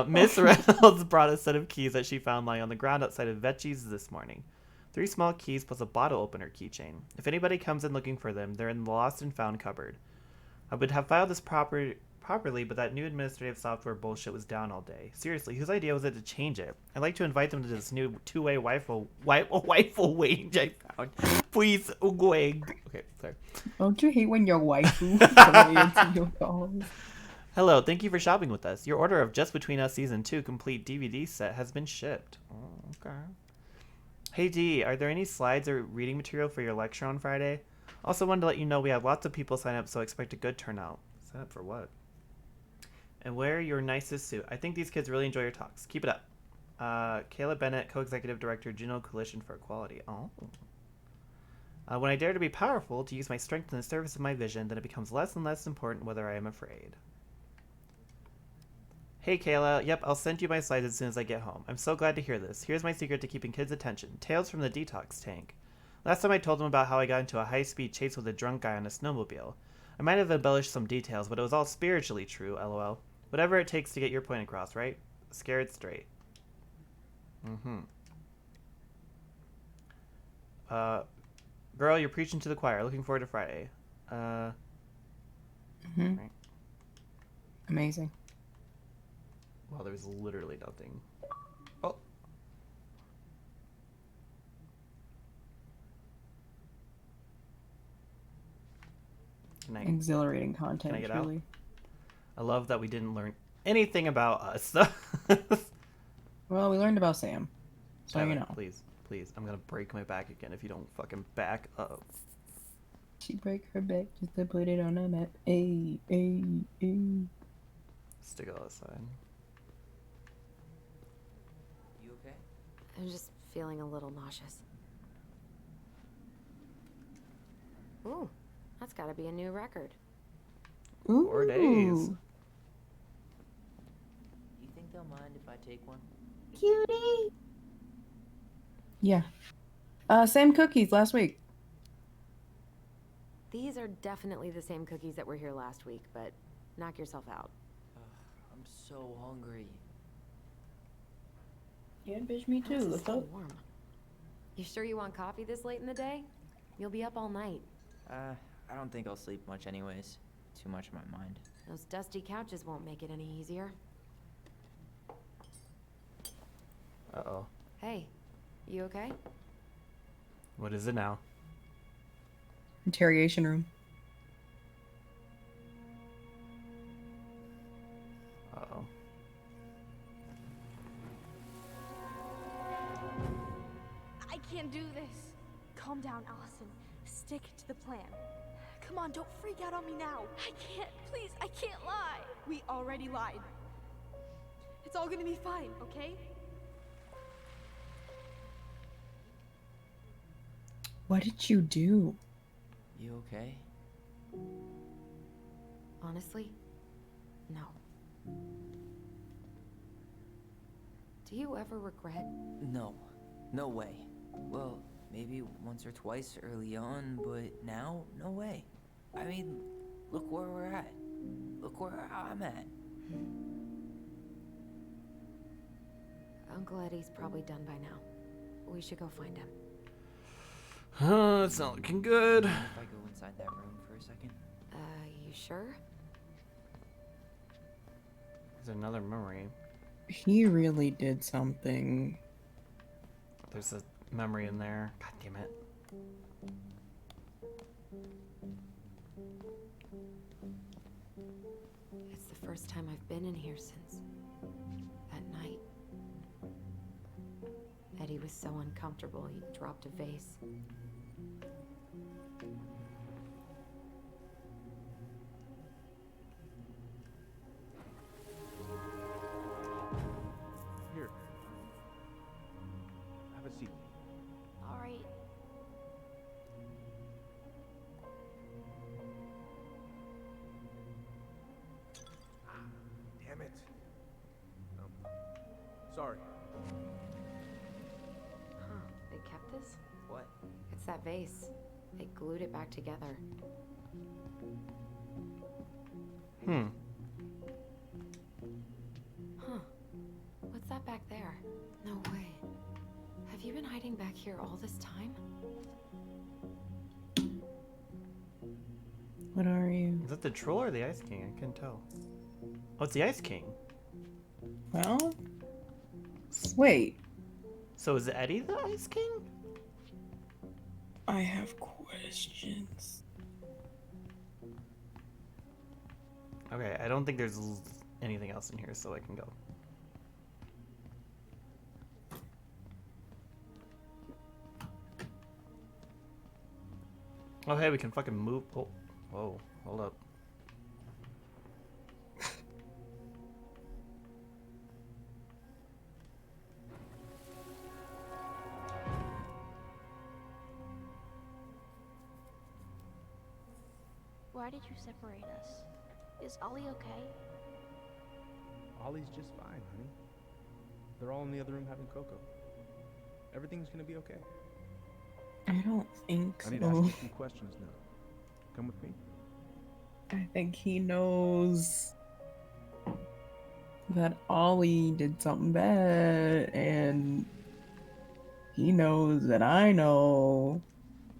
Miss Reynolds brought a set of keys that she found lying on the ground outside of Veggies this morning. 3 small keys plus a bottle opener keychain. If anybody comes in looking for them, they're in the lost and found cupboard. I would have filed this properly, but that new administrative software bullshit was down all day. Seriously, whose idea was it to change it? I'd like to invite them to this new two-way wifeful wage I found. Please, wig. Okay, sorry. Don't you hate when your waifu into your calls? Hello, thank you for shopping with us. Your order of Just Between Us Season 2 complete DVD set has been shipped. Oh, okay. Hey D, are there any slides or reading material for your lecture on Friday? Also wanted to let you know we have lots of people sign up, so expect a good turnout. Sign up for what? And wear your nicest suit. I think these kids really enjoy your talks. Keep it up. Kayla Bennett, Co-Executive Director, Juneau Coalition for Equality. Oh. When I dare to be powerful, to use my strength in the service of my vision, then it becomes less and less important whether I am afraid. Hey Kayla, yep, I'll send you my slides as soon as I get home. I'm so glad to hear this. Here's my secret to keeping kids' attention. Tales from the detox tank. Last time I told them about how I got into a high-speed chase with a drunk guy on a snowmobile. I might have embellished some details, but it was all spiritually true, lol. Whatever it takes to get your point across, right? Scared straight. Girl, you're preaching to the choir. Looking forward to Friday. Right. Amazing. Well, there's literally nothing. Oh. Exhilarating content, can I get truly. out? I love that we didn't learn anything about us. Well, we learned about Sam. So, Tyler, you know. Please, please. I'm going to break my back again if you don't fucking back up. She break her back just to put it on a map. Ay, ay, ay. Stick it outside. You okay? I'm just feeling a little nauseous. Ooh, that's gotta be a new record. Ooh. 4 days. You think they'll mind if I take one? Cutie. Yeah. Same cookies last week. These are definitely the same cookies that were here last week, but knock yourself out. I'm so hungry. Yeah, bitch, me too. This is Let's so go. warm. You sure you want coffee this late in the day? You'll be up all night. I don't think I'll sleep much anyways. Too much on my mind. Those dusty couches won't make it any easier. Uh-oh. Hey, you okay? What is it now? Interrogation room. Uh-oh. I can't do this. Calm down, Allison. Stick to the plan. Come on, don't freak out on me now. I can't, please, I can't lie. We already lied. It's all gonna be fine, okay? What did you do? You okay? Honestly, no. Do you ever regret? No. No way. Well, maybe once or twice early on, but now, no way. I mean, look where we're at. Look where I'm at. Uncle Eddie's probably done by now. We should go find him. It's not looking good. Mind if I go inside that room for a second? You sure? There's another memory. He really did something. There's a memory in there. God damn it. It's the first time I've been in here since that night. Eddie was so uncomfortable, he dropped a vase. Here. Have a seat. All right. Damn it. Sorry. Huh, they kept this? What? It's that vase. They glued it back together. Hmm. Huh. What's that back there? No way. Have you been hiding back here all this time? What are you? Is that the troll or the Ice King? I couldn't tell. Oh, it's the Ice King. Well, wait. So is Eddie the Ice King? I have questions. Okay, I don't think there's anything else in here, so I can go. Oh, hey, we can fucking move. Oh, whoa, hold up. Why did you separate us? Is Ollie okay? Ollie's just fine, honey. They're all in the other room having cocoa. Everything's gonna be okay. I don't think I need to ask so. you a few questions now. Come with me. I think he knows that Ollie did something bad, and he knows that I know.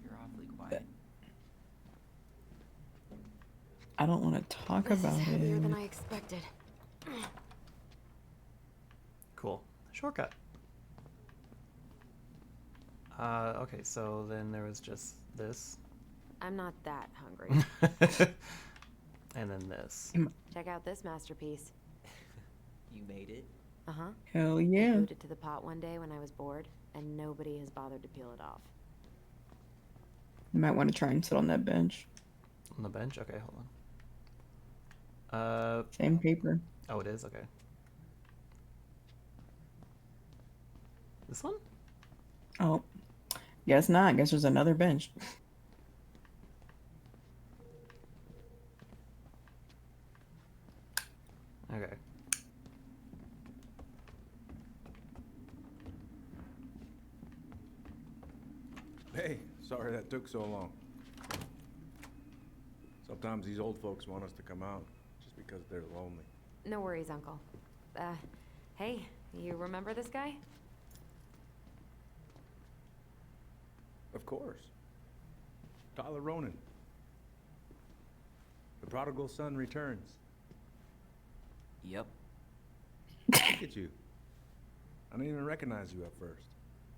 You're awfully quiet. I don't want to talk This about is heavier it. than I expected. Cool. Shortcut. Okay, so then there was just this. I'm not that hungry. And then this. Check out this masterpiece. You made it? Uh-huh. Hell I yeah. glued it to the pot one day when I was bored, and nobody has bothered to peel it off. You might want to try and sit on that bench. On the bench? Okay, hold on. Same paper. Oh, it is? Okay. This one? Oh, guess not. Guess there's another bench. Okay. Hey, sorry that took so long. Sometimes these old folks want us to come out just because they're lonely. No worries, Uncle. Hey, you remember this guy? Of course. Tyler Ronan. The prodigal son returns. Yep. Look at you. I didn't even recognize you at first.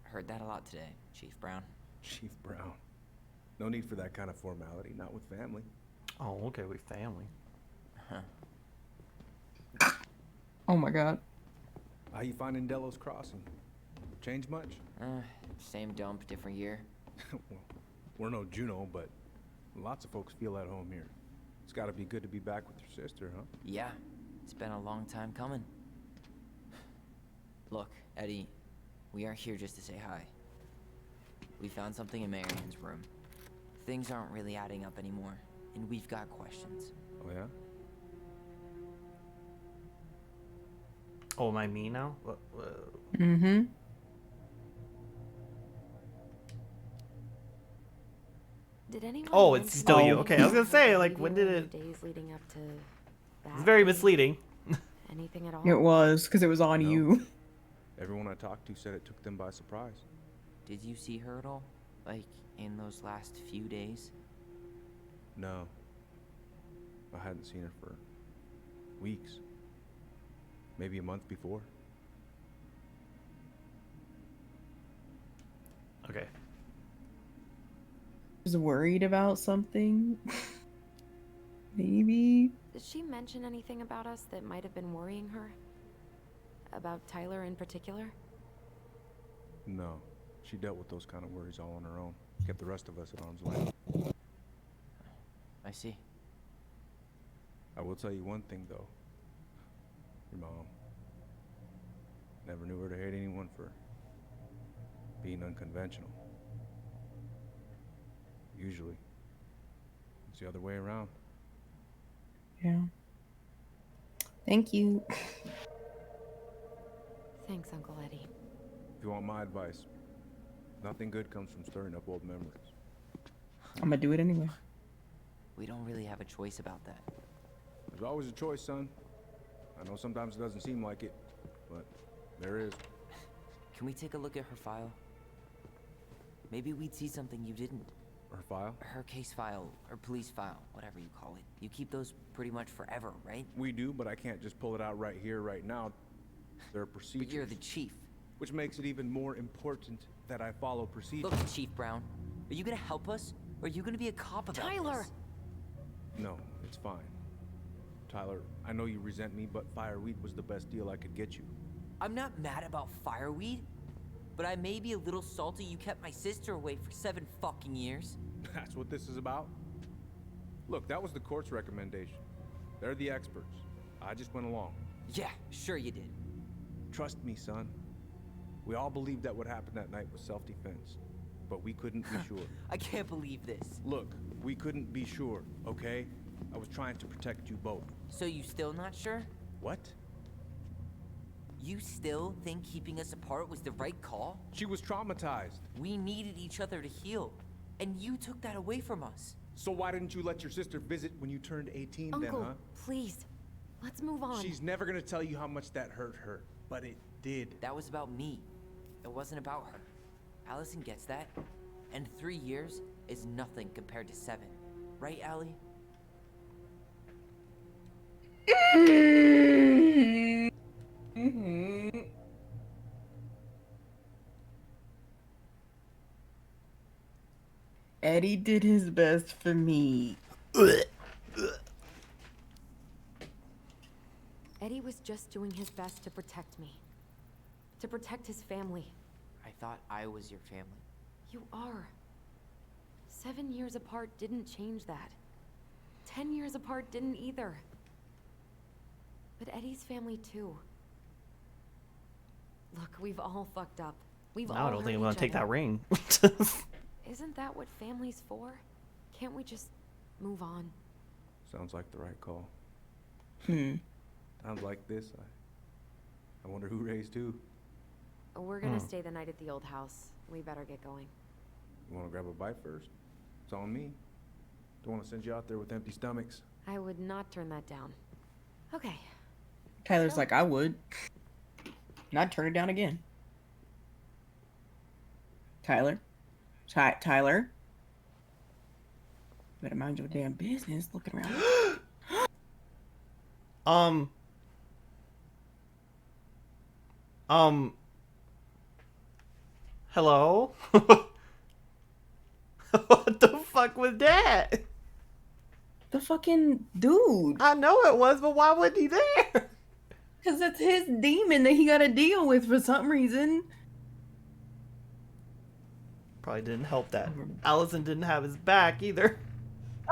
Heard that a lot today, Chief Brown. Chief Brown. No need for that kind of formality, not with family. Oh, okay, we family. Huh. Oh my god. How you finding Delos Crossing? Change much? Same dump, different year. Well, we're no Juno, but lots of folks feel at home here. It's gotta be good to be back with your sister, huh? Yeah, it's been a long time coming. Look, Eddie, we aren't here just to say hi. We found something in Marion's room. Things aren't really adding up anymore, and we've got questions. Oh, yeah? Oh, am I me now? Mm-hmm. Did anyone? Oh, it's mention still you. anything Okay, I was gonna about say, her like, when behavior did in it... the days leading up to It's that very day? misleading. Anything at all? It was, because it was on No. you. Everyone I talked to said it took them by surprise. Did you see her at all? Like, in those last few days? No. I hadn't seen her for weeks. Maybe a month before. Okay. Was worried about something? Maybe? Did she mention anything about us that might have been worrying her? About Tyler in particular? No. She dealt with those kind of worries all on her own. Kept the rest of us at arm's length. I see. I will tell you one thing, though. Your mom. Never knew her to hate anyone for being unconventional. Usually, it's the other way around. Yeah. Thank you. Thanks, Uncle Eddie. If you want my advice, nothing good comes from stirring up old memories. I'm gonna do it anyway. We don't really have a choice about that. There's always a choice, son. I know sometimes it doesn't seem like it, but there is. Can we take a look at her file? Maybe we'd see something you didn't. Her file? Her case file, or police file, whatever you call it. You keep those pretty much forever, right? We do, but I can't just pull it out right here, right now. There are procedures. But you're the chief. Which makes it even more important that I follow procedures. Look, Chief Brown, are you gonna help us? Or are you gonna be a cop about Tyler! this? No, it's fine. Tyler, I know you resent me, but fireweed was the best deal I could get you. I'm not mad about fireweed, but I may be a little salty you kept my sister away for 7 fucking years. That's what this is about? Look, that was the court's recommendation. They're the experts. I just went along. Yeah, sure you did. Trust me, son. We all believed that what happened that night was self-defense, but we couldn't be sure. I can't believe this. Look, we couldn't be sure, okay? I was trying to protect you both. So you still not sure? What? You still think keeping us apart was the right call? She was traumatized. We needed each other to heal, and you took that away from us. So why didn't you let your sister visit when you turned 18 Uncle, then, huh? please. Let's move on. She's never gonna tell you how much that hurt her, but it did. That was about me. It wasn't about her. Allison gets that, and 3 years is nothing compared to 7. Right, Allie? Eddie did his best for me. Eddie was just doing his best to protect me. To protect his family. I thought I was your family. You are. 7 years apart didn't change that. 10 years apart didn't either. But Eddie's family too. Look, we've all fucked up. We've all I don't think I'm hurt gonna each take that other. ring. Isn't that what family's for? Can't we just move on? Sounds like the right call. Hmm. Sounds like this. I wonder who raised who. We're gonna stay the night at the old house. We better get going. You wanna grab a bite first? It's on me. Don't wanna send you out there with empty stomachs. I would not turn that down. Okay. Tyler's like, I would. Not turn it down again. Tyler? Tyler? Better mind your damn business looking around. Hello? What the fuck was that? The fucking dude. I know it was, but why wasn't he there? Because it's his demon that he got to deal with for some reason. Probably didn't help that Allison didn't have his back either.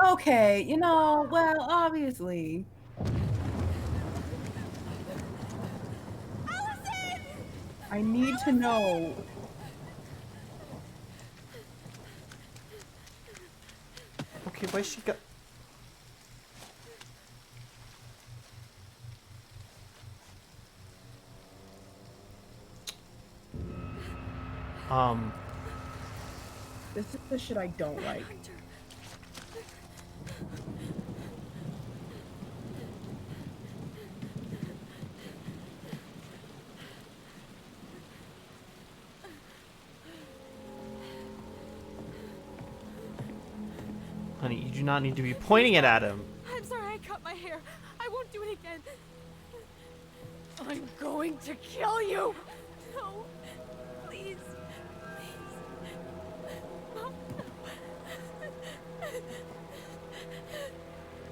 Okay, you know, well, obviously. Allison! I need to know. Okay, why she got... This is the shit I don't like. Honey, you do not need to be pointing it at him. I'm sorry I cut my hair. I won't do it again. I'm going to kill you. No, please, please. Mom, no.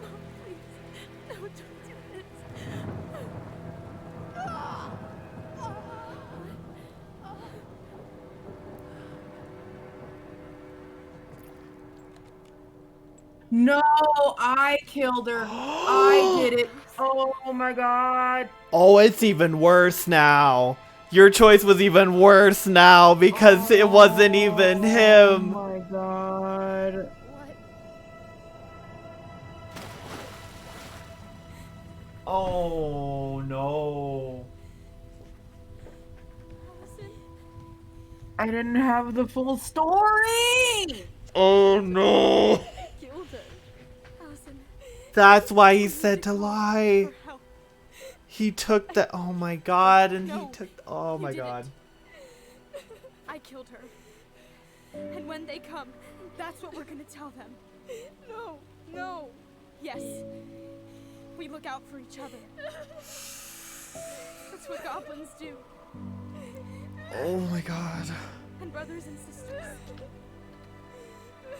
Mom, please. No, don't do this. No, I killed her. I did it. Oh my god. Oh, it's even worse now. Your choice was even worse now because it wasn't even him. Oh my god. Oh no. I didn't have the full story. Oh no. I killed her. Allison. That's why he said to lie. He took the, oh my god, and he took, oh my god. I killed her. And when they come, that's what we're gonna tell them. No, no. Yes. We look out for each other. That's what goblins do. Oh my god. And brothers and sisters.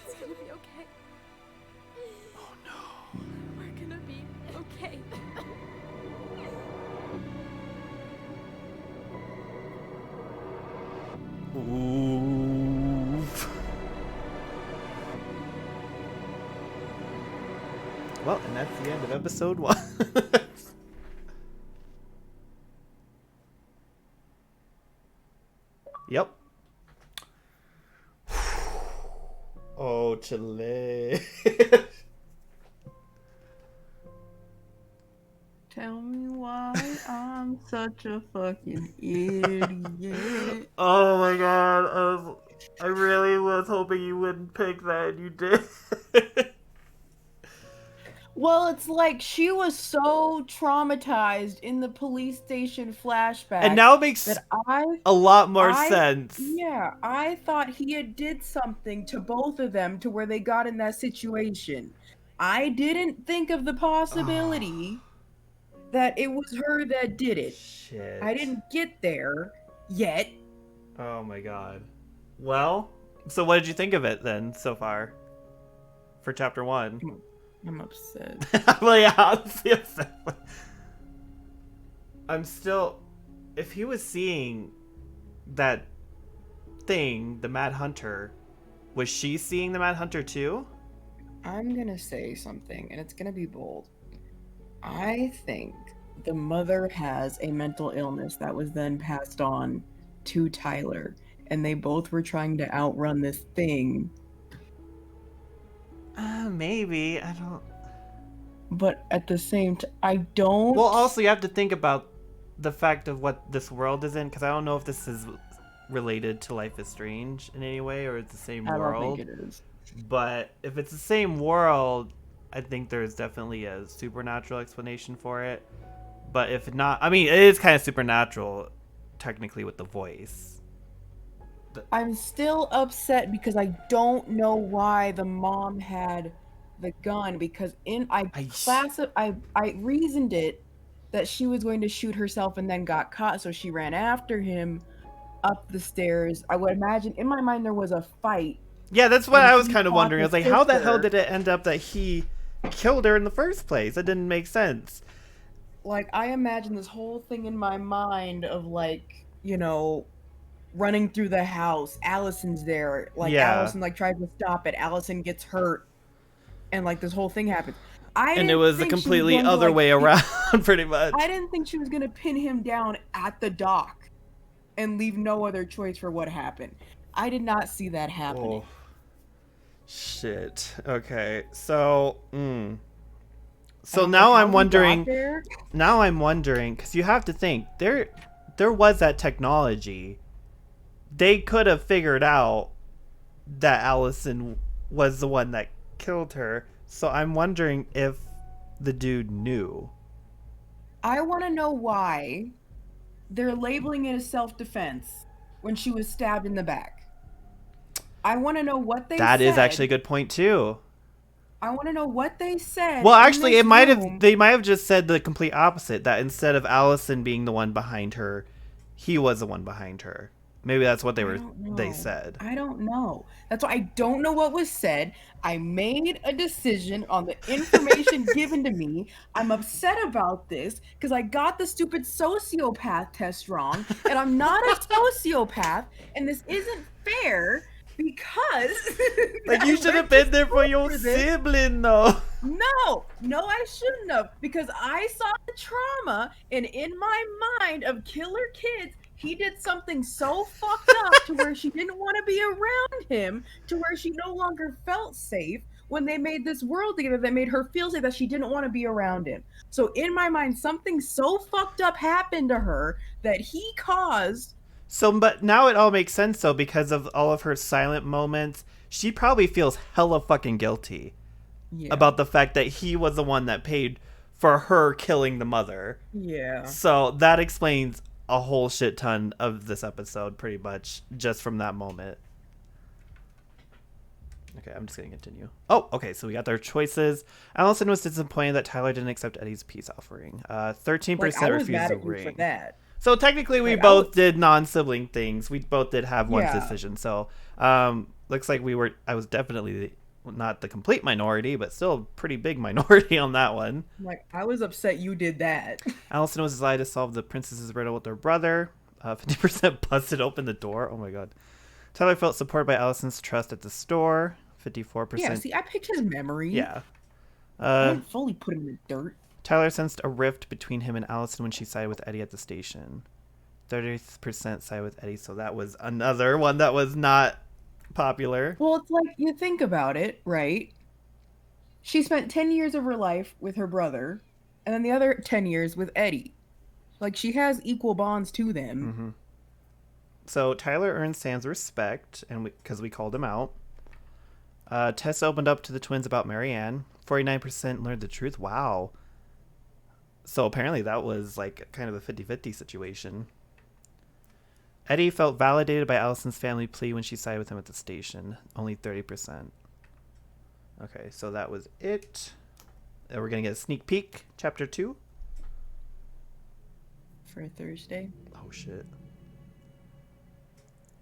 It's gonna be okay. Oh no. We're gonna be okay. Oof. Well, and that's the end of episode 1. Yep. Oh, Chile. Tell me why I'm such a fucking idiot. Oh my god. I really was hoping you wouldn't pick that, and you did. Well, it's like she was so traumatized in the police station flashback. And now it makes that a lot more sense. Yeah, I thought he had did something to both of them to where they got in that situation. I didn't think of the possibility that it was her that did it. Shit. I didn't get there yet. Oh my god. Well, so what did you think of it then so far? For chapter 1? I'm upset. Well, yeah, honestly upset. I'm still... If he was seeing that thing, the Mad Hunter, was she seeing the Mad Hunter too? I'm gonna say something, and it's gonna be bold. I think the mother has a mental illness that was then passed on to Tyler, and they both were trying to outrun this thing. Maybe. I don't... But at the same time, I don't... Well, also you have to think about the fact of what this world is in, because I don't know if this is related to Life is Strange in any way, or it's the same world. I don't think it is. But if it's the same world, I think there's definitely a supernatural explanation for it. But if not, I mean, it is kind of supernatural, technically, with the voice. I'm still upset because I don't know why the mom had the gun, because I reasoned it that she was going to shoot herself and then got caught, so she ran after him up the stairs. I would imagine in my mind there was a fight. Yeah, that's what I was kind of wondering. I was like, how the hell did it end up that he killed her in the first place? That didn't make sense. Like, I imagine this whole thing in my mind of, like, you know, running through the house. Allison's there. Like, yeah. Allison, like, tries to stop it. Allison gets hurt. And, like, this whole thing happens. And it was the completely other way around, pretty much. I didn't think she was going to pin him down at the dock and leave no other choice for what happened. I did not see that happening. Oh. Shit. Okay. So, So now I'm wondering, because you have to think, there was that technology. They could have figured out that Allison was the one that killed her. So I'm wondering if the dude knew. I want to know why they're labeling it as self-defense when she was stabbed in the back. I want to know what they said. That is actually a good point too. I want to know what they said. Well, in actually, this it might have. room. They might have just said the complete opposite. That instead of Allison being the one behind her, he was the one behind her. Maybe that's what I don't they know. said. I don't know. That's why I don't know what was said. I made a decision on the information given to me. I'm upset about this because I got the stupid sociopath test wrong, and I'm not a sociopath, and this isn't fair because Like, I you should went have to been there for school your this. sibling, though. No, I shouldn't have because I saw the trauma, and in my mind of killer kids, he did something so fucked up to where she didn't want to be around him, to where she no longer felt safe when they made this world together that made her feel safe that she didn't want to be around him. So in my mind, something so fucked up happened to her that he caused. So, but now it all makes sense, though, because of all of her silent moments. She probably feels hella fucking guilty about the fact that he was the one that paid for her killing the mother. Yeah. So that explains a whole shit ton of this episode, pretty much, just from that moment. Okay, I'm just gonna continue. Oh, okay, so we got their choices. Allison was disappointed that Tyler didn't accept Eddie's peace offering. 13% refused the ring. For that. So technically, we both did non-sibling things. We both did have one decision. So looks like I was definitely not the complete minority, but still a pretty big minority on that one. Like, I was upset you did that. Allison was decided to solve the princess's riddle with her brother. 50% busted open the door. Oh my god. Tyler felt supported by Allison's trust at the store. 54%. Yeah, see, I picked his memory. Yeah. I didn't fully put him in the dirt. Tyler sensed a rift between him and Allison when she sided with Eddie at the station. 30% sided with Eddie, so that was another one that was not popular. Well, it's like, you think about it, right? She spent 10 years of her life with her brother, and then the other 10 years with Eddie. Like, she has equal bonds to them. Mm-hmm. So Tyler earned Sam's respect, and because we called him out. Tess opened up to the twins about Marianne. 49% learned the truth. Wow. So apparently that was like kind of a 50-50 situation. Eddie felt validated by Allison's family plea when she sided with him at the station. Only 30%. Okay, so that was it. And we're going to get a sneak peek. Chapter 2. For Thursday. Oh, shit.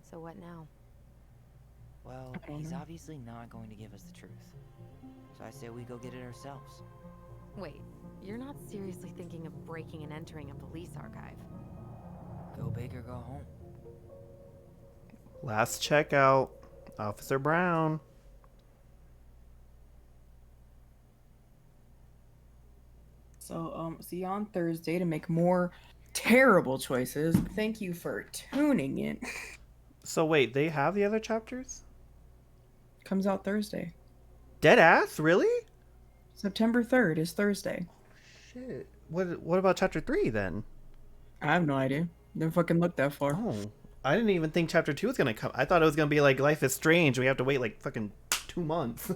So what now? Well, he's obviously not going to give us the truth. So I say we go get it ourselves. Wait, you're not seriously thinking of breaking and entering a police archive? Go big or go home. Last checkout. Officer Brown. So, see you on Thursday to make more terrible choices. Thank you for tuning in. So wait, they have the other chapters? Comes out Thursday. Dead ass? Really? September 3rd is Thursday. Shit. What about chapter 3 then? I have no idea. Didn't fucking look that far. Oh. I didn't even think chapter 2 was gonna come. I thought it was gonna be like Life is Strange. We have to wait like fucking 2 months.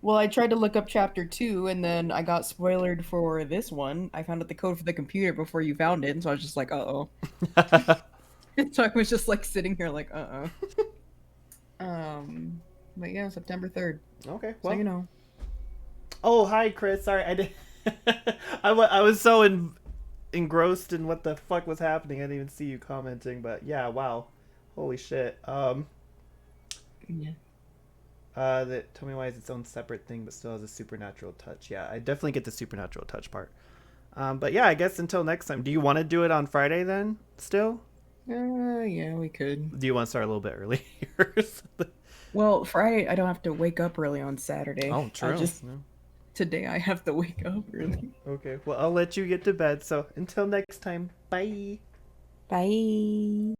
Well, I tried to look up chapter 2 and then I got spoiled for this one. I found out the code for the computer before you found it, and so I was just like, uh-oh. So I was just like sitting here like, uh-oh. But yeah, September 3rd. Okay, well. So you know. Oh, hi, Chris. Sorry, I did. I was so engrossed in what the fuck was happening. I didn't even see you commenting. But yeah, wow, holy shit. Yeah. That Tell Me Why is its own separate thing, but still has a supernatural touch. Yeah, I definitely get the supernatural touch part. But yeah, I guess until next time. Do you want to do it on Friday then? Still? Yeah, we could. Do you want to start a little bit earlier? Well, Friday I don't have to wake up early on Saturday. Oh, true. Today I have to wake up early. Okay, well, I'll let you get to bed. So until next time, bye. Bye.